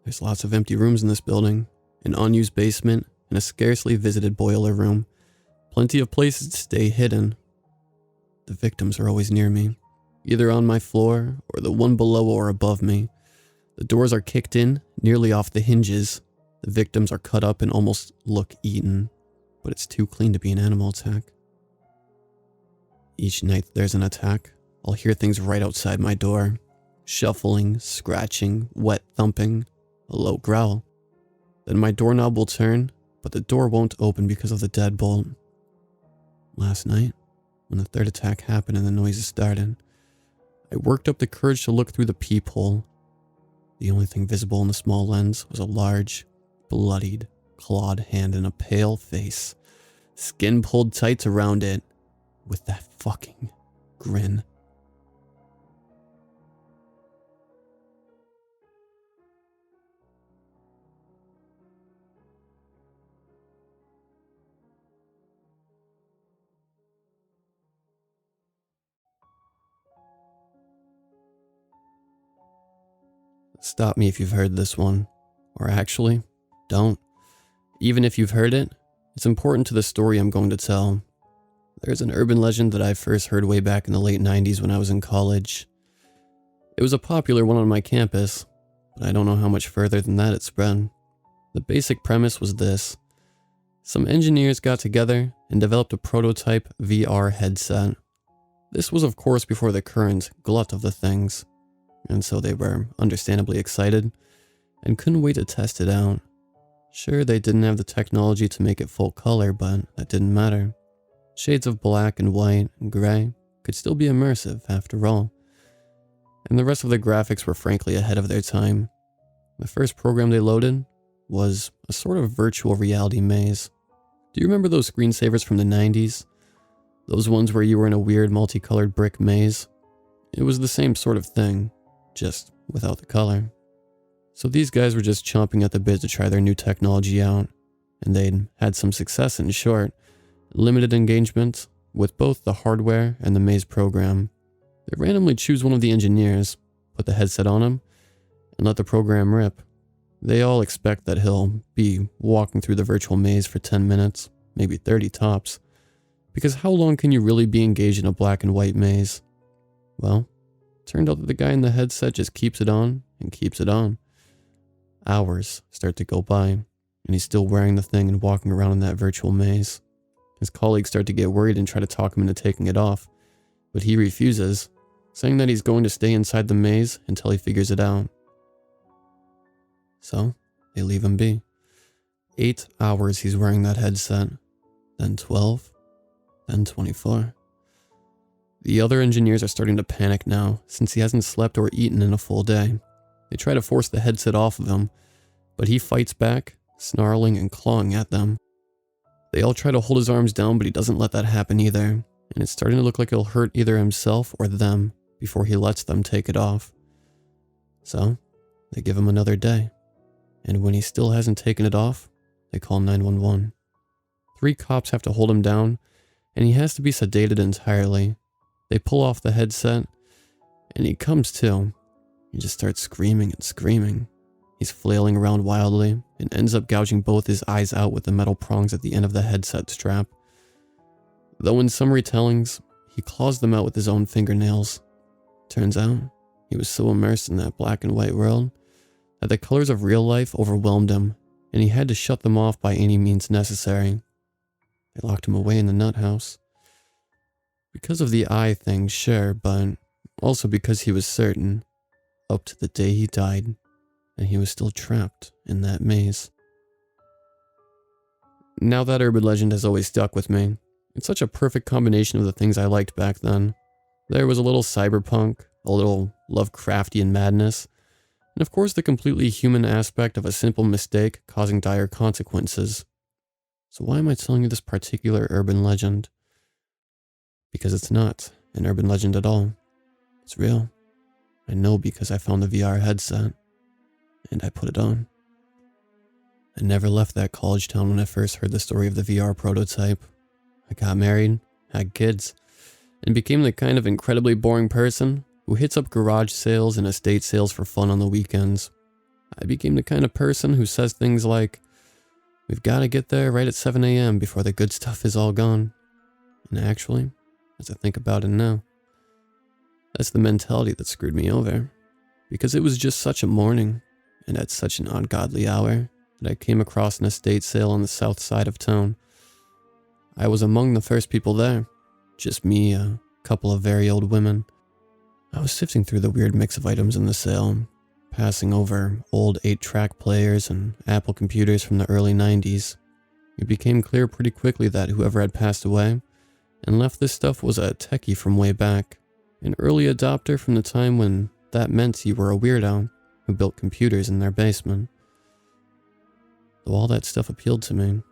There's lots of empty rooms in this building, an unused basement, and a scarcely visited boiler room. Plenty of places to stay hidden. The victims are always near me, either on my floor or the one below or above me. The doors are kicked in, nearly off the hinges. The victims are cut up and almost look eaten, but it's too clean to be an animal attack. Each night there's an attack, I'll hear things right outside my door. Shuffling, scratching, wet thumping, a low growl. Then my doorknob will turn, but the door won't open because of the deadbolt. Last night, when the third attack happened and the noises started, I worked up the courage to look through the peephole. The only thing visible in the small lens was a large, bloodied, clawed hand and a pale face, skin pulled tight around it, with that fucking grin. Stop me if you've heard this one. Or actually, don't. Even if you've heard it, it's important to the story I'm going to tell. There's an urban legend that I first heard way back in the late 90s when I was in college. It was a popular one on my campus, but I don't know how much further than that it spread. The basic premise was this. Some engineers got together and developed a prototype VR headset. This was of course before the current glut of the things, and so they were understandably excited and couldn't wait to test it out. Sure, they didn't have the technology to make it full color, but that didn't matter. Shades of black and white and gray could still be immersive after all. And the rest of the graphics were frankly ahead of their time. The first program they loaded was a sort of virtual reality maze. Do you remember those screensavers from the 90s? Those ones where you were in a weird multicolored brick maze? It was the same sort of thing, just without the color. So these guys were just chomping at the bit to try their new technology out, and they'd had some success in short, limited engagement with both the hardware and the maze program. They randomly choose one of the engineers, put the headset on him, and let the program rip. They all expect that he'll be walking through the virtual maze for 10 minutes, maybe 30 tops, because how long can you really be engaged in a black and white maze? Well, turned out that the guy in the headset just keeps it on and keeps it on. Hours start to go by, and he's still wearing the thing and walking around in that virtual maze. His colleagues start to get worried and try to talk him into taking it off, but he refuses, saying that he's going to stay inside the maze until he figures it out. So, they leave him be. 8 hours he's wearing that headset, then 12, then 24. The other engineers are starting to panic now, since he hasn't slept or eaten in a full day. They try to force the headset off of him, but he fights back, snarling and clawing at them. They all try to hold his arms down, but he doesn't let that happen either, and it's starting to look like he'll hurt either himself or them before he lets them take it off. So, they give him another day, and when he still hasn't taken it off, they call 911. 3 cops have to hold him down, and he has to be sedated entirely. They pull off the headset, and he comes to. He just starts screaming and screaming. He's flailing around wildly and ends up gouging both his eyes out with the metal prongs at the end of the headset strap. Though in some retellings, he claws them out with his own fingernails. Turns out, he was so immersed in that black and white world that the colors of real life overwhelmed him, and he had to shut them off by any means necessary. They locked him away in the nut house. Because of the eye thing, sure, but also because he was certain, up to the day he died, and he was still trapped in that maze. Now that urban legend has always stuck with me. It's such a perfect combination of the things I liked back then. There was a little cyberpunk, a little Lovecraftian madness, and of course the completely human aspect of a simple mistake causing dire consequences. So why am I telling you this particular urban legend? Because it's not an urban legend at all. It's real. I know because I found the VR headset, and I put it on. I never left that college town when I first heard the story of the VR prototype. I got married, had kids, and became the kind of incredibly boring person who hits up garage sales and estate sales for fun on the weekends. I became the kind of person who says things like, "We've got to get there right at 7 a.m. before the good stuff is all gone." And actually, as I think about it now, that's the mentality that screwed me over, because it was just such a morning, and at such an ungodly hour, that I came across an estate sale on the south side of town. I was among the first people there, just me, a couple of very old women. I was sifting through the weird mix of items in the sale, passing over old 8-track players and Apple computers from the early 90s. It became clear pretty quickly that whoever had passed away and left this stuff was a techie from way back, an early adopter from the time when that meant you were a weirdo who built computers in their basement. Though all that stuff appealed to me,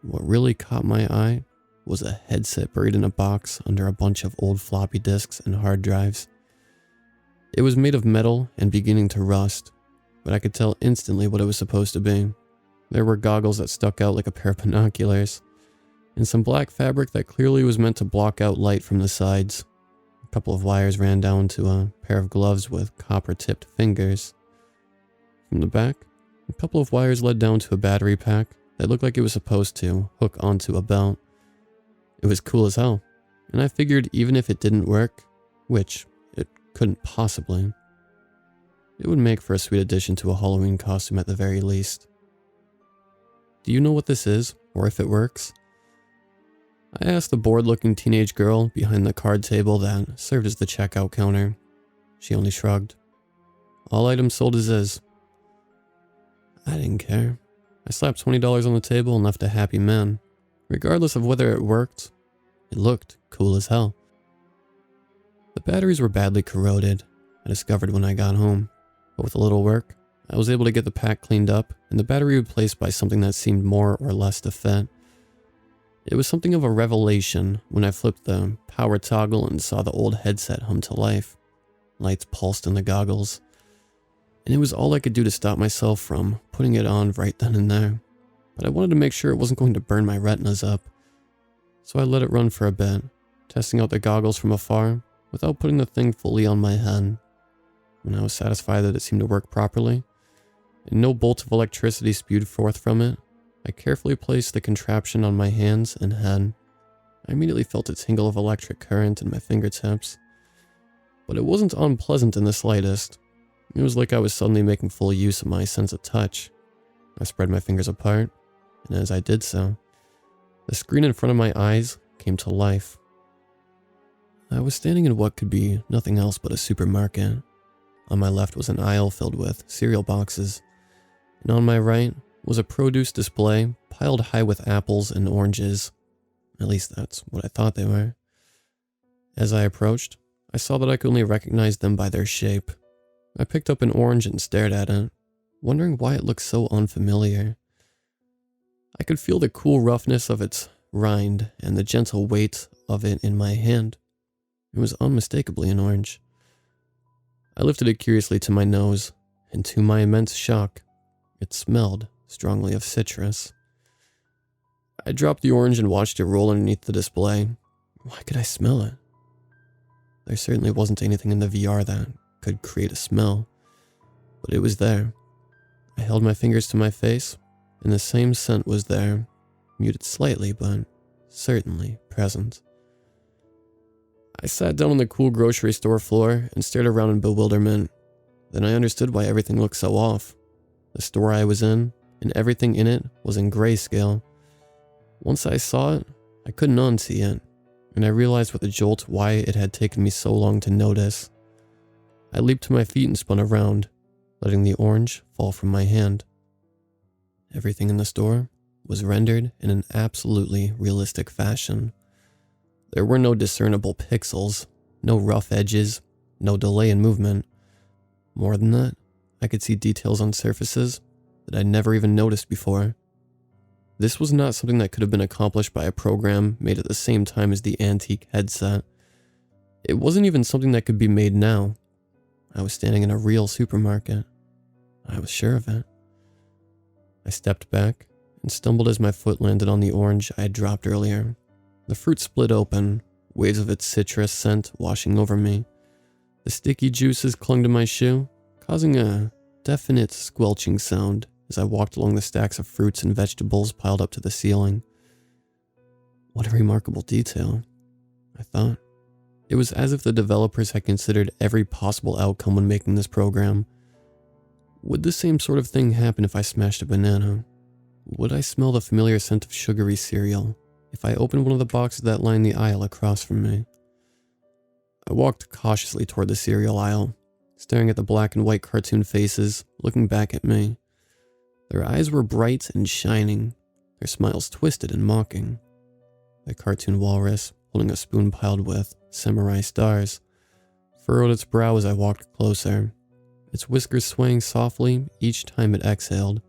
what really caught my eye was a headset buried in a box under a bunch of old floppy disks and hard drives. It was made of metal and beginning to rust, but I could tell instantly what it was supposed to be. There were goggles that stuck out like a pair of binoculars, and some black fabric that clearly was meant to block out light from the sides. A couple of wires ran down to a pair of gloves with copper-tipped fingers. From the back, a couple of wires led down to a battery pack that looked like it was supposed to hook onto a belt. It was cool as hell, and I figured even if it didn't work, which it couldn't possibly, it would make for a sweet addition to a Halloween costume at the very least. Do you know what this is, or if it works? I asked the bored-looking teenage girl behind the card table that served as the checkout counter. She only shrugged. All items sold as is. I didn't care. I slapped $20 on the table and left a happy man. Regardless of whether it worked, it looked cool as hell. The batteries were badly corroded, I discovered when I got home, but with a little work, I was able to get the pack cleaned up and the battery replaced by something that seemed more or less to fit. It was something of a revelation when I flipped the power toggle and saw the old headset hum to life. Lights pulsed in the goggles, and it was all I could do to stop myself from putting it on right then and there. But I wanted to make sure it wasn't going to burn my retinas up. So I let it run for a bit, testing out the goggles from afar without putting the thing fully on my head. When I was satisfied that it seemed to work properly, and no bolt of electricity spewed forth from it, I carefully placed the contraption on my hands and head. I immediately felt a tingle of electric current in my fingertips. But it wasn't unpleasant in the slightest. It was like I was suddenly making full use of my sense of touch. I spread my fingers apart, and as I did so, the screen in front of my eyes came to life. I was standing in what could be nothing else but a supermarket. On my left was an aisle filled with cereal boxes, and on my right was a produce display piled high with apples and oranges. At least that's what I thought they were. As I approached, I saw that I could only recognize them by their shape. I picked up an orange and stared at it, wondering why it looked so unfamiliar. I could feel the cool roughness of its rind and the gentle weight of it in my hand. It was unmistakably an orange. I lifted it curiously to my nose, and to my immense shock, it smelled strongly of citrus. I dropped the orange and watched it roll underneath the display. Why could I smell it? There certainly wasn't anything in the VR that could create a smell, but it was there. I held my fingers to my face, and the same scent was there, muted slightly, but certainly present. I sat down on the cool grocery store floor and stared around in bewilderment. Then I understood why everything looked so off. The store I was in, and everything in it, was in grayscale. Once I saw it, I couldn't unsee it, and I realized with a jolt why it had taken me so long to notice. I leaped to my feet and spun around, letting the orange fall from my hand. Everything in the store was rendered in an absolutely realistic fashion. There were no discernible pixels, no rough edges, no delay in movement. More than that, I could see details on surfaces that I'd never even noticed before. This was not something that could have been accomplished by a program made at the same time as the antique headset. It wasn't even something that could be made now. I was standing in a real supermarket. I was sure of it. I stepped back and stumbled as my foot landed on the orange I had dropped earlier. The fruit split open, waves of its citrus scent washing over me. The sticky juices clung to my shoe, causing a definite squelching sound as I walked along the stacks of fruits and vegetables piled up to the ceiling. What a remarkable detail, I thought. It was as if the developers had considered every possible outcome when making this program. Would the same sort of thing happen if I smashed a banana? Would I smell the familiar scent of sugary cereal if I opened one of the boxes that lined the aisle across from me? I walked cautiously toward the cereal aisle, staring at the black and white cartoon faces looking back at me. Their eyes were bright and shining, their smiles twisted and mocking. The cartoon walrus, holding a spoon piled with samurai stars, furrowed its brow as I walked closer, its whiskers swaying softly each time it exhaled.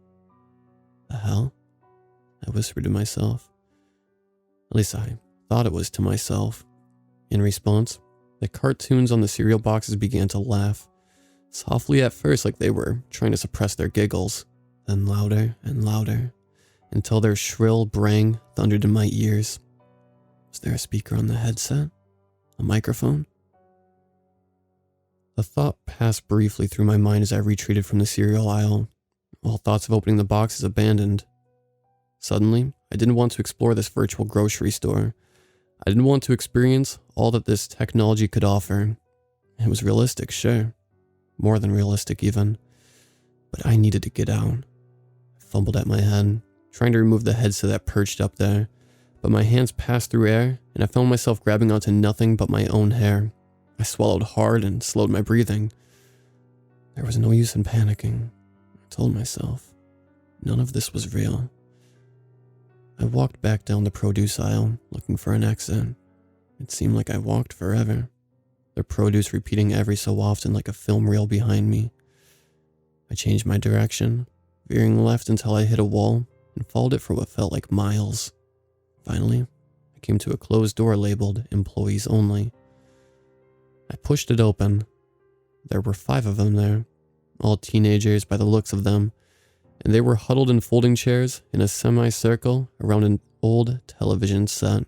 The hell? I whispered to myself. At least I thought it was to myself. In response, the cartoons on the cereal boxes began to laugh, softly at first like they were trying to suppress their giggles, then louder and louder, until their shrill braying thundered in my ears. Was there a speaker on the headset? A microphone? The thought passed briefly through my mind as I retreated from the cereal aisle, all thoughts of opening the boxes abandoned. Suddenly, I didn't want to explore this virtual grocery store. I didn't want to experience all that this technology could offer. It was realistic, sure. More than realistic, even. But I needed to get out. I fumbled at my head, trying to remove the headset that perched up there, but my hands passed through air, and I found myself grabbing onto nothing but my own hair. I swallowed hard and slowed my breathing. There was no use in panicking, I told myself. None of this was real. I walked back down the produce aisle, looking for an exit. It seemed like I walked forever, the produce repeating every so often like a film reel behind me. I changed my direction, veering left until I hit a wall and followed it for what felt like miles. Finally, I came to a closed door labeled Employees Only. I pushed it open. There were 5 of them there, all teenagers by the looks of them, and they were huddled in folding chairs in a semicircle around an old television set.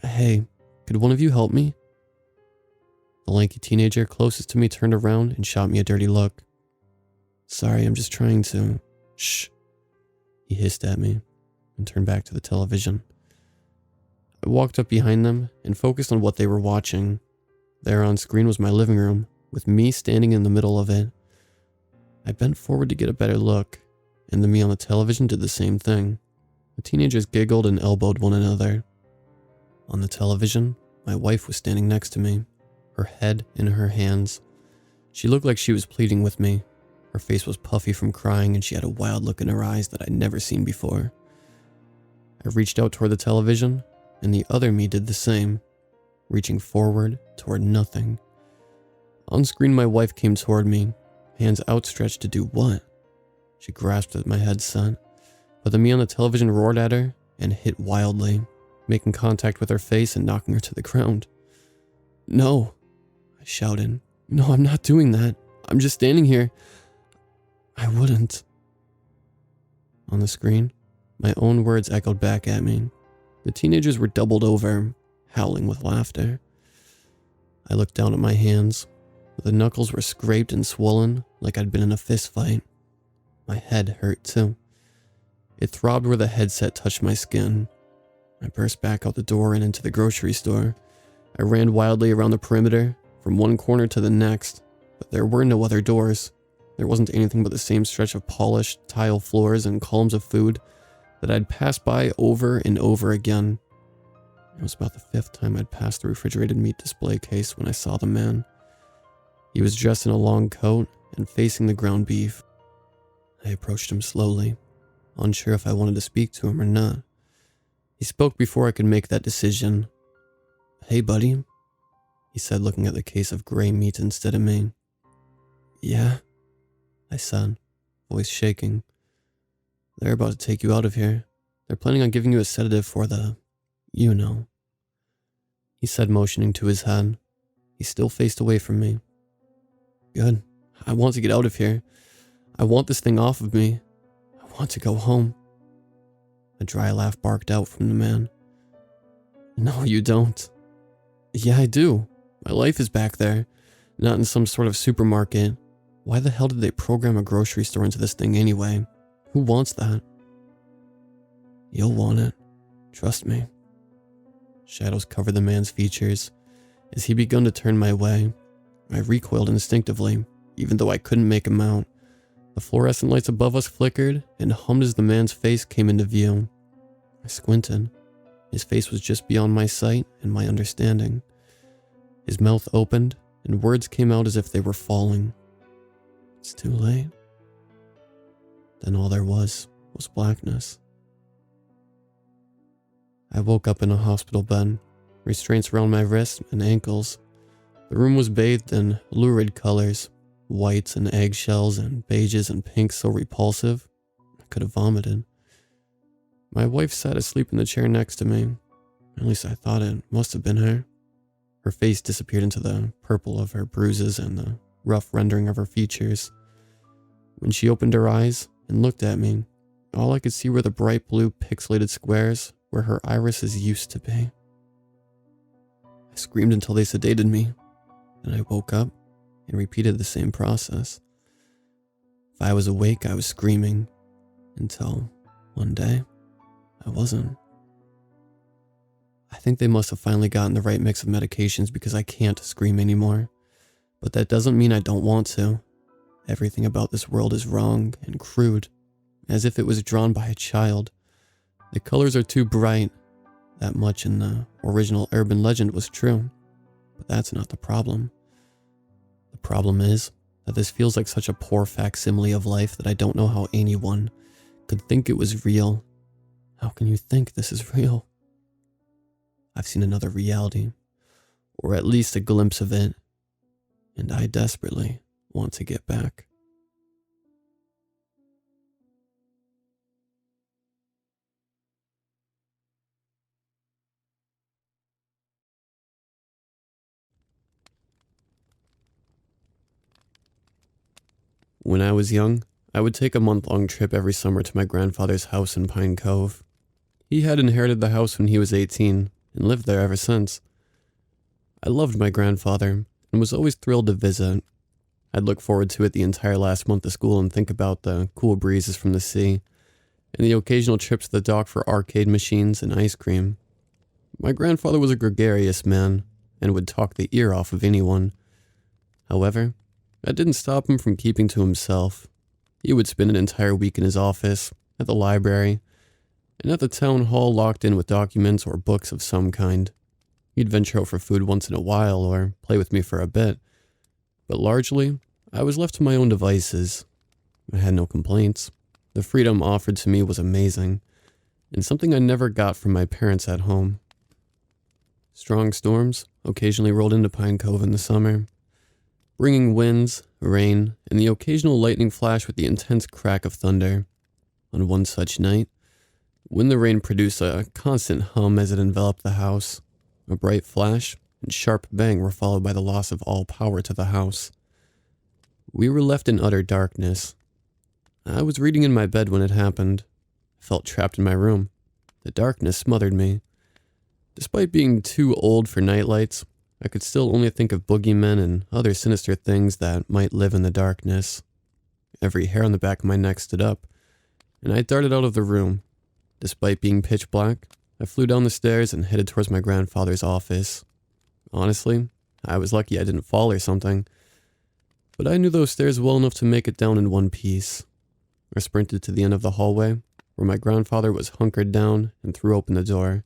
Hey, could one of you help me? The lanky teenager closest to me turned around and shot me a dirty look. Sorry, I'm just trying to... Shh. He hissed at me and turned back to the television. I walked up behind them and focused on what they were watching. There on screen was my living room, with me standing in the middle of it. I bent forward to get a better look, and the me on the television did the same thing. The teenagers giggled and elbowed one another. On the television, my wife was standing next to me, her head in her hands. She looked like she was pleading with me. Her face was puffy from crying, and she had a wild look in her eyes that I'd never seen before. I reached out toward the television, and the other me did the same, reaching forward toward nothing. On screen, my wife came toward me, hands outstretched to do what? She grasped at my headset, but the me on the television roared at her and hit wildly, making contact with her face and knocking her to the ground. No, I shouted. No, I'm not doing that. I'm just standing here. I wouldn't. On the screen, my own words echoed back at me. The teenagers were doubled over, howling with laughter. I looked down at my hands. The knuckles were scraped and swollen like I'd been in a fist fight. My head hurt too. It throbbed where the headset touched my skin. I burst back out the door and into the grocery store. I ran wildly around the perimeter, from one corner to the next, but there were no other doors. There wasn't anything but the same stretch of polished tile floors and columns of food that I'd passed by over and over again. It was about the 5th time I'd passed the refrigerated meat display case when I saw the man. He was dressed in a long coat and facing the ground beef. I approached him slowly, unsure if I wanted to speak to him or not. He spoke before I could make that decision. Hey, buddy, he said, looking at the case of gray meat instead of me. Yeah, I said, voice shaking. They're about to take you out of here. They're planning on giving you a sedative for the... you know. He said, motioning to his head. He still faced away from me. Good. I want to get out of here. I want this thing off of me. I want to go home. A dry laugh barked out from the man. No, you don't. Yeah, I do. My life is back there, not in some sort of supermarket. Why the hell did they program a grocery store into this thing anyway? Who wants that? You'll want it. Trust me. Shadows covered the man's features. As he began to turn my way, I recoiled instinctively, even though I couldn't make him out. The fluorescent lights above us flickered and hummed as the man's face came into view. I squinted. His face was just beyond my sight and my understanding. His mouth opened, and words came out as if they were falling. It's too late. Then all there was blackness. I woke up in a hospital bed, restraints around my wrists and ankles. The room was bathed in lurid colors, whites and eggshells and beiges and pinks so repulsive, I could have vomited. My wife sat asleep in the chair next to me. At least I thought it must have been her. Her face disappeared into the purple of her bruises and the rough rendering of her features. When she opened her eyes and looked at me, all I could see were the bright blue pixelated squares where her irises used to be. I screamed until they sedated me, then I woke up and repeated the same process. If I was awake, I was screaming, until one day, I wasn't. I think they must have finally gotten the right mix of medications because I can't scream anymore. But that doesn't mean I don't want to. Everything about this world is wrong and crude, as if it was drawn by a child. The colors are too bright. That much in the original urban legend was true. But that's not the problem. The problem is that this feels like such a poor facsimile of life that I don't know how anyone could think it was real. How can you think this is real? I've seen another reality, or at least a glimpse of it, and I desperately want to get back. When I was young, I would take a month-long trip every summer to my grandfather's house in Pine Cove. He had inherited the house when he was 18 and lived there ever since. I loved my grandfather and was always thrilled to visit. I'd look forward to it the entire last month of school and think about the cool breezes from the sea and the occasional trips to the dock for arcade machines and ice cream. My grandfather was a gregarious man and would talk the ear off of anyone. However, that didn't stop him from keeping to himself. He would spend an entire week in his office, at the library, and at the town hall locked in with documents or books of some kind. He'd venture out for food once in a while or play with me for a bit. But largely, I was left to my own devices. I had no complaints. The freedom offered to me was amazing, and something I never got from my parents at home. Strong storms occasionally rolled into Pine Cove in the summer, bringing winds, rain, and the occasional lightning flash with the intense crack of thunder. On one such night, when the rain produced a constant hum as it enveloped the house, a bright flash and sharp bang were followed by the loss of all power to the house. We were left in utter darkness. I was reading in my bed when it happened. I felt trapped in my room. The darkness smothered me. Despite being too old for nightlights, I could still only think of boogeymen and other sinister things that might live in the darkness. Every hair on the back of my neck stood up, and I darted out of the room. Despite being pitch black, I flew down the stairs and headed towards my grandfather's office. Honestly, I was lucky I didn't fall or something, but I knew those stairs well enough to make it down in one piece. I sprinted to the end of the hallway, where my grandfather was hunkered down, and threw open the door.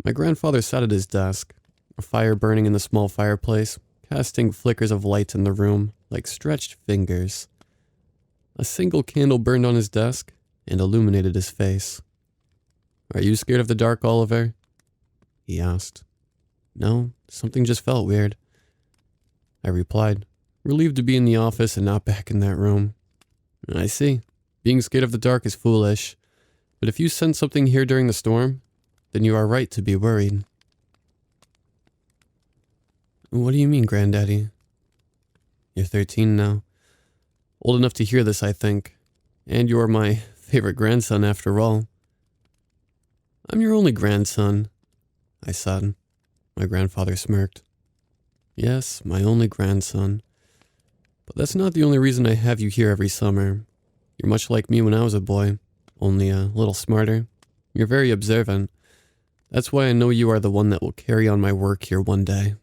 My grandfather sat at his desk, a fire burning in the small fireplace, casting flickers of light in the room like stretched fingers. A single candle burned on his desk and illuminated his face. "Are you scared of the dark, Oliver?" he asked. "No, something just felt weird," I replied, relieved to be in the office and not back in that room. "I see. Being scared of the dark is foolish, but if you sense something here during the storm, then you are right to be worried." "What do you mean, Granddaddy?" "You're 13 now. Old enough to hear this, I think. And you're my favorite grandson after all." "I'm your only grandson," I said. My grandfather smirked. "Yes, my only grandson. But that's not the only reason I have you here every summer. You're much like me when I was a boy, only a little smarter. You're very observant. That's why I know you are the one that will carry on my work here one day."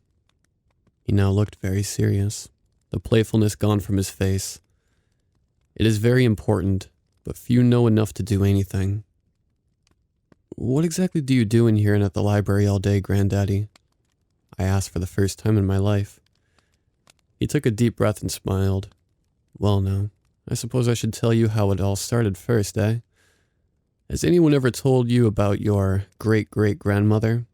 He now looked very serious, the playfulness gone from his face. It is very important, but few know enough to do anything. What exactly do you do in here and at the library all day, Granddaddy? I asked for the first time in my life. He took a deep breath and smiled. Well now, I suppose I should tell you how it all started first, eh? Has anyone ever told you about your great-great-grandmother?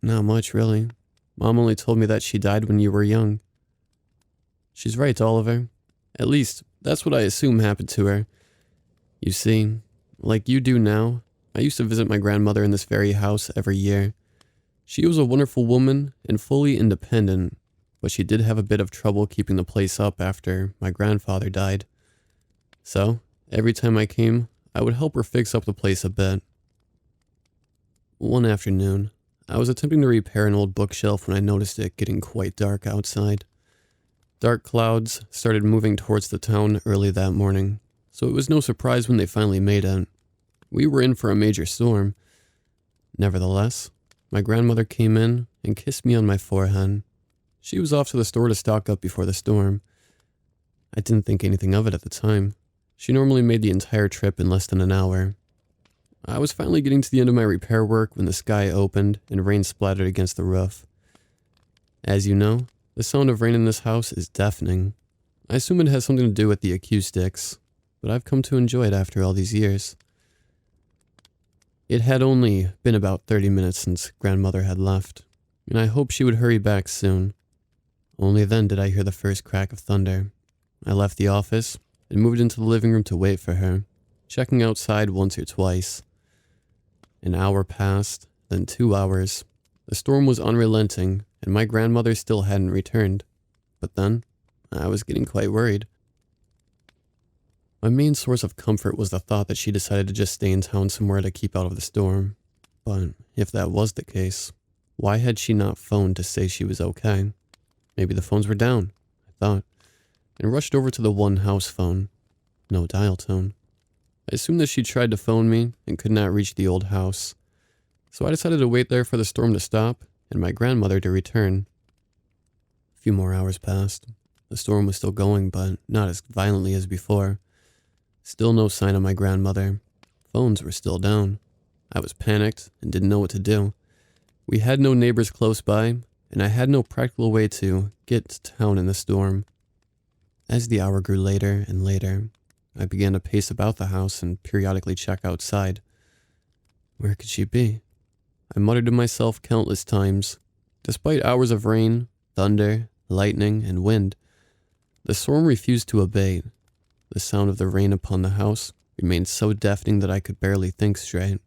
Not much, really. Mom only told me that she died when you were young. She's right, Oliver. At least, that's what I assume happened to her. You see, like you do now, I used to visit my grandmother in this very house every year. She was a wonderful woman and fully independent, but she did have a bit of trouble keeping the place up after my grandfather died. So, every time I came, I would help her fix up the place a bit. One afternoon, I was attempting to repair an old bookshelf when I noticed it getting quite dark outside. Dark clouds started moving towards the town early that morning, so it was no surprise when they finally made it. We were in for a major storm. Nevertheless, my grandmother came in and kissed me on my forehead. She was off to the store to stock up before the storm. I didn't think anything of it at the time. She normally made the entire trip in less than an hour. I was finally getting to the end of my repair work when the sky opened and rain splattered against the roof. As you know, the sound of rain in this house is deafening. I assume it has something to do with the acoustics, but I've come to enjoy it after all these years. It had only been about 30 minutes since grandmother had left, and I hoped she would hurry back soon. Only then did I hear the first crack of thunder. I left the office and moved into the living room to wait for her, checking outside once or twice. An hour passed, then 2 hours. The storm was unrelenting, and my grandmother still hadn't returned. But then, I was getting quite worried. My main source of comfort was the thought that she decided to just stay in town somewhere to keep out of the storm. But if that was the case, why had she not phoned to say she was okay? Maybe the phones were down, I thought, and rushed over to the one house phone. No dial tone. I assumed that she tried to phone me and could not reach the old house. So I decided to wait there for the storm to stop and my grandmother to return. A few more hours passed. The storm was still going, but not as violently as before. Still no sign of my grandmother. Phones were still down. I was panicked and didn't know what to do. We had no neighbors close by, and I had no practical way to get to town in the storm. As the hour grew later and later, I began to pace about the house and periodically check outside. Where could she be? I muttered to myself countless times. Despite hours of rain, thunder, lightning, and wind, the storm refused to abate. The sound of the rain upon the house remained so deafening that I could barely think straight.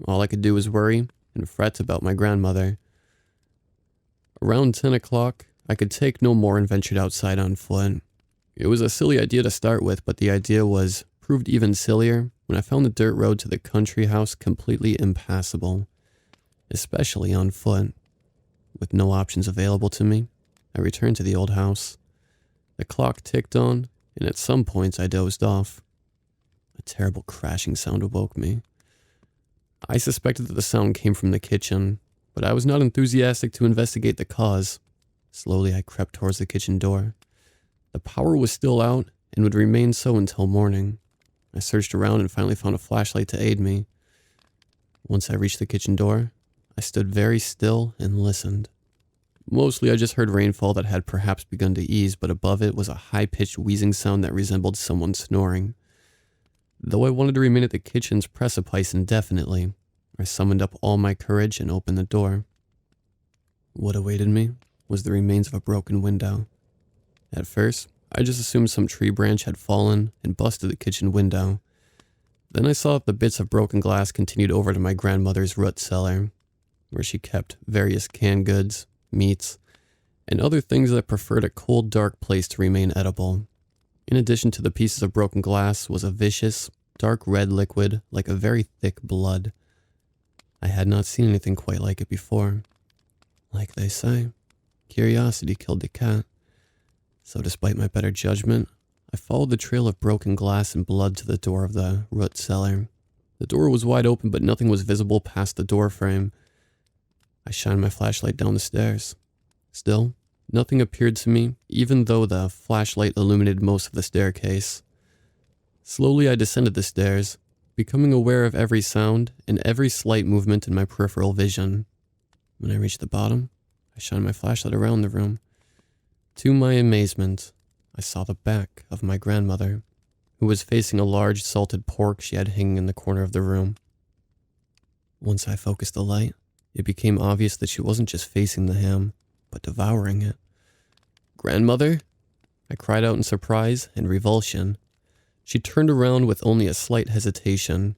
All I could do was worry and fret about my grandmother. Around 10 o'clock, I could take no more and ventured outside on foot. It was a silly idea to start with, but the idea was proved even sillier when I found the dirt road to the country house completely impassable, especially on foot. With no options available to me, I returned to the old house. The clock ticked on, and at some points I dozed off. A terrible crashing sound awoke me. I suspected that the sound came from the kitchen, but I was not enthusiastic to investigate the cause. Slowly I crept towards the kitchen door. The power was still out and would remain so until morning. I searched around and finally found a flashlight to aid me. Once I reached the kitchen door, I stood very still and listened. Mostly I just heard rainfall that had perhaps begun to ease, but above it was a high-pitched wheezing sound that resembled someone snoring. Though I wanted to remain at the kitchen's precipice indefinitely, I summoned up all my courage and opened the door. What awaited me was the remains of a broken window. At first, I just assumed some tree branch had fallen and busted the kitchen window. Then I saw that the bits of broken glass continued over to my grandmother's root cellar, where she kept various canned goods, meats, and other things that preferred a cold, dark place to remain edible. In addition to the pieces of broken glass was a vicious, dark red liquid like a very thick blood. I had not seen anything quite like it before. Like they say, curiosity killed the cat. So despite my better judgment, I followed the trail of broken glass and blood to the door of the root cellar. The door was wide open, but nothing was visible past the door frame. I shined my flashlight down the stairs. Still, nothing appeared to me, even though the flashlight illuminated most of the staircase. Slowly I descended the stairs, becoming aware of every sound and every slight movement in my peripheral vision. When I reached the bottom, I shined my flashlight around the room. To my amazement, I saw the back of my grandmother, who was facing a large salted pork she had hanging in the corner of the room. Once I focused the light, it became obvious that she wasn't just facing the ham, but devouring it. "Grandmother?" I cried out in surprise and revulsion. She turned around with only a slight hesitation.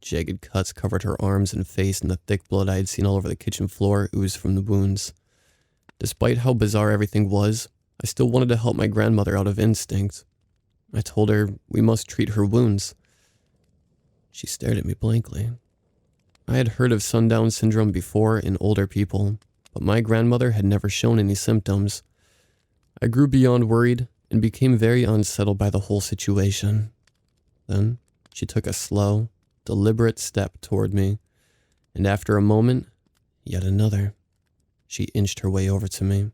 Jagged cuts covered her arms and face, and the thick blood I had seen all over the kitchen floor oozed from the wounds. Despite how bizarre everything was, I still wanted to help my grandmother out of instinct. I told her we must treat her wounds. She stared at me blankly. I had heard of sundown syndrome before in older people, but my grandmother had never shown any symptoms. I grew beyond worried and became very unsettled by the whole situation. Then she took a slow, deliberate step toward me, and after a moment, yet another. She inched her way over to me.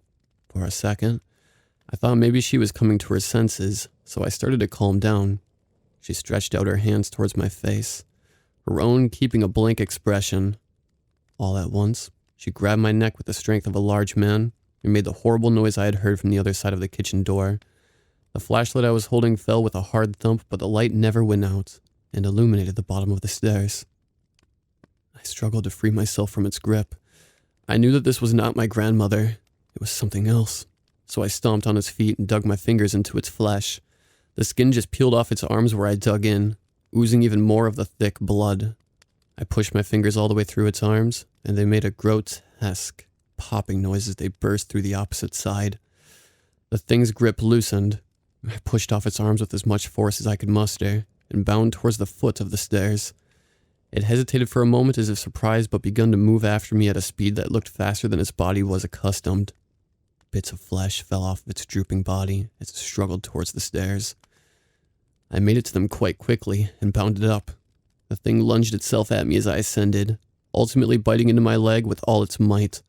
For a second, I thought maybe she was coming to her senses, so I started to calm down. She stretched out her hands towards my face, her own keeping a blank expression. All at once, she grabbed my neck with the strength of a large man and made the horrible noise I had heard from the other side of the kitchen door. The flashlight I was holding fell with a hard thump, but the light never went out and illuminated the bottom of the stairs. I struggled to free myself from its grip. I knew that this was not my grandmother. It was something else. So I stomped on its feet and dug my fingers into its flesh. The skin just peeled off its arms where I dug in, oozing even more of the thick blood. I pushed my fingers all the way through its arms, and they made a grotesque popping noise as they burst through the opposite side. The thing's grip loosened. I pushed off its arms with as much force as I could muster, and bound towards the foot of the stairs. It hesitated for a moment as if surprised, but begun to move after me at a speed that looked faster than its body was accustomed. Bits of flesh fell off of its drooping body as it struggled towards the stairs. I made it to them quite quickly and bounded up. The thing lunged itself at me as I ascended, ultimately biting into my leg with all its might.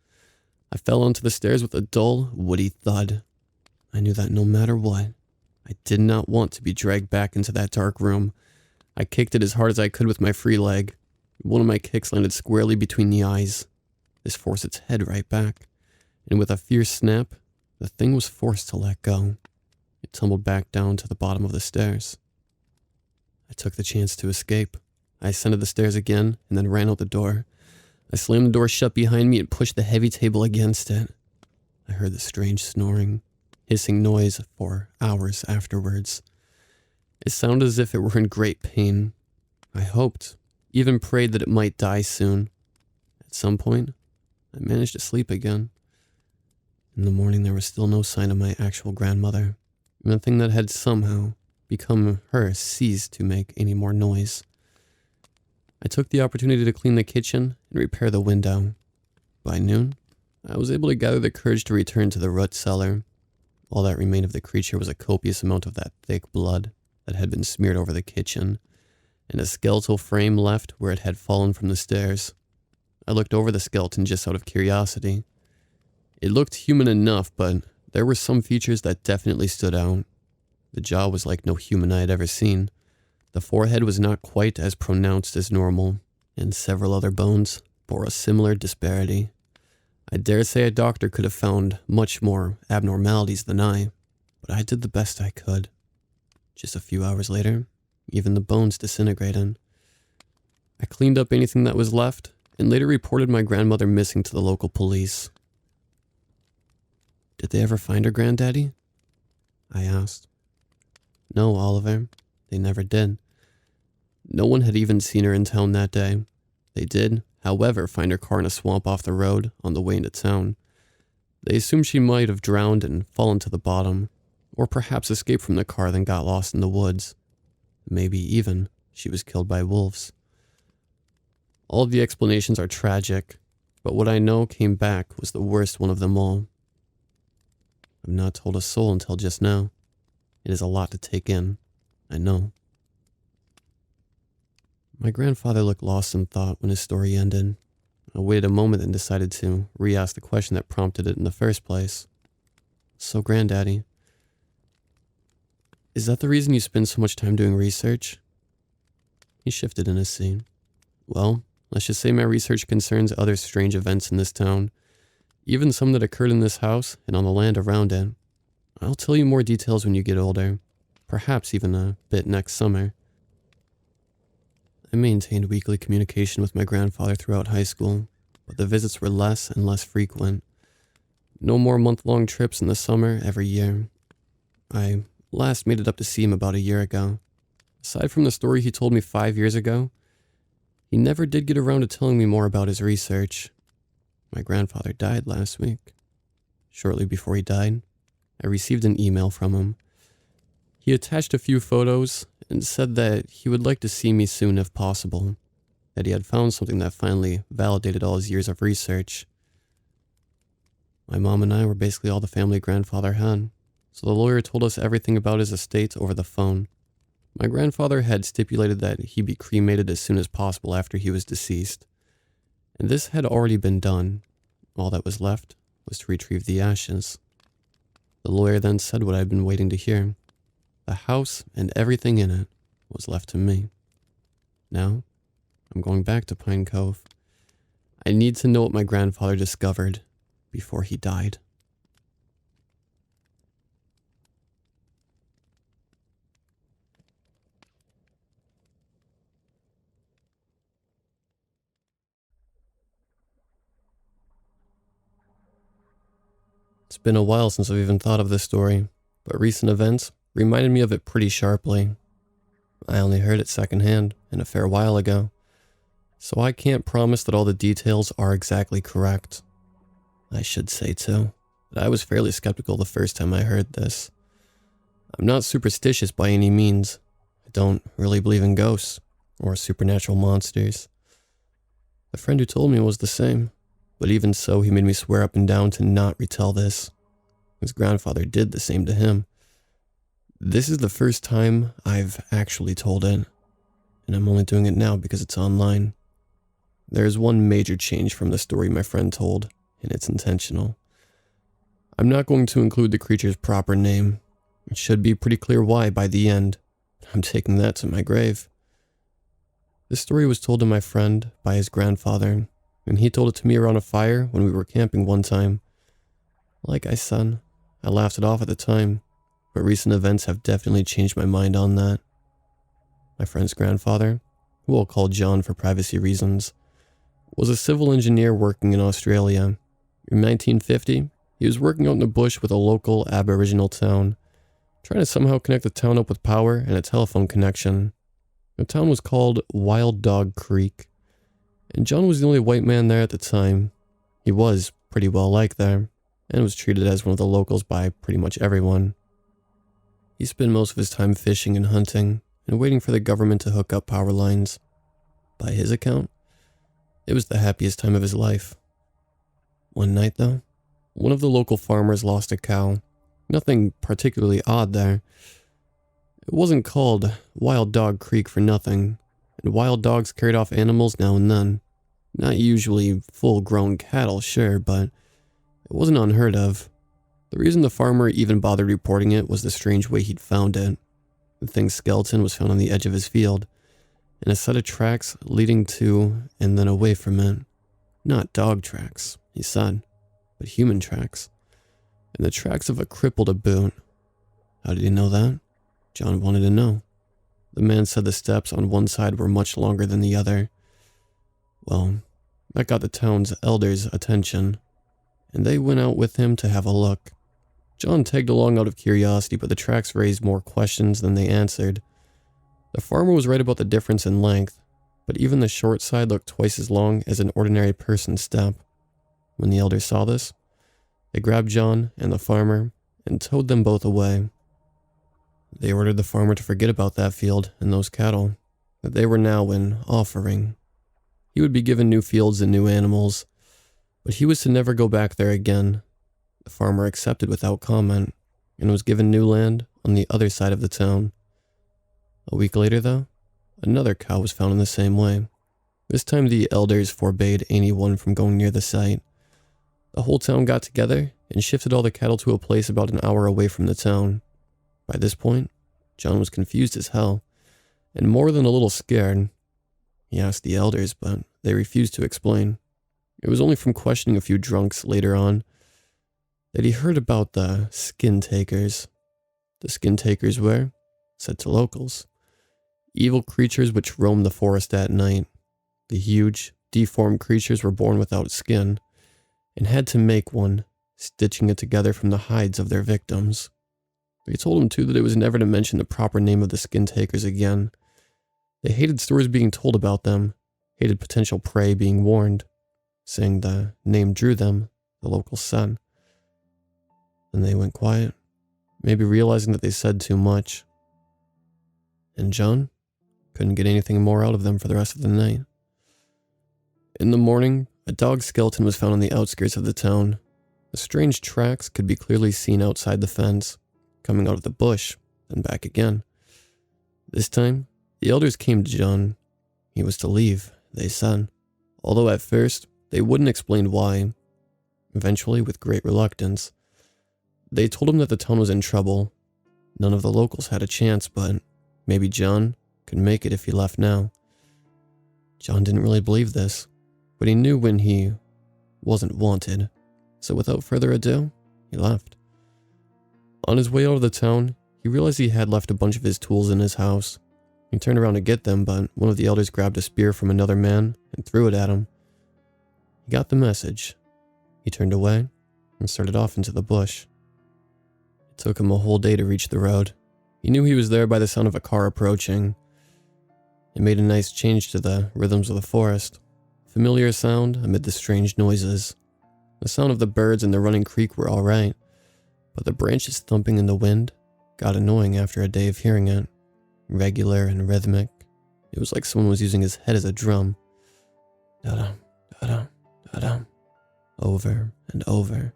I fell onto the stairs with a dull, woody thud. I knew that no matter what, I did not want to be dragged back into that dark room. I kicked it as hard as I could with my free leg. One of my kicks landed squarely between the eyes. This forced its head right back, and with a fierce snap, the thing was forced to let go. It tumbled back down to the bottom of the stairs. I took the chance to escape. I ascended the stairs again and then ran out the door. I slammed the door shut behind me and pushed the heavy table against it. I heard the strange snoring, hissing noise for hours afterwards. It sounded as if it were in great pain. I hoped, even prayed that it might die soon. At some point, I managed to sleep again. In the morning, there was still no sign of my actual grandmother. And the thing that had somehow become her ceased to make any more noise. I took the opportunity to clean the kitchen and repair the window. By noon, I was able to gather the courage to return to the root cellar. All that remained of the creature was a copious amount of that thick blood that had been smeared over the kitchen, and a skeletal frame left where it had fallen from the stairs. I looked over the skeleton just out of curiosity. It looked human enough, but there were some features that definitely stood out. The jaw was like no human I had ever seen. The forehead was not quite as pronounced as normal, and several other bones bore a similar disparity. I dare say a doctor could have found much more abnormalities than I, but I did the best I could. Just a few hours later, even the bones disintegrated. I cleaned up anything that was left, and later reported my grandmother missing to the local police. "Did they ever find her, Granddaddy?" I asked. "No, Oliver, they never did. No one had even seen her in town that day. They did, however, find her car in a swamp off the road on the way into town. They assumed she might have drowned and fallen to the bottom, or perhaps escaped from the car then got lost in the woods. Maybe even she was killed by wolves. All of the explanations are tragic, but what I know came back was the worst one of them all. I've not told a soul until just now. It is a lot to take in, I know." My grandfather looked lost in thought when his story ended. I waited a moment and decided to re-ask the question that prompted it in the first place. "So, Granddaddy, Is that the reason you spend so much time doing research? He shifted in his seat. Well, let's just say my research concerns other strange events in this town, even some that occurred in this house and on the land around it. I'll tell you more details when you get older, perhaps even a bit next summer. I maintained weekly communication with my grandfather throughout high school, but the visits were less and less frequent. No more month-long trips in the summer every year. I last made it up to see him about a year ago. Aside from the story he told me 5 years ago, he never did get around to telling me more about his research. My grandfather died last week. Shortly before he died, I received an email from him. He attached a few photos and said that he would like to see me soon if possible, that he had found something that finally validated all his years of research. My mom and I were basically all the family grandfather had, so the lawyer told us everything about his estate over the phone. My grandfather had stipulated that he be cremated as soon as possible after he was deceased, and this had already been done. All that was left was to retrieve the ashes. The lawyer then said what I had been waiting to hear. The house and everything in it was left to me. Now, I'm going back to Pine Cove. I need to know what my grandfather discovered before he died. It's been a while since I've even thought of this story, but recent events reminded me of it pretty sharply. I only heard it secondhand and a fair while ago, so I can't promise that all the details are exactly correct. I should say, too, that I was fairly skeptical the first time I heard this. I'm not superstitious by any means. I don't really believe in ghosts or supernatural monsters. The friend who told me was the same, but even so, he made me swear up and down to not retell this. His grandfather did the same to him. This is the first time I've actually told it, and I'm only doing it now because it's online. There is one major change from the story my friend told, and it's intentional. I'm not going to include the creature's proper name. It should be pretty clear why by the end. I'm taking that to my grave. This story was told to my friend by his grandfather, and he told it to me around a fire when we were camping one time. Like I said, I laughed it off at the time, but recent events have definitely changed my mind on that. My friend's grandfather, who I'll call John for privacy reasons, was a civil engineer working in Australia. In 1950, he was working out in the bush with a local Aboriginal town, trying to somehow connect the town up with power and a telephone connection. The town was called Wild Dog Creek, and John was the only white man there at the time. He was pretty well liked there, and was treated as one of the locals by pretty much everyone. He spent most of his time fishing and hunting, and waiting for the government to hook up power lines. By his account, it was the happiest time of his life. One night, though, one of the local farmers lost a cow. Nothing particularly odd there. It wasn't called Wild Dog Creek for nothing, and wild dogs carried off animals now and then. Not usually full-grown cattle, sure, but it wasn't unheard of. The reason the farmer even bothered reporting it was the strange way he'd found it. The thing's skeleton was found on the edge of his field, and a set of tracks leading to and then away from it. Not dog tracks, he said, but human tracks. And the tracks of a cripple to boot. How did he know that? John wanted to know. The man said the steps on one side were much longer than the other. Well, that got the town's elders' attention, and they went out with him to have a look. John tagged along out of curiosity, but the tracks raised more questions than they answered. The farmer was right about the difference in length, but even the short side looked twice as long as an ordinary person's step. When the elders saw this, they grabbed John and the farmer and towed them both away. They ordered the farmer to forget about that field and those cattle, that they were now an offering. He would be given new fields and new animals, but he was to never go back there again. The farmer accepted without comment, and was given new land on the other side of the town. A week later, though, another cow was found in the same way. This time the elders forbade anyone from going near the site. The whole town got together and shifted all the cattle to a place about an hour away from the town. By this point, John was confused as hell, and more than a little scared. He asked the elders, but they refused to explain. It was only from questioning a few drunks later on that he heard about the skin takers. The skin takers were, said to locals, evil creatures which roam the forest at night. The huge, deformed creatures were born without skin and had to make one, stitching it together from the hides of their victims. They told him too that it was never to mention the proper name of the skin takers again. They hated stories being told about them, hated potential prey being warned, saying the name drew them, the locals said. Then they went quiet, maybe realizing that they said too much. And John couldn't get anything more out of them for the rest of the night. In the morning, a dog skeleton was found on the outskirts of the town. The strange tracks could be clearly seen outside the fence, coming out of the bush, then back again. This time, the elders came to John. He was to leave, they said, although at first, they wouldn't explain why. Eventually, with great reluctance, they told him that the town was in trouble. None of the locals had a chance, but maybe John could make it if he left now. John didn't really believe this, but he knew when he wasn't wanted, so without further ado, he left. On his way out of the town, he realized he had left a bunch of his tools in his house. He turned around to get them, but one of the elders grabbed a spear from another man and threw it at him. He got the message. He turned away and started off into the bush. It took him a whole day to reach the road. He knew he was there by the sound of a car approaching. It made a nice change to the rhythms of the forest. Familiar sound amid the strange noises. The sound of the birds and the running creek were all right, but the branches thumping in the wind got annoying after a day of hearing it. Regular and rhythmic. It was like someone was using his head as a drum. Da-dum, da-dum, da-dum. Over and over.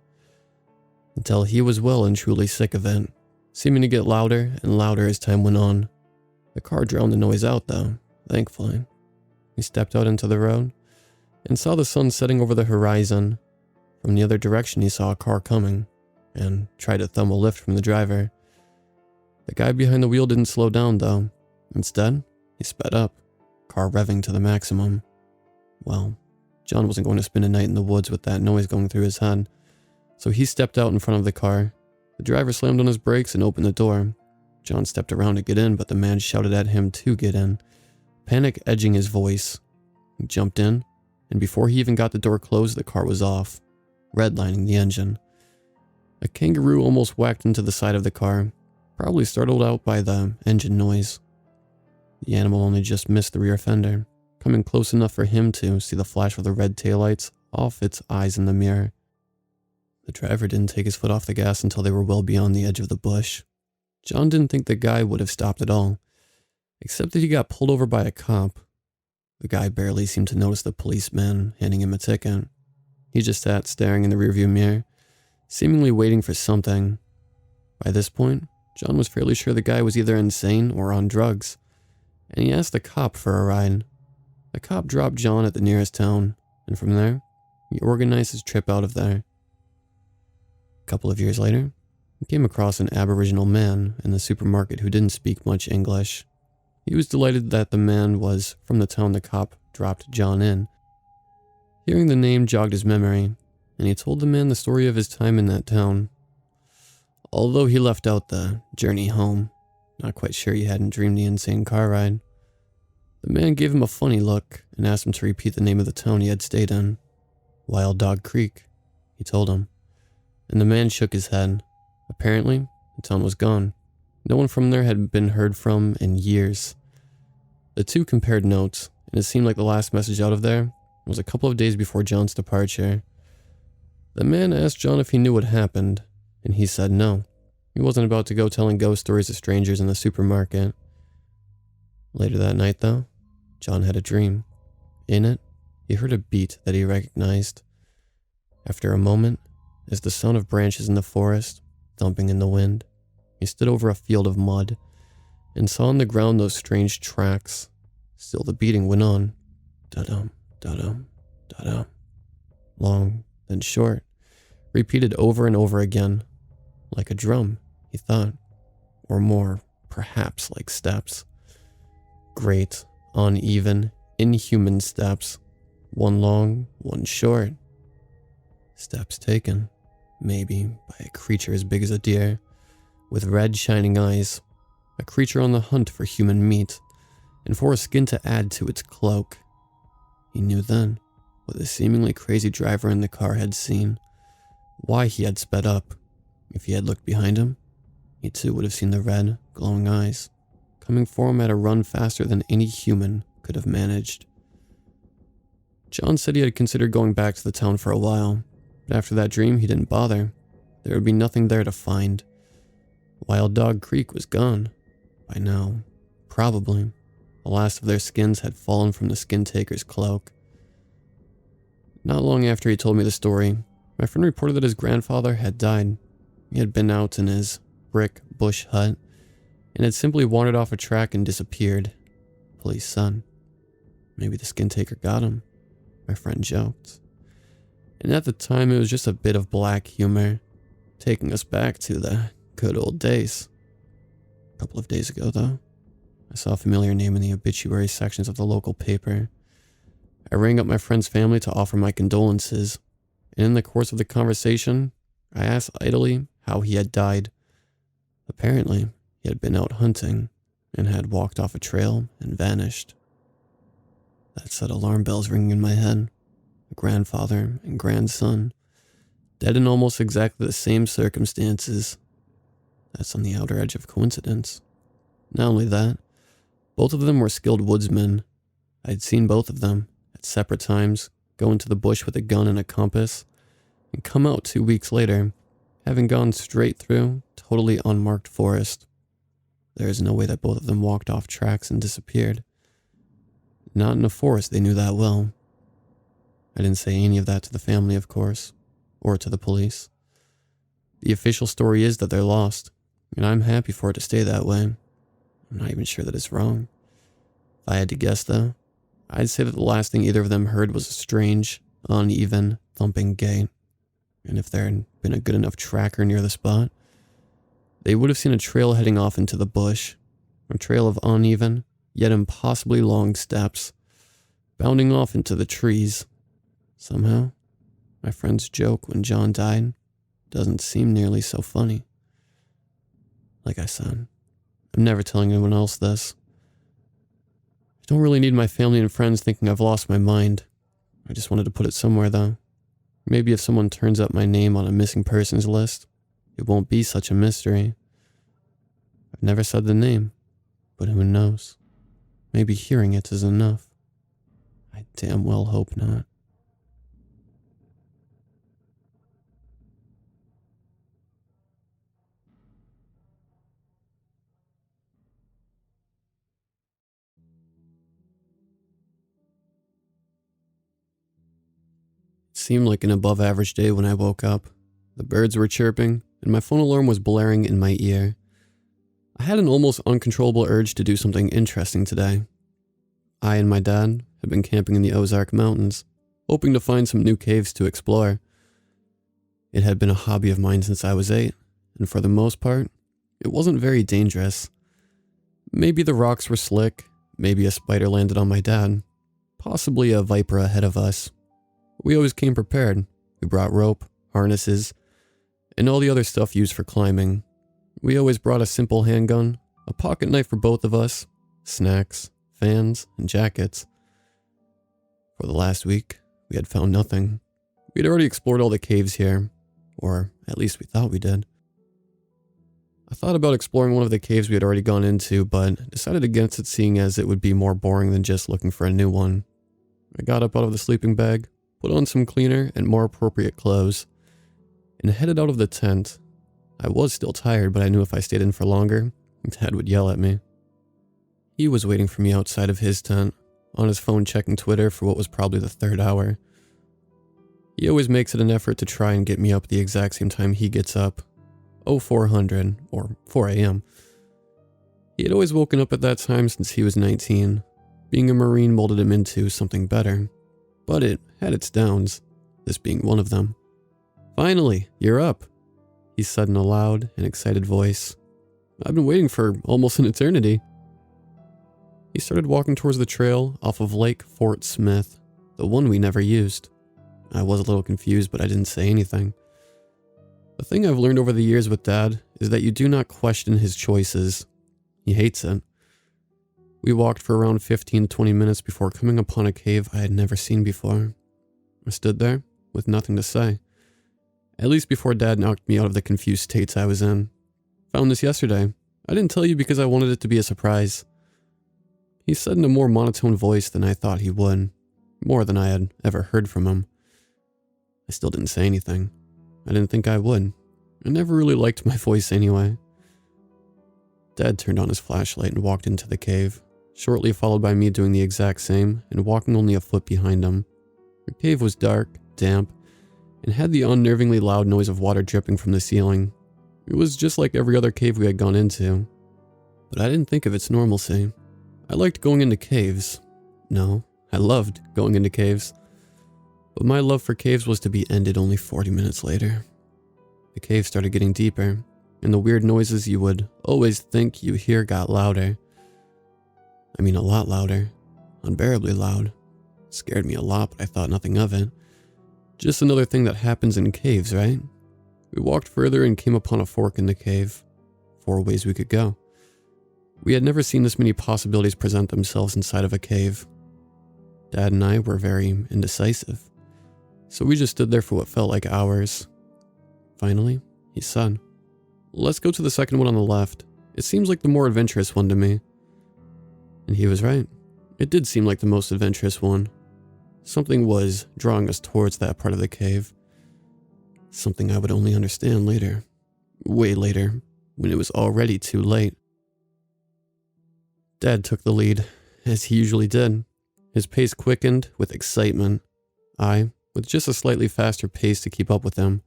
Until he was well and truly sick of it, seeming to get louder and louder as time went on. The car drowned the noise out though, thankfully. He stepped out into the road and saw the sun setting over the horizon. From the other direction he saw a car coming and tried to thumb a lift from the driver. The guy behind the wheel didn't slow down though. Instead, he sped up, car revving to the maximum. Well, John wasn't going to spend a night in the woods with that noise going through his head, so he stepped out in front of the car. The driver slammed on his brakes and opened the door. John stepped around to get in, but the man shouted at him to get in, panic edging his voice. He jumped in, and before he even got the door closed, the car was off, redlining the engine. A kangaroo almost whacked into the side of the car, probably startled out by the engine noise. The animal only just missed the rear fender, coming close enough for him to see the flash of the red taillights off its eyes in the mirror. The driver didn't take his foot off the gas until they were well beyond the edge of the bush. John didn't think the guy would have stopped at all, except that he got pulled over by a cop. The guy barely seemed to notice the policeman handing him a ticket. He just sat staring in the rearview mirror, seemingly waiting for something. By this point, John was fairly sure the guy was either insane or on drugs, and he asked the cop for a ride. The cop dropped John at the nearest town, and from there, he organized his trip out of there. A couple of years later, he came across an Aboriginal man in the supermarket who didn't speak much English. He was delighted that the man was from the town the cop dropped John in. Hearing the name jogged his memory, and he told the man the story of his time in that town. Although he left out the journey home, not quite sure he hadn't dreamed the insane car ride. The man gave him a funny look and asked him to repeat the name of the town he had stayed in. Wild Dog Creek, he told him. And the man shook his head. Apparently, the town was gone. No one from there had been heard from in years. The two compared notes, and it seemed like the last message out of there was a couple of days before John's departure. The man asked John if he knew what happened, and he said no. He wasn't about to go telling ghost stories to strangers in the supermarket. Later that night, though, John had a dream. In it, he heard a beat that he recognized. After a moment, as the sound of branches in the forest thumping in the wind, he stood over a field of mud and saw on the ground those strange tracks. Still the beating went on. Da-dum, da-dum, da-dum. Long, then short, repeated over and over again. Like a drum, he thought. Or more perhaps like steps. Great, uneven, inhuman steps. One long, one short. Steps taken, maybe, by a creature as big as a deer, with red shining eyes. A creature on the hunt for human meat, and for a skin to add to its cloak. He knew then what the seemingly crazy driver in the car had seen, why he had sped up. If he had looked behind him, he too would have seen the red, glowing eyes, coming for him at a run faster than any human could have managed. John said he had considered going back to the town for a while, but after that dream he didn't bother. There would be nothing there to find. Wild Dog Creek was gone. By now, probably, the last of their skins had fallen from the skin taker's cloak. Not long after he told me the story, my friend reported that his grandfather had died. He had been out in his brick bush hut and had simply wandered off a track and disappeared. Police son. Maybe the skin taker got him, my friend joked. And at the time it was just a bit of black humor, taking us back to the good old days. A couple of days ago though, I saw a familiar name in the obituary sections of the local paper. I rang up my friend's family to offer my condolences, and in the course of the conversation, I asked idly how he had died. Apparently, he had been out hunting and had walked off a trail and vanished. That set alarm bells ringing in my head. A grandfather and grandson, dead in almost exactly the same circumstances. That's on the outer edge of coincidence. Not only that, both of them were skilled woodsmen. I'd seen both of them, at separate times, go into the bush with a gun and a compass, and come out 2 weeks later, having gone straight through totally unmarked forest. There is no way that both of them walked off tracks and disappeared. Not in a forest, they knew that well. I didn't say any of that to the family, of course, or to the police. The official story is that they're lost, and I'm happy for it to stay that way. I'm not even sure that it's wrong. If I had to guess, though, I'd say that the last thing either of them heard was a strange, uneven, thumping gait. And if there had been a good enough tracker near the spot, they would have seen a trail heading off into the bush. A trail of uneven, yet impossibly long steps, bounding off into the trees. Somehow, my friend's joke when John died doesn't seem nearly so funny. Like I said, I'm never telling anyone else this. I don't really need my family and friends thinking I've lost my mind. I just wanted to put it somewhere, though. Maybe if someone turns up my name on a missing persons list, it won't be such a mystery. I've never said the name, but who knows? Maybe hearing it is enough. I damn well hope not. It seemed like an above-average day when I woke up. The birds were chirping, and my phone alarm was blaring in my ear. I had an almost uncontrollable urge to do something interesting today. I and my dad had been camping in the Ozark Mountains, hoping to find some new caves to explore. It had been a hobby of mine since I was 8, and for the most part, it wasn't very dangerous. Maybe the rocks were slick, maybe a spider landed on my dad, possibly a viper ahead of us. We always came prepared. We brought rope, harnesses, and all the other stuff used for climbing. We always brought a simple handgun, a pocket knife for both of us, snacks, fans, and jackets. For the last week, we had found nothing. We had already explored all the caves here, or at least we thought we did. I thought about exploring one of the caves we had already gone into, but decided against it seeing as it would be more boring than just looking for a new one. I got up out of the sleeping bag, put on some cleaner and more appropriate clothes, and headed out of the tent. I was still tired, but I knew if I stayed in for longer, Dad would yell at me. He was waiting for me outside of his tent, on his phone checking Twitter for what was probably the 3rd hour. He always makes it an effort to try and get me up at the exact same time he gets up, 0400 or 4 a.m. He had always woken up at that time since he was 19. Being a Marine molded him into something better, but it had its downs, this being one of them. "Finally, you're up," he said in a loud and excited voice. I've been waiting for almost an eternity. He started walking towards the trail off of Lake Fort Smith, the one we never used. I was a little confused, but I didn't say anything. The thing I've learned over the years with Dad is that you do not question his choices. He hates it. We walked for around 15 to 20 minutes before coming upon a cave I had never seen before. I stood there with nothing to say. At least before Dad knocked me out of the confused states I was in. Found this yesterday. I didn't tell you because I wanted it to be a surprise. He said in a more monotone voice than I thought he would. More than I had ever heard from him. I still didn't say anything. I didn't think I would. I never really liked my voice anyway. Dad turned on his flashlight and walked into the cave, shortly followed by me doing the exact same and walking only a foot behind him. The cave was dark, damp, and had the unnervingly loud noise of water dripping from the ceiling. It was just like every other cave we had gone into. But I didn't think of its normalcy. I liked going into caves. No, I loved going into caves. But my love for caves was to be ended only 40 minutes later. The cave started getting deeper, and the weird noises you would always think you hear got louder. I mean, a lot louder. Unbearably loud. It scared me a lot, but I thought nothing of it. Just another thing that happens in caves, right? We walked further and came upon a fork in the cave. 4 ways we could go. We had never seen this many possibilities present themselves inside of a cave. Dad and I were very indecisive. So we just stood there for what felt like hours. Finally, he said, "Let's go to the second one on the left. It seems like the more adventurous one to me." And he was right. It did seem like the most adventurous one. Something was drawing us towards that part of the cave. Something I would only understand later. Way later, when it was already too late. Dad took the lead, as he usually did. His pace quickened with excitement. I, with just a slightly faster pace to keep up with him,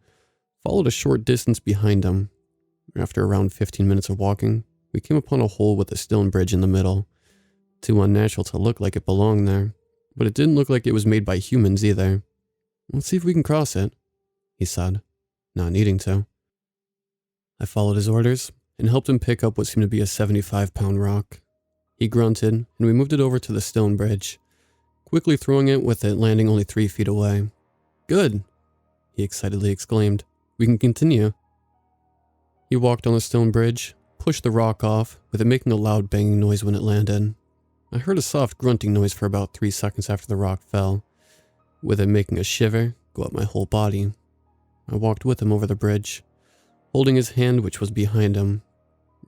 followed a short distance behind him. After around 15 minutes of walking, we came upon a hole with a stone bridge in the middle. Too unnatural to look like it belonged there, but it didn't look like it was made by humans either. "Let's see if we can cross it," he said, not needing to. I followed his orders and helped him pick up what seemed to be a 75-pound rock. He grunted, and we moved it over to the stone bridge, quickly throwing it with it landing only 3 feet away. "Good," he excitedly exclaimed. "We can continue." He walked on the stone bridge, pushed the rock off, with it making a loud banging noise when it landed. I heard a soft grunting noise for about 3 seconds after the rock fell, with it making a shiver go up my whole body. I walked with him over the bridge, holding his hand which was behind him.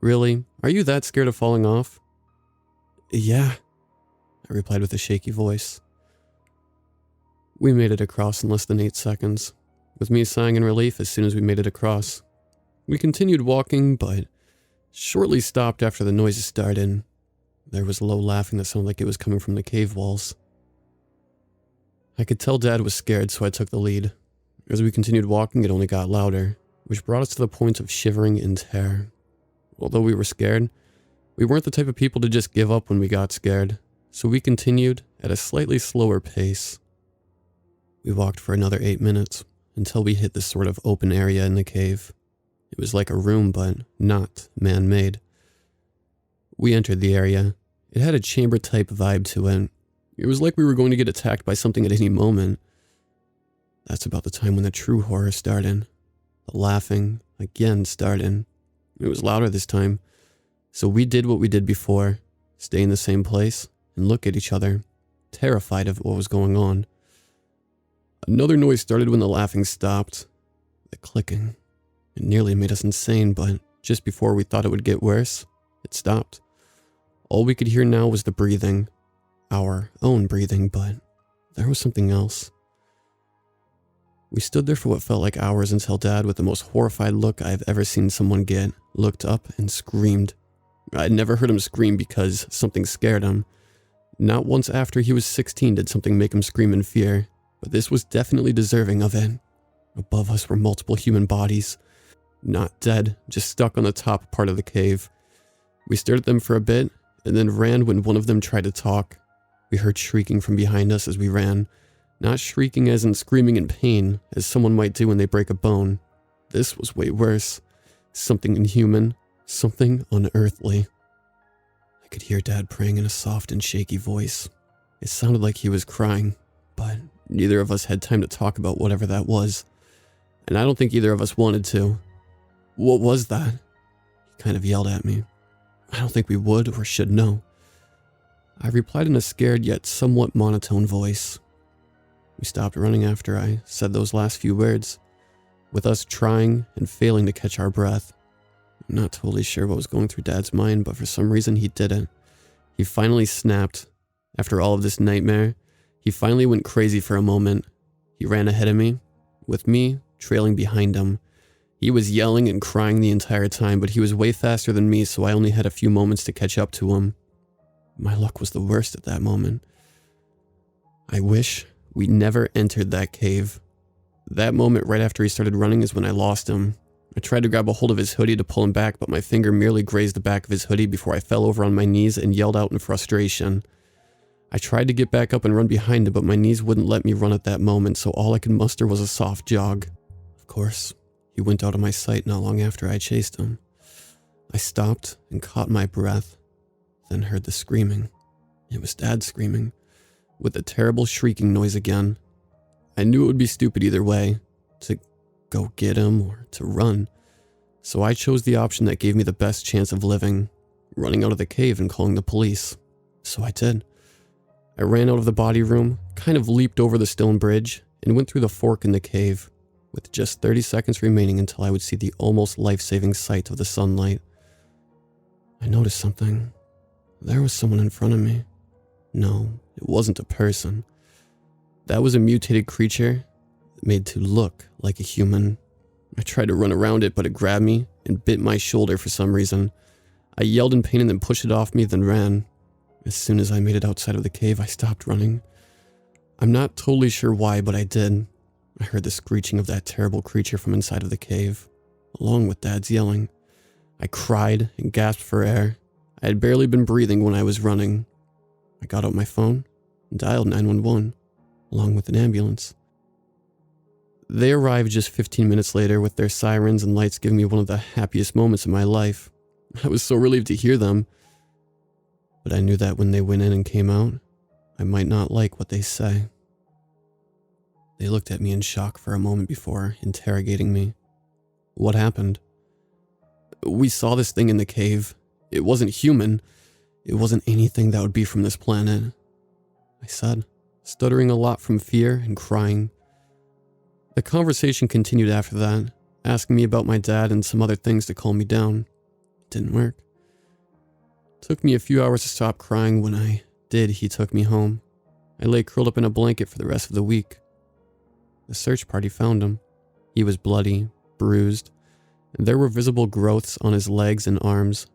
"Really? Are you that scared of falling off?" "Yeah," I replied with a shaky voice. We made it across in less than 8 seconds, with me sighing in relief as soon as we made it across. We continued walking, but shortly stopped after the noises started. There was low laughing that sounded like it was coming from the cave walls. I could tell Dad was scared, so I took the lead. As we continued walking, it only got louder, which brought us to the point of shivering in terror. Although we were scared, we weren't the type of people to just give up when we got scared, so we continued at a slightly slower pace. We walked for another 8 minutes, until we hit this sort of open area in the cave. It was like a room, but not man-made. We entered the area. It had a chamber-type vibe to it. It was like we were going to get attacked by something at any moment. That's about the time when the true horror started. The laughing, again, started. It was louder this time. So we did what we did before. Stay in the same place and look at each other, terrified of what was going on. Another noise started when the laughing stopped. The clicking. It nearly made us insane, but just before we thought it would get worse, it stopped. All we could hear now was the breathing. Our own breathing, but there was something else. We stood there for what felt like hours until Dad, with the most horrified look I've ever seen someone get, looked up and screamed. I'd never heard him scream because something scared him. Not once after he was 16 did something make him scream in fear, but this was definitely deserving of it. Above us were multiple human bodies. Not dead, just stuck on the top part of the cave. We stared at them for a bit, and then ran when one of them tried to talk. We heard shrieking from behind us as we ran. Not shrieking as in screaming in pain, as someone might do when they break a bone. This was way worse. Something inhuman, Something unearthly. I could hear Dad praying in a soft and shaky voice. It sounded like he was crying, but neither of us had time to talk about whatever that was, and I don't think either of us wanted to. What was that? He kind of yelled at me. I don't think we would or should know. I replied in a scared yet somewhat monotone voice. We stopped running after I said those last few words, with us trying and failing to catch our breath. I'm not totally sure what was going through Dad's mind, but for some reason he didn't. He finally snapped. After all of this nightmare, he finally went crazy for a moment. He ran ahead of me, with me trailing behind him. He was yelling and crying the entire time, but he was way faster than me, so I only had a few moments to catch up to him. My luck was the worst at that moment. I wish we never entered that cave. That moment right after he started running is when I lost him. I tried to grab a hold of his hoodie to pull him back, but my finger merely grazed the back of his hoodie before I fell over on my knees and yelled out in frustration. I tried to get back up and run behind him, but my knees wouldn't let me run at that moment, so all I could muster was a soft jog. Of course, he went out of my sight not long after I chased him. I stopped and caught my breath, then heard the screaming. It was Dad screaming, with a terrible shrieking noise again. I knew it would be stupid either way, to go get him or to run, so I chose the option that gave me the best chance of living, running out of the cave and calling the police. So I did. I ran out of the body room, kind of leaped over the stone bridge, and went through the fork in the cave, with just 30 seconds remaining until I would see the almost life-saving sight of the sunlight. I noticed something. There was someone in front of me. No, it wasn't a person. That was a mutated creature made to look like a human. I tried to run around it, but it grabbed me and bit my shoulder for some reason. I yelled in pain and then pushed it off me, then ran. As soon as I made it outside of the cave, I stopped running. I'm not totally sure why, but I did. I heard the screeching of that terrible creature from inside of the cave, along with Dad's yelling. I cried and gasped for air. I had barely been breathing when I was running. I got out my phone and dialed 911, along with an ambulance. They arrived just 15 minutes later with their sirens and lights, giving me one of the happiest moments of my life. I was so relieved to hear them, but I knew that when they went in and came out, I might not like what they say. They looked at me in shock for a moment before interrogating me. What happened? We saw this thing in the cave. It wasn't human. It wasn't anything that would be from this planet, I said, stuttering a lot from fear and crying. The conversation continued after that, asking me about my dad and some other things to calm me down. It didn't work. It took me a few hours to stop crying. When I did, he took me home. I lay curled up in a blanket for the rest of the week. The search party found him. He was bloody, bruised, and there were visible growths on his legs and arms.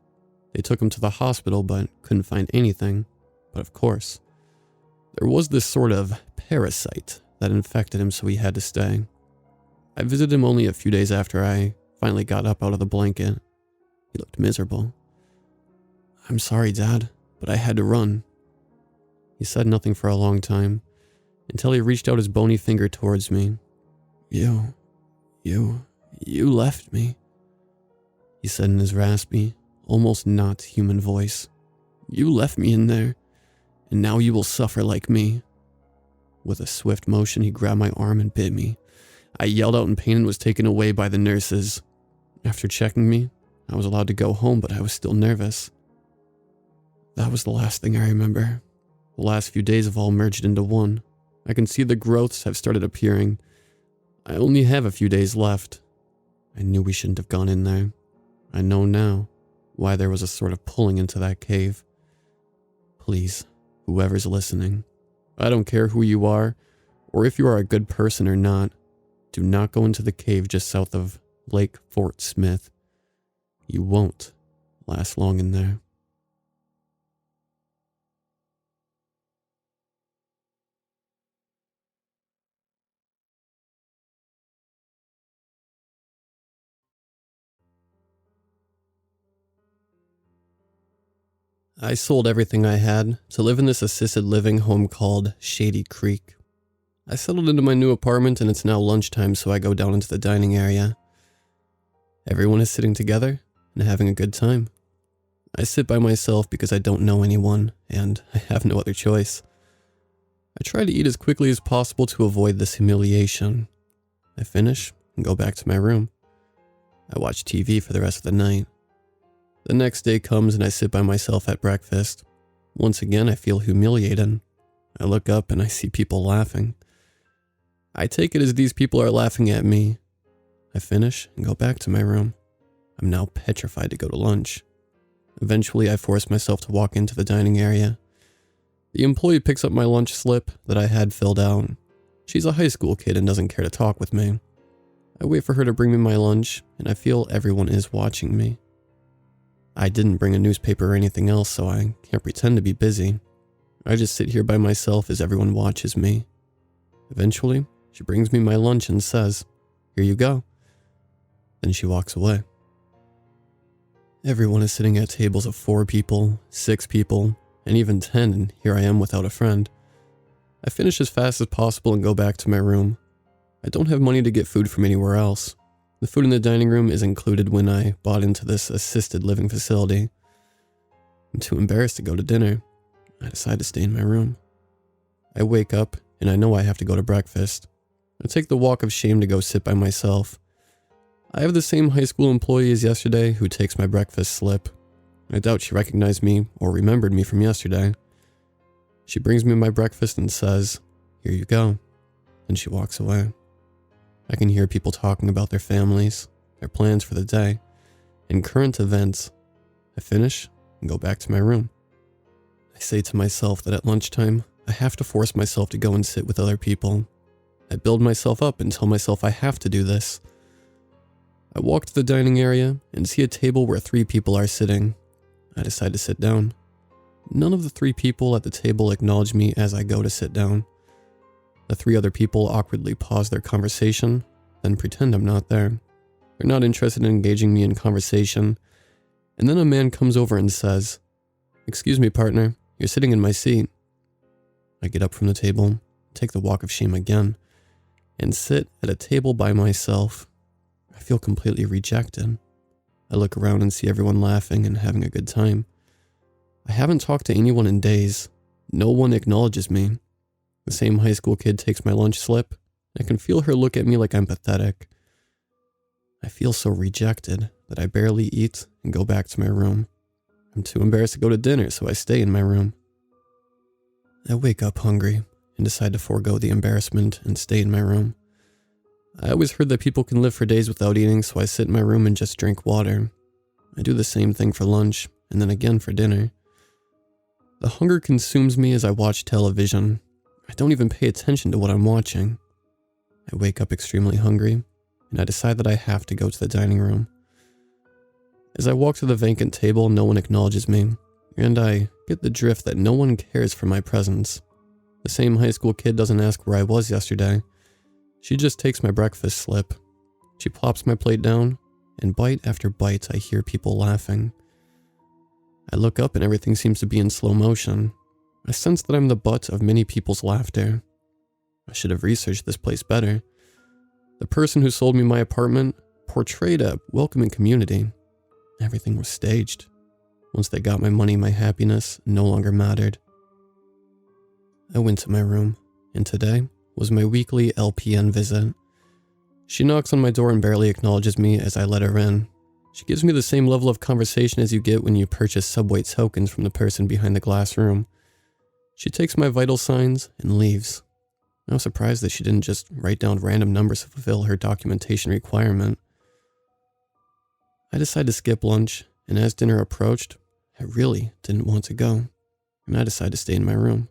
They took him to the hospital, but couldn't find anything. But of course, there was this sort of parasite that infected him, so he had to stay. I visited him only a few days after I finally got up out of the blanket. He looked miserable. I'm sorry, Dad, but I had to run. He said nothing for a long time, until he reached out his bony finger towards me. You left me, he said in his raspy, almost not human voice. You left me in there, and now you will suffer like me. With a swift motion, he grabbed my arm and bit me. I yelled out in pain and was taken away by the nurses. After checking me, I was allowed to go home, but I was still nervous. That was the last thing I remember. The last few days have all merged into one. I can see the growths have started appearing. I only have a few days left. I knew we shouldn't have gone in there. I know now why there was a sort of pulling into that cave. Please, whoever's listening, I don't care who you are, or if you are a good person or not, do not go into the cave just south of Lake Fort Smith. You won't last long in there. I sold everything I had to live in this assisted living home called Shady Creek. I settled into my new apartment and it's now lunchtime, so I go down into the dining area. Everyone is sitting together, and having a good time. I sit by myself because I don't know anyone, and I have no other choice. I try to eat as quickly as possible to avoid this humiliation. I finish and go back to my room. I watch TV for the rest of the night. The next day comes and I sit by myself at breakfast. Once again, I feel humiliated. I look up and I see people laughing. I take it as these people are laughing at me. I finish and go back to my room. I'm now petrified to go to lunch. Eventually, I force myself to walk into the dining area. The employee picks up my lunch slip that I had filled out. She's a high school kid and doesn't care to talk with me. I wait for her to bring me my lunch, and I feel everyone is watching me. I didn't bring a newspaper or anything else, so I can't pretend to be busy. I just sit here by myself as everyone watches me. Eventually, she brings me my lunch and says, "Here you go." Then she walks away. Everyone is sitting at tables of 4 people, 6 people, and even 10, and here I am without a friend. I finish as fast as possible and go back to my room. I don't have money to get food from anywhere else. The food in the dining room is included when I bought into this assisted living facility. I'm too embarrassed to go to dinner. I decide to stay in my room. I wake up and I know I have to go to breakfast. I take the walk of shame to go sit by myself. I have the same high school employee as yesterday who takes my breakfast slip. I doubt she recognized me or remembered me from yesterday. She brings me my breakfast and says, "Here you go." Then she walks away. I can hear people talking about their families, their plans for the day, and current events. I finish and go back to my room. I say to myself that at lunchtime, I have to force myself to go and sit with other people. I build myself up and tell myself I have to do this. I walk to the dining area and see a table where 3 people are sitting. I decide to sit down. None of the 3 people at the table acknowledge me as I go to sit down. The 3 other people awkwardly pause their conversation, then pretend I'm not there. They're not interested in engaging me in conversation. And then a man comes over and says, "Excuse me, partner, you're sitting in my seat." I get up from the table, take the walk of shame again, and sit at a table by myself. I feel completely rejected. I look around and see everyone laughing and having a good time. I haven't talked to anyone in days. No one acknowledges me. The same high school kid takes my lunch slip. I can feel her look at me like I'm pathetic. I feel so rejected that I barely eat and go back to my room. I'm too embarrassed to go to dinner, so I stay in my room. I wake up hungry and decide to forego the embarrassment and stay in my room. I always heard that people can live for days without eating, so I sit in my room and just drink water. I do the same thing for lunch, and then again for dinner. The hunger consumes me as I watch television. I don't even pay attention to what I'm watching. I wake up extremely hungry, and I decide that I have to go to the dining room. As I walk to the vacant table, no one acknowledges me, and I get the drift that no one cares for my presence. The same high school kid doesn't ask where I was yesterday. She just takes my breakfast slip. She plops my plate down, and bite after bite I hear people laughing. I look up and everything seems to be in slow motion. I sense that I'm the butt of many people's laughter. I should have researched this place better. The person who sold me my apartment portrayed a welcoming community. Everything was staged. Once they got my money, my happiness no longer mattered. I went to my room, and today was my weekly LPN visit. She knocks on my door and barely acknowledges me as I let her in. She gives me the same level of conversation as you get when you purchase Subway tokens from the person behind the glass room. She takes my vital signs and leaves. I was surprised that she didn't just write down random numbers to fulfill her documentation requirement. I decided to skip lunch, and as dinner approached, I really didn't want to go, and I decided to stay in my room.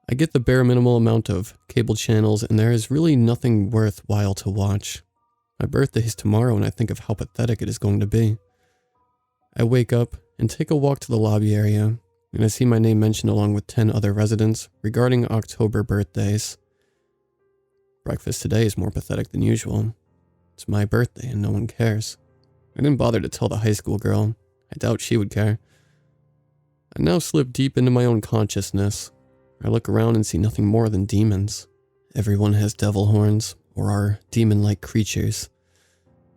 I get the bare minimal amount of cable channels, and there is really nothing worthwhile to watch. My birthday is tomorrow, and I think of how pathetic it is going to be. I wake up and take a walk to the lobby area, and I see my name mentioned along with 10 other residents regarding October birthdays. Breakfast today is more pathetic than usual. It's my birthday and no one cares. I didn't bother to tell the high school girl. I doubt she would care. I now slip deep into my own consciousness. I look around and see nothing more than demons. Everyone has devil horns or are demon-like creatures.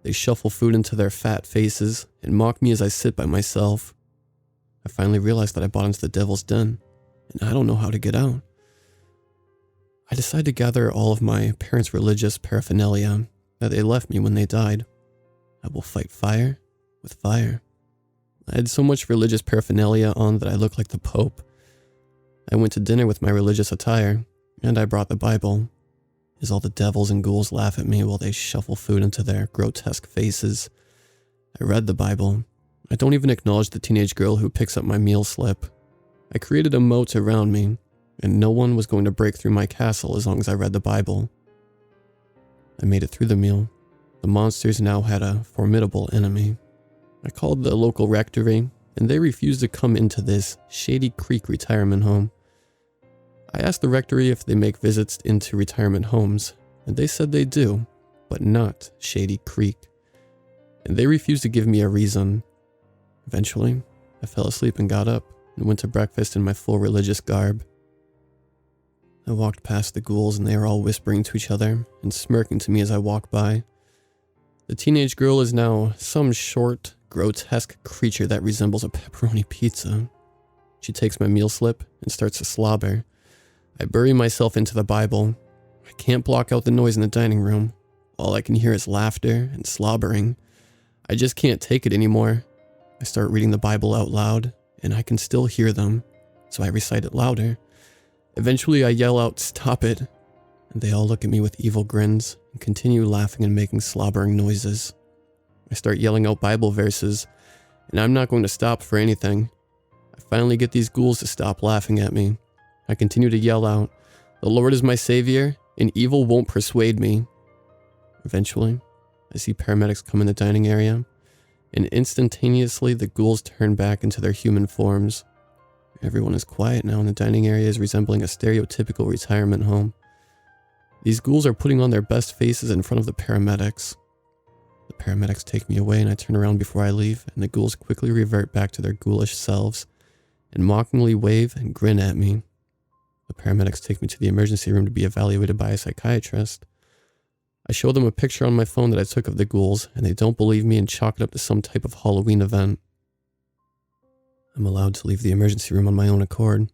They shuffle food into their fat faces and mock me as I sit by myself. I finally realized that I bought into the devil's den, and I don't know how to get out. I decide to gather all of my parents' religious paraphernalia that they left me when they died. I will fight fire with fire. I had so much religious paraphernalia on that I looked like the Pope. I went to dinner with my religious attire, and I brought the Bible, as all the devils and ghouls laugh at me while they shuffle food into their grotesque faces. I read the Bible. I don't even acknowledge the teenage girl who picks up my meal slip. I created a moat around me, and no one was going to break through my castle as long as I read the Bible. I made it through the meal. The monsters now had a formidable enemy. I called the local rectory, and they refused to come into this Shady Creek retirement home. I asked the rectory if they make visits into retirement homes, and they said they do, but not Shady Creek. And they refused to give me a reason. Eventually, I fell asleep and got up and went to breakfast in my full religious garb. I walked past the ghouls and they were all whispering to each other and smirking to me as I walked by. The teenage girl is now some short, grotesque creature that resembles a pepperoni pizza. She takes my meal slip and starts to slobber. I bury myself into the Bible. I can't block out the noise in the dining room. All I can hear is laughter and slobbering. I just can't take it anymore. I start reading the Bible out loud, and I can still hear them, so I recite it louder. Eventually I yell out, "Stop it!" and they all look at me with evil grins and continue laughing and making slobbering noises. I start yelling out Bible verses, and I'm not going to stop for anything. I finally get these ghouls to stop laughing at me. I continue to yell out, "The Lord is my savior, and evil won't persuade me." Eventually, I see paramedics come in the dining area, and instantaneously the ghouls turn back into their human forms. Everyone is quiet now, and the dining area is resembling a stereotypical retirement home. These ghouls are putting on their best faces in front of the paramedics. The paramedics take me away, and I turn around before I leave, and the ghouls quickly revert back to their ghoulish selves and mockingly wave and grin at me. The paramedics take me to the emergency room to be evaluated by a psychiatrist. I show them a picture on my phone that I took of the ghouls, and they don't believe me and chalk it up to some type of Halloween event. I'm allowed to leave the emergency room on my own accord,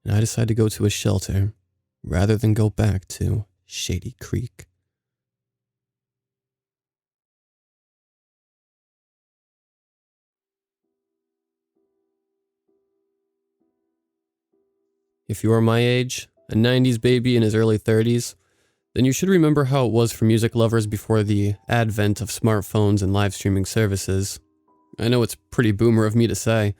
and I decide to go to a shelter rather than go back to Shady Creek. If you are my age, a 90s baby in his early 30s, then you should remember how it was for music lovers before the advent of smartphones and live streaming services. I know it's pretty boomer of me to say,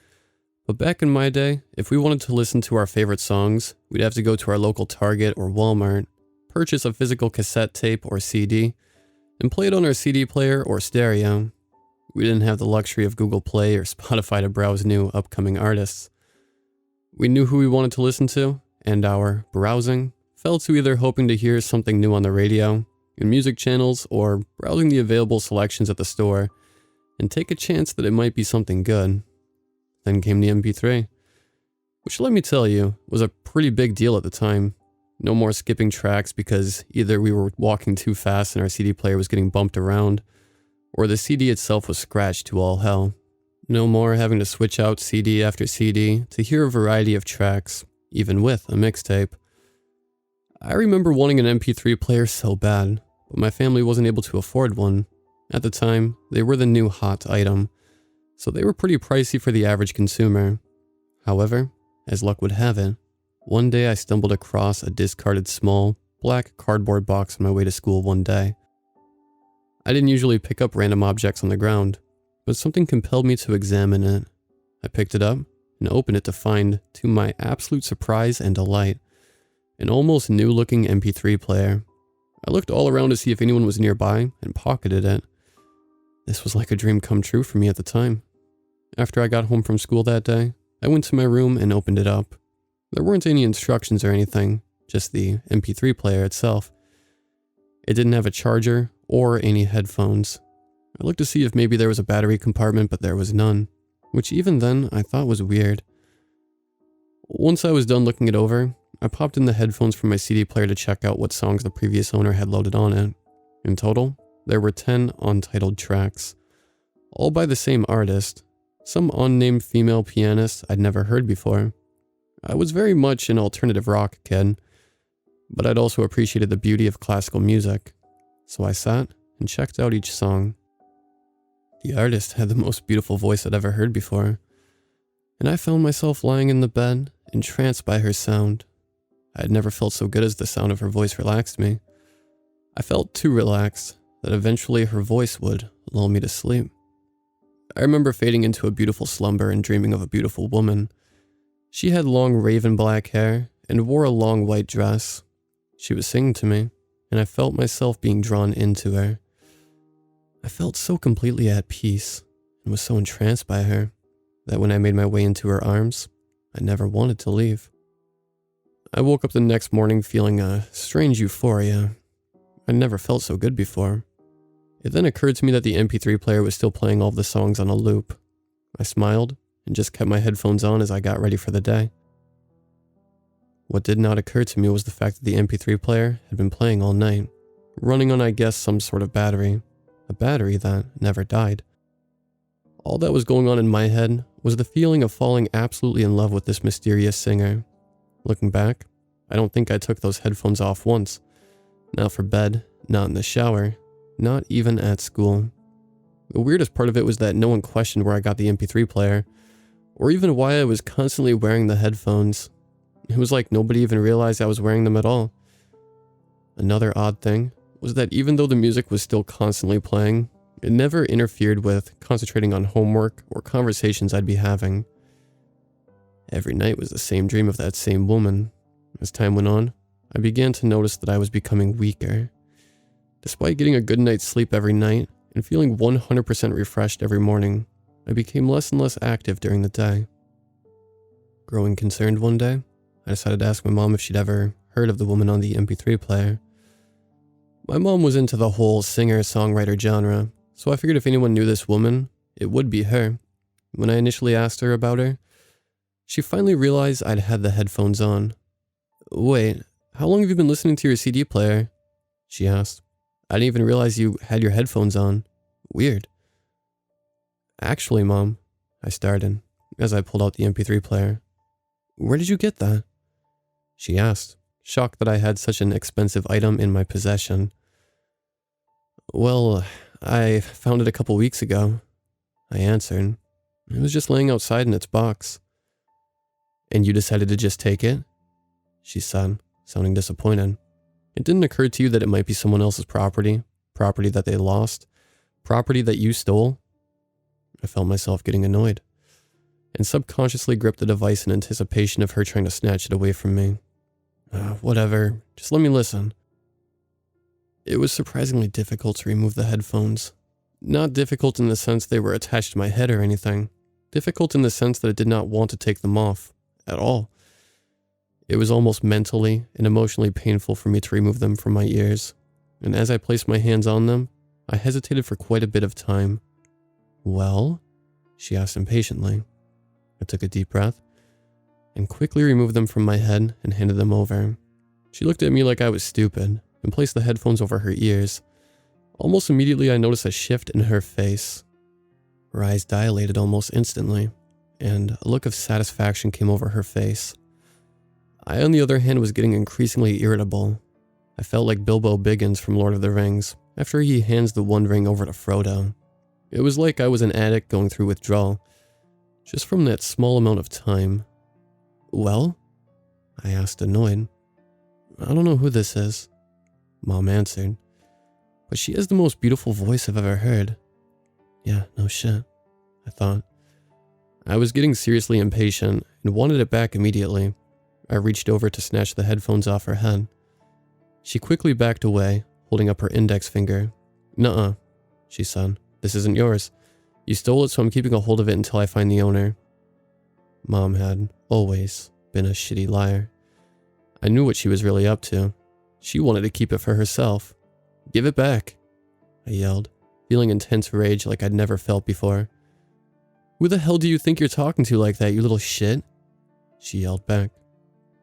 but back in my day, if we wanted to listen to our favorite songs, we'd have to go to our local Target or Walmart, purchase a physical cassette tape or CD, and play it on our CD player or stereo. We didn't have the luxury of Google Play or Spotify to browse new upcoming artists. We knew who we wanted to listen to, and our browsing fell to either hoping to hear something new on the radio, in music channels, or browsing the available selections at the store, and take a chance that it might be something good. Then came the MP3, which, let me tell you, was a pretty big deal at the time. No more skipping tracks because either we were walking too fast and our CD player was getting bumped around, or the CD itself was scratched to all hell. No more having to switch out CD after CD to hear a variety of tracks, even with a mixtape. I remember wanting an MP3 player so bad, but my family wasn't able to afford one. At the time, they were the new hot item, so they were pretty pricey for the average consumer. However, as luck would have it, one day I stumbled across a discarded small, black cardboard box on my way to school one day. I didn't usually pick up random objects on the ground, but something compelled me to examine it. I picked it up and opened it to find, to my absolute surprise and delight, an almost new-looking MP3 player. I looked all around to see if anyone was nearby and pocketed it. This was like a dream come true for me at the time. After I got home from school that day, I went to my room and opened it up. There weren't any instructions or anything, just the MP3 player itself. It didn't have a charger or any headphones. I looked to see if maybe there was a battery compartment, but there was none, which even then I thought was weird. Once I was done looking it over, I popped in the headphones from my CD player to check out what songs the previous owner had loaded on it. In total, there were 10 untitled tracks, all by the same artist, some unnamed female pianist I'd never heard before. I was very much an alternative rock kid, but I'd also appreciated the beauty of classical music, so I sat and checked out each song. The artist had the most beautiful voice I'd ever heard before, and I found myself lying in the bed, entranced by her sound. I had never felt so good as the sound of her voice relaxed me. I felt too relaxed that eventually her voice would lull me to sleep. I remember fading into a beautiful slumber and dreaming of a beautiful woman. She had long raven black hair and wore a long white dress. She was singing to me, and I felt myself being drawn into her. I felt so completely at peace and was so entranced by her that when I made my way into her arms, I never wanted to leave. I woke up the next morning feeling a strange euphoria. I'd never felt so good before. It then occurred to me that the MP3 player was still playing all of the songs on a loop. I smiled and just kept my headphones on as I got ready for the day. What did not occur to me was the fact that the MP3 player had been playing all night, running on, I guess, some sort of battery. A battery that never died. All that was going on in my head was the feeling of falling absolutely in love with this mysterious singer. Looking back, I don't think I took those headphones off once. Not for bed, not in the shower, not even at school. The weirdest part of it was that no one questioned where I got the MP3 player, or even why I was constantly wearing the headphones. It was like nobody even realized I was wearing them at all. Another odd thing was that even though the music was still constantly playing, it never interfered with concentrating on homework or conversations I'd be having. Every night was the same dream of that same woman. As time went on, I began to notice that I was becoming weaker. Despite getting a good night's sleep every night and feeling 100% refreshed every morning, I became less and less active during the day. Growing concerned one day, I decided to ask my mom if she'd ever heard of the woman on the MP3 player. My mom was into the whole singer-songwriter genre, so I figured if anyone knew this woman, it would be her. When I initially asked her about her, she finally realized I'd had the headphones on. "Wait, how long have you been listening to your CD player?" she asked. "I didn't even realize you had your headphones on. Weird." "Actually, Mom," I started, as I pulled out the MP3 player. "Where did you get that?" she asked, shocked that I had such an expensive item in my possession. "Well, I found it a couple weeks ago," I answered. "It was just laying outside in its box." "And you decided to just take it?" she said, sounding disappointed. "It didn't occur to you that it might be someone else's property, property that they lost, property that you stole?" I felt myself getting annoyed, and subconsciously gripped the device in anticipation of her trying to snatch it away from me. Whatever, just let me listen." It was surprisingly difficult to remove the headphones. Not difficult in the sense they were attached to my head or anything. Difficult in the sense that I did not want to take them off, at all. It was almost mentally and emotionally painful for me to remove them from my ears, and as I placed my hands on them, I hesitated for quite a bit of time. "Well?" she asked impatiently. I took a deep breath and quickly removed them from my head and handed them over. She looked at me like I was stupid and placed the headphones over her ears. Almost immediately I noticed a shift in her face. Her eyes dilated almost instantly, and a look of satisfaction came over her face. I, on the other hand, was getting increasingly irritable. I felt like Bilbo Baggins from Lord of the Rings after he hands the One Ring over to Frodo. It was like I was an addict going through withdrawal, just from that small amount of time. "Well?" I asked, annoyed. "I don't know who this is," Mom answered, "but she has the most beautiful voice I've ever heard." Yeah, no shit, I thought. I was getting seriously impatient and wanted it back immediately. I reached over to snatch the headphones off her head. She quickly backed away, holding up her index finger. "Nuh-uh," she said. "This isn't yours. You stole it, so I'm keeping a hold of it until I find the owner." Mom had always been a shitty liar. I knew what she was really up to. She wanted to keep it for herself. "Give it back," I yelled, feeling intense rage like I'd never felt before. "Who the hell do you think you're talking to like that, you little shit?" she yelled back.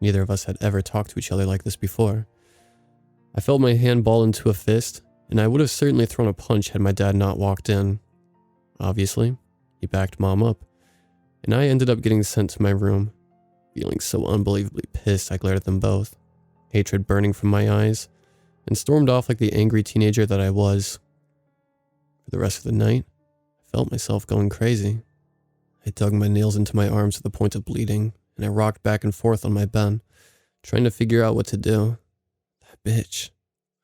Neither of us had ever talked to each other like this before. I felt my hand ball into a fist and I would have certainly thrown a punch had my dad not walked in. Obviously, he backed Mom up, and I ended up getting sent to my room. Feeling so unbelievably pissed, I glared at them both, hatred burning from my eyes, and stormed off like the angry teenager that I was. For the rest of the night, I felt myself going crazy. I dug my nails into my arms to the point of bleeding, and I rocked back and forth on my bed, trying to figure out what to do. That bitch,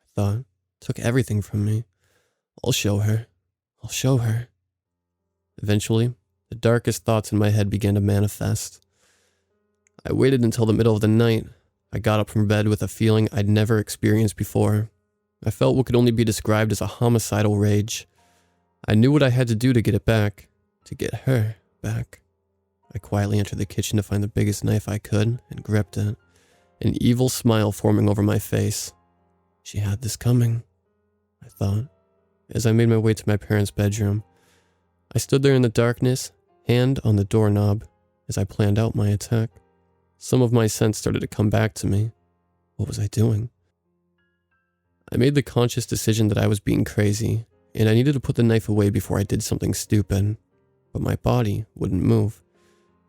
I thought, took everything from me. I'll show her. I'll show her. Eventually, the darkest thoughts in my head began to manifest. I waited until the middle of the night. I got up from bed with a feeling I'd never experienced before. I felt what could only be described as a homicidal rage. I knew what I had to do to get it back, to get her back. I quietly entered the kitchen to find the biggest knife I could and gripped it, an evil smile forming over my face. She had this coming, I thought, as I made my way to my parents' bedroom. I stood there in the darkness, hand on the doorknob, as I planned out my attack. Some of my sense started to come back to me. What was I doing? I made the conscious decision that I was being crazy, and I needed to put the knife away before I did something stupid. But my body wouldn't move.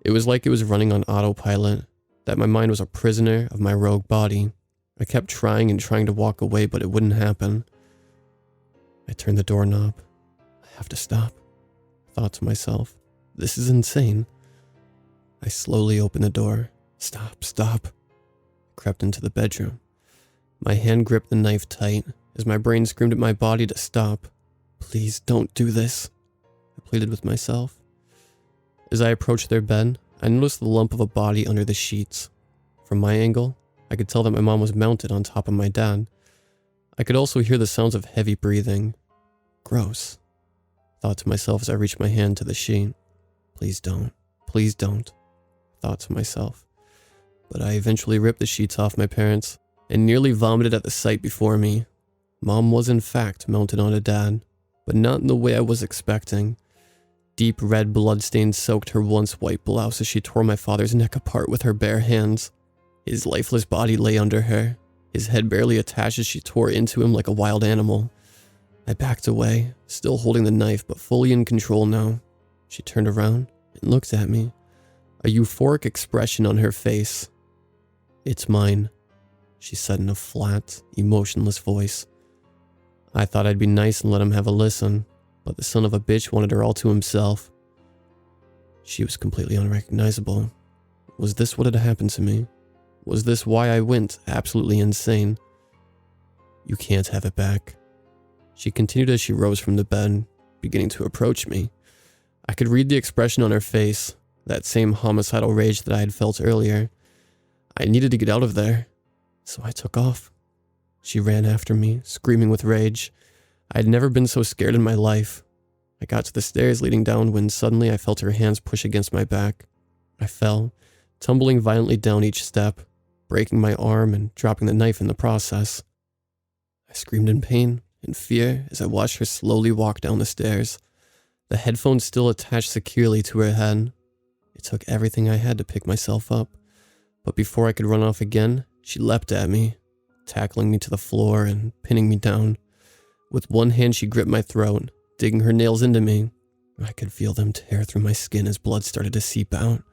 It was like it was running on autopilot, that my mind was a prisoner of my rogue body. I kept trying and trying to walk away, but it wouldn't happen. I turned the doorknob. I have to stop, I thought to myself. This is insane. I slowly opened the door. Stop, stop. I crept into the bedroom. My hand gripped the knife tight as my brain screamed at my body to stop. Please don't do this, I pleaded with myself. As I approached their bed, I noticed the lump of a body under the sheets. From my angle, I could tell that my mom was mounted on top of my dad. I could also hear the sounds of heavy breathing. Gross, I thought to myself as I reached my hand to the sheet. Please don't, I thought to myself. But I eventually ripped the sheets off my parents and nearly vomited at the sight before me. Mom was in fact mounted onto Dad, but not in the way I was expecting. Deep red bloodstains soaked her once white blouse as she tore my father's neck apart with her bare hands. His lifeless body lay under her, his head barely attached as she tore into him like a wild animal. I backed away, still holding the knife but fully in control now. She turned around and looked at me, a euphoric expression on her face. "It's mine," she said in a flat, emotionless voice. I thought I'd be nice and let him have a listen, but the son of a bitch wanted her all to himself. She was completely unrecognizable. Was this what had happened to me? Was this why I went absolutely insane? "You can't have it back," she continued as she rose from the bed, beginning to approach me. I could read the expression on her face, that same homicidal rage that I had felt earlier. I needed to get out of there, so I took off. She ran after me, screaming with rage. I had never been so scared in my life. I got to the stairs leading down when suddenly I felt her hands push against my back. I fell, tumbling violently down each step, breaking my arm and dropping the knife in the process. I screamed in pain and fear as I watched her slowly walk down the stairs, the headphones still attached securely to her head. It took everything I had to pick myself up, but before I could run off again, she leapt at me, tackling me to the floor and pinning me down. With one hand she gripped my throat, digging her nails into me. I could feel them tear through my skin as blood started to seep out.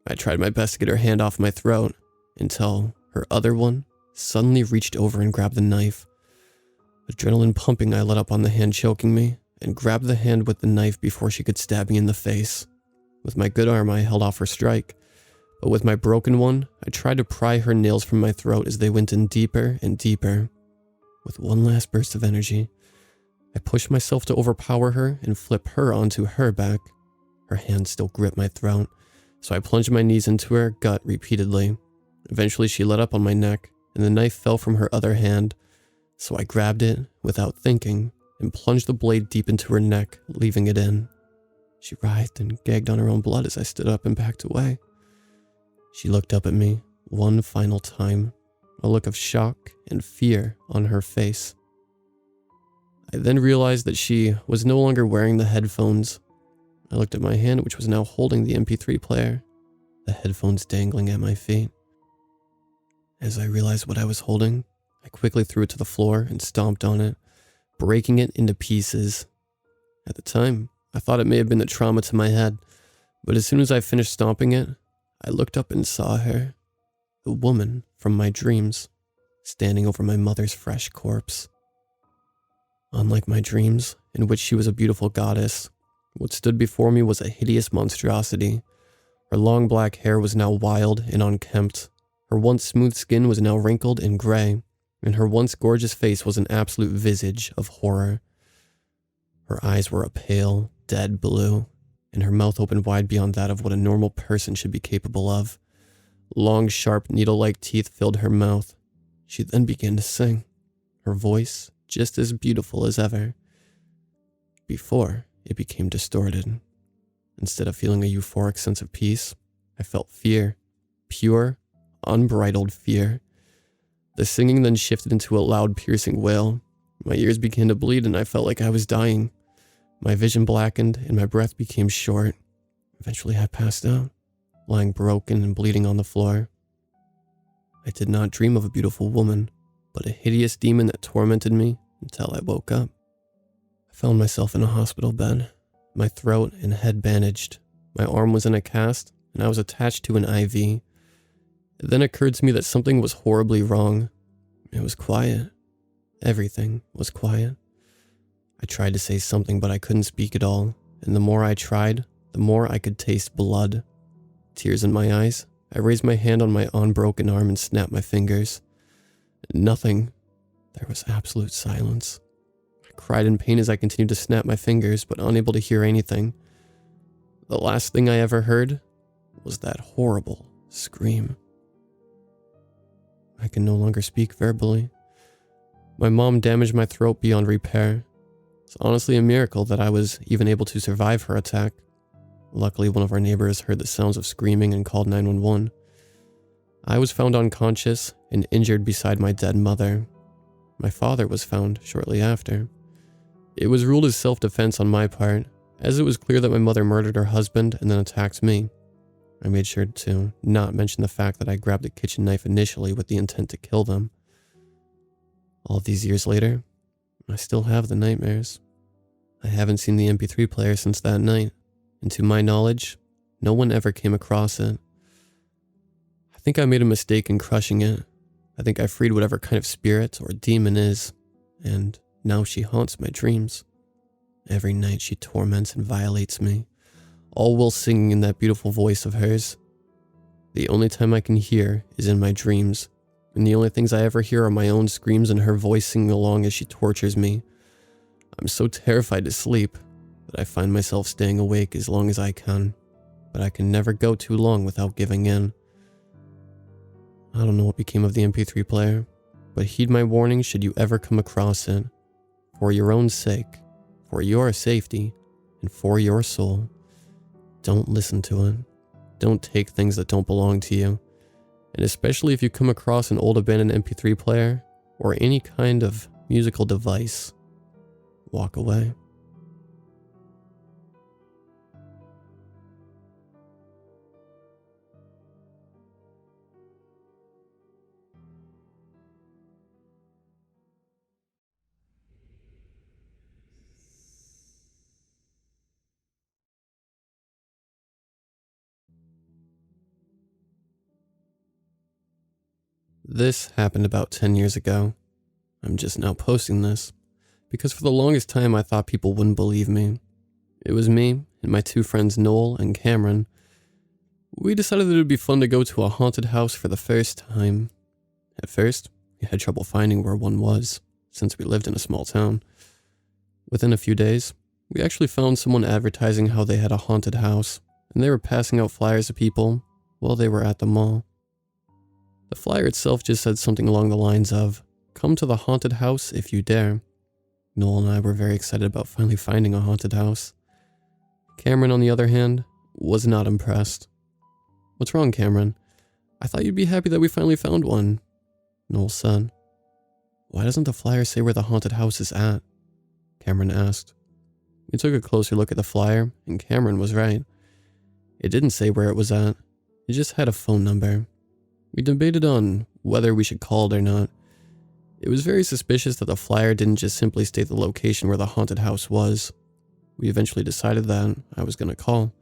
I tried my best to get her hand off my throat, until her other one suddenly reached over and grabbed the knife. Adrenaline pumping, I let up on the hand choking me, and grabbed the hand with the knife before she could stab me in the face. With my good arm I held off her strike, but with my broken one, I tried to pry her nails from my throat as they went in deeper and deeper. With one last burst of energy, I pushed myself to overpower her and flip her onto her back. Her hand still gripped my throat, so I plunged my knees into her gut repeatedly. Eventually she let up on my neck, and the knife fell from her other hand, so I grabbed it without thinking and plunged the blade deep into her neck, leaving it in. She writhed and gagged on her own blood as I stood up and backed away. She looked up at me one final time, a look of shock and fear on her face. I then realized that she was no longer wearing the headphones. I looked at my hand, which was now holding the MP3 player, the headphones dangling at my feet. As I realized what I was holding, I quickly threw it to the floor and stomped on it, breaking it into pieces. At the time, I thought it may have been the trauma to my head, but as soon as I finished stomping it, I looked up and saw her, the woman from my dreams, standing over my mother's fresh corpse. Unlike my dreams, in which she was a beautiful goddess, what stood before me was a hideous monstrosity. Her long black hair was now wild and unkempt. Her once smooth skin was now wrinkled and gray, and her once gorgeous face was an absolute visage of horror. Her eyes were a pale, dead blue, and her mouth opened wide beyond that of what a normal person should be capable of. Long, sharp, needle-like teeth filled her mouth. She then began to sing, her voice just as beautiful as ever. Before it became distorted. Instead of feeling a euphoric sense of peace, I felt fear. Pure, unbridled fear. The singing then shifted into a loud, piercing wail. My ears began to bleed and I felt like I was dying. My vision blackened and my breath became short. Eventually I passed out, lying broken and bleeding on the floor. I did not dream of a beautiful woman, but a hideous demon that tormented me until I woke up. I found myself in a hospital bed, my throat and head bandaged. My arm was in a cast, and I was attached to an IV. It then occurred to me that something was horribly wrong. It was quiet. Everything was quiet. I tried to say something, but I couldn't speak at all, and the more I tried, the more I could taste blood. Tears in my eyes, I raised my hand on my unbroken arm and snapped my fingers. Nothing. There was absolute silence. I cried in pain as I continued to snap my fingers, but unable to hear anything. The last thing I ever heard was that horrible scream. I can no longer speak verbally. My mom damaged my throat beyond repair. It's honestly a miracle that I was even able to survive her attack. Luckily, one of our neighbors heard the sounds of screaming and called 911. I was found unconscious and injured beside my dead mother. My father was found shortly after. It was ruled as self-defense on my part, as it was clear that my mother murdered her husband and then attacked me. I made sure to not mention the fact that I grabbed a kitchen knife initially with the intent to kill them. All these years later, I still have the nightmares. I haven't seen the MP3 player since that night, and to my knowledge, no one ever came across it. I think I made a mistake in crushing it. I think I freed whatever kind of spirit or demon is, and now she haunts my dreams. Every night she torments and violates me, all while singing in that beautiful voice of hers. The only time I can hear is in my dreams, and the only things I ever hear are my own screams and her voice singing along as she tortures me. I'm so terrified to sleep that I find myself staying awake as long as I can, but I can never go too long without giving in. I don't know what became of the MP3 player, but heed my warning should you ever come across it. For your own sake, for your safety, and for your soul, don't listen to it. Don't take things that don't belong to you. And especially if you come across an old abandoned MP3 player or any kind of musical device, walk away. This happened about 10 years ago. I'm just now posting this, because for the longest time I thought people wouldn't believe me. It was me and my two friends Noel and Cameron. We decided that it would be fun to go to a haunted house for the first time. At first, we had trouble finding where one was, since we lived in a small town. Within a few days, we actually found someone advertising how they had a haunted house, and they were passing out flyers to people while they were at the mall. The flyer itself just said something along the lines of, "Come to the haunted house if you dare." Noel and I were very excited about finally finding a haunted house. Cameron, on the other hand, was not impressed. "What's wrong, Cameron? I thought you'd be happy that we finally found one," Noel said. "Why doesn't the flyer say where the haunted house is at?" Cameron asked. We took a closer look at the flyer, and Cameron was right. It didn't say where it was at. It just had a phone number. We debated on whether we should call it or not. It was very suspicious that the flyer didn't just simply state the location where the haunted house was. We eventually decided that I was going to call.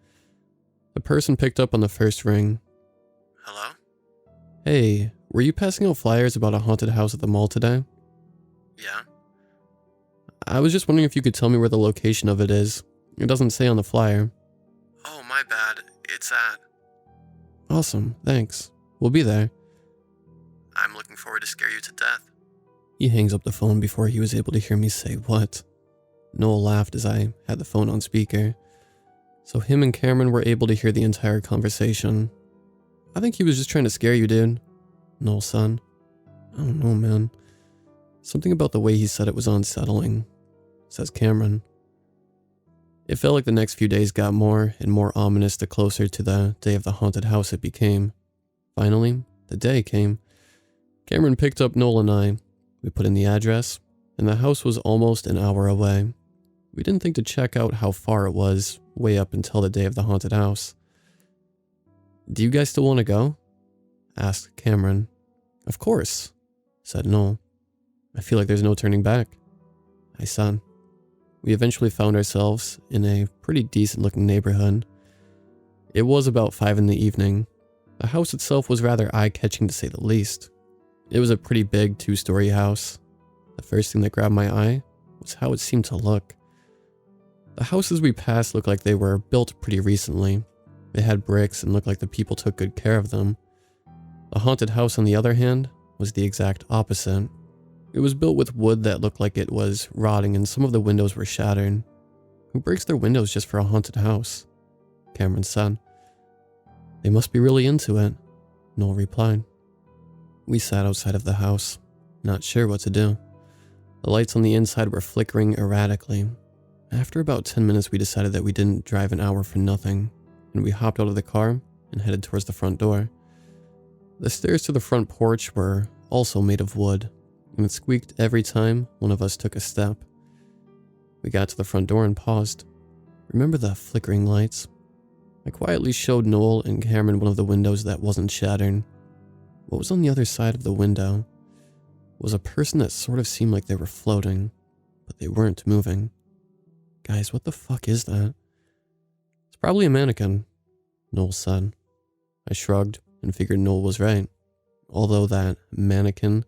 The person picked up on the first ring. Hello? Hey, were you passing out flyers about a haunted house at the mall today? Yeah? I was just wondering if you could tell me where the location of it is. It doesn't say on the flyer. Oh, my bad. It's at... Awesome, thanks. We'll be there. I'm looking forward to scare you to death. He hangs up the phone before he was able to hear me say what. Noel laughed as I had the phone on speaker. So him and Cameron were able to hear the entire conversation. I think he was just trying to scare you, dude. Noel's son. I don't know, man. Something about the way he said it was unsettling, says Cameron. It felt like the next few days got more and more ominous the closer to the day of the haunted house it became. Finally, the day came. Cameron picked up Noel and I. We put in the address, and the house was almost an hour away. We didn't think to check out how far it was, way up until the day of the haunted house. Do you guys still want to go? Asked Cameron. Of course, said Noel. I feel like there's no turning back, I said. We eventually found ourselves in a pretty decent looking neighborhood. It was about 5 in the evening. The house itself was rather eye-catching to say the least. It was a pretty big 2-story house. The first thing that grabbed my eye was how it seemed to look. The houses we passed looked like they were built pretty recently. They had bricks and looked like the people took good care of them. The haunted house, on the other hand, was the exact opposite. It was built with wood that looked like it was rotting and some of the windows were shattered. Who breaks their windows just for a haunted house? Cameron said. They must be really into it, Noel replied. We sat outside of the house, not sure what to do. The lights on the inside were flickering erratically. After about 10 minutes, we decided that we didn't drive an hour for nothing, and we hopped out of the car and headed towards the front door. The stairs to the front porch were also made of wood, and it squeaked every time one of us took a step. We got to the front door and paused. Remember the flickering lights? I quietly showed Noel and Cameron one of the windows that wasn't shattered. What was on the other side of the window was a person that sort of seemed like they were floating, but they weren't moving. Guys, what the fuck is that? It's probably a mannequin, Noel said. I shrugged and figured Noel was right, although that mannequin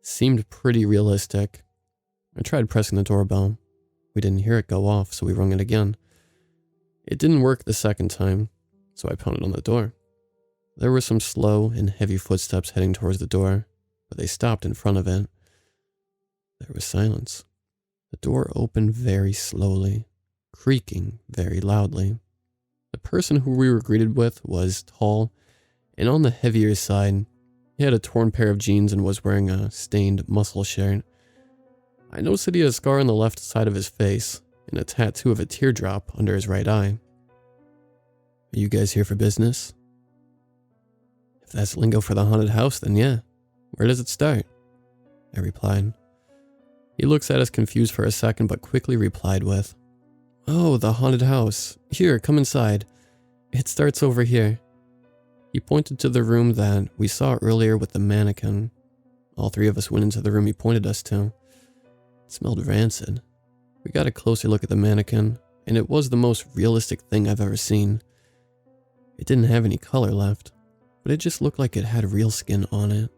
seemed pretty realistic. I tried pressing the doorbell. We didn't hear it go off, so we rung it again. It didn't work the second time, so I pounded on the door. There were some slow and heavy footsteps heading towards the door, but they stopped in front of it. There was silence. The door opened very slowly, creaking very loudly. The person who we were greeted with was tall and on the heavier side. He had a torn pair of jeans and was wearing a stained muscle shirt. I noticed that he had a scar on the left side of his face and a tattoo of a teardrop under his right eye. Are you guys here for business? If that's lingo for the haunted house, then yeah. Where does it start? I replied. He looks at us confused for a second, but quickly replied with, Oh, the haunted house. Here, come inside. It starts over here. He pointed to the room that we saw earlier with the mannequin. All three of us went into the room he pointed us to. It smelled rancid. We got a closer look at the mannequin, and it was the most realistic thing I've ever seen. It didn't have any color left, but it just looked like it had real skin on it.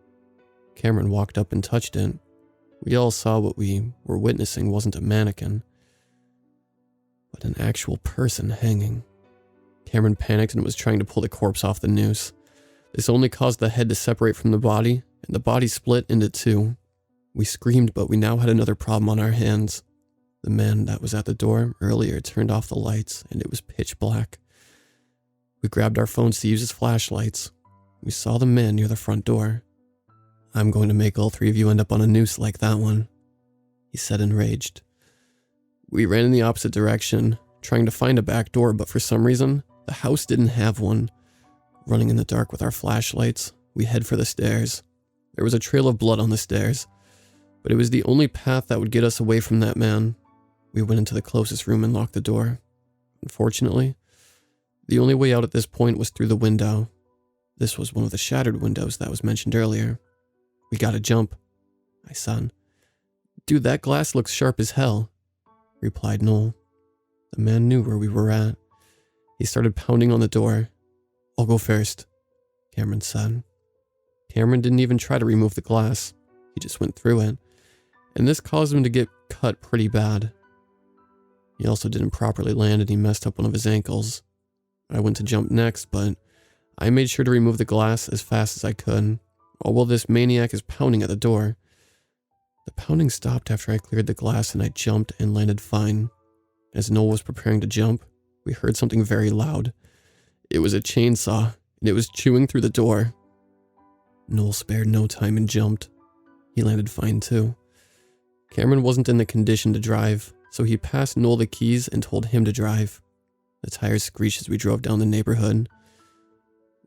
Cameron walked up and touched it. We all saw what we were witnessing wasn't a mannequin, but an actual person hanging. Cameron panicked and was trying to pull the corpse off the noose. This only caused the head to separate from the body, and the body split into two. We screamed, but we now had another problem on our hands. The man that was at the door earlier turned off the lights, and it was pitch black. We grabbed our phones to use as flashlights. We saw the man near the front door. I'm going to make all three of you end up on a noose like that one, he said, enraged. We ran in the opposite direction, trying to find a back door, but for some reason, the house didn't have one. Running in the dark with our flashlights, we head for the stairs. There was a trail of blood on the stairs, but it was the only path that would get us away from that man. We went into the closest room and locked the door. Unfortunately, the only way out at this point was through the window. This was one of the shattered windows that was mentioned earlier. We gotta jump, I said. Dude, that glass looks sharp as hell, replied Noel. The man knew where we were at. He started pounding on the door. I'll go first, Cameron said. Cameron didn't even try to remove the glass. He just went through it. And this caused him to get cut pretty bad. He also didn't properly land and he messed up one of his ankles. I went to jump next, but I made sure to remove the glass as fast as I could, all while this maniac is pounding at the door. The pounding stopped after I cleared the glass and I jumped and landed fine. As Noel was preparing to jump, we heard something very loud. It was a chainsaw, and it was chewing through the door. Noel spared no time and jumped. He landed fine too. Cameron wasn't in the condition to drive, so he passed Noel the keys and told him to drive. The tires screeched as we drove down the neighborhood.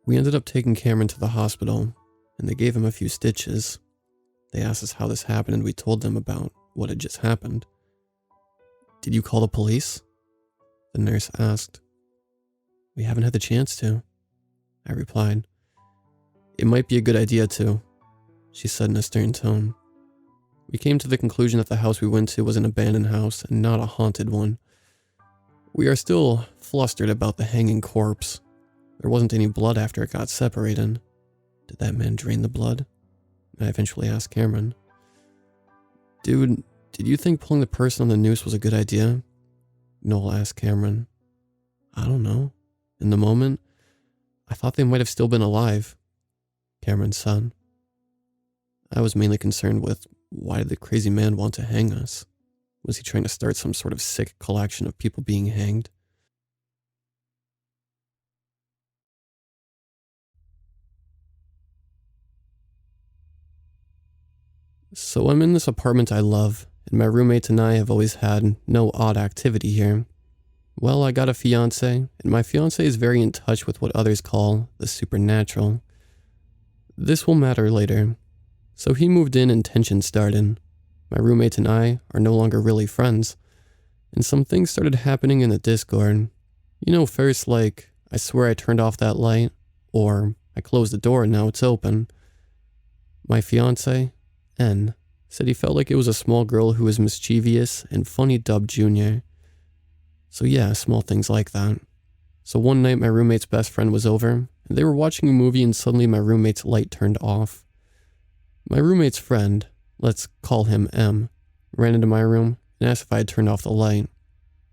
We ended up taking Cameron to the hospital, and they gave him a few stitches. They asked us how this happened, and we told them about what had just happened. Did you call the police? The nurse asked. We haven't had the chance to, I replied. It might be a good idea to, she said in a stern tone. We came to the conclusion that the house we went to was an abandoned house and not a haunted one. We are still flustered about the hanging corpse. There wasn't any blood after it got separated. Did that man drain the blood? I eventually asked Cameron. Dude, did you think pulling the person on the noose was a good idea? Noel asked Cameron. I don't know. In the moment, I thought they might have still been alive, Cameron said. I was mainly concerned with why did the crazy man want to hang us? Was he trying to start some sort of sick collection of people being hanged? So I'm in this apartment I love, and my roommates and I have always had no odd activity here. Well, I got a fiance, and my fiance is very in touch with what others call the supernatural. This will matter later. So he moved in and tension started. My roommate and I are no longer really friends, and some things started happening in the Discord. You know, first like, I swear I turned off that light, or I closed the door and now it's open. My fiance, N, said he felt like it was a small girl who was mischievous and funny dubbed Junior. So yeah, small things like that. So one night my roommate's best friend was over, and they were watching a movie and suddenly my roommate's light turned off. My roommate's friend, let's call him M, ran into my room and asked if I had turned off the light.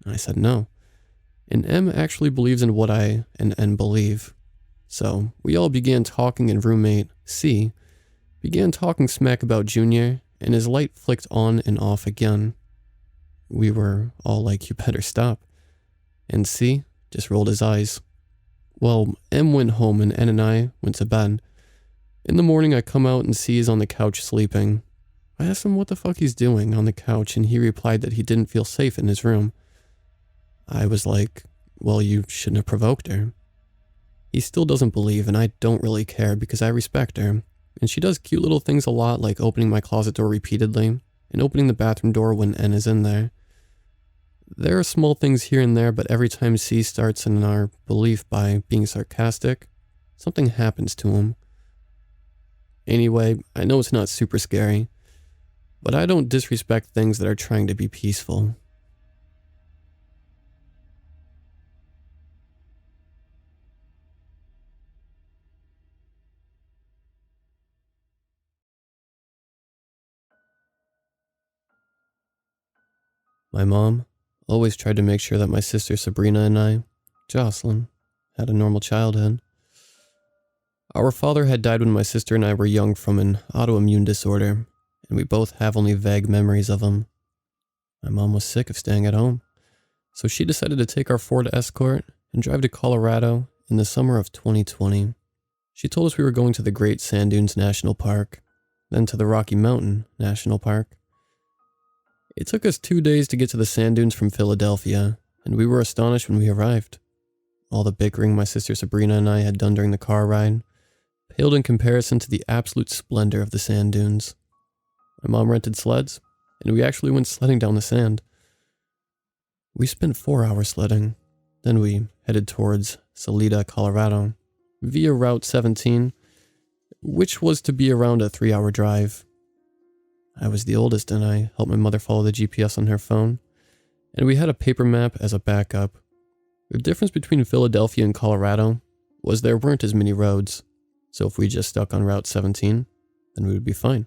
I said no. And M actually believes in what I and N believe. So we all began talking and roommate, C, began talking smack about Junior, and his light flicked on and off again. We were all like, you better stop. And C just rolled his eyes. Well, M went home and N and I went to bed. In the morning, I come out and C is on the couch sleeping. I asked him what the fuck he's doing on the couch, and he replied that he didn't feel safe in his room. I was like, well, you shouldn't have provoked her. He still doesn't believe, and I don't really care because I respect her. And she does cute little things a lot, like opening my closet door repeatedly and opening the bathroom door when N is in there. There are small things here and there, but every time C starts in our belief by being sarcastic, something happens to him. Anyway, I know it's not super scary, but I don't disrespect things that are trying to be peaceful. My mom always tried to make sure that my sister Sabrina and I, Jocelyn, had a normal childhood. Our father had died when my sister and I were young from an autoimmune disorder, and we both have only vague memories of him. My mom was sick of staying at home, so she decided to take our Ford Escort and drive to Colorado in the summer of 2020. She told us we were going to the Great Sand Dunes National Park, then to the Rocky Mountain National Park. It took us 2 days to get to the sand dunes from Philadelphia, and we were astonished when we arrived. All the bickering my sister Sabrina and I had done during the car ride paled in comparison to the absolute splendor of the sand dunes. My mom rented sleds, and we actually went sledding down the sand. We spent 4 hours sledding, then we headed towards Salida, Colorado, via Route 17, which was to be around a 3-hour drive. I was the oldest and I helped my mother follow the GPS on her phone, and we had a paper map as a backup. The difference between Philadelphia and Colorado was there weren't as many roads, so if we just stuck on Route 17, then we would be fine.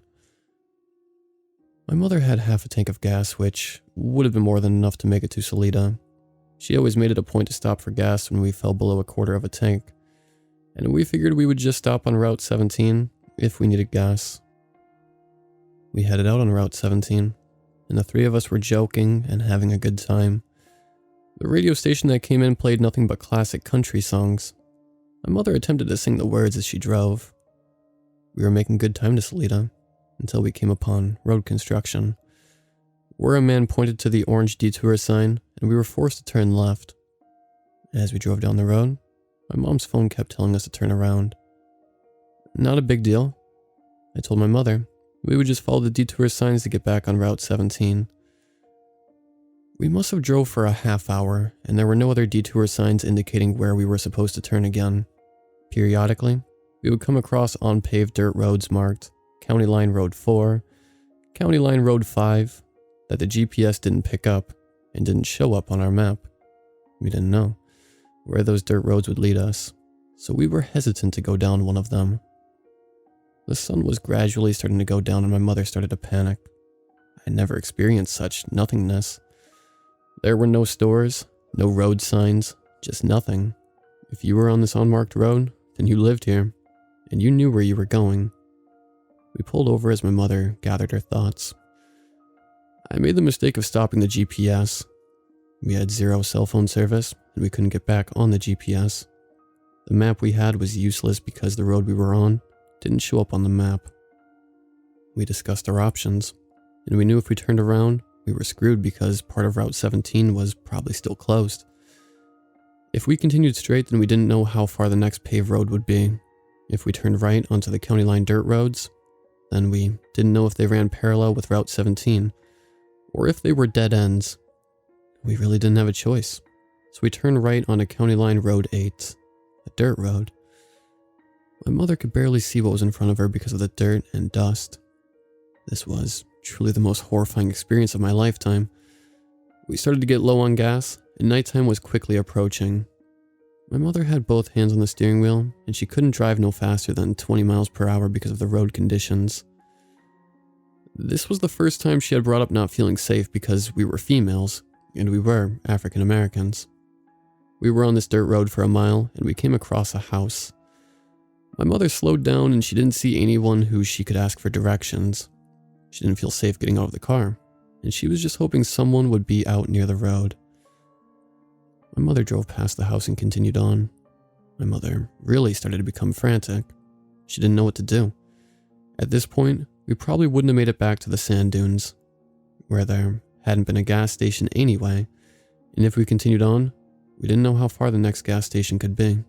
My mother had half a tank of gas, which would have been more than enough to make it to Salida. She always made it a point to stop for gas when we fell below a quarter of a tank, and we figured we would just stop on Route 17 if we needed gas. We headed out on Route 17, and the three of us were joking and having a good time. The radio station that came in played nothing but classic country songs. My mother attempted to sing the words as she drove. We were making good time to Salida until we came upon road construction, where a man pointed to the orange detour sign and we were forced to turn left. As we drove down the road, my mom's phone kept telling us to turn around. Not a big deal. I told my mother we would just follow the detour signs to get back on Route 17. We must have drove for a half hour, and there were no other detour signs indicating where we were supposed to turn again. Periodically, we would come across unpaved dirt roads marked County Line Road 4, County Line Road 5, that the GPS didn't pick up and didn't show up on our map. We didn't know where those dirt roads would lead us, so we were hesitant to go down one of them. The sun was gradually starting to go down and my mother started to panic. I had never experienced such nothingness. There were no stores, no road signs, just nothing. If you were on this unmarked road, then you lived here, and you knew where you were going. We pulled over as my mother gathered her thoughts. I made the mistake of stopping the GPS. We had zero cell phone service, and we couldn't get back on the GPS. The map we had was useless because the road we were on didn't show up on the map. We discussed our options, and we knew if we turned around, we were screwed because part of Route 17 was probably still closed. If we continued straight, then we didn't know how far the next paved road would be. If we turned right onto the county line dirt roads, then we didn't know if they ran parallel with Route 17, or if they were dead ends. We really didn't have a choice, so we turned right onto County Line Road 8, a dirt road. My mother could barely see what was in front of her because of the dirt and dust. This was truly the most horrifying experience of my lifetime. We started to get low on gas, and nighttime was quickly approaching. My mother had both hands on the steering wheel, and she couldn't drive no faster than 20 miles per hour because of the road conditions. This was the first time she had brought up not feeling safe because we were females, and we were African Americans. We were on this dirt road for a mile, and we came across a house. My mother slowed down, and she didn't see anyone who she could ask for directions. She didn't feel safe getting out of the car, and she was just hoping someone would be out near the road. My mother drove past the house and continued on. My mother really started to become frantic. She didn't know what to do. At this point, we probably wouldn't have made it back to the sand dunes, where there hadn't been a gas station anyway, and if we continued on, we didn't know how far the next gas station could be.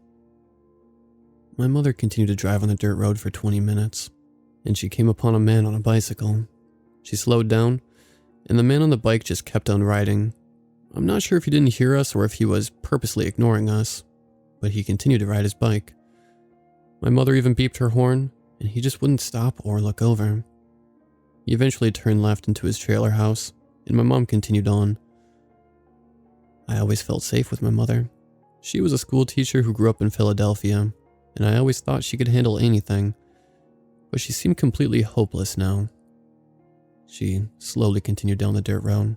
My mother continued to drive on the dirt road for 20 minutes, and she came upon a man on a bicycle. She slowed down, and the man on the bike just kept on riding. I'm not sure if he didn't hear us or if he was purposely ignoring us, but he continued to ride his bike. My mother even beeped her horn, and he just wouldn't stop or look over. He eventually turned left into his trailer house, and my mom continued on. I always felt safe with my mother. She was a school teacher who grew up in Philadelphia, and I always thought she could handle anything, but she seemed completely hopeless now. She slowly continued down the dirt road.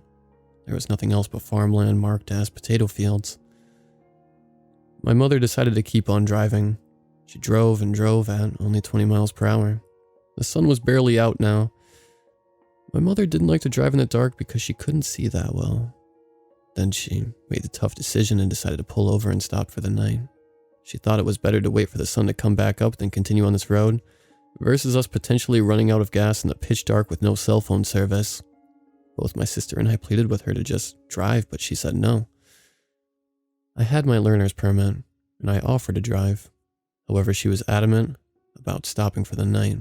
There was nothing else but farmland marked as potato fields. My mother decided to keep on driving. She drove and drove at only 20 miles per hour. The sun was barely out now. My mother didn't like to drive in the dark because she couldn't see that well. Then she made the tough decision and decided to pull over and stop for the night. She thought it was better to wait for the sun to come back up than continue on this road, versus us potentially running out of gas in the pitch dark with no cell phone service. Both my sister and I pleaded with her to just drive, but she said no. I had my learner's permit, and I offered to drive. However, she was adamant about stopping for the night.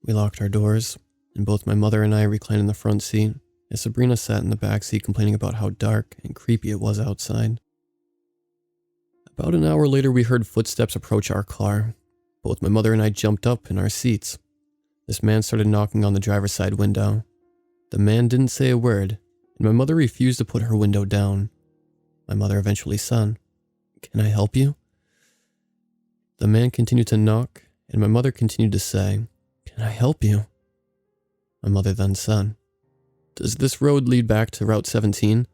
We locked our doors, and both my mother and I reclined in the front seat, as Sabrina sat in the back seat complaining about how dark and creepy it was outside. About an hour later, we heard footsteps approach our car. Both my mother and I jumped up in our seats. This man started knocking on the driver's side window. The man didn't say a word, and my mother refused to put her window down. My mother eventually said, "Can I help you?" The man continued to knock, and my mother continued to say, "Can I help you?" My mother then said, "Does this road lead back to Route 17?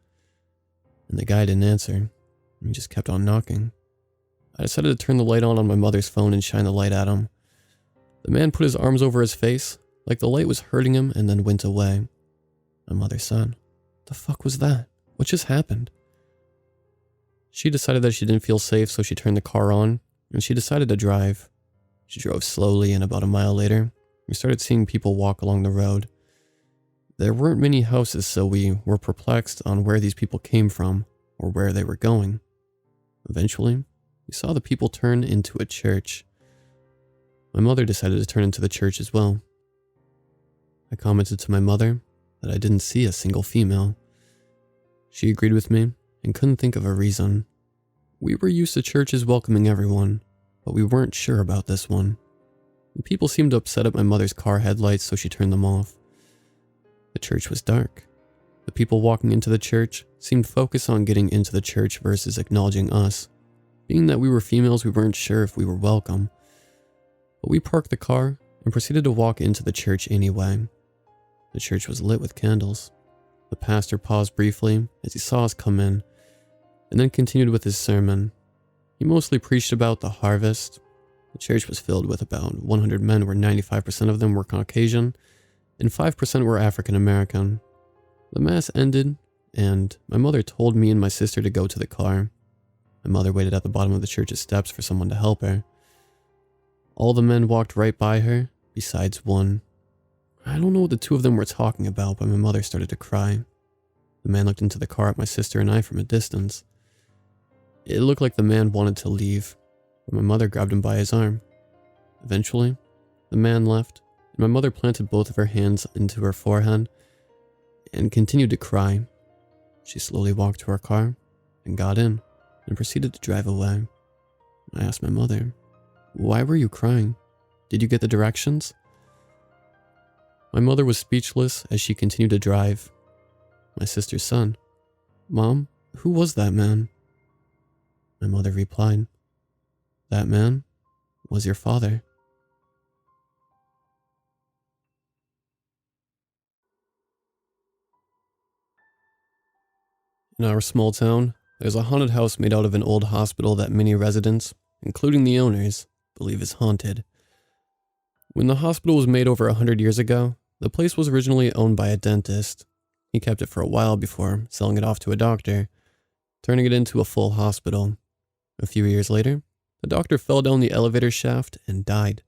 And the guy didn't answer. He just kept on knocking. I decided to turn the light on my mother's phone and shine the light at him. The man put his arms over his face, like the light was hurting him, and then went away. My mother said, "The fuck was that? What just happened?" She decided that she didn't feel safe, so she turned the car on, and she decided to drive. She drove slowly, and about a mile later, we started seeing people walk along the road. There weren't many houses, so we were perplexed on where these people came from, or where they were going. Eventually, we saw the people turn into a church. My mother decided to turn into the church as well. I commented to my mother that I didn't see a single female. She agreed with me and couldn't think of a reason. We were used to churches welcoming everyone, but we weren't sure about this one. The people seemed upset at my mother's car headlights, so she turned them off. The church was dark. The people walking into the church seemed focused on getting into the church versus acknowledging us. Being that we were females, we weren't sure if we were welcome. But we parked the car and proceeded to walk into the church anyway. The church was lit with candles. The pastor paused briefly as he saw us come in, and then continued with his sermon. He mostly preached about the harvest. The church was filled with about 100 men, where 95% of them were Caucasian, and 5% were African American. The mass ended, and my mother told me and my sister to go to the car. My mother waited at the bottom of the church's steps for someone to help her. All the men walked right by her, besides one. I don't know what the two of them were talking about, but my mother started to cry. The man looked into the car at my sister and I from a distance. It looked like the man wanted to leave, but my mother grabbed him by his arm. Eventually, the man left, and my mother planted both of her hands into her forehead and continued to cry. She slowly walked to her car and got in and proceeded to drive away. I asked my mother, "Why were you crying? Did you get the directions?" My mother was speechless as she continued to drive. My sister said, "Mom, who was that man?" My mother replied, "That man was your father." In our small town, there's a haunted house made out of an old hospital that many residents, including the owners, believe is haunted. When the hospital was made over 100 years ago, the place was originally owned by a dentist. He kept it for a while before selling it off to a doctor, turning it into a full hospital. A few years later, the doctor fell down the elevator shaft and died.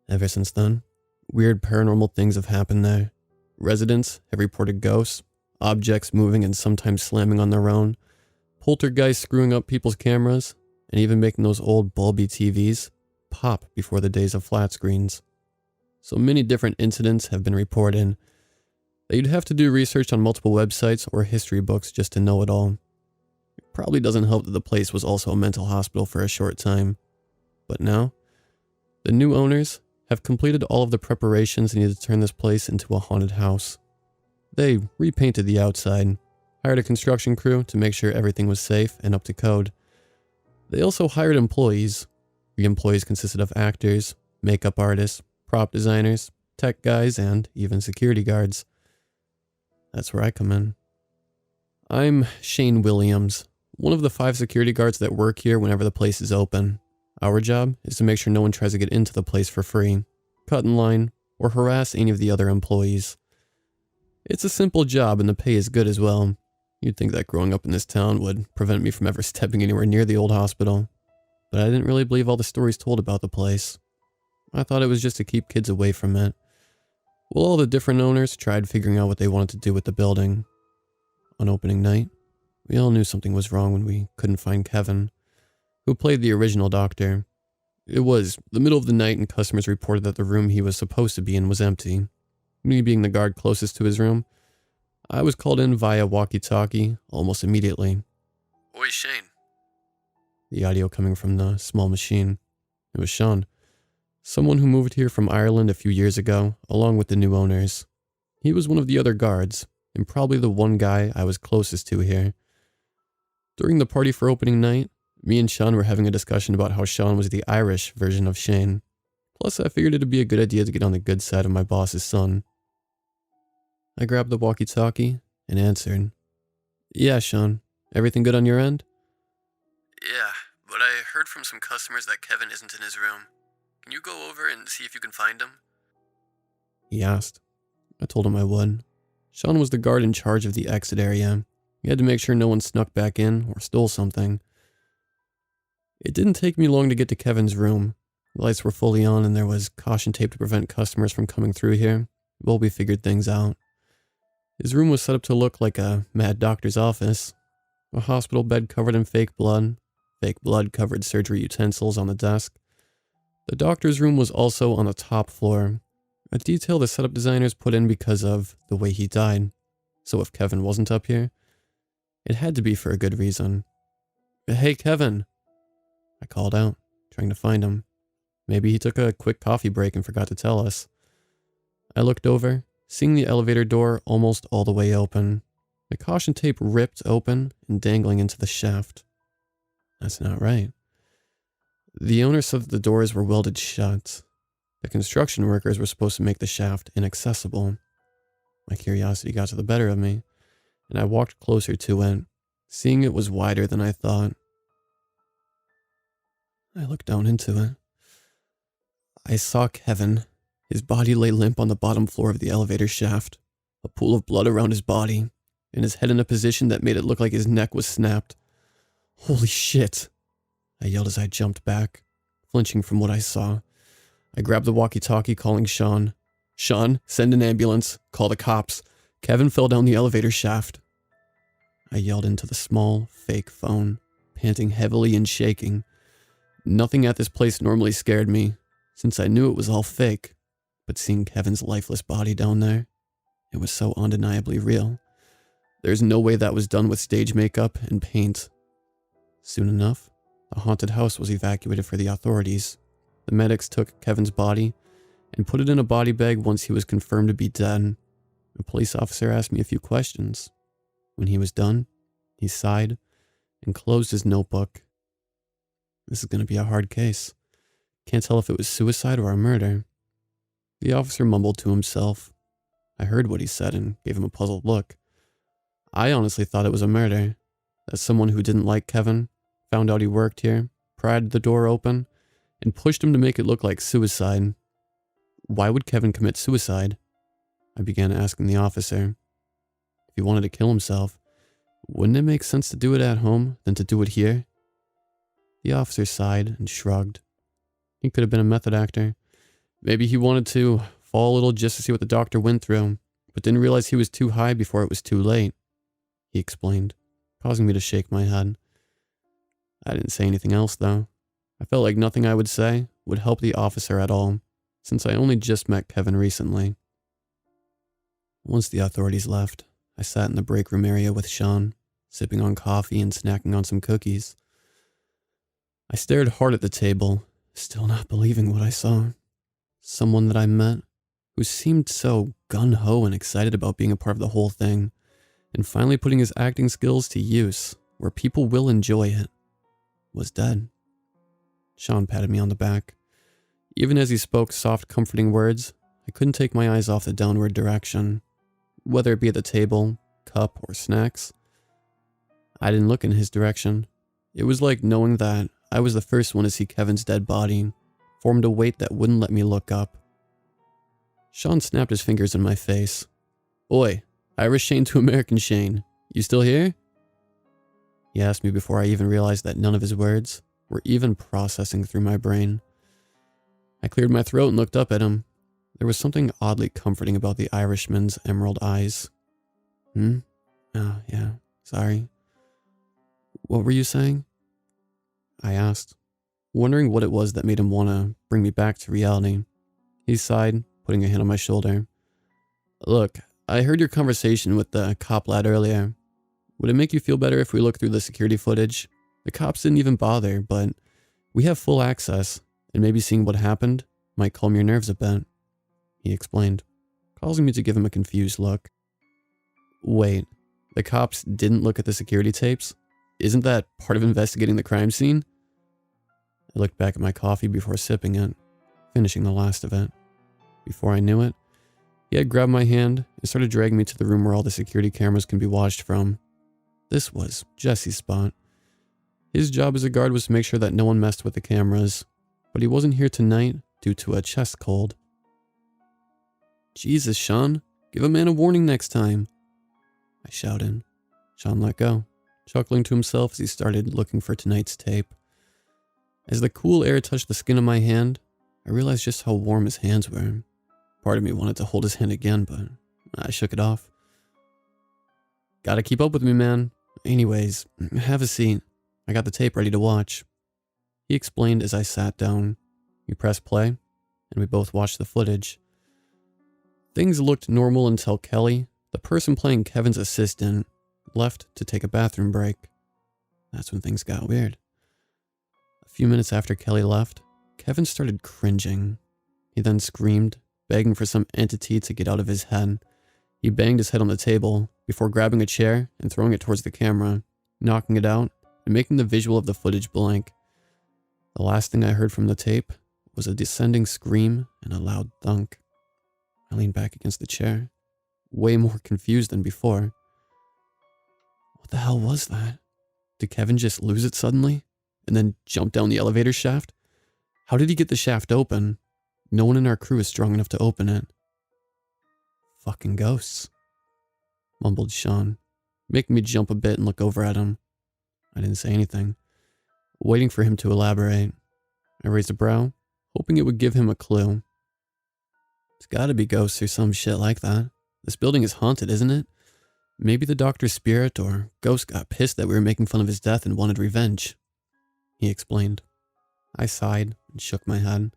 Ever since then, weird paranormal things have happened there. Residents have reported ghosts, objects moving and sometimes slamming on their own, poltergeists screwing up people's cameras, and even making those old bulby TVs pop before the days of flat screens. So many different incidents have been reported that you'd have to do research on multiple websites or history books just to know it all. It probably doesn't help that the place was also a mental hospital for a short time. But now, the new owners have completed all of the preparations needed to turn this place into a haunted house. They repainted the outside, hired a construction crew to make sure everything was safe and up to code. They also hired employees. The employees consisted of actors, makeup artists, prop designers, tech guys, and even security guards. That's where I come in. I'm Shane Williams, one of the 5 security guards that work here whenever the place is open. Our job is to make sure no one tries to get into the place for free, cut in line, or harass any of the other employees. It's a simple job and the pay is good as well. You'd think that growing up in this town would prevent me from ever stepping anywhere near the old hospital. But I didn't really believe all the stories told about the place. I thought it was just to keep kids away from it. Well, all the different owners tried figuring out what they wanted to do with the building. On opening night, we all knew something was wrong when we couldn't find Kevin, who played the original doctor. It was the middle of the night and customers reported that the room he was supposed to be in was empty. Me being the guard closest to his room, I was called in via walkie-talkie almost immediately. "Oi, Shane." The audio coming from the small machine. It was Sean. Someone who moved here from Ireland a few years ago, along with the new owners. He was one of the other guards, and probably the one guy I was closest to here. During the party for opening night, me and Sean were having a discussion about how Sean was the Irish version of Shane. Plus, I figured it'd be a good idea to get on the good side of my boss's son. I grabbed the walkie-talkie and answered. Yeah, Sean. Everything good on your end? Yeah, but I heard from some customers that Kevin isn't in his room. Can you go over and see if you can find him? He asked. I told him I would. Sean was the guard in charge of the exit area. He had to make sure no one snuck back in or stole something. It didn't take me long to get to Kevin's room. The lights were fully on and there was caution tape to prevent customers from coming through here. Well, we figured things out. His room was set up to look like a mad doctor's office. A hospital bed covered in fake blood covered surgery utensils on the desk. The doctor's room was also on the top floor, a detail the setup designers put in because of the way he died. So if Kevin wasn't up here, it had to be for a good reason. Hey, Kevin, I called out, trying to find him. Maybe he took a quick coffee break and forgot to tell us. I looked over, seeing the elevator door almost all the way open. The caution tape ripped open and dangling into the shaft. That's not right. The owner said that the doors were welded shut. The construction workers were supposed to make the shaft inaccessible. My curiosity got to the better of me, and I walked closer to it, seeing it was wider than I thought. I looked down into it. I saw Kevin. His body lay limp on the bottom floor of the elevator shaft, a pool of blood around his body, and his head in a position that made it look like his neck was snapped. Holy shit! I yelled as I jumped back, flinching from what I saw. I grabbed the walkie-talkie, calling Sean. Sean, send an ambulance. Call the cops. Kevin fell down the elevator shaft. I yelled into the small, fake phone, panting heavily and shaking. Nothing at this place normally scared me, since I knew it was all fake. But seeing Kevin's lifeless body down there, it was so undeniably real. There's no way that was done with stage makeup and paint. Soon enough, the haunted house was evacuated for the authorities. The medics took Kevin's body and put it in a body bag once he was confirmed to be dead. A police officer asked me a few questions. When he was done, he sighed and closed his notebook. This is going to be a hard case. Can't tell if it was suicide or a murder. The officer mumbled to himself. I heard what he said and gave him a puzzled look. I honestly thought it was a murder. That someone who didn't like Kevin found out he worked here, pried the door open, and pushed him to make it look like suicide. Why would Kevin commit suicide? I began asking the officer. If he wanted to kill himself, wouldn't it make sense to do it at home than to do it here? The officer sighed and shrugged. He could have been a method actor. Maybe he wanted to fall a little just to see what the doctor went through, but didn't realize he was too high before it was too late. He explained, causing me to shake my head. I didn't say anything else, though. I felt like nothing I would say would help the officer at all, since I only just met Kevin recently. Once the authorities left, I sat in the break room area with Sean, sipping on coffee and snacking on some cookies. I stared hard at the table, still not believing what I saw. Someone that I met, who seemed so gung-ho and excited about being a part of the whole thing, and finally putting his acting skills to use, where people will enjoy it, was dead. Sean patted me on the back. Even as he spoke soft, comforting words, I couldn't take my eyes off the downward direction, whether it be at the table, cup, or snacks. I didn't look in his direction. It was like knowing that I was the first one to see Kevin's dead body, formed a weight that wouldn't let me look up. Sean snapped his fingers in my face. Oi, Irish Shane to American Shane. You still here? He asked me before I even realized that none of his words were even processing through my brain. I cleared my throat and looked up at him. There was something oddly comforting about the Irishman's emerald eyes. Oh, yeah, sorry. What were you saying? I asked, wondering what it was that made him want to bring me back to reality. He sighed, putting a hand on my shoulder. Look, I heard your conversation with the cop lad earlier. Would it make you feel better if we look through the security footage? The cops didn't even bother, but we have full access, and maybe seeing what happened Might calm your nerves a bit, he explained, causing me to give him a confused look. Wait, the cops didn't look at the security tapes? Isn't that part of investigating the crime scene? I looked back at my coffee before sipping it, finishing the last of it. Before I knew it, he had grabbed my hand and started dragging me to the room where all the security cameras can be watched from. This was Jesse's spot. His job as a guard was to make sure that no one messed with the cameras, but he wasn't here tonight due to a chest cold. Jesus, Sean, give a man a warning next time, I shouted. Sean let go, chuckling to himself as he started looking for tonight's tape. As the cool air touched the skin of my hand, I realized just how warm his hands were. Part of me wanted to hold his hand again, but I shook it off. Gotta keep up with me, man. Anyways, have a seat. I got the tape ready to watch, he explained as I sat down. We pressed play, and we both watched the footage. Things looked normal until Kelly, the person playing Kevin's assistant, left to take a bathroom break. That's when things got weird. A few minutes after Kelly left, Kevin started cringing. He then screamed, begging for some entity to get out of his head. He banged his head on the table before grabbing a chair and throwing it towards the camera, knocking it out and making the visual of the footage blank. The last thing I heard from the tape was a descending scream and a loud thunk. I leaned back against the chair, way more confused than before. What the hell was that? Did Kevin just lose it suddenly and then jump down the elevator shaft? How did he get the shaft open? No one in our crew is strong enough to open it. Fucking ghosts, mumbled Sean, making me jump a bit and look over at him. I didn't say anything, waiting for him to elaborate. I raised a brow, hoping it would give him a clue. It's gotta be ghosts or some shit like that. This building is haunted, isn't it? Maybe the doctor's spirit or ghost got pissed that we were making fun of his death and wanted revenge, he explained. I sighed and shook my head.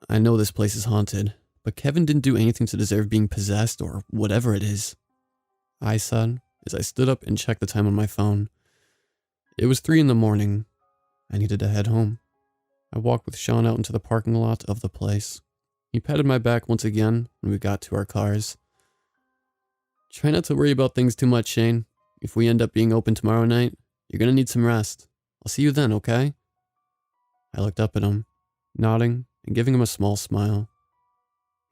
I know this place is haunted, but Kevin didn't do anything to deserve being possessed or whatever it is, I said as I stood up and checked the time on my phone. It was 3 a.m. I needed to head home. I walked with Sean out into the parking lot of the place. He patted my back once again when we got to our cars. Try not to worry about things too much, Shane. If we end up being open tomorrow night, you're gonna need some rest. I'll see you then, okay? I looked up at him, nodding and giving him a small smile.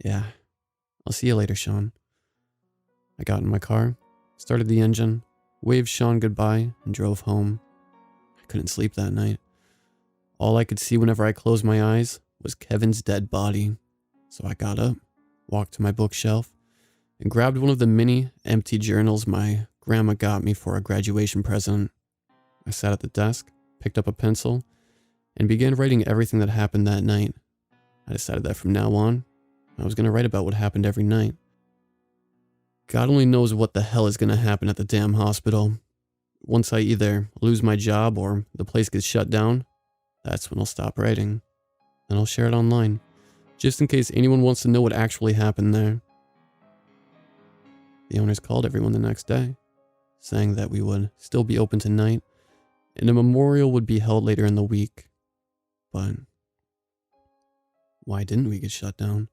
Yeah, I'll see you later, Sean. I got in my car, started the engine, waved Sean goodbye, and drove home. I couldn't sleep that night. All I could see whenever I closed my eyes was Kevin's dead body. So I got up, walked to my bookshelf, and grabbed one of the mini, empty journals my grandma got me for a graduation present. I sat at the desk, picked up a pencil, and began writing everything that happened that night. I decided that from now on, I was going to write about what happened every night. God only knows what the hell is going to happen at the damn hospital. Once I either lose my job or the place gets shut down, that's when I'll stop writing. And I'll share it online, just in case anyone wants to know what actually happened there. The owners called everyone the next day, saying that we would still be open tonight, and a memorial would be held later in the week. But why didn't we get shut down?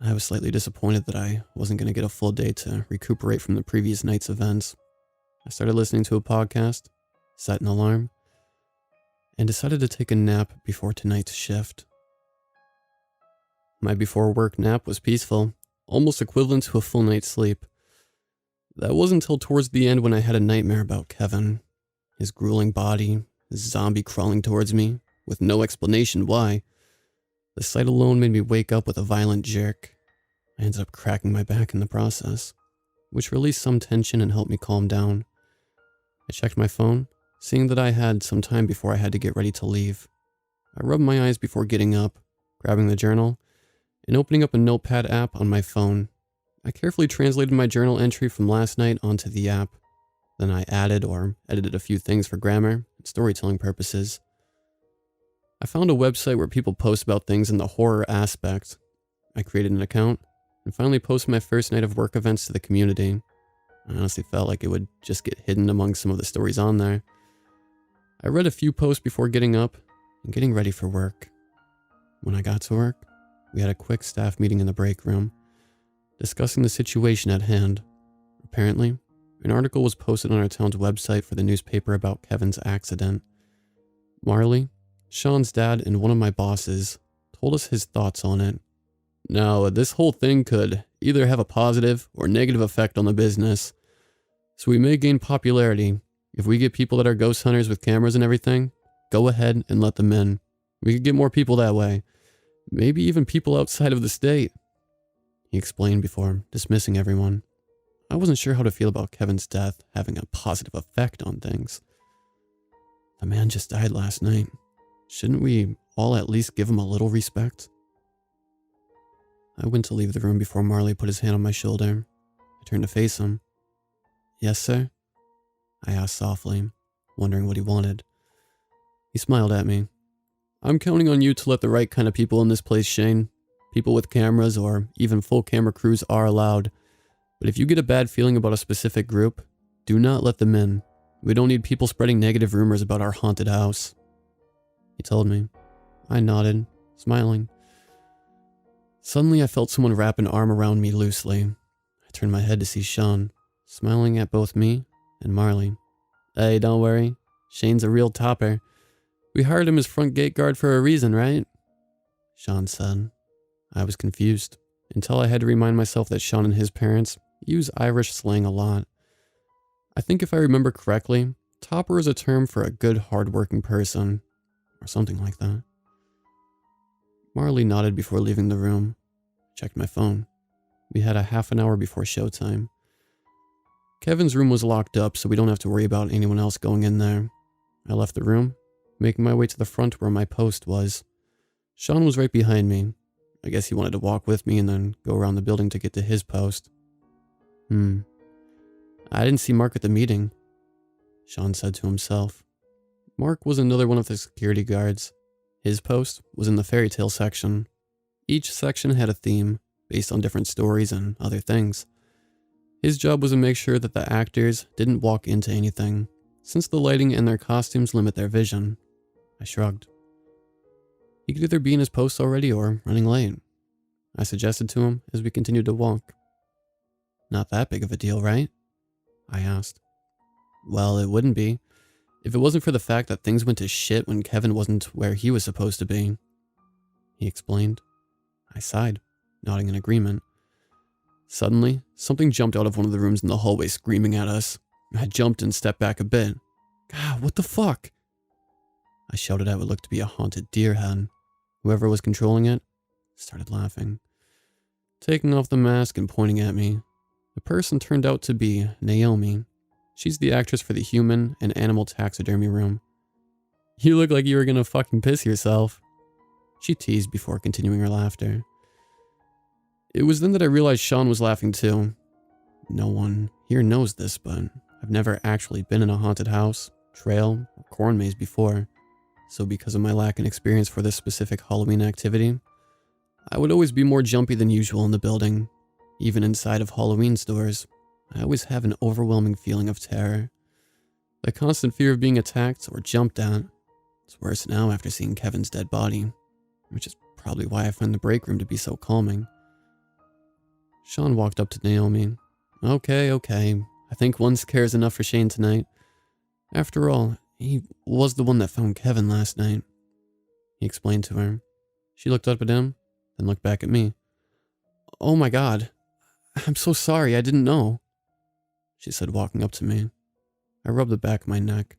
I was slightly disappointed that I wasn't going to get a full day to recuperate from the previous night's events. I started listening to a podcast, set an alarm, and decided to take a nap before tonight's shift. My before work nap was peaceful, almost equivalent to a full night's sleep. That wasn't until towards the end when I had a nightmare about Kevin. His grueling body, his zombie crawling towards me, with no explanation why. The sight alone made me wake up with a violent jerk. I ended up cracking my back in the process, which released some tension and helped me calm down. I checked my phone, seeing that I had some time before I had to get ready to leave. I rubbed my eyes before getting up, grabbing the journal, and opening up a notepad app on my phone. I carefully translated my journal entry from last night onto the app. Then I added or edited a few things for grammar and storytelling purposes. I found a website where people post about things in the horror aspect. I created an account and finally posted my first night of work events to the community. I honestly felt like it would just get hidden among some of the stories on there. I read a few posts before getting up and getting ready for work. When I got to work, we had a quick staff meeting in the break room, discussing the situation at hand. Apparently, an article was posted on our town's website for the newspaper about Kevin's accident. Marley, Sean's dad, and one of my bosses told us his thoughts on it. Now, this whole thing could either have a positive or negative effect on the business, so we may gain popularity. If we get people that are ghost hunters with cameras and everything, go ahead and let them in. We could get more people that way. Maybe even people outside of the state, he explained before dismissing everyone. I wasn't sure how to feel about Kevin's death having a positive effect on things. The man just died last night. Shouldn't we all at least give him a little respect? I went to leave the room before Marley put his hand on my shoulder. I turned to face him. Yes, sir? I asked softly, wondering what he wanted. He smiled at me. I'm counting on you to let the right kind of people in this place, Shane. People with cameras or even full camera crews are allowed. But if you get a bad feeling about a specific group, do not let them in. We don't need people spreading negative rumors about our haunted house. He told me. I nodded, smiling. Suddenly I felt someone wrap an arm around me loosely. I turned my head to see Sean, smiling at both me and Marley. Hey, don't worry. Shane's a real topper. We hired him as front gate guard for a reason, right? Sean said. I was confused, until I had to remind myself that Sean and his parents use Irish slang a lot. I think if I remember correctly, topper is a term for a good, hard-working person, or something like that. Marley nodded before leaving the room. Checked my phone. We had a half an hour before showtime. Kevin's room was locked up, so we don't have to worry about anyone else going in there. I left the room, making my way to the front where my post was. Sean was right behind me. I guess he wanted to walk with me and then go around the building to get to his post. I didn't see Mark at the meeting, Sean said to himself. Mark was another one of the security guards. His post was in the fairy tale section. Each section had a theme, based on different stories and other things. His job was to make sure that the actors didn't walk into anything, since the lighting and their costumes limit their vision. I shrugged. He could either be in his post already or running late. I suggested to him as we continued to walk. Not that big of a deal, right? I asked. Well, it wouldn't be, if it wasn't for the fact that things went to shit when Kevin wasn't where he was supposed to be, he explained. I sighed, nodding in agreement. Suddenly, something jumped out of one of the rooms in the hallway screaming at us. I jumped and stepped back a bit. God, what the fuck? I shouted at what looked to be a haunted deer head. Whoever was controlling it started laughing, taking off the mask and pointing at me. The person turned out to be Naomi. She's the actress for the human and animal taxidermy room. You look like you were gonna fucking piss yourself, she teased before continuing her laughter. It was then that I realized Sean was laughing too. No one here knows this, but I've never actually been in a haunted house, trail, or corn maze before. So because of my lack in experience for this specific Halloween activity, I would always be more jumpy than usual in the building. Even inside of Halloween stores, I always have an overwhelming feeling of terror. The constant fear of being attacked or jumped at. It's worse now after seeing Kevin's dead body, which is probably why I find the break room to be so calming. Sean walked up to Naomi. Okay. I think one scare is enough for Shane tonight. After all, he was the one that found Kevin last night, he explained to her. She looked up at him, then looked back at me. Oh my God. I'm so sorry, I didn't know, she said, walking up to me. I rubbed the back of my neck.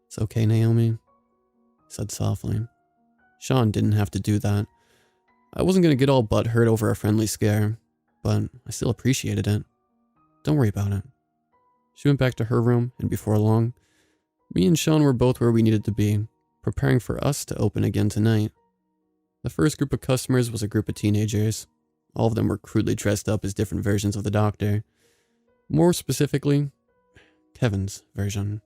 It's okay, Naomi, I said softly. Sean didn't have to do that. I wasn't going to get all butthurt over a friendly scare, but I still appreciated it. Don't worry about it. She went back to her room, and before long, me and Sean were both where we needed to be, preparing for us to open again tonight. The first group of customers was a group of teenagers. All of them were crudely dressed up as different versions of the Doctor. More specifically, Kevin's version.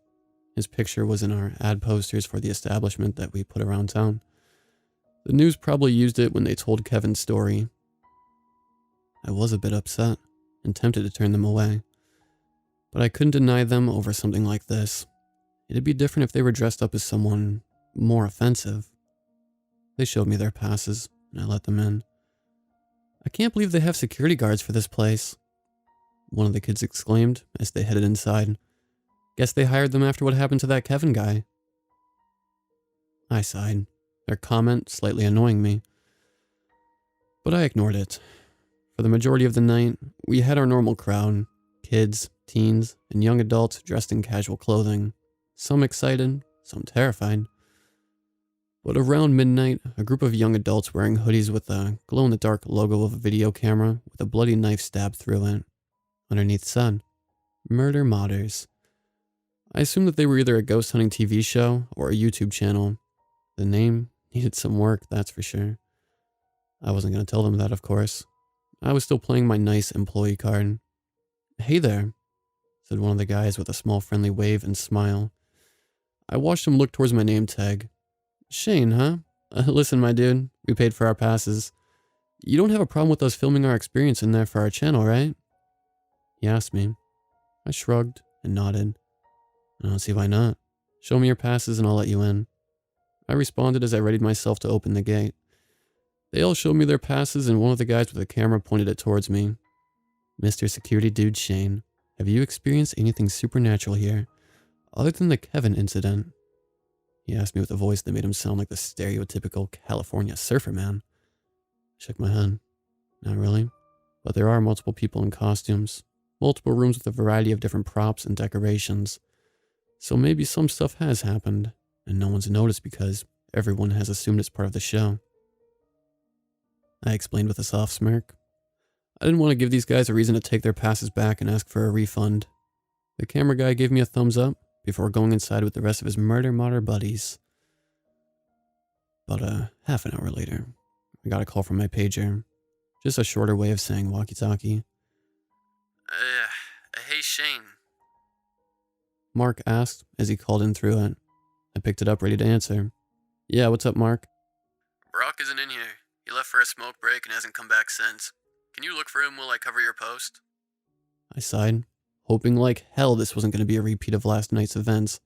His picture was in our ad posters for the establishment that we put around town. The news probably used it when they told Kevin's story. I was a bit upset and tempted to turn them away, but I couldn't deny them over something like this. It'd be different if they were dressed up as someone more offensive. They showed me their passes, and I let them in. I can't believe they have security guards for this place, one of the kids exclaimed as they headed inside. Guess they hired them after what happened to that Kevin guy. I sighed, their comment slightly annoying me. But I ignored it. For the majority of the night, we had our normal crowd, kids, teens, and young adults dressed in casual clothing, some excited, some terrified. But around midnight, a group of young adults wearing hoodies with a glow-in-the-dark logo of a video camera with a bloody knife stabbed through it. Underneath said, Murder Modders. I assumed that they were either a ghost hunting TV show or a YouTube channel. The name needed some work, that's for sure. I wasn't going to tell them that, of course. I was still playing my nice employee card. Hey there, said one of the guys with a small friendly wave and smile. I watched him look towards my name tag. Shane, huh? Listen, my dude, we paid for our passes. You don't have a problem with us filming our experience in there for our channel, right? He asked me. I shrugged and nodded. I don't see why not. Show me your passes and I'll let you in. I responded as I readied myself to open the gate. They all showed me their passes and one of the guys with the camera pointed it towards me. Mr. Security Dude Shane, have you experienced anything supernatural here, other than the Kevin incident? He asked me with a voice that made him sound like the stereotypical California surfer man. I shook my head. Not really, but there are multiple people in costumes, multiple rooms with a variety of different props and decorations. So maybe some stuff has happened, and no one's noticed because everyone has assumed it's part of the show. I explained with a soft smirk. I didn't want to give these guys a reason to take their passes back and ask for a refund. The camera guy gave me a thumbs up before going inside with the rest of his murder modder buddies. About half an hour later, I got a call from my pager. Just a shorter way of saying walkie-talkie. Hey Shane. Mark asked as he called in through it. I picked it up ready to answer. Yeah, what's up, Mark? Brock isn't in here. He left for a smoke break and hasn't come back since. Can you look for him while I cover your post? I sighed, hoping like hell this wasn't going to be a repeat of last night's events.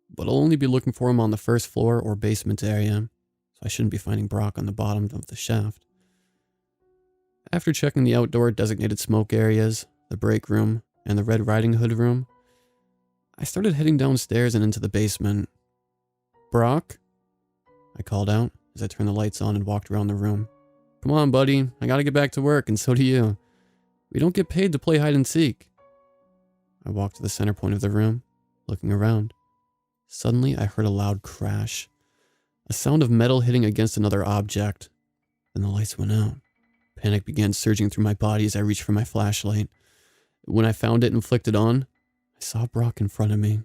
But I'll only be looking for him on the first floor or basement area, so I shouldn't be finding Brock on the bottom of the shaft. After checking the outdoor designated smoke areas, the break room, and the Red Riding Hood room, I started heading downstairs and into the basement. Brock? I called out as I turned the lights on and walked around the room. Come on, buddy. I gotta get back to work, and so do you. We don't get paid to play hide and seek. I walked to the center point of the room, looking around. Suddenly, I heard a loud crash. A sound of metal hitting against another object. Then the lights went out. Panic began surging through my body as I reached for my flashlight. When I found it and flicked it on, I saw Brock in front of me.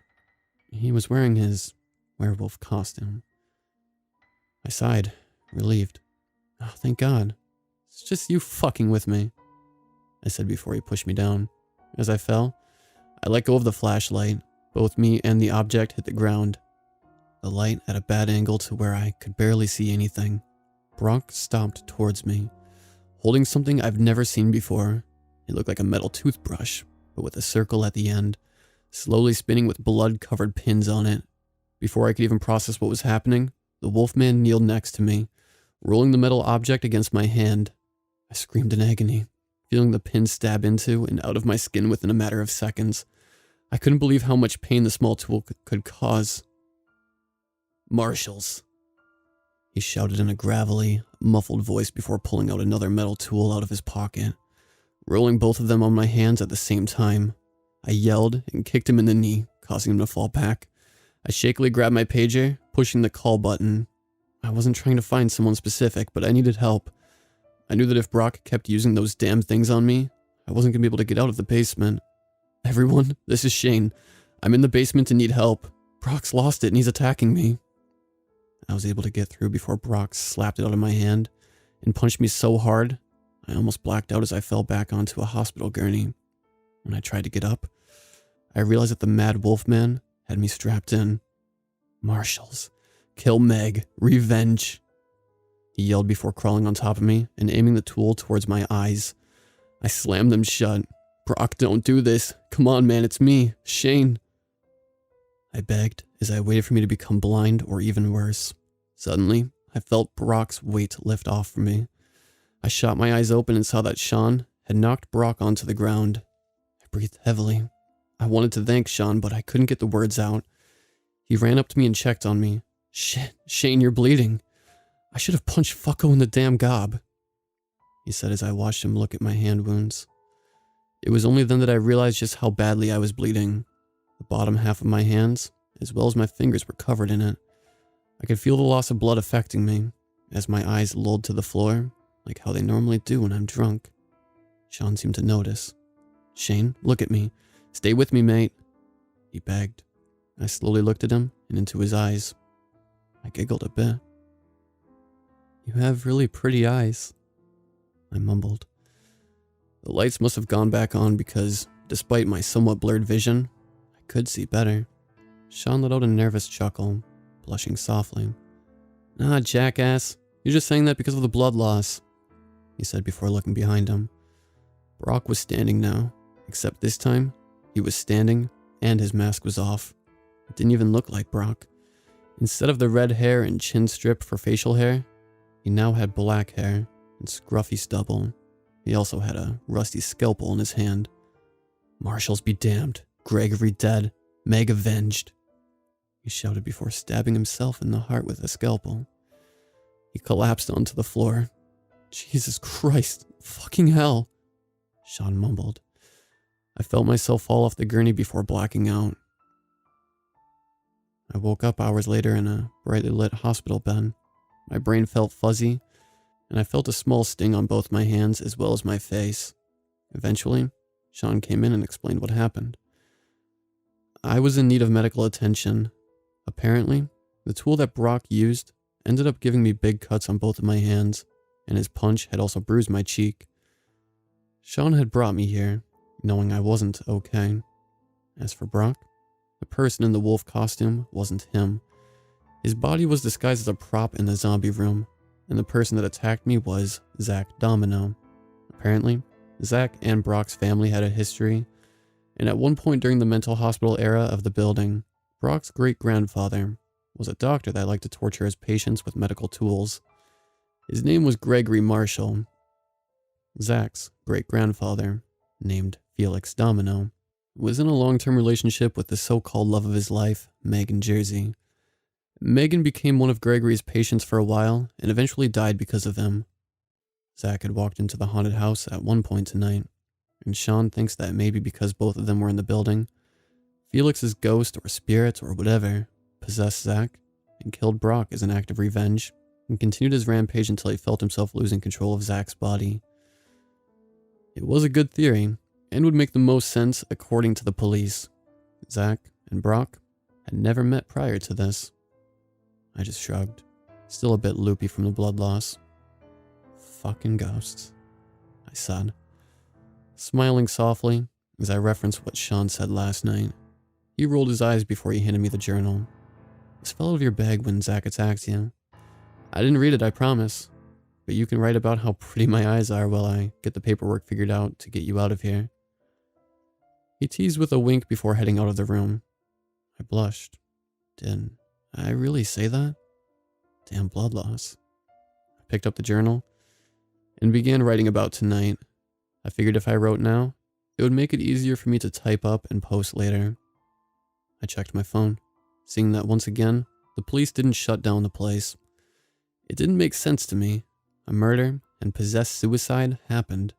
He was wearing his werewolf costume. I sighed, relieved. Oh, thank God. It's just you fucking with me, I said before he pushed me down. As I fell, I let go of the flashlight. Both me and the object hit the ground. The light at a bad angle to where I could barely see anything. Brock stomped towards me, holding something I've never seen before. It looked like a metal toothbrush, but with a circle at the end, slowly spinning with blood-covered pins on it. Before I could even process what was happening, the wolfman kneeled next to me, rolling the metal object against my hand. I screamed in agony, feeling the pin stab into and out of my skin within a matter of seconds. I couldn't believe how much pain the small tool could cause. Marshals, he shouted in a gravelly, muffled voice before pulling out another metal tool out of his pocket, rolling both of them on my hands at the same time. I yelled and kicked him in the knee, causing him to fall back. I shakily grabbed my pager, pushing the call button. I wasn't trying to find someone specific, but I needed help. I knew that if Brock kept using those damn things on me, I wasn't going to be able to get out of the basement. Everyone, this is Shane. I'm in the basement and need help. Brock's lost it and he's attacking me. I was able to get through before Brock slapped it out of my hand and punched me so hard, I almost blacked out as I fell back onto a hospital gurney. When I tried to get up, I realized that the mad wolfman had me strapped in. Marshals. Kill Meg. Revenge. He yelled before crawling on top of me and aiming the tool towards my eyes. I slammed them shut. Brock, don't do this. Come on, man, it's me, Shane. I begged as I waited for me to become blind or even worse. Suddenly, I felt Brock's weight lift off from me. I shot my eyes open and saw that Sean had knocked Brock onto the ground. I breathed heavily. I wanted to thank Sean, but I couldn't get the words out. He ran up to me and checked on me. "Shit, Shane, you're bleeding. I should have punched fucko in the damn gob," he said as I watched him look at my hand wounds. It was only then that I realized just how badly I was bleeding. The bottom half of my hands, as well as my fingers, were covered in it. I could feel the loss of blood affecting me, as my eyes lolled to the floor, like how they normally do when I'm drunk. Sean seemed to notice. "Shane, look at me. Stay with me, mate," he begged. I slowly looked at him and into his eyes. I giggled a bit. "You have really pretty eyes," I mumbled. The lights must have gone back on because, despite my somewhat blurred vision, I could see better. Sean let out a nervous chuckle, blushing softly. "Nah, jackass. You're just saying that because of the blood loss," he said before looking behind him. Brock was standing now, except this time, he was standing and his mask was off. It didn't even look like Brock. Instead of the red hair and chin strip for facial hair, he now had black hair and scruffy stubble. He also had a rusty scalpel in his hand. "Marshals be damned. Gregory dead. Meg avenged," he shouted before stabbing himself in the heart with a scalpel. He collapsed onto the floor. "Jesus Christ. Fucking hell," Sean mumbled. I felt myself fall off the gurney before blacking out. I woke up hours later in a brightly lit hospital bed. My brain felt fuzzy, and I felt a small sting on both my hands as well as my face. Eventually, Sean came in and explained what happened. I was in need of medical attention. Apparently, the tool that Brock used ended up giving me big cuts on both of my hands, and his punch had also bruised my cheek. Sean had brought me here, knowing I wasn't okay. As for Brock, the person in the wolf costume wasn't him. His body was disguised as a prop in the zombie room, and the person that attacked me was Zach Domino. Apparently, Zach and Brock's family had a history, and at one point during the mental hospital era of the building, Brock's great-grandfather was a doctor that liked to torture his patients with medical tools. His name was Gregory Marshall. Zach's great-grandfather, named Felix Domino, was in a long-term relationship with the so-called love of his life, Megan Jersey. Megan became one of Gregory's patients for a while and eventually died because of him. Zach had walked into the haunted house at one point tonight, and Sean thinks that maybe because both of them were in the building, Felix's ghost or spirit or whatever possessed Zach and killed Brock as an act of revenge and continued his rampage until he felt himself losing control of Zach's body. It was a good theory, and would make the most sense according to the police. Zach and Brock had never met prior to this. I just shrugged, still a bit loopy from the blood loss. "Fucking ghosts," I said, smiling softly as I referenced what Sean said last night. He rolled his eyes before he handed me the journal. "This fell out of your bag when Zach attacked you. I didn't read it, I promise. But you can write about how pretty my eyes are while I get the paperwork figured out to get you out of here." He teased with a wink before heading out of the room. I blushed. Did I really say that? Damn blood loss. I picked up the journal and began writing about tonight. I figured if I wrote now, it would make it easier for me to type up and post later. I checked my phone, seeing that once again, the police didn't shut down the place. It didn't make sense to me. A murder and possessed suicide happened,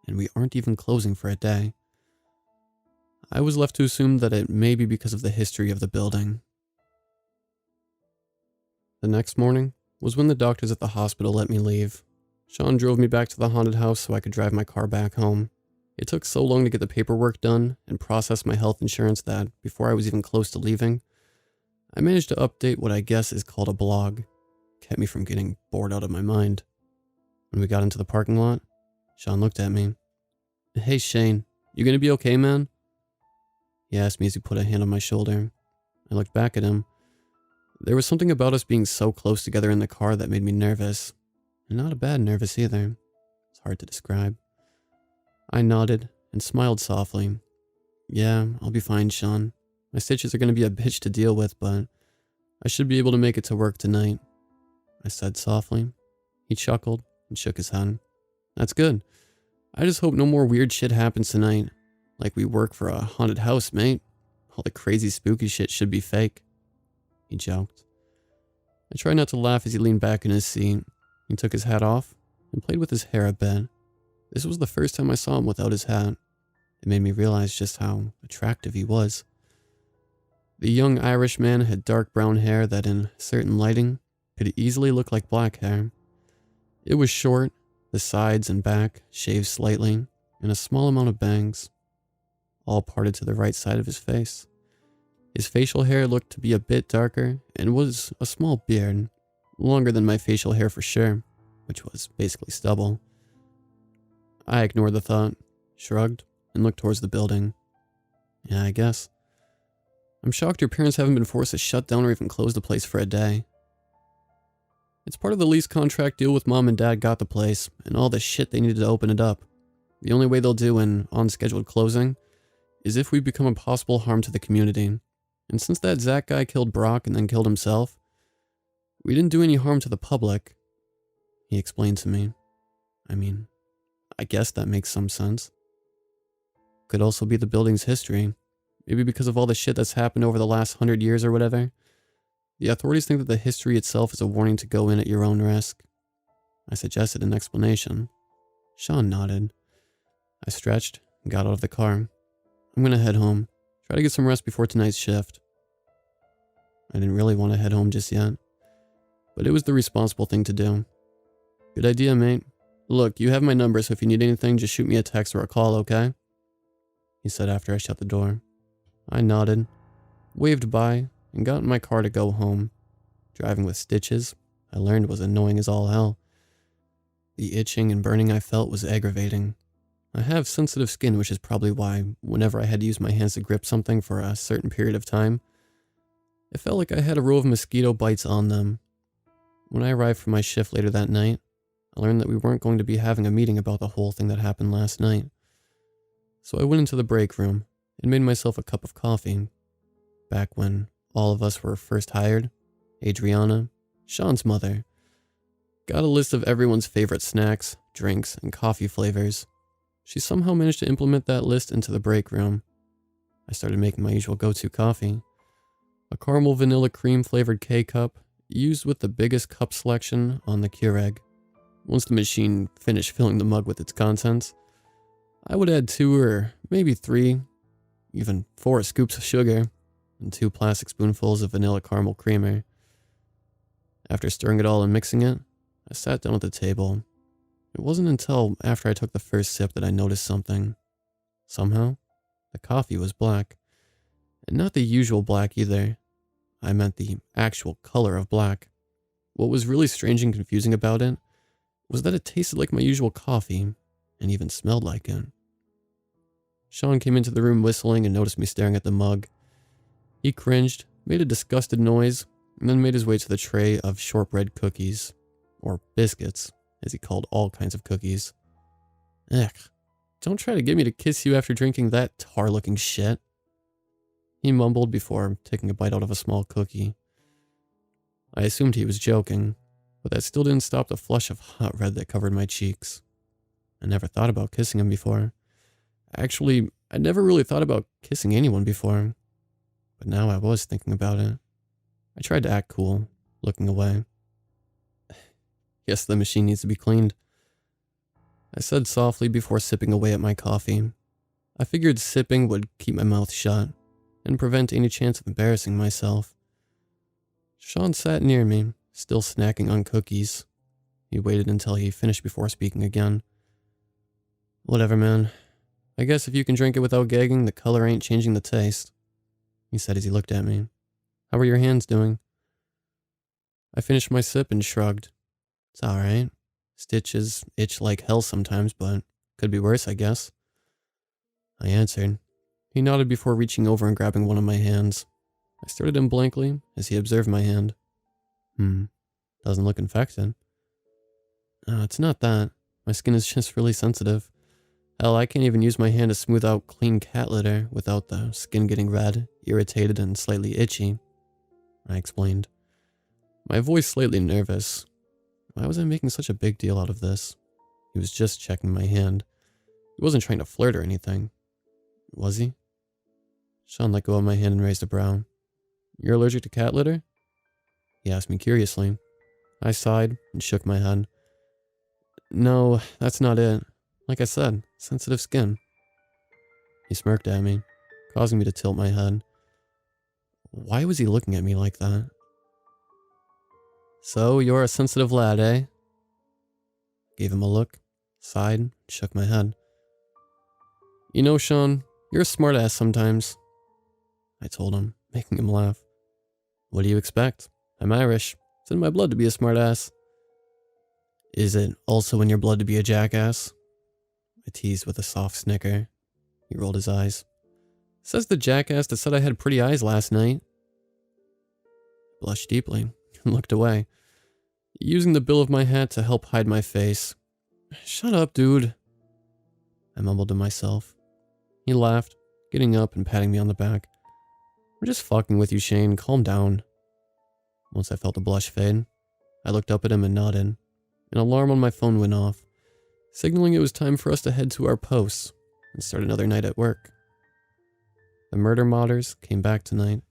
and we aren't even closing for a day. I was left to assume that it may be because of the history of the building. The next morning was when the doctors at the hospital let me leave. Sean drove me back to the haunted house so I could drive my car back home. It took so long to get the paperwork done and process my health insurance that, before I was even close to leaving, I managed to update what I guess is called a blog. Kept me from getting bored out of my mind. When we got into the parking lot, Sean looked at me. "Hey Shane, you gonna be okay, man?" He asked me as he put a hand on my shoulder. I looked back at him. There was something about us being so close together in the car that made me nervous. And not a bad nervous either. It's hard to describe. I nodded and smiled softly. "Yeah, I'll be fine, Sean. My stitches are gonna be a bitch to deal with, but I should be able to make it to work tonight." I said softly. He chuckled and shook his head. That's good. I just hope no more weird shit happens tonight. Like we work for a haunted house, mate. All the crazy spooky shit should be fake. He joked. I tried not to laugh as he leaned back in his seat. He took his hat off and played with his hair a bit. This was the first time I saw him without his hat. It made me realize just how attractive he was. The young Irishman had dark brown hair that in certain lighting could easily look like black hair. It was short, the sides and back shaved slightly, and a small amount of bangs, all parted to the right side of his face. His facial hair looked to be a bit darker and was a small beard, longer than my facial hair for sure, which was basically stubble. I ignored the thought, shrugged, and looked towards the building. Yeah, I guess. I'm shocked your parents haven't been forced to shut down or even close the place for a day. It's part of the lease contract deal with Mom and Dad got the place, and all the shit they needed to open it up. The only way they'll do an unscheduled closing is if we become a possible harm to the community. And since that Zach guy killed Brock and then killed himself, we didn't do any harm to the public. He explained to me. I mean, I guess that makes some sense. Could also be the building's history. Maybe because of all the shit that's happened over the last 100 years or whatever. The authorities think that the history itself is a warning to go in at your own risk. I suggested an explanation. Sean nodded. I stretched and got out of the car. I'm gonna head home. Try to get some rest before tonight's shift. I didn't really want to head home just yet, but it was the responsible thing to do. Good idea, mate. Look, you have my number, so if you need anything, just shoot me a text or a call, okay? He said after I shut the door. I nodded, waved bye, and got in my car to go home. Driving with stitches, I learned was annoying as all hell. The itching and burning I felt was aggravating. I have sensitive skin, which is probably why, whenever I had to use my hands to grip something for a certain period of time, it felt like I had a row of mosquito bites on them. When I arrived for my shift later that night, I learned that we weren't going to be having a meeting about the whole thing that happened last night. So I went into the break room and made myself a cup of coffee. Back when all of us were first hired, Adriana, Sean's mother, got a list of everyone's favorite snacks, drinks, and coffee flavors. She somehow managed to implement that list into the break room. I started making my usual go-to coffee. A caramel vanilla cream flavored K-cup, used with the biggest cup selection on the Keurig. Once the machine finished filling the mug with its contents, I would add 2 or maybe 3, even 4 scoops of sugar, and 2 plastic spoonfuls of vanilla caramel creamer. After stirring it all and mixing it, I sat down at the table. It wasn't until after I took the first sip that I noticed something. Somehow, the coffee was black. And not the usual black either. I meant the actual color of black. What was really strange and confusing about it was that it tasted like my usual coffee, and even smelled like it. Sean came into the room whistling and noticed me staring at the mug. He cringed, made a disgusted noise, and then made his way to the tray of shortbread cookies, or biscuits, as he called all kinds of cookies. Ugh, don't try to get me to kiss you after drinking that tar-looking shit. He mumbled before taking a bite out of a small cookie. I assumed he was joking, but that still didn't stop the flush of hot red that covered my cheeks. I never thought about kissing him before. Actually, I never really thought about kissing anyone before, but now I was thinking about it. I tried to act cool, looking away. Yes, the machine needs to be cleaned, I said softly before sipping away at my coffee. I figured sipping would keep my mouth shut and prevent any chance of embarrassing myself. Sean sat near me, still snacking on cookies. He waited until he finished before speaking again. Whatever, man. I guess if you can drink it without gagging, the color ain't changing the taste, he said as he looked at me. How are your hands doing? I finished my sip and shrugged. It's alright. Stitches itch like hell sometimes, but could be worse, I guess. I answered. He nodded before reaching over and grabbing one of my hands. I stared at him blankly as he observed my hand. Doesn't look infected. It's not that. My skin is just really sensitive. Hell, I can't even use my hand to smooth out clean cat litter without the skin getting red, irritated, and slightly itchy, I explained. My voice slightly nervous, Why was I making such a big deal out of this? He was just checking my hand. He wasn't trying to flirt or anything. Was he? Sean let go of my hand and raised a brow. You're allergic to cat litter? He asked me curiously. I sighed and shook my head. No, that's not it. Like I said, sensitive skin. He smirked at me, causing me to tilt my head. Why was he looking at me like that? So, you're a sensitive lad, eh? Gave him a look, sighed, shook my head. You know, Sean, you're a smartass sometimes. I told him, making him laugh. What do you expect? I'm Irish. It's in my blood to be a smartass. Is it also in your blood to be a jackass? I teased with a soft snicker. He rolled his eyes. Says the jackass that said I had pretty eyes last night. I blushed deeply and looked away, using the bill of my hat to help hide my face. Shut up, dude. I mumbled to myself. He laughed, getting up and patting me on the back. I'm just fucking with you, Shane. Calm down. Once I felt the blush fade, I looked up at him and nodded. An alarm on my phone went off, signaling it was time for us to head to our posts and start another night at work. The murder modders came back tonight.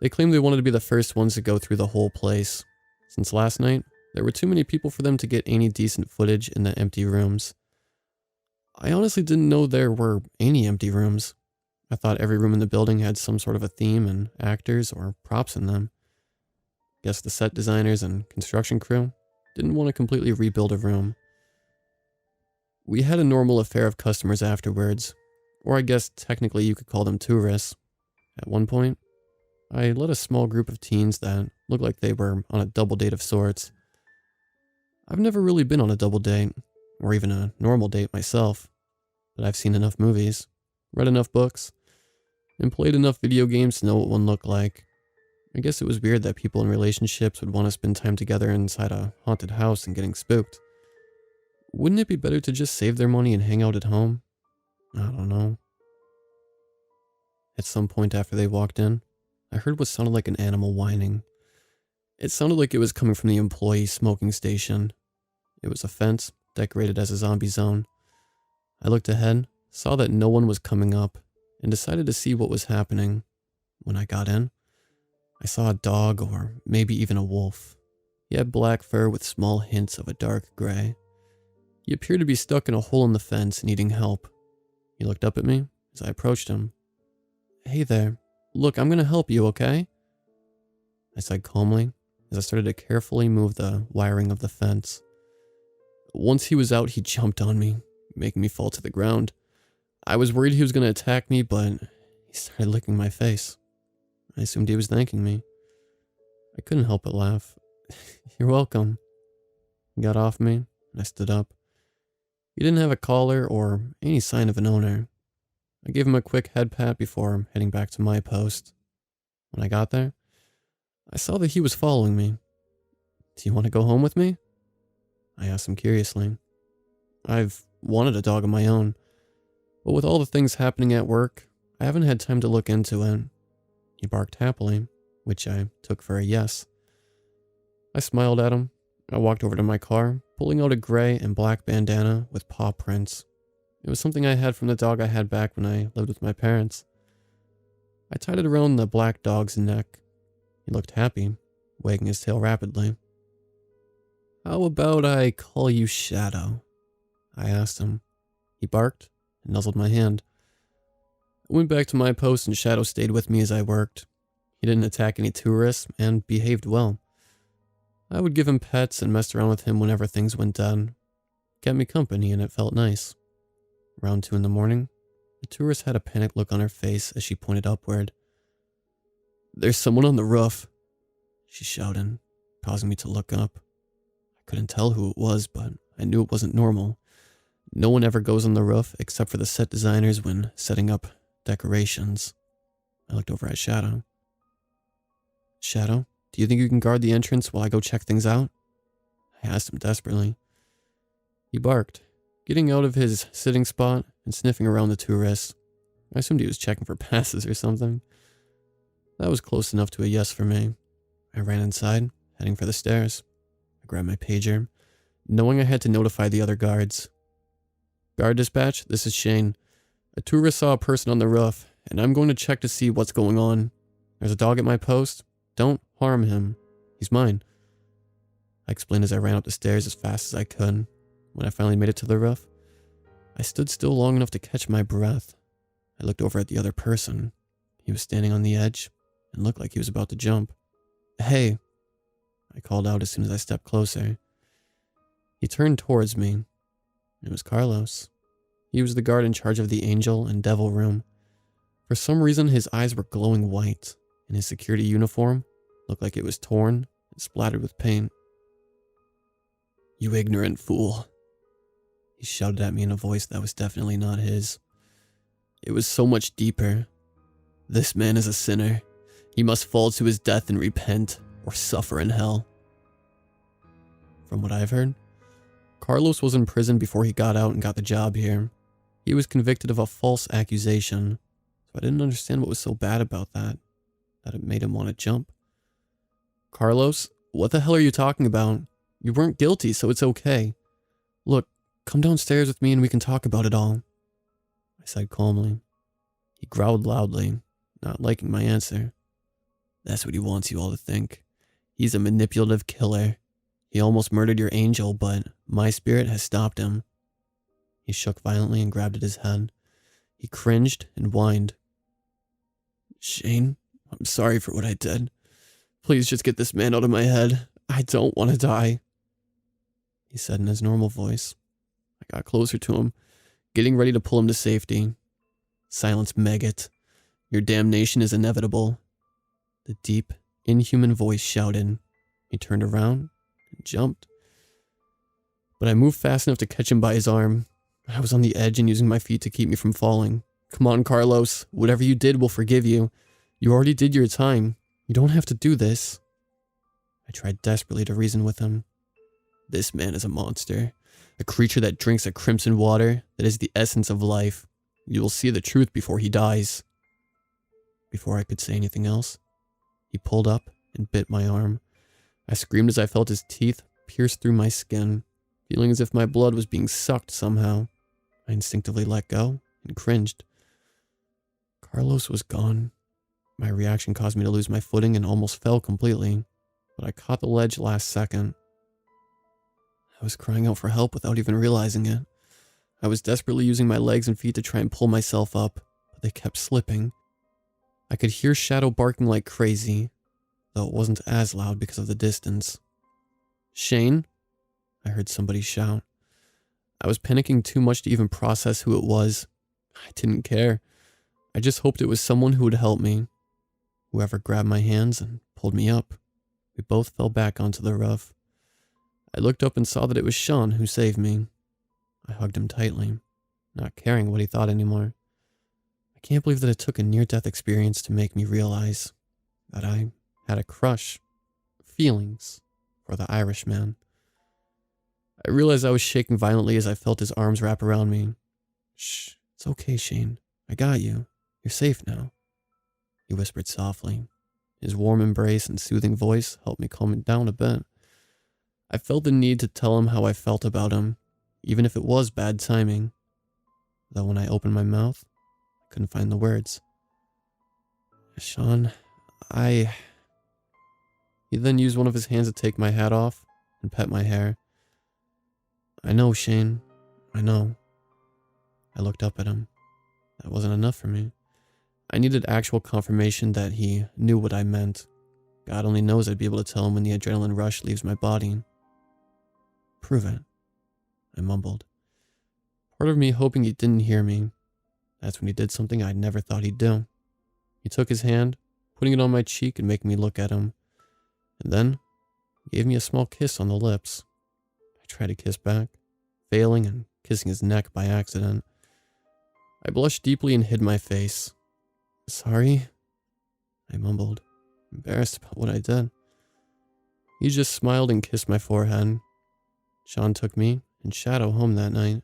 They claimed they wanted to be the first ones to go through the whole place. Since last night, there were too many people for them to get any decent footage in the empty rooms. I honestly didn't know there were any empty rooms. I thought every room in the building had some sort of a theme and actors or props in them. Guess the set designers and construction crew didn't want to completely rebuild a room. We had a normal affair of customers afterwards, or I guess technically you could call them tourists. At one point, I led a small group of teens that looked like they were on a double date of sorts. I've never really been on a double date, or even a normal date myself, but I've seen enough movies, read enough books, and played enough video games to know what one looked like. I guess it was weird that people in relationships would want to spend time together inside a haunted house and getting spooked. Wouldn't it be better to just save their money and hang out at home? I don't know. At some point after they walked in, I heard what sounded like an animal whining. It sounded like it was coming from the employee smoking station. It was a fence decorated as a zombie zone. I looked ahead, saw that no one was coming up, and decided to see what was happening. When I got in, I saw a dog or maybe even a wolf. He had black fur with small hints of a dark gray. He appeared to be stuck in a hole in the fence needing help. He looked up at me as I approached him. Hey there, look, I'm gonna help you, okay? I said calmly as I started to carefully move the wiring of the fence. Once he was out, he jumped on me, making me fall to the ground. I was worried he was gonna attack me, but he started licking my face. I assumed he was thanking me. I couldn't help but laugh. You're welcome. He got off me, and I stood up. He didn't have a collar or any sign of an owner. I gave him a quick head pat before heading back to my post. When I got there, I saw that he was following me. Do you want to go home with me? I asked him curiously. I've wanted a dog of my own, but with all the things happening at work, I haven't had time to look into it. He barked happily, which I took for a yes. I smiled at him. I walked over to my car, pulling out a gray and black bandana with paw prints. It was something I had from the dog I had back when I lived with my parents. I tied it around the black dog's neck. He looked happy, wagging his tail rapidly. How about I call you Shadow? I asked him. He barked and nuzzled my hand. I went back to my post and Shadow stayed with me as I worked. He didn't attack any tourists and behaved well. I would give him pets and messed around with him whenever things went down. Kept me company and it felt nice. Around 2 in, the tourist had a panicked look on her face as she pointed upward. There's someone on the roof, she shouted, causing me to look up. I couldn't tell who it was, but I knew it wasn't normal. No one ever goes on the roof except for the set designers when setting up decorations. I looked over at Shadow. Shadow, do you think you can guard the entrance while I go check things out? I asked him desperately. He barked, getting out of his sitting spot and sniffing around the tourists. I assumed he was checking for passes or something. That was close enough to a yes for me. I ran inside, heading for the stairs. I grabbed my pager, knowing I had to notify the other guards. Guard dispatch, this is Shane. A tourist saw a person on the roof, and I'm going to check to see what's going on. There's a dog at my post. Don't harm him. He's mine. I explained as I ran up the stairs as fast as I could. When I finally made it to the roof, I stood still long enough to catch my breath. I looked over at the other person. He was standing on the edge and looked like he was about to jump. Hey, I called out as soon as I stepped closer. He turned towards me. It was Carlos. He was the guard in charge of the Angel and Devil room. For some reason, his eyes were glowing white, and his security uniform looked like it was torn and splattered with paint. You ignorant fool. He shouted at me in a voice that was definitely not his. It was so much deeper. This man is a sinner. He must fall to his death and repent, or suffer in hell. From what I've heard, Carlos was in prison before he got out and got the job here. He was convicted of a false accusation, so I didn't understand what was so bad about that it made him want to jump. Carlos, what the hell are you talking about? You weren't guilty, so it's okay. Look, come downstairs with me and we can talk about it all. I said calmly. He growled loudly, not liking my answer. That's what he wants you all to think. He's a manipulative killer. He almost murdered your angel, but my spirit has stopped him. He shook violently and grabbed at his head. He cringed and whined. Shane, I'm sorry for what I did. Please just get this man out of my head. I don't want to die. He said in his normal voice. I got closer to him, getting ready to pull him to safety. Silence, maggot. Your damnation is inevitable. The deep, inhuman voice shouted. He turned around and jumped. But I moved fast enough to catch him by his arm. I was on the edge and using my feet to keep me from falling. Come on, Carlos. Whatever you did, we'll forgive you. You already did your time. You don't have to do this. I tried desperately to reason with him. This man is a monster. A creature that drinks a crimson water that is the essence of life. You will see the truth before he dies. Before I could say anything else, he pulled up and bit my arm. I screamed as I felt his teeth pierce through my skin, feeling as if my blood was being sucked somehow. I instinctively let go and cringed. Carlos was gone. My reaction caused me to lose my footing and almost fell completely, but I caught the ledge last second. I was crying out for help without even realizing it. I was desperately using my legs and feet to try and pull myself up, but they kept slipping. I could hear Shadow barking like crazy, though it wasn't as loud because of the distance. Shane? I heard somebody shout. I was panicking too much to even process who it was. I didn't care. I just hoped it was someone who would help me. Whoever grabbed my hands and pulled me up. We both fell back onto the roof. I looked up and saw that it was Sean who saved me. I hugged him tightly, not caring what he thought anymore. I can't believe that it took a near-death experience to make me realize that I had a crush, feelings, for the Irishman. I realized I was shaking violently as I felt his arms wrap around me. Shh, it's okay, Shane. I got you. You're safe now. He whispered softly. His warm embrace and soothing voice helped me calm it down a bit. I felt the need to tell him how I felt about him, even if it was bad timing. Though when I opened my mouth, I couldn't find the words. Sean, He then used one of his hands to take my hat off and pet my hair. I know, Shane. I know. I looked up at him. That wasn't enough for me. I needed actual confirmation that he knew what I meant. God only knows I'd be able to tell him when the adrenaline rush leaves my body. Prove it, I mumbled. Part of me hoping he didn't hear me. That's when he did something I never thought he'd do. He took his hand, putting it on my cheek and making me look at him. And then, he gave me a small kiss on the lips. I tried to kiss back, failing and kissing his neck by accident. I blushed deeply and hid my face. Sorry, I mumbled, embarrassed about what I did. He just smiled and kissed my forehead. Sean took me and Shadow home that night.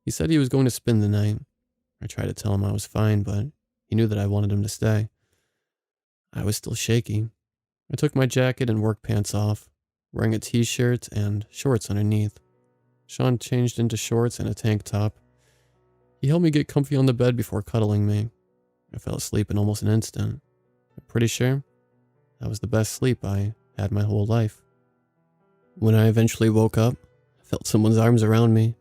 He said he was going to spend the night. I tried to tell him I was fine, but he knew that I wanted him to stay. I was still shaky. I took my jacket and work pants off. wearing a t-shirt and shorts underneath. Sean changed into shorts and a tank top. He helped me get comfy on the bed before cuddling me. I fell asleep in almost an instant. I'm pretty sure that was the best sleep I had my whole life. When I eventually woke up, I felt someone's arms around me.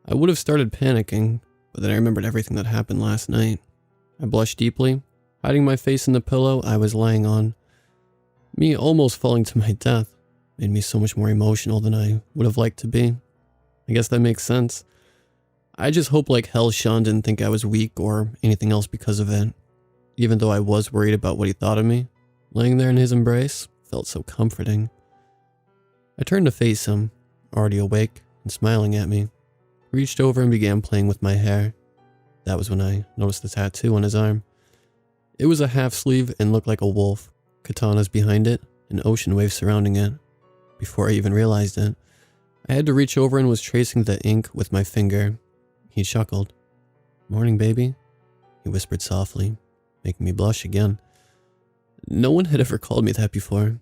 I would have started panicking, but then I remembered everything that happened last night. I blushed deeply, hiding my face in the pillow I was lying on. Me almost falling to my death made me so much more emotional than I would have liked to be. I guess that makes sense. I just hope like hell Sean didn't think I was weak or anything else because of it. Even though I was worried about what he thought of me, laying there in his embrace felt so comforting. I turned to face him, already awake and smiling at me. Reached over and began playing with my hair. That was when I noticed the tattoo on his arm. It was a half sleeve and looked like a wolf, katanas behind it, and ocean waves surrounding it. Before I even realized it, I had to reach over and was tracing the ink with my finger. He chuckled. "Morning, baby," he whispered softly, making me blush again. No one had ever called me that before.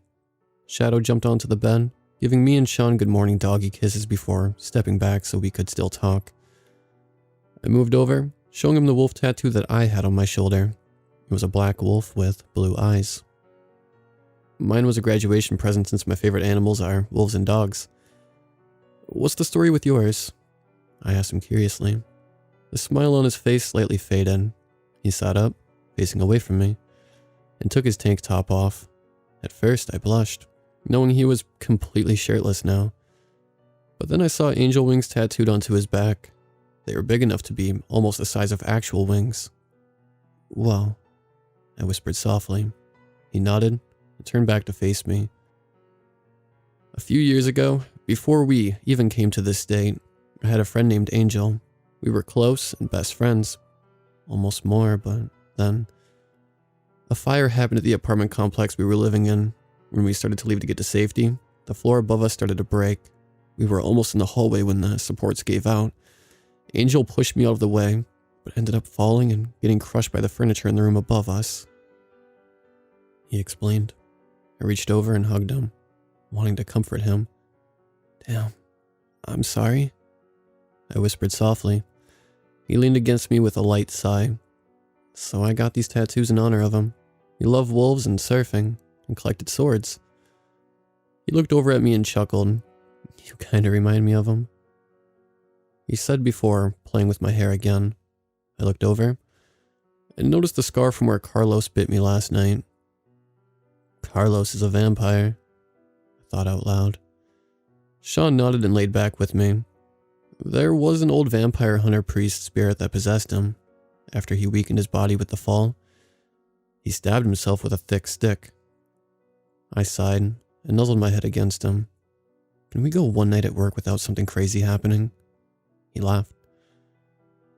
Shadow jumped onto the bed, giving me and Sean good morning doggy kisses before stepping back so we could still talk. I moved over, showing him the wolf tattoo that I had on my shoulder. It was a black wolf with blue eyes. Mine was a graduation present since my favorite animals are wolves and dogs. "What's the story with yours?" I asked him curiously. The smile on his face slightly faded. He sat up, facing away from me, and took his tank top off. At first, I blushed, knowing he was completely shirtless now. But then I saw angel wings tattooed onto his back. They were big enough to be almost the size of actual wings. "Whoa," I whispered softly. He nodded and turned back to face me. A few years ago, before we even came to this state, I had a friend named Angel. We were close and best friends. Almost more, but then a fire happened at the apartment complex we were living in. When we started to leave to get to safety, the floor above us started to break. We were almost in the hallway when the supports gave out. Angel pushed me out of the way, but ended up falling and getting crushed by the furniture in the room above us. He explained. I reached over and hugged him, wanting to comfort him. "Damn, I'm sorry," I whispered softly. He leaned against me with a light sigh. "So I got these tattoos in honor of him. He loved wolves and surfing, and collected swords." He looked over at me and chuckled. "You kinda remind me of him," he said before playing with my hair again. I looked over and noticed the scar from where Carlos bit me last night. "Carlos is a vampire," I thought out loud. Sean nodded and laid back with me. There was an old vampire hunter priest spirit that possessed him. After he weakened his body with the fall, he stabbed himself with a thick stick. I sighed and nuzzled my head against him. "Can we go one night at work without something crazy happening?" He laughed.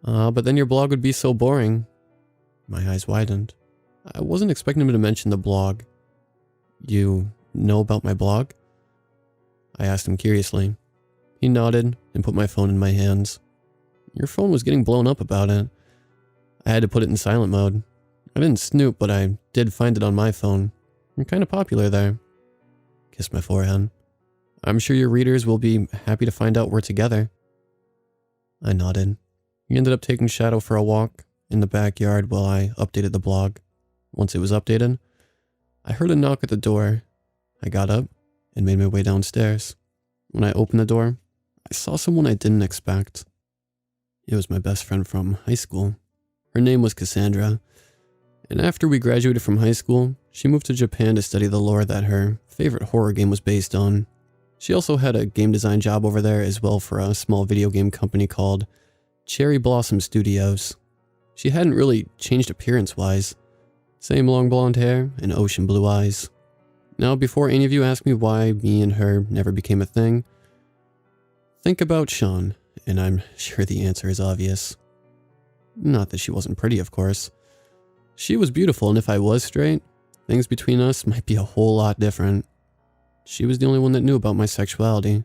But then your blog would be so boring." My eyes widened. I wasn't expecting him to mention the blog. "You know about my blog?" I asked him curiously. He nodded and put my phone in my hands. "Your phone was getting blown up about it. I had to put it in silent mode. I didn't snoop, but I did find it on my phone. You're kind of popular there." Kissed my forehead. "I'm sure your readers will be happy to find out we're together." I nodded. He ended up taking Shadow for a walk in the backyard while I updated the blog. Once it was updated, I heard a knock at the door. I got up and made my way downstairs. When I opened the door, I saw someone I didn't expect. It was my best friend from high school. Her name was Cassandra, and after we graduated from high school, she moved to Japan to study the lore that her favorite horror game was based on. She also had a game design job over there as well for a small video game company called Cherry Blossom Studios. She hadn't really changed appearance-wise. Same long blonde hair and ocean blue eyes. Now, before any of you ask me why me and her never became a thing, think about Sean, and I'm sure the answer is obvious. Not that she wasn't pretty, of course. She was beautiful, and if I was straight, things between us might be a whole lot different. She was the only one that knew about my sexuality.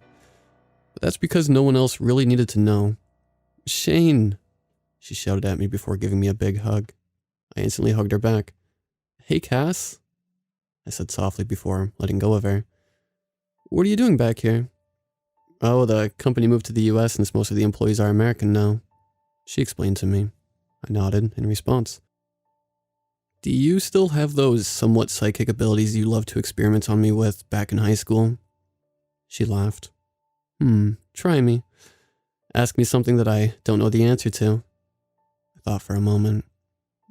But that's because no one else really needed to know. "Shane!" she shouted at me before giving me a big hug. I instantly hugged her back. "Hey, Cass," I said softly before letting go of her. What are you doing back here? Oh, the company moved to the US since most of the employees are American now. She explained to me. I nodded in response. Do you still have those somewhat psychic abilities you loved to experiment on me with back in high school? She laughed. Try me. Ask me something that I don't know the answer to. I thought for a moment.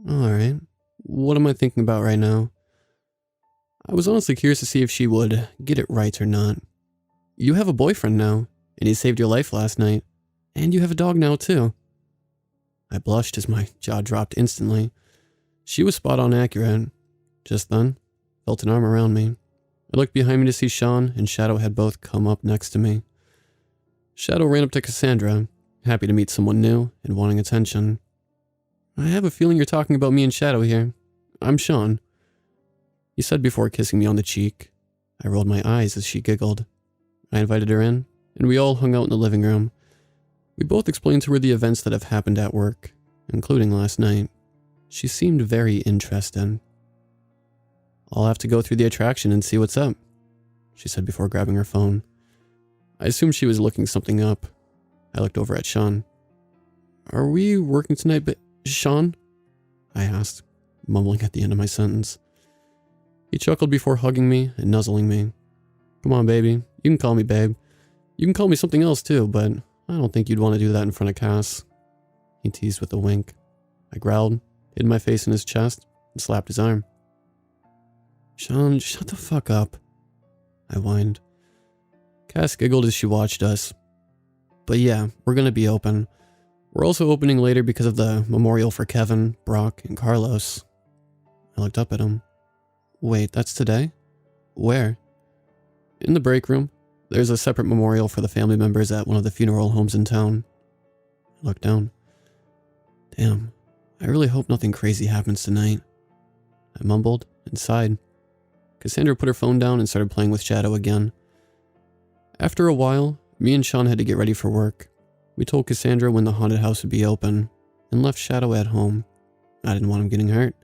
Alright, what am I thinking about right now? I was honestly curious to see if she would get it right or not. You have a boyfriend now, and he saved your life last night. And you have a dog now too. I blushed as my jaw dropped instantly. She was spot on accurate. Just then, felt an arm around me. I looked behind me to see Sean and Shadow had both come up next to me. Shadow ran up to Cassandra, happy to meet someone new and wanting attention. I have a feeling you're talking about me and Shadow here. I'm Sean, he said before kissing me on the cheek. I rolled my eyes as she giggled. I invited her in, and we all hung out in the living room. We both explained to her the events that have happened at work, including last night. She seemed very interested. I'll have to go through the attraction and see what's up, she said before grabbing her phone. I assumed she was looking something up. I looked over at Sean. Are we working tonight, Sean? I asked, mumbling at the end of my sentence. He chuckled before hugging me and nuzzling me. Come on, baby. You can call me babe. You can call me something else too, but I don't think you'd want to do that in front of Cass. He teased with a wink. I growled, hid my face in his chest, and slapped his arm. Sean, shut the fuck up, I whined. Cass giggled as she watched us. But yeah, we're gonna be open. We're also opening later because of the memorial for Kevin, Brock, and Carlos. I looked up at him. Wait, that's today? Where? In the break room. There's a separate memorial for the family members at one of the funeral homes in town. I looked down. Damn, I really hope nothing crazy happens tonight. I mumbled and sighed. Cassandra put her phone down and started playing with Shadow again. After a while, me and Sean had to get ready for work. We told Cassandra when the haunted house would be open, and left Shadow at home. I didn't want him getting hurt.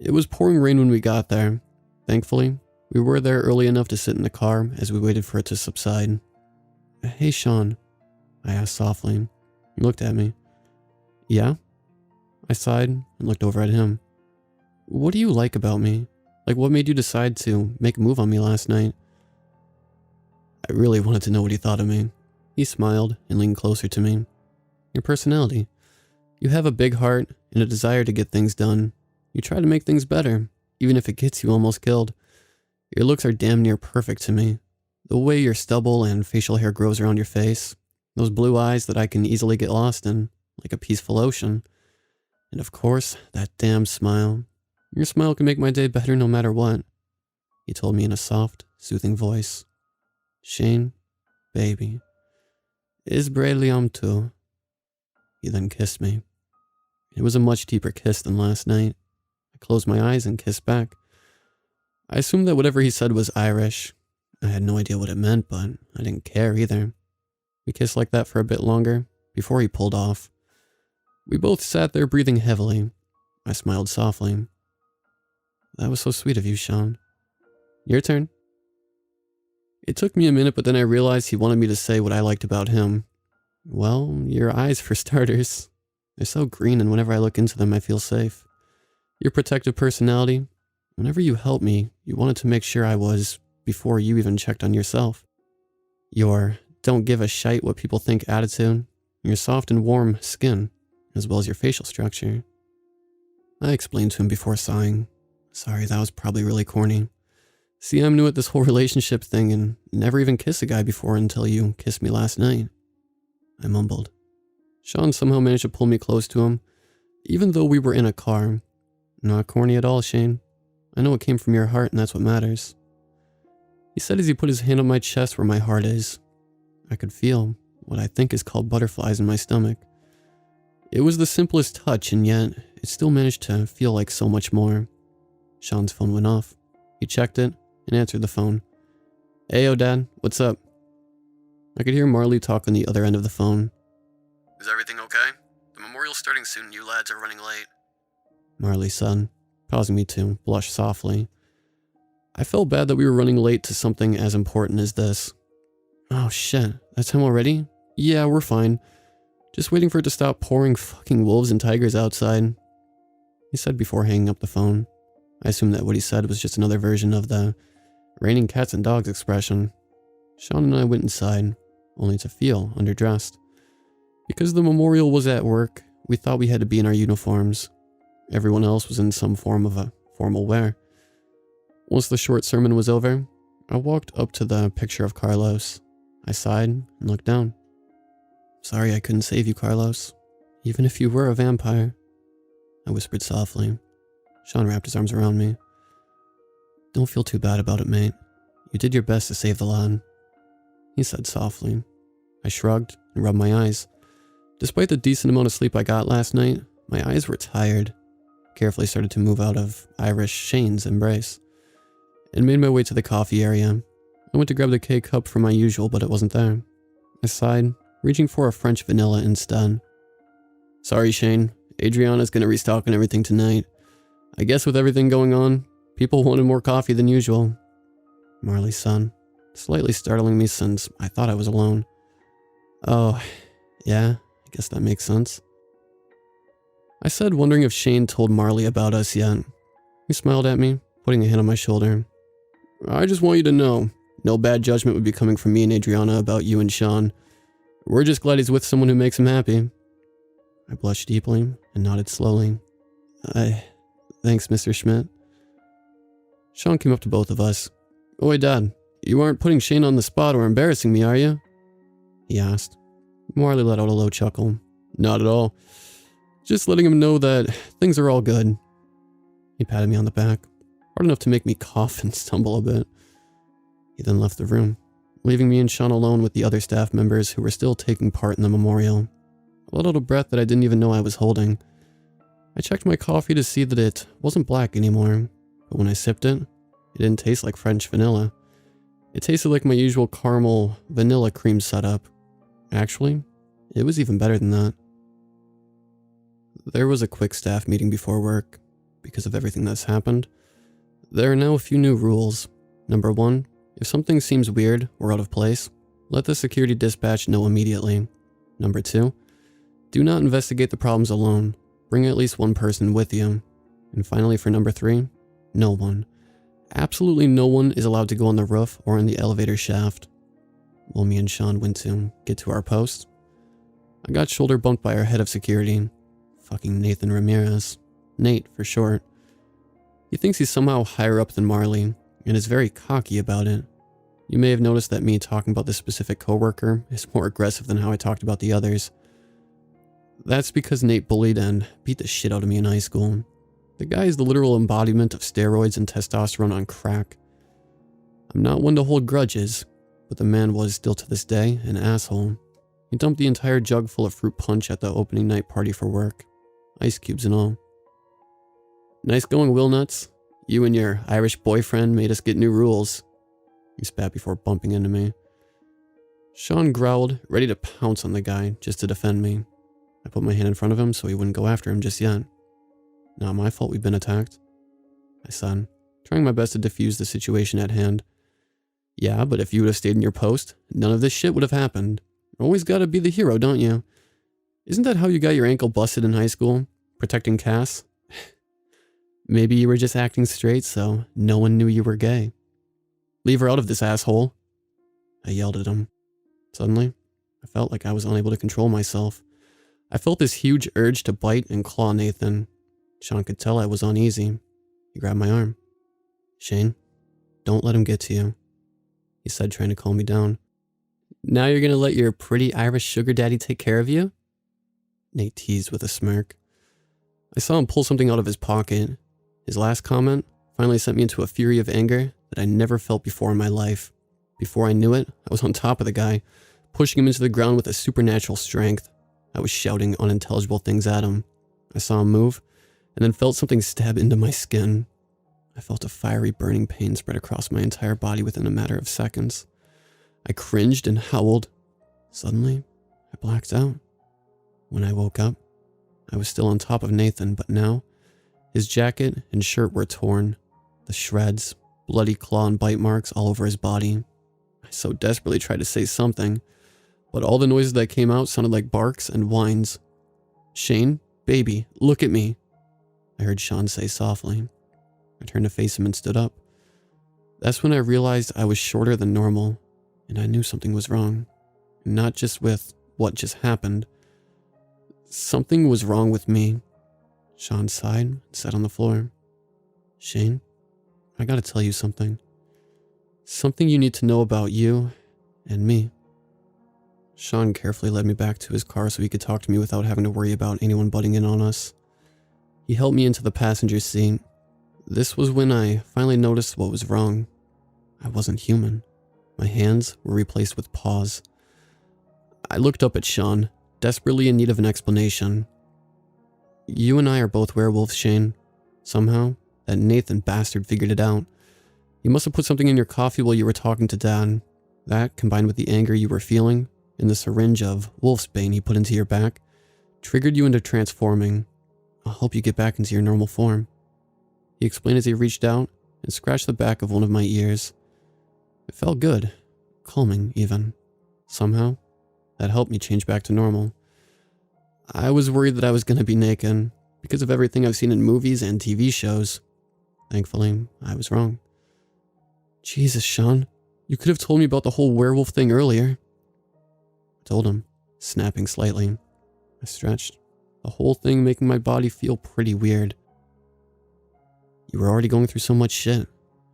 It was pouring rain when we got there. Thankfully, we were there early enough to sit in the car as we waited for it to subside. Hey, Sean, I asked softly. He looked at me. Yeah? I sighed and looked over at him. What do you like about me? Like, what made you decide to make a move on me last night? I really wanted to know what he thought of me. He smiled and leaned closer to me. Your personality. You have a big heart and a desire to get things done. You try to make things better, even if it gets you almost killed. Your looks are damn near perfect to me. The way your stubble and facial hair grows around your face. Those blue eyes that I can easily get lost in, like a peaceful ocean. And of course, that damn smile. Your smile can make my day better no matter what. He told me in a soft, soothing voice. Shane, baby. Is Brelium too. He then kissed me. It was a much deeper kiss than last night. I closed my eyes and kissed back. I assumed that whatever he said was Irish. I had no idea what it meant, but I didn't care either. We kissed like that for a bit longer, before he pulled off. We both sat there breathing heavily. I smiled softly. That was so sweet of you, Sean. Your turn. It took me a minute, but then I realized he wanted me to say what I liked about him. Well, your eyes for starters. They're so green, and whenever I look into them, I feel safe. Your protective personality. Whenever you helped me, you wanted to make sure I was, before you even checked on yourself. Your don't give a shite what people think attitude. Your soft and warm skin, as well as your facial structure. I explained to him before sighing. Sorry, that was probably really corny. See, I'm new at this whole relationship thing and never even kissed a guy before until you kissed me last night. I mumbled. Sean somehow managed to pull me close to him, even though we were in a car. Not corny at all, Shane. I know it came from your heart and that's what matters. He said as he put his hand on my chest where my heart is. I could feel what I think is called butterflies in my stomach. It was the simplest touch, and yet it still managed to feel like so much more. Sean's phone went off. He checked it and answered the phone. Ayo, Dad, what's up? I could hear Marley talk on the other end of the phone. Is everything okay? The memorial's starting soon and you lads are running late. Marley said, causing me to blush softly. I felt bad that we were running late to something as important as this. Oh shit, that's him already? Yeah, we're fine. Just waiting for it to stop pouring fucking wolves and tigers outside. He said before hanging up the phone. I assumed that what he said was just another version of the raining cats and dogs expression. Sean and I went inside, only to feel underdressed. Because the memorial was at work, we thought we had to be in our uniforms. Everyone else was in some form of a formal wear. Once the short sermon was over, I walked up to the picture of Carlos. I sighed and looked down. Sorry I couldn't save you, Carlos. Even if you were a vampire. I whispered softly. Sean wrapped his arms around me. Don't feel too bad about it, mate. You did your best to save the lad. He said softly. I shrugged and rubbed my eyes. Despite the decent amount of sleep I got last night, my eyes were tired. Carefully started to move out of Irish Shane's embrace and made my way to the coffee area. I went to grab the K-cup for my usual, but it wasn't there. I sighed, reaching for a French vanilla instead. Sorry, Shane. Adriana's gonna restock on everything tonight. I guess with everything going on, people wanted more coffee than usual. Marley's son, slightly startling me since I thought I was alone. Oh, yeah, I guess that makes sense. I said, wondering if Shane told Marley about us yet. He smiled at me, putting a hand on my shoulder. I just want you to know, no bad judgment would be coming from me and Adriana about you and Sean. We're just glad he's with someone who makes him happy. I blushed deeply and nodded slowly. Thanks, Mr. Schmidt. Sean came up to both of us. Oi, Dad, you aren't putting Shane on the spot or embarrassing me, are you? He asked. Marley let out a low chuckle. Not at all. Just letting him know that things are all good. He patted me on the back, hard enough to make me cough and stumble a bit. He then left the room, leaving me and Sean alone with the other staff members who were still taking part in the memorial. I let out a breath that I didn't even know I was holding. I checked my coffee to see that it wasn't black anymore, but when I sipped it, it didn't taste like French vanilla. It tasted like my usual caramel vanilla cream setup. Actually, it was even better than that. There was a quick staff meeting before work. Because of everything that's happened, there are now a few new rules. Number 1, if something seems weird or out of place, let the security dispatch know immediately. Number 2, do not investigate the problems alone. Bring at least one person with you. And finally, for number 3, no one. Absolutely no one is allowed to go on the roof or in the elevator shaft. While me and Sean went to get to our post, I got shoulder bumped by our head of security. Fucking Nathan Ramirez. Nate, for short. He thinks he's somehow higher up than Marley, and is very cocky about it. You may have noticed that me talking about this specific coworker is more aggressive than how I talked about the others. That's because Nate bullied and beat the shit out of me in high school. The guy is the literal embodiment of steroids and testosterone on crack. I'm not one to hold grudges, but the man was still to this day an asshole. He dumped the entire jug full of fruit punch at the opening night party for work. Ice cubes and all. Nice going, Will Nuts. You and your Irish boyfriend made us get new rules. He spat before bumping into me. Sean growled, ready to pounce on the guy just to defend me. I put my hand in front of him so he wouldn't go after him just yet. Not my fault we've been attacked, I said, trying my best to defuse the situation at hand. Yeah, but if you would have stayed in your post, none of this shit would have happened. Always gotta be the hero, don't you? Isn't that how you got your ankle busted in high school? Protecting Cass? Maybe you were just acting straight so no one knew you were gay. Leave her out of this, asshole. I yelled at him. Suddenly, I felt like I was unable to control myself. I felt this huge urge to bite and claw Nathan. Sean could tell I was uneasy. He grabbed my arm. Shane, don't let him get to you, he said, trying to calm me down. Now you're gonna let your pretty Irish sugar daddy take care of you? Nate teased with a smirk. I saw him pull something out of his pocket. His last comment finally sent me into a fury of anger that I never felt before in my life. Before I knew it, I was on top of the guy, pushing him into the ground with a supernatural strength. I was shouting unintelligible things at him. I saw him move, and then felt something stab into my skin. I felt a fiery, burning pain spread across my entire body within a matter of seconds. I cringed and howled. Suddenly, I blacked out. When I woke up, I was still on top of Nathan, but now, his jacket and shirt were torn, the shreds bloody claw and bite marks all over his body. I so desperately tried to say something, but all the noises that came out sounded like barks and whines. "Shane, baby, look at me," I heard Sean say softly. I turned to face him and stood up. That's when I realized I was shorter than normal, and I knew something was wrong. Not just with what just happened. Something was wrong with me. Sean sighed and sat on the floor. "Shane, I gotta tell you something. Something you need to know about you and me." Sean carefully led me back to his car so he could talk to me without having to worry about anyone butting in on us. He helped me into the passenger seat. This was when I finally noticed what was wrong. I wasn't human. My hands were replaced with paws. I looked up at Sean, desperately in need of an explanation. "You and I are both werewolves, Shane. Somehow, that Nathan bastard figured it out. He must have put something in your coffee while you were talking to Dad. That, combined with the anger you were feeling, and the syringe of wolfsbane he put into your back, triggered you into transforming. I'll help you get back into your normal form," he explained as he reached out and scratched the back of one of my ears. It felt good, calming even. Somehow, that helped me change back to normal. I was worried that I was going to be naked because of everything I've seen in movies and TV shows. Thankfully, I was wrong. "Jesus, Sean, you could have told me about the whole werewolf thing earlier." I told him, snapping slightly. I stretched, the whole thing making my body feel pretty weird. "You were already going through so much shit.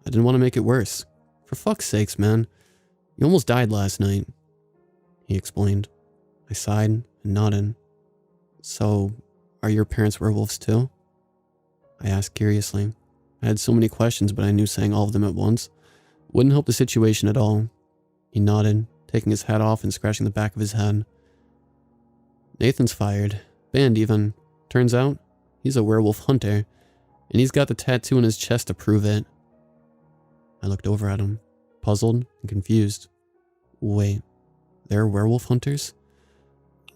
I didn't want to make it worse. For fuck's sakes, man. You almost died last night," he explained. I sighed and nodded. "So, are your parents werewolves too?" I asked curiously. I had so many questions, but I knew saying all of them at once wouldn't help the situation at all. He nodded, taking his hat off and scratching the back of his head. "Nathan's fired. Banned even. Turns out, he's a werewolf hunter, and he's got the tattoo on his chest to prove it." I looked over at him, puzzled and confused. "Wait, they're werewolf hunters?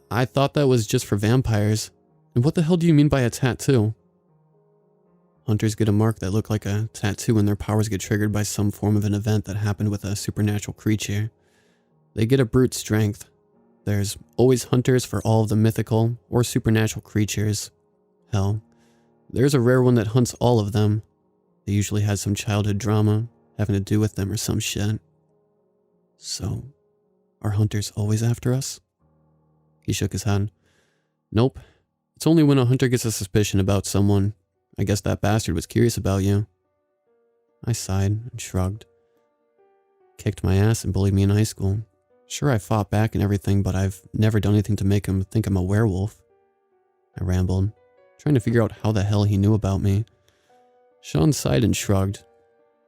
I thought that was just for vampires. And what the hell do you mean by a tattoo?" "Hunters get a mark that look like a tattoo when their powers get triggered by some form of an event that happened with a supernatural creature. They get a brute strength. There's always hunters for all of the mythical or supernatural creatures. Hell, there's a rare one that hunts all of them. They usually has some childhood drama having to do with them or some shit." "So, are hunters always after us?" He shook his head. "Nope. It's only when a hunter gets a suspicion about someone. I guess that bastard was curious about you." I sighed and shrugged. "Kicked my ass and bullied me in high school. Sure, I fought back and everything, but I've never done anything to make him think I'm a werewolf." I rambled, trying to figure out how the hell he knew about me. Sean sighed and shrugged.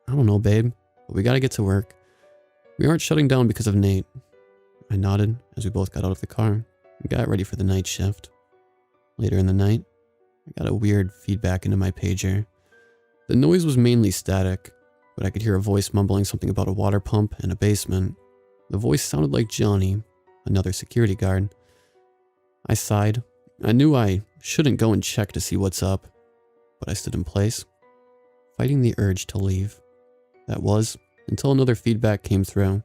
"I don't know, babe, but we gotta get to work. We aren't shutting down because of Nate." I nodded as we both got out of the car and got ready for the night shift. Later in the night, I got a weird feedback into my pager. The noise was mainly static, but I could hear a voice mumbling something about a water pump and a basement. The voice sounded like Johnny, another security guard. I sighed. I knew I shouldn't go and check to see what's up, but I stood in place, fighting the urge to leave. That was until another feedback came through.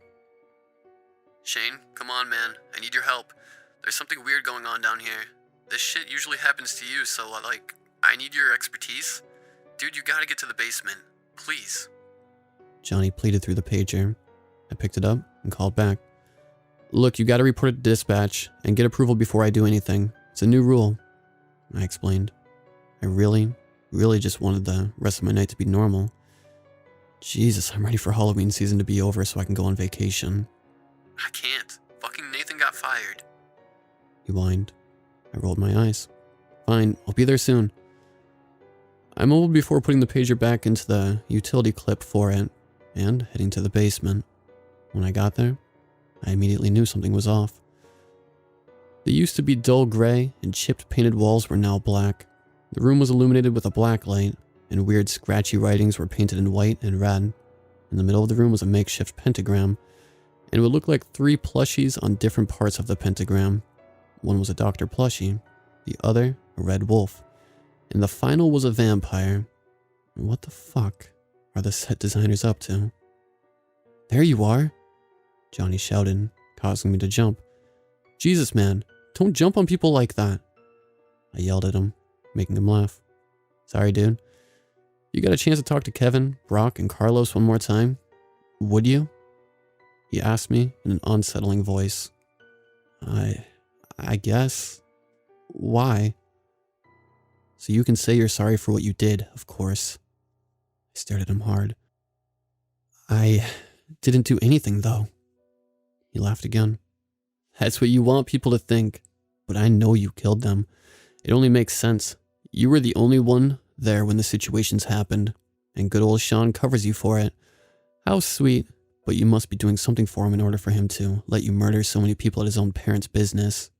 "Shane, come on, man. I need your help. There's something weird going on down here. This shit usually happens to you, so, I need your expertise. Dude, you gotta get to the basement. Please." Johnny pleaded through the pager. I picked it up and called back. "Look, you gotta report it to dispatch and get approval before I do anything. It's a new rule," I explained. I really just wanted the rest of my night to be normal. Jesus, I'm ready for Halloween season to be over so I can go on vacation. "I can't. Fucking Nathan got fired." He whined. I rolled my eyes. "Fine, I'll be there soon." I mumbled before putting the pager back into the utility clip for it and heading to the basement. When I got there, I immediately knew something was off. The used to be dull gray and chipped painted walls were now black. The room was illuminated with a black light, and weird scratchy writings were painted in white and red. In the middle of the room was a makeshift pentagram, and it would look like 3 plushies on different parts of the pentagram. One was a Dr. plushie, the other a red wolf, and the final was a vampire. What the fuck are the set designers up to? There you are, Johnny shouted, causing me to jump. Jesus, man, don't jump on people like that. I yelled at him, making him laugh. Sorry, dude. You got a chance to talk to Kevin, Brock, and Carlos one more time? Would you? He asked me in an unsettling voice. I guess. Why? So you can say you're sorry for what you did, of course. I stared at him hard. I didn't do anything, though. He laughed again. That's what you want people to think, but I know you killed them. It only makes sense. You were the only one there when the situations happened, and good old Sean covers you for it. How sweet, but you must be doing something for him in order for him to let you murder so many people at his own parents' business.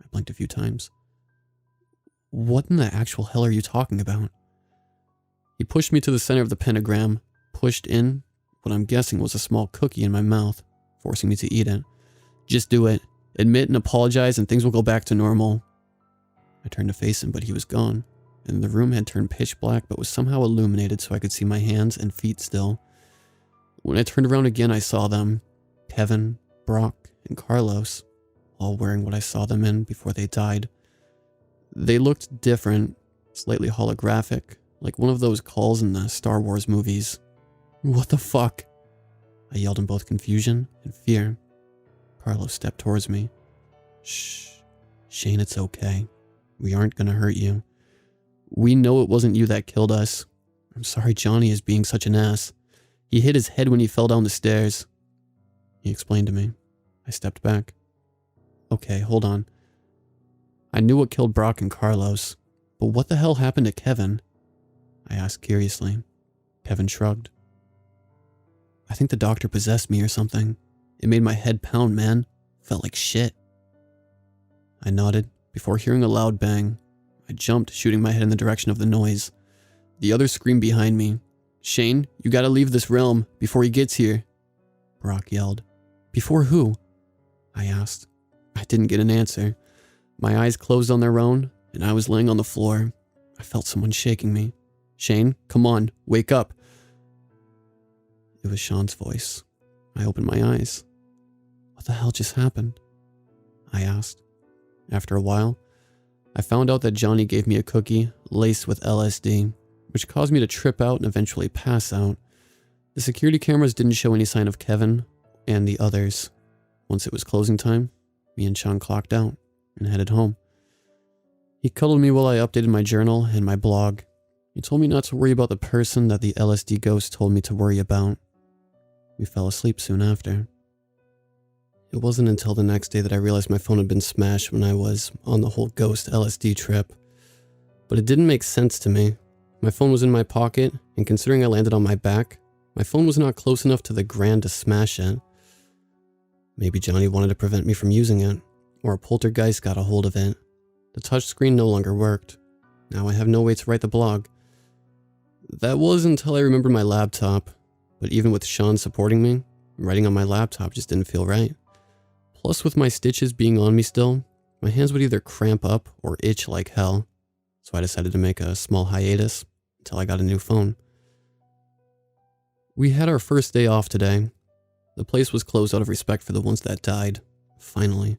I blinked a few times. What in the actual hell are you talking about? He pushed me to the center of the pentagram, pushed in what I'm guessing was a small cookie in my mouth, forcing me to eat it. Just do it. Admit and apologize and things will go back to normal. I turned to face him, but he was gone, and the room had turned pitch black but was somehow illuminated so I could see my hands and feet still. When I turned around again, I saw them, Kevin, Brock, and Carlos, all wearing what I saw them in before they died. They looked different, slightly holographic, like one of those calls in the Star Wars movies. What the fuck? I yelled in both confusion and fear. Carlos stepped towards me. Shh. Shane, it's okay. We aren't gonna hurt you. We know it wasn't you that killed us. I'm sorry Johnny is being such an ass. He hit his head when he fell down the stairs. He explained to me. I stepped back. Okay, hold on. I knew what killed Brock and Carlos, but what the hell happened to Kevin? I asked curiously. Kevin shrugged. I think the doctor possessed me or something. It made my head pound, man. Felt like shit. I nodded before hearing a loud bang. I jumped, shooting my head in the direction of the noise. The others screamed behind me. Shane, you gotta leave this realm before he gets here. Brock yelled. Before who? I asked. I didn't get an answer. My eyes closed on their own, and I was laying on the floor. I felt someone shaking me. Shane, come on, wake up. It was Sean's voice. I opened my eyes. What the hell just happened? I asked. After a while, I found out that Johnny gave me a cookie laced with LSD, which caused me to trip out and eventually pass out. The security cameras didn't show any sign of Kevin and the others. Once it was closing time, me and Sean clocked out and headed home. He cuddled me while I updated my journal and my blog. He told me not to worry about the person that the LSD ghost told me to worry about. We fell asleep soon after. It wasn't until the next day that I realized my phone had been smashed when I was on the whole ghost LSD trip. But it didn't make sense to me. My phone was in my pocket, and considering I landed on my back, my phone was not close enough to the ground to smash it. Maybe Johnny wanted to prevent me from using it, or a poltergeist got a hold of it. The touchscreen no longer worked. Now I have no way to write the blog. That was until I remembered my laptop, but even with Sean supporting me, writing on my laptop just didn't feel right. Plus, with my stitches being on me still, my hands would either cramp up or itch like hell, so I decided to make a small hiatus until I got a new phone. We had our first day off today. The place was closed out of respect for the ones that died, finally.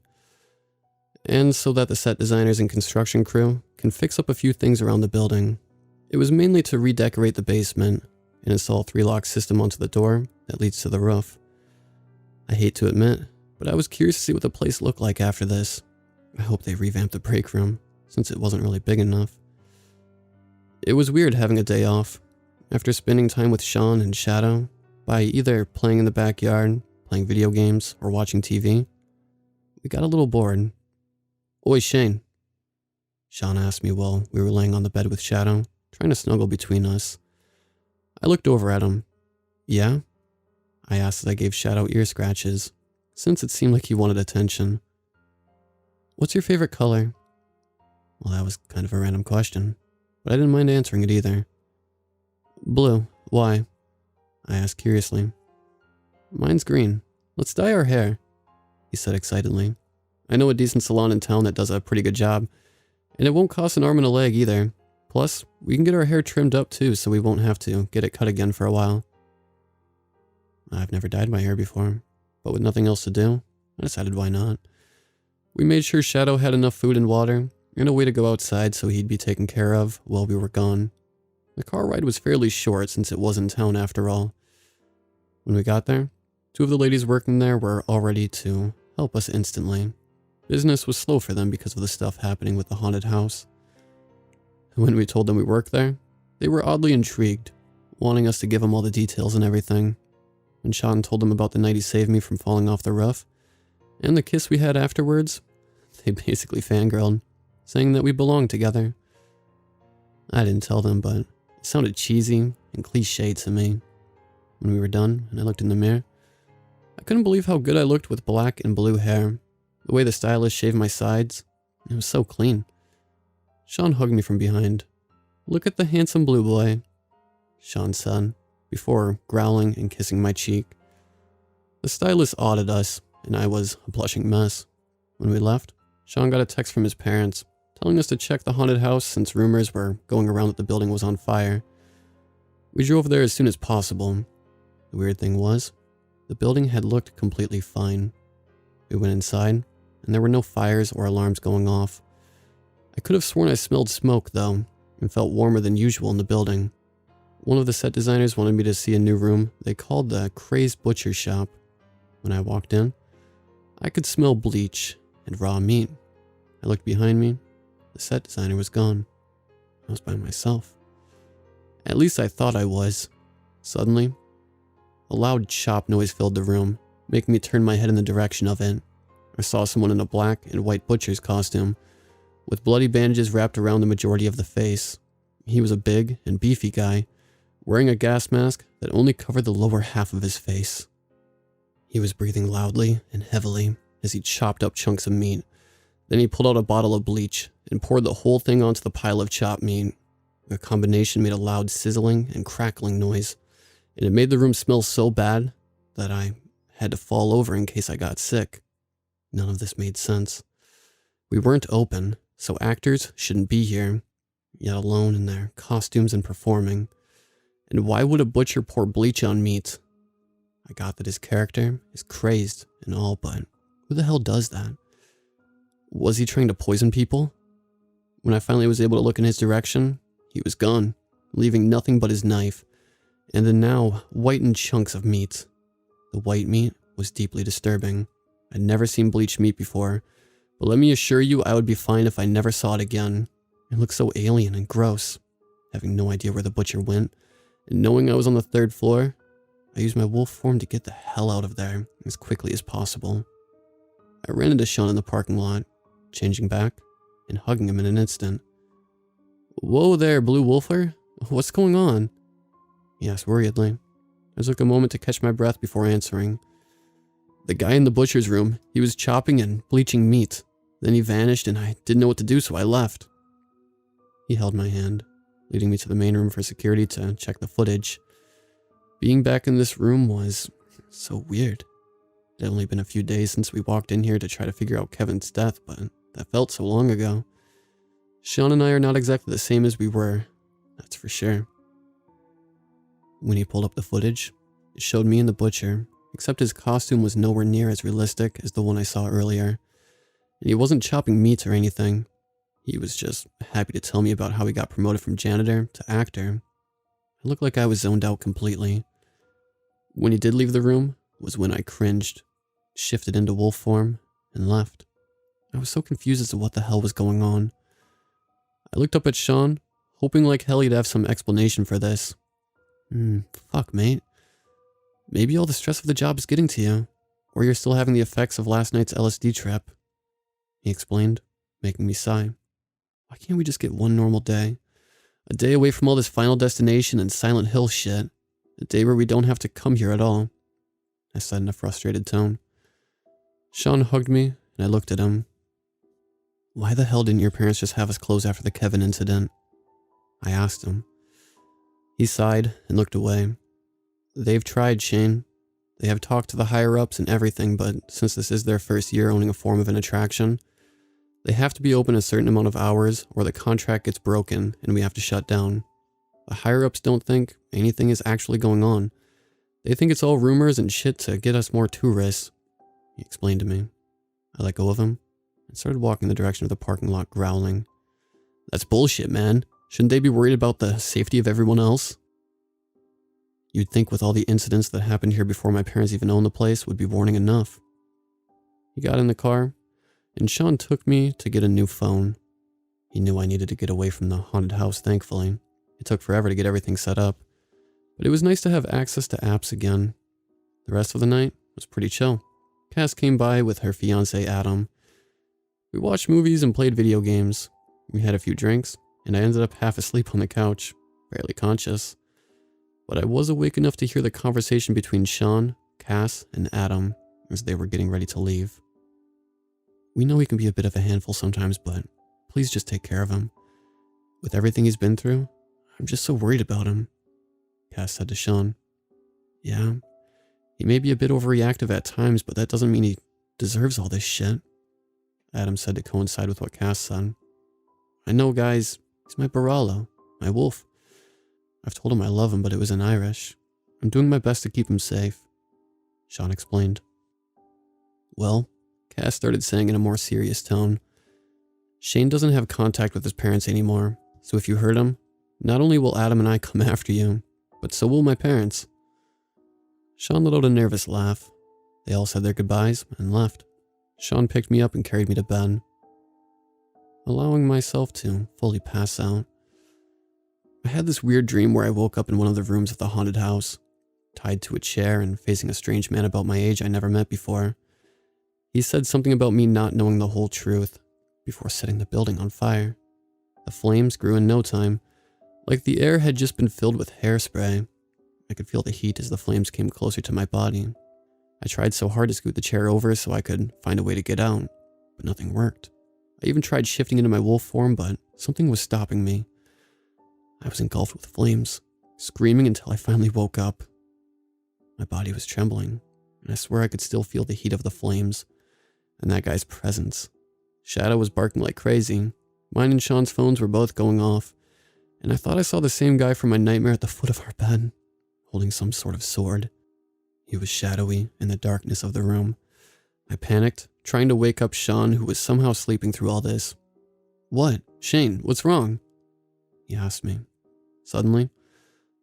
And so that the set designers and construction crew can fix up a few things around the building. It was mainly to redecorate the basement and install a 3-lock system onto the door that leads to the roof. I hate to admit, but I was curious to see what the place looked like after this. I hope they revamped the break room, since it wasn't really big enough. It was weird having a day off. After spending time with Sean and Shadow, by either playing in the backyard, playing video games, or watching TV, we got a little bored. Oi, Shane. Sean asked me while we were laying on the bed with Shadow, trying to snuggle between us. I looked over at him. Yeah? I asked as I gave Shadow ear scratches, since it seemed like he wanted attention. What's your favorite color? Well, that was kind of a random question, but I didn't mind answering it either. Blue. Why? I asked curiously. Mine's green. Let's dye our hair, he said excitedly. I know a decent salon in town that does a pretty good job, and it won't cost an arm and a leg either, Plus, we can get our hair trimmed up too, so we won't have to get it cut again for a while. I've never dyed my hair before, but with nothing else to do, I decided why not. We made sure Shadow had enough food and water, and a way to go outside so he'd be taken care of while we were gone. The car ride was fairly short since it was in town after all. When we got there, 2 of the ladies working there were all ready to help us instantly. Business was slow for them because of the stuff happening with the haunted house. When we told them we worked there, they were oddly intrigued, wanting us to give them all the details and everything. When Sean told them about the night he saved me from falling off the roof, and the kiss we had afterwards, they basically fangirled, saying that we belonged together. I didn't tell them, but it sounded cheesy and cliché to me. When we were done and I looked in the mirror, I couldn't believe how good I looked with black and blue hair. The way the stylist shaved my sides, it was so clean. Sean hugged me from behind. "Look at the handsome blue boy," Sean said, before growling and kissing my cheek. The stylist awed us, and I was a blushing mess. When we left, Sean got a text from his parents, telling us to check the haunted house since rumors were going around that the building was on fire. We drove there as soon as possible. The weird thing was, the building had looked completely fine. We went inside, and there were no fires or alarms going off. I could have sworn I smelled smoke, though, and felt warmer than usual in the building. One of the set designers wanted me to see a new room they called the Crazed Butcher Shop. When I walked in, I could smell bleach and raw meat. I looked behind me. The set designer was gone. I was by myself. At least I thought I was. Suddenly, a loud chop noise filled the room, making me turn my head in the direction of it. I saw someone in a black and white butcher's costume, with bloody bandages wrapped around the majority of the face. He was a big and beefy guy, wearing a gas mask that only covered the lower half of his face. He was breathing loudly and heavily as he chopped up chunks of meat. Then he pulled out a bottle of bleach and poured the whole thing onto the pile of chopped meat. The combination made a loud sizzling and crackling noise, and it made the room smell so bad that I had to fall over in case I got sick. None of this made sense. We weren't open, so actors shouldn't be here, yet alone in their costumes and performing. And why would a butcher pour bleach on meat? I got that his character is crazed and all, but who the hell does that? Was he trying to poison people? When I finally was able to look in his direction, he was gone, leaving nothing but his knife, and the now whitened chunks of meat. The white meat was deeply disturbing. I'd never seen bleached meat before, but let me assure you I would be fine if I never saw it again. It looked so alien and gross. Having no idea where the butcher went, and knowing I was on the 3rd floor, I used my wolf form to get the hell out of there as quickly as possible. I ran into Sean in the parking lot, changing back and hugging him in an instant. "Whoa there, Blue Wolfer. What's going on?" he asked worriedly. I took a moment to catch my breath before answering. "The guy in the butcher's room, he was chopping and bleaching meat. Then he vanished and I didn't know what to do, so I left." He held my hand, leading me to the main room for security to check the footage. Being back in this room was so weird. It had only been a few days since we walked in here to try to figure out Kevin's death, but that felt so long ago. Sean and I are not exactly the same as we were, that's for sure. When he pulled up the footage, it showed me and the butcher, except his costume was nowhere near as realistic as the one I saw earlier. And he wasn't chopping meat or anything. He was just happy to tell me about how he got promoted from janitor to actor. I looked like I was zoned out completely. When he did leave the room was when I cringed, shifted into wolf form, and left. I was so confused as to what the hell was going on. I looked up at Sean, hoping like hell he'd have some explanation for this. Fuck, mate. Maybe all the stress of the job is getting to you, or you're still having the effects of last night's LSD trip, he explained, making me sigh. Why can't we just get one normal day? A day away from all this Final Destination and Silent Hill shit. A day where we don't have to come here at all, I said in a frustrated tone. Sean hugged me, and I looked at him. Why the hell didn't your parents just have us close after the Kevin incident? I asked him. He sighed and looked away. They've tried, Shane. They have talked to the higher-ups and everything, but since this is their first year owning a form of an attraction, They have to be open a certain amount of hours or the contract gets broken and we have to shut down. The higher-ups don't think anything is actually going on. They think it's all rumors and shit to get us more tourists, he explained to me. I let go of him and started walking in the direction of the parking lot, growling. That's bullshit, man. Shouldn't they be worried about the safety of everyone else? You'd think with all the incidents that happened here before my parents even owned the place would be warning enough. He got in the car, and Sean took me to get a new phone. He knew I needed to get away from the haunted house, thankfully. It took forever to get everything set up, but it was nice to have access to apps again. The rest of the night was pretty chill. Cass came by with her fiancé Adam. We watched movies and played video games. We had a few drinks, and I ended up half asleep on the couch, barely conscious. But I was awake enough to hear the conversation between Sean, Cass, and Adam as they were getting ready to leave. We know he can be a bit of a handful sometimes, but please just take care of him. With everything he's been through, I'm just so worried about him, Cass said to Sean. Yeah, he may be a bit overreactive at times, but that doesn't mean he deserves all this shit, Adam said to coincide with what Cass said. I know, guys, he's my Barala, my wolf. I've told him I love him, but it was in Irish. I'm doing my best to keep him safe, Sean explained. Well, Cass started saying in a more serious tone, Shane doesn't have contact with his parents anymore, so if you hurt him, not only will Adam and I come after you, but so will my parents. Sean let out a nervous laugh. They all said their goodbyes and left. Sean picked me up and carried me to bed, allowing myself to fully pass out. I had this weird dream where I woke up in one of the rooms of the haunted house, tied to a chair and facing a strange man about my age I never met before. He said something about me not knowing the whole truth before setting the building on fire. The flames grew in no time, like the air had just been filled with hairspray. I could feel the heat as the flames came closer to my body. I tried so hard to scoot the chair over so I could find a way to get out, but nothing worked. I even tried shifting into my wolf form, but something was stopping me. I was engulfed with flames, screaming until I finally woke up. My body was trembling, and I swear I could still feel the heat of the flames and that guy's presence. Shadow was barking like crazy. Mine and Sean's phones were both going off, and I thought I saw the same guy from my nightmare at the foot of our bed, holding some sort of sword. He was shadowy in the darkness of the room. I panicked, trying to wake up Sean, who was somehow sleeping through all this. What? Shane, what's wrong? He asked me. Suddenly,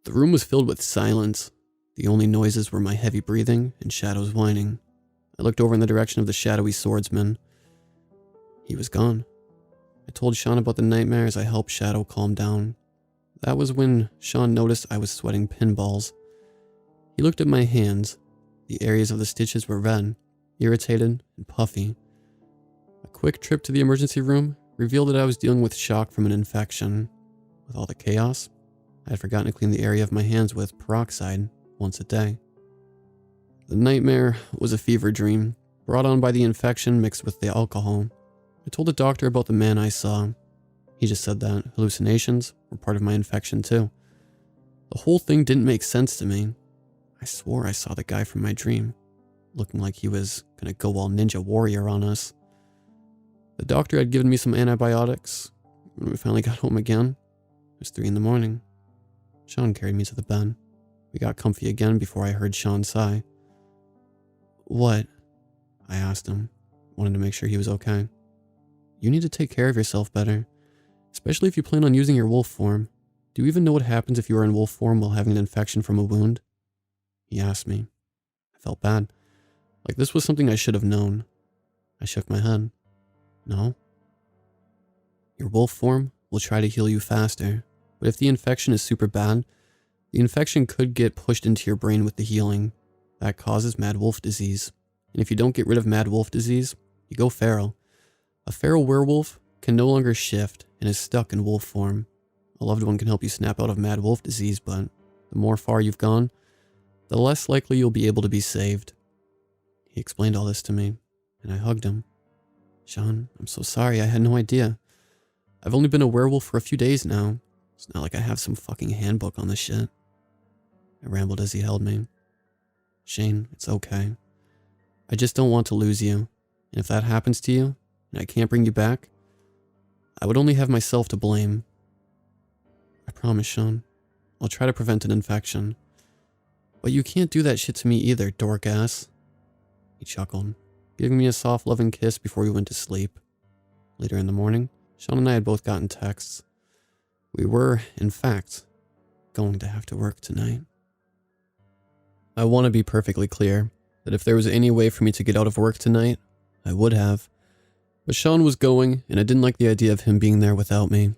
the room was filled with silence. The only noises were my heavy breathing and Shadow's whining. I looked over in the direction of the shadowy swordsman. He was gone. I told Sean about the nightmare as I helped Shadow calm down. That was when Sean noticed I was sweating pinballs. He looked at my hands. The areas of the stitches were red, irritated, and puffy. A quick trip to the emergency room revealed that I was dealing with shock from an infection. With all the chaos, I had forgotten to clean the area of my hands with peroxide once a day. The nightmare was a fever dream, brought on by the infection mixed with the alcohol. I told the doctor about the man I saw. He just said that hallucinations were part of my infection too. The whole thing didn't make sense to me. I swore I saw the guy from my dream, looking like he was gonna go all ninja warrior on us. The doctor had given me some antibiotics. When we finally got home again, it was 3 a.m. Sean carried me to the bed. We got comfy again before I heard Sean sigh. What? I asked him, wanting to make sure he was okay. You need to take care of yourself better, especially if you plan on using your wolf form. Do you even know what happens if you are in wolf form while having an infection from a wound? He asked me. I felt bad, like this was something I should have known. I shook my head. No. Your wolf form will try to heal you faster, but if the infection is super bad, the infection could get pushed into your brain with the healing. That causes mad wolf disease. And if you don't get rid of mad wolf disease, you go feral. A feral werewolf can no longer shift and is stuck in wolf form. A loved one can help you snap out of mad wolf disease, but the more far you've gone, the less likely you'll be able to be saved. He explained all this to me, and I hugged him. Sean, I'm so sorry, I had no idea. I've only been a werewolf for a few days now. It's not like I have some fucking handbook on this shit. I rambled as he held me. Shane, it's okay. I just don't want to lose you, and if that happens to you, and I can't bring you back, I would only have myself to blame. I promise, Sean. I'll try to prevent an infection. But you can't do that shit to me either, dork ass. He chuckled, giving me a soft, loving kiss before we went to sleep. Later in the morning, Sean and I had both gotten texts. We were, in fact, going to have to work tonight. I want to be perfectly clear that if there was any way for me to get out of work tonight, I would have. But Sean was going, and I didn't like the idea of him being there without me.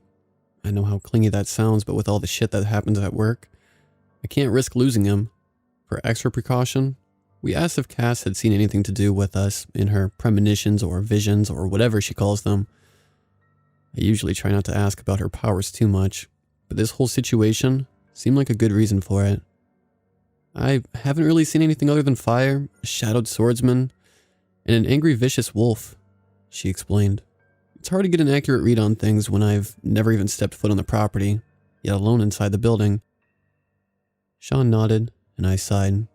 I know how clingy that sounds, but with all the shit that happens at work, I can't risk losing him. For extra precaution, we asked if Cass had seen anything to do with us in her premonitions or visions or whatever she calls them. I usually try not to ask about her powers too much, but this whole situation seemed like a good reason for it. I haven't really seen anything other than fire, a shadowed swordsman, and an angry vicious wolf, she explained. It's hard to get an accurate read on things when I've never even stepped foot on the property, yet alone inside the building. Sean nodded, and I sighed.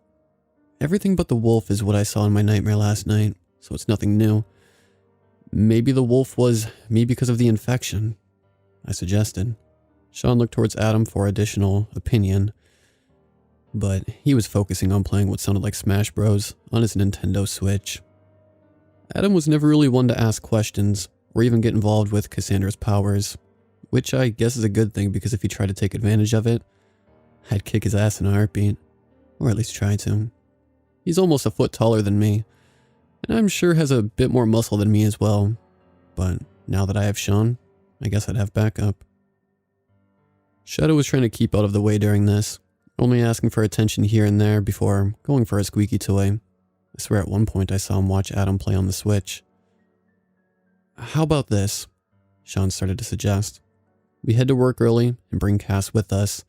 Everything but the wolf is what I saw in my nightmare last night, so it's nothing new. Maybe the wolf was me because of the infection, I suggested. Sean looked towards Adam for additional opinion, but he was focusing on playing what sounded like Smash Bros. On his Nintendo Switch. Adam was never really one to ask questions or even get involved with Cassandra's powers, which I guess is a good thing because if he tried to take advantage of it, I'd kick his ass in a heartbeat, or at least try to. He's almost a foot taller than me, and I'm sure has a bit more muscle than me as well, but now that I have Sean, I guess I'd have backup. Shadow was trying to keep out of the way during this, only asking for attention here and there before going for a squeaky toy. I swear at one point I saw him watch Adam play on the Switch. How about this? Sean started to suggest. We head to work early and bring Cass with us.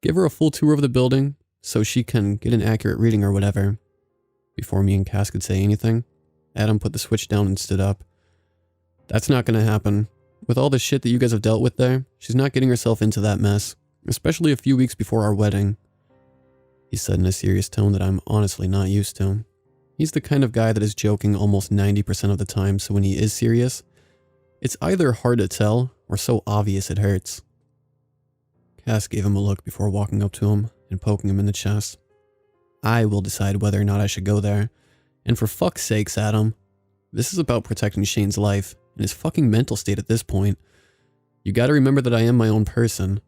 Give her a full tour of the building so she can get an accurate reading or whatever. Before me and Cass could say anything, Adam put the Switch down and stood up. That's not going to happen. With all the shit that you guys have dealt with there, she's not getting herself into that mess, especially a few weeks before our wedding. He said in a serious tone that I'm honestly not used to. He's the kind of guy that is joking almost 90% of the time, so when he is serious, it's either hard to tell or so obvious it hurts. Cass gave him a look before walking up to him and poking him in the chest. I will decide whether or not I should go there. And for fuck's sakes, Adam, this is about protecting Shane's life and his fucking mental state at this point. You gotta remember that I am my own person.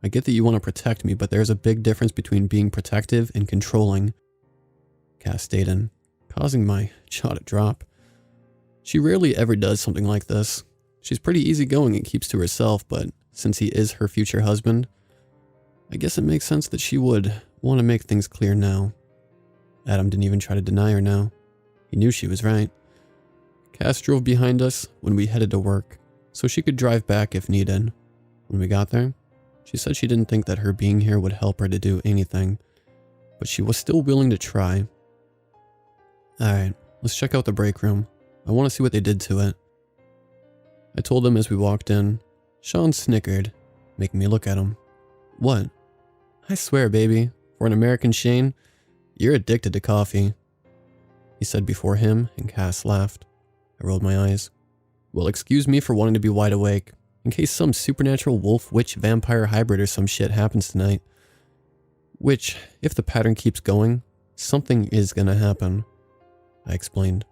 I get that you want to protect me, but there's a big difference between being protective and controlling. Cass stated, causing my jaw to drop. She rarely ever does something like this. She's pretty easygoing and keeps to herself, but since he is her future husband, I guess it makes sense that she would want to make things clear now. Adam didn't even try to deny her now. He knew she was right. Cass drove behind us when we headed to work, so she could drive back if needed. When we got there, she said she didn't think that her being here would help her to do anything, but she was still willing to try. Alright, let's check out the break room. I want to see what they did to it. I told them as we walked in. Sean snickered, making me look at him. What? I swear, baby, for an American Shane, you're addicted to coffee. He said before him, and Cass laughed. I rolled my eyes. Well, excuse me for wanting to be wide awake, in case some supernatural wolf, witch, vampire hybrid or some shit happens tonight. Which, if the pattern keeps going, something is gonna happen, I explained.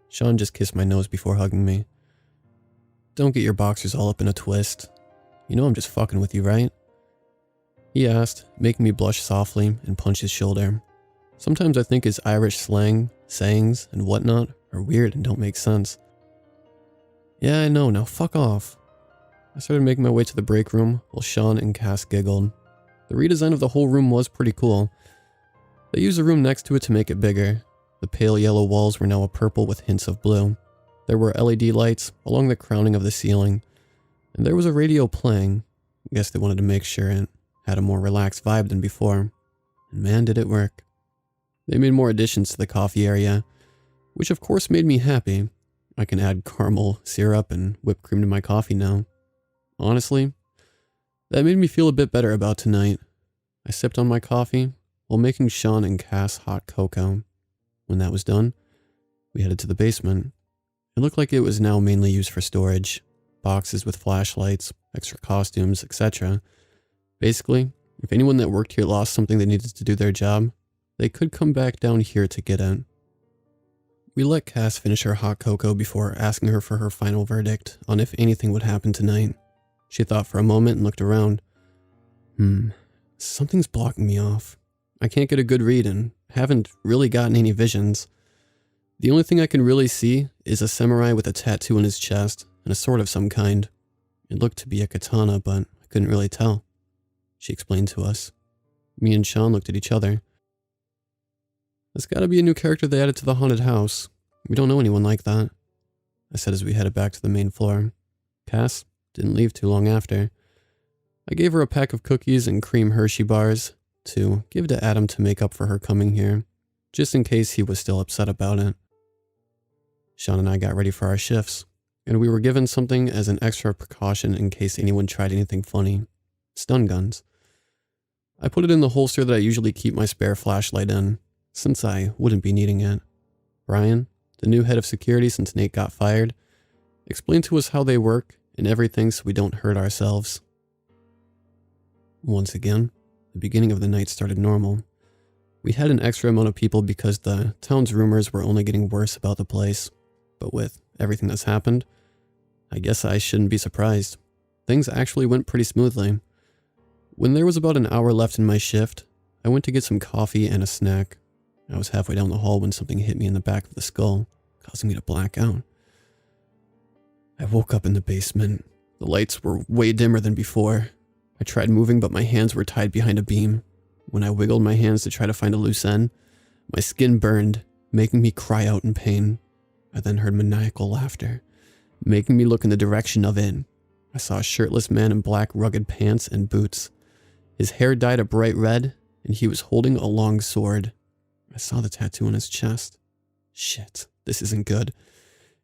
Sean just kissed my nose before hugging me. Don't get your boxers all up in a twist. You know I'm just fucking with you, right? He asked, making me blush softly and punch his shoulder. Sometimes I think his Irish slang, sayings, and whatnot are weird and don't make sense. Yeah, I know, now fuck off. I started making my way to the break room while Sean and Cass giggled. The redesign of the whole room was pretty cool. They used the room next to it to make it bigger. The pale yellow walls were now a purple with hints of blue. There were LED lights along the crowning of the ceiling, and there was a radio playing. I guess they wanted to make sure it had a more relaxed vibe than before, and man did it work. They made more additions to the coffee area, which of course made me happy. I can add caramel syrup and whipped cream to my coffee now. Honestly, that made me feel a bit better about tonight. I sipped on my coffee while making Sean and Cass hot cocoa. When that was done, we headed to the basement. It looked like it was now mainly used for storage. Boxes with flashlights, extra costumes, etc. Basically, if anyone that worked here lost something they needed to do their job, they could come back down here to get it. We let Cass finish her hot cocoa before asking her for her final verdict on if anything would happen tonight. She thought for a moment and looked around. Something's blocking me off. I can't get a good read and haven't really gotten any visions. The only thing I can really see is a samurai with a tattoo on his chest and a sword of some kind. It looked to be a katana, but I couldn't really tell. She explained to us. Me and Sean looked at each other. That's gotta be a new character they added to the haunted house. We don't know anyone like that, I said as we headed back to the main floor. Cass didn't leave too long after. I gave her a pack of cookies and cream Hershey bars to give to Adam to make up for her coming here, just in case he was still upset about it. Sean and I got ready for our shifts, and we were given something as an extra precaution in case anyone tried anything funny. Stun guns. I put it in the holster that I usually keep my spare flashlight in, since I wouldn't be needing it. Brian, the new head of security since Nate got fired, explained to us how they work and everything so we don't hurt ourselves. Once again, the beginning of the night started normal. We had an extra amount of people because the town's rumors were only getting worse about the place. But with everything that's happened, I guess I shouldn't be surprised. Things actually went pretty smoothly. When there was about an hour left in my shift, I went to get some coffee and a snack. I was halfway down the hall when something hit me in the back of the skull, causing me to black out. I woke up in the basement. The lights were way dimmer than before. I tried moving, but my hands were tied behind a beam. When I wiggled my hands to try to find a loose end, my skin burned, making me cry out in pain. I then heard maniacal laughter, making me look in the direction of it. I saw a shirtless man in black rugged pants and boots. His hair dyed a bright red, and he was holding a long sword. I saw the tattoo on his chest. Shit, this isn't good.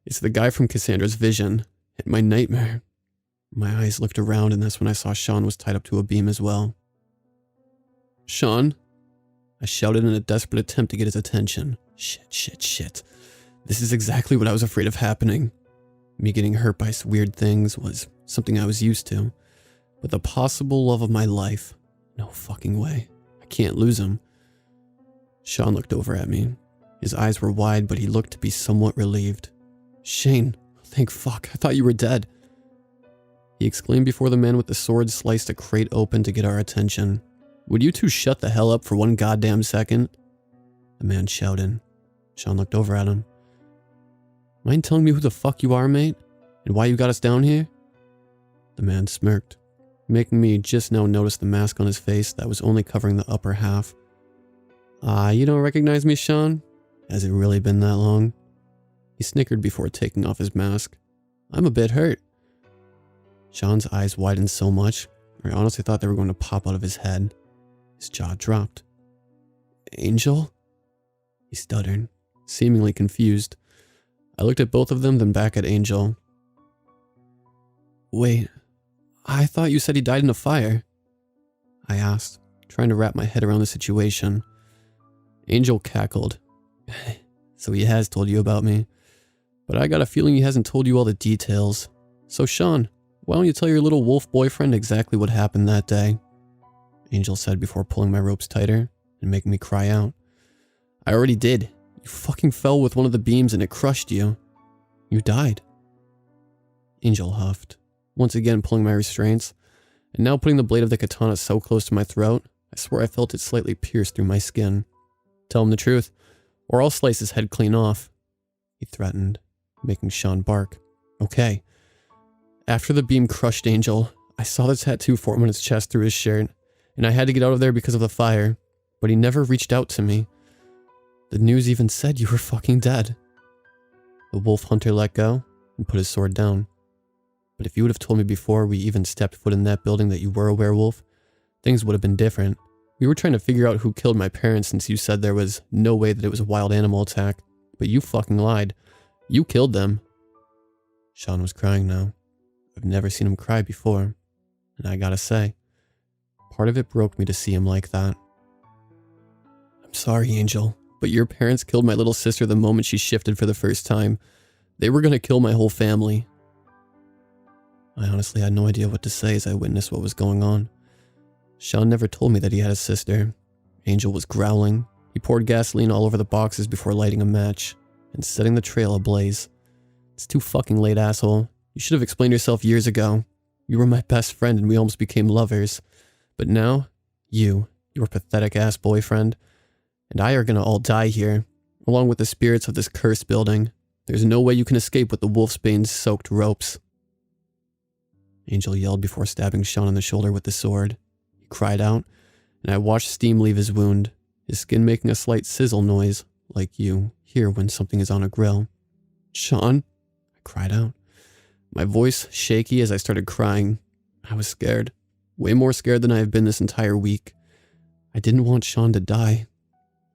It's the guy from Cassandra's vision, and my nightmare. My eyes looked around, and that's when I saw Sean was tied up to a beam as well. Sean? I shouted in a desperate attempt to get his attention. Shit. This is exactly what I was afraid of happening. Me getting hurt by weird things was something I was used to. But the possible love of my life, no fucking way. I can't lose him. Sean looked over at me. His eyes were wide, but he looked to be somewhat relieved. Shane, thank fuck, I thought you were dead. He exclaimed before the man with the sword sliced a crate open to get our attention. Would you two shut the hell up for one goddamn second? The man shouted. Sean looked over at him. Mind telling me who the fuck you are, mate? And why you got us down here? The man smirked, making me just now notice the mask on his face that was only covering the upper half. You don't recognize me, Sean? Has it really been that long? He snickered before taking off his mask. I'm a bit hurt. Sean's eyes widened so much, I honestly thought they were going to pop out of his head. His jaw dropped. Angel? He stuttered, seemingly confused. I looked at both of them, then back at Angel. Wait, I thought you said he died in a fire. I asked, trying to wrap my head around the situation. Angel cackled. So he has told you about me. But I got a feeling he hasn't told you all the details. So Sean, why don't you tell your little wolf boyfriend exactly what happened that day? Angel said before pulling my ropes tighter and making me cry out. I already did. You fucking fell with one of the beams and it crushed you. You died. Angel huffed, once again pulling my restraints, and now putting the blade of the katana so close to my throat, I swear I felt it slightly pierce through my skin. Tell him the truth, or I'll slice his head clean off, he threatened, making Sean bark. Okay. After the beam crushed Angel, I saw the tattoo form on his chest through his shirt, and I had to get out of there because of the fire, but he never reached out to me. The news even said you were fucking dead. The wolf hunter let go and put his sword down. But if you would have told me before we even stepped foot in that building that you were a werewolf, things would have been different. We were trying to figure out who killed my parents since you said there was no way that it was a wild animal attack, but you fucking lied. You killed them. Sean was crying now. I've never seen him cry before, and I gotta say, part of it broke me to see him like that. I'm sorry, Angel, but your parents killed my little sister the moment she shifted for the first time. They were gonna kill my whole family. I honestly had no idea what to say as I witnessed what was going on. Sean never told me that he had a sister. Angel was growling. He poured gasoline all over the boxes before lighting a match and setting the trail ablaze. It's too fucking late, asshole. You should have explained yourself years ago. You were my best friend and we almost became lovers. But now, your pathetic ass boyfriend, and I are gonna all die here, along with the spirits of this cursed building. There's no way you can escape with the wolfsbane soaked ropes. Angel yelled before stabbing Sean in the shoulder with the sword. He cried out, and I watched steam leave his wound, his skin making a slight sizzle noise, like you hear when something is on a grill. Sean? I cried out, my voice shaky as I started crying. I was scared, way more scared than I have been this entire week. I didn't want Sean to die.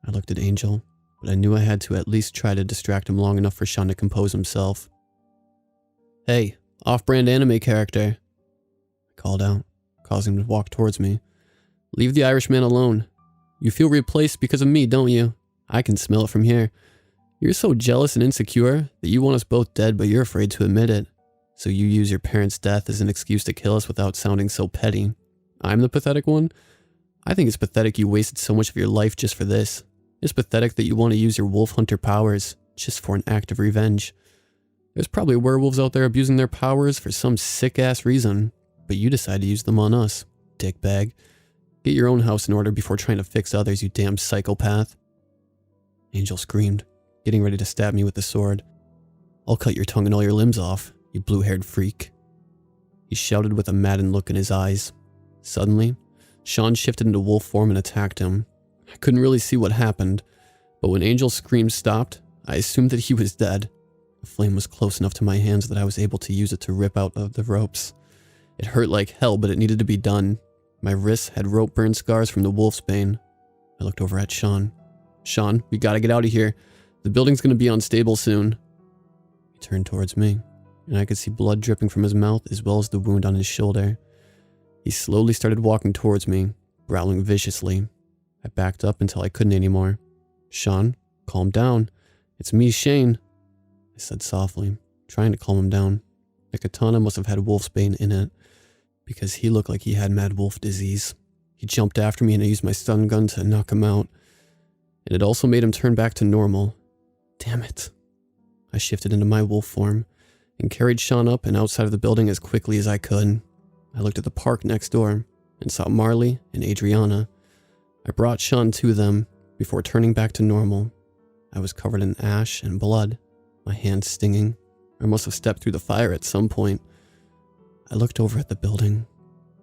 I looked at Angel, but I knew I had to at least try to distract him long enough for Sean to compose himself. Hey, off-brand anime character, I called out, causing him to walk towards me. Leave the Irishman alone. You feel replaced because of me, don't you? I can smell it from here. You're so jealous and insecure that you want us both dead, but you're afraid to admit it. So you use your parents' death as an excuse to kill us without sounding so petty. I'm the pathetic one? I think it's pathetic you wasted so much of your life just for this. It's pathetic that you want to use your wolf hunter powers just for an act of revenge. There's probably werewolves out there abusing their powers for some sick-ass reason, but you decide to use them on us, dickbag. Get your own house in order before trying to fix others, you damn psychopath. Angel screamed, getting ready to stab me with the sword. I'll cut your tongue and all your limbs off, you blue-haired freak. He shouted with a maddened look in his eyes. Suddenly, Sean shifted into wolf form and attacked him. I couldn't really see what happened, but when Angel's scream stopped, I assumed that he was dead. The flame was close enough to my hands that I was able to use it to rip out of the ropes. It hurt like hell, but it needed to be done. My wrists had rope burn scars from the wolf's bane. I looked over at Sean. Sean, we gotta get out of here. The building's gonna be unstable soon. He turned towards me, and I could see blood dripping from his mouth as well as the wound on his shoulder. He slowly started walking towards me, growling viciously. I backed up until I couldn't anymore. Sean, calm down. It's me, Shane, I said softly, trying to calm him down. The katana must have had wolfsbane in it, because he looked like he had mad wolf disease. He jumped after me and I used my stun gun to knock him out. And it also made him turn back to normal. Damn it. I shifted into my wolf form and carried Sean up and outside of the building as quickly as I could. I looked at the park next door and saw Marley and Adriana. I brought Sean to them before turning back to normal. I was covered in ash and blood, my hands stinging. I must have stepped through the fire at some point. I looked over at the building.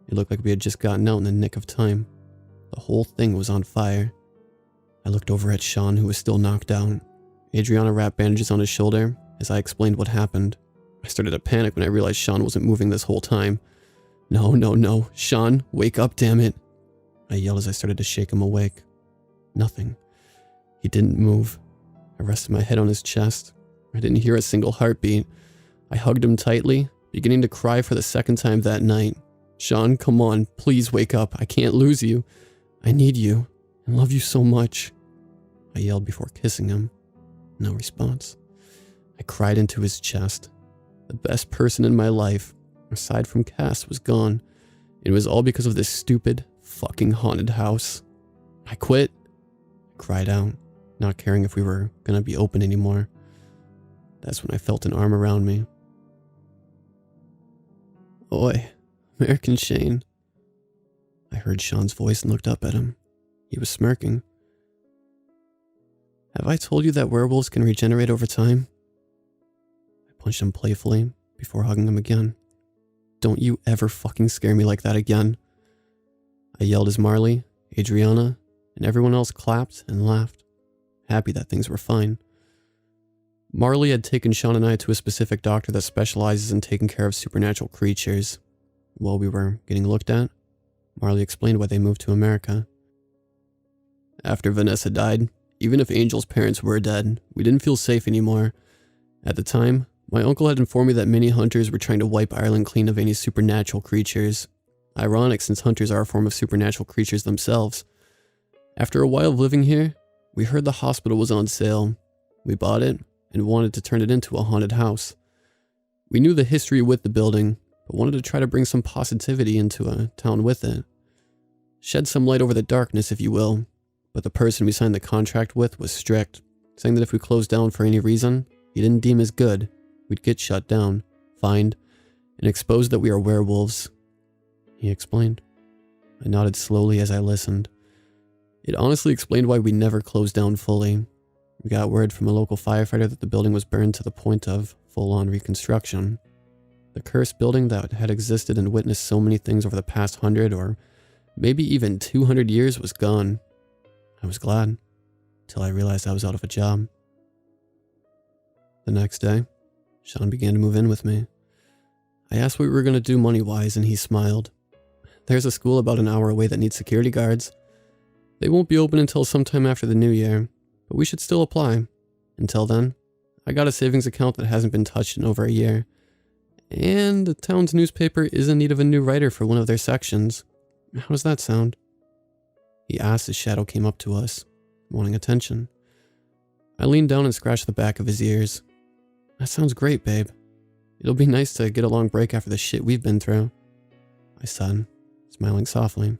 It looked like we had just gotten out in the nick of time. The whole thing was on fire. I looked over at Sean, who was still knocked out. Adriana wrapped bandages on his shoulder as I explained what happened. I started to panic when I realized Sean wasn't moving this whole time. No. Sean, wake up, damn it. I yelled as I started to shake him awake. Nothing. He didn't move. I rested my head on his chest. I didn't hear a single heartbeat. I hugged him tightly, beginning to cry for the second time that night. Sean, come on, please wake up. I can't lose you. I need you and love you so much. I yelled before kissing him. No response. I cried into his chest. The best person in my life, aside from Cass, was gone. It was all because of this stupid, fucking haunted house. I quit. I cried out, not caring if we were gonna be open anymore. That's when I felt an arm around me. Oi, American Shane. I heard Sean's voice and looked up at him. He was smirking. Have I told you that werewolves can regenerate over time? I punched him playfully before hugging him again. Don't you ever fucking scare me like that again. I yelled as Marley, Adriana, and everyone else clapped and laughed, happy that things were fine. Marley had taken Sean and I to a specific doctor that specializes in taking care of supernatural creatures. While we were getting looked at, Marley explained why they moved to America. After Vanessa died, even if Angel's parents were dead, we didn't feel safe anymore. At the time, my uncle had informed me that many hunters were trying to wipe Ireland clean of any supernatural creatures. Ironic, since hunters are a form of supernatural creatures themselves. After a while of living here, we heard the hospital was on sale. We bought it, and wanted to turn it into a haunted house. We knew the history with the building, but wanted to try to bring some positivity into a town with it. Shed some light over the darkness, if you will, but the person we signed the contract with was strict, saying that if we closed down for any reason he didn't deem as good, we'd get shut down, fined, and exposed that we are werewolves. He explained. I nodded slowly as I listened. It honestly explained why we never closed down fully. We got word from a local firefighter that the building was burned to the point of full-on reconstruction. The cursed building that had existed and witnessed so many things over the past 100 or maybe even 200 years was gone. I was glad, till I realized I was out of a job. The next day, Sean began to move in with me. I asked what we were going to do money-wise, and he smiled. There's a school about an hour away that needs security guards. They won't be open until sometime after the new year, but we should still apply. Until then, I got a savings account that hasn't been touched in over a year. And the town's newspaper is in need of a new writer for one of their sections. How does that sound? He asked as Shadow came up to us, wanting attention. I leaned down and scratched the back of his ears. That sounds great, babe. It'll be nice to get a long break after the shit we've been through, I said, smiling softly.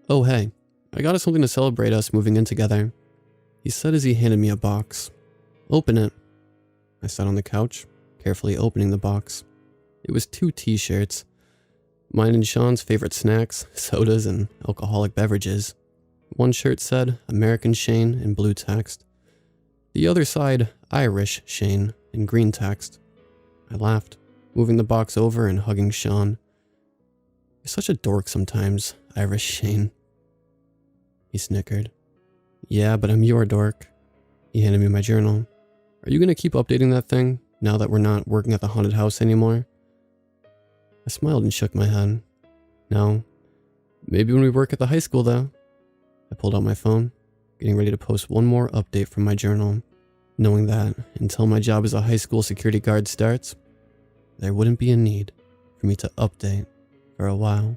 Oh hey, I got us something to celebrate us moving in together, he said as he handed me a box. Open it. I sat on the couch, carefully opening the box. It was 2 t-shirts. Mine and Sean's favorite snacks, sodas, and alcoholic beverages. One shirt said, American Shane in blue text. The other side, Irish Shane in green text. I laughed, moving the box over and hugging Sean. You're such a dork sometimes, Irish Shane. He snickered. Yeah, but I'm your dork. He handed me my journal. Are you going to keep updating that thing, now that we're not working at the haunted house anymore? I smiled and shook my head. No. Maybe when we work at the high school, though. I pulled out my phone, getting ready to post one more update from my journal, knowing that until my job as a high school security guard starts, there wouldn't be a need for me to update for a while.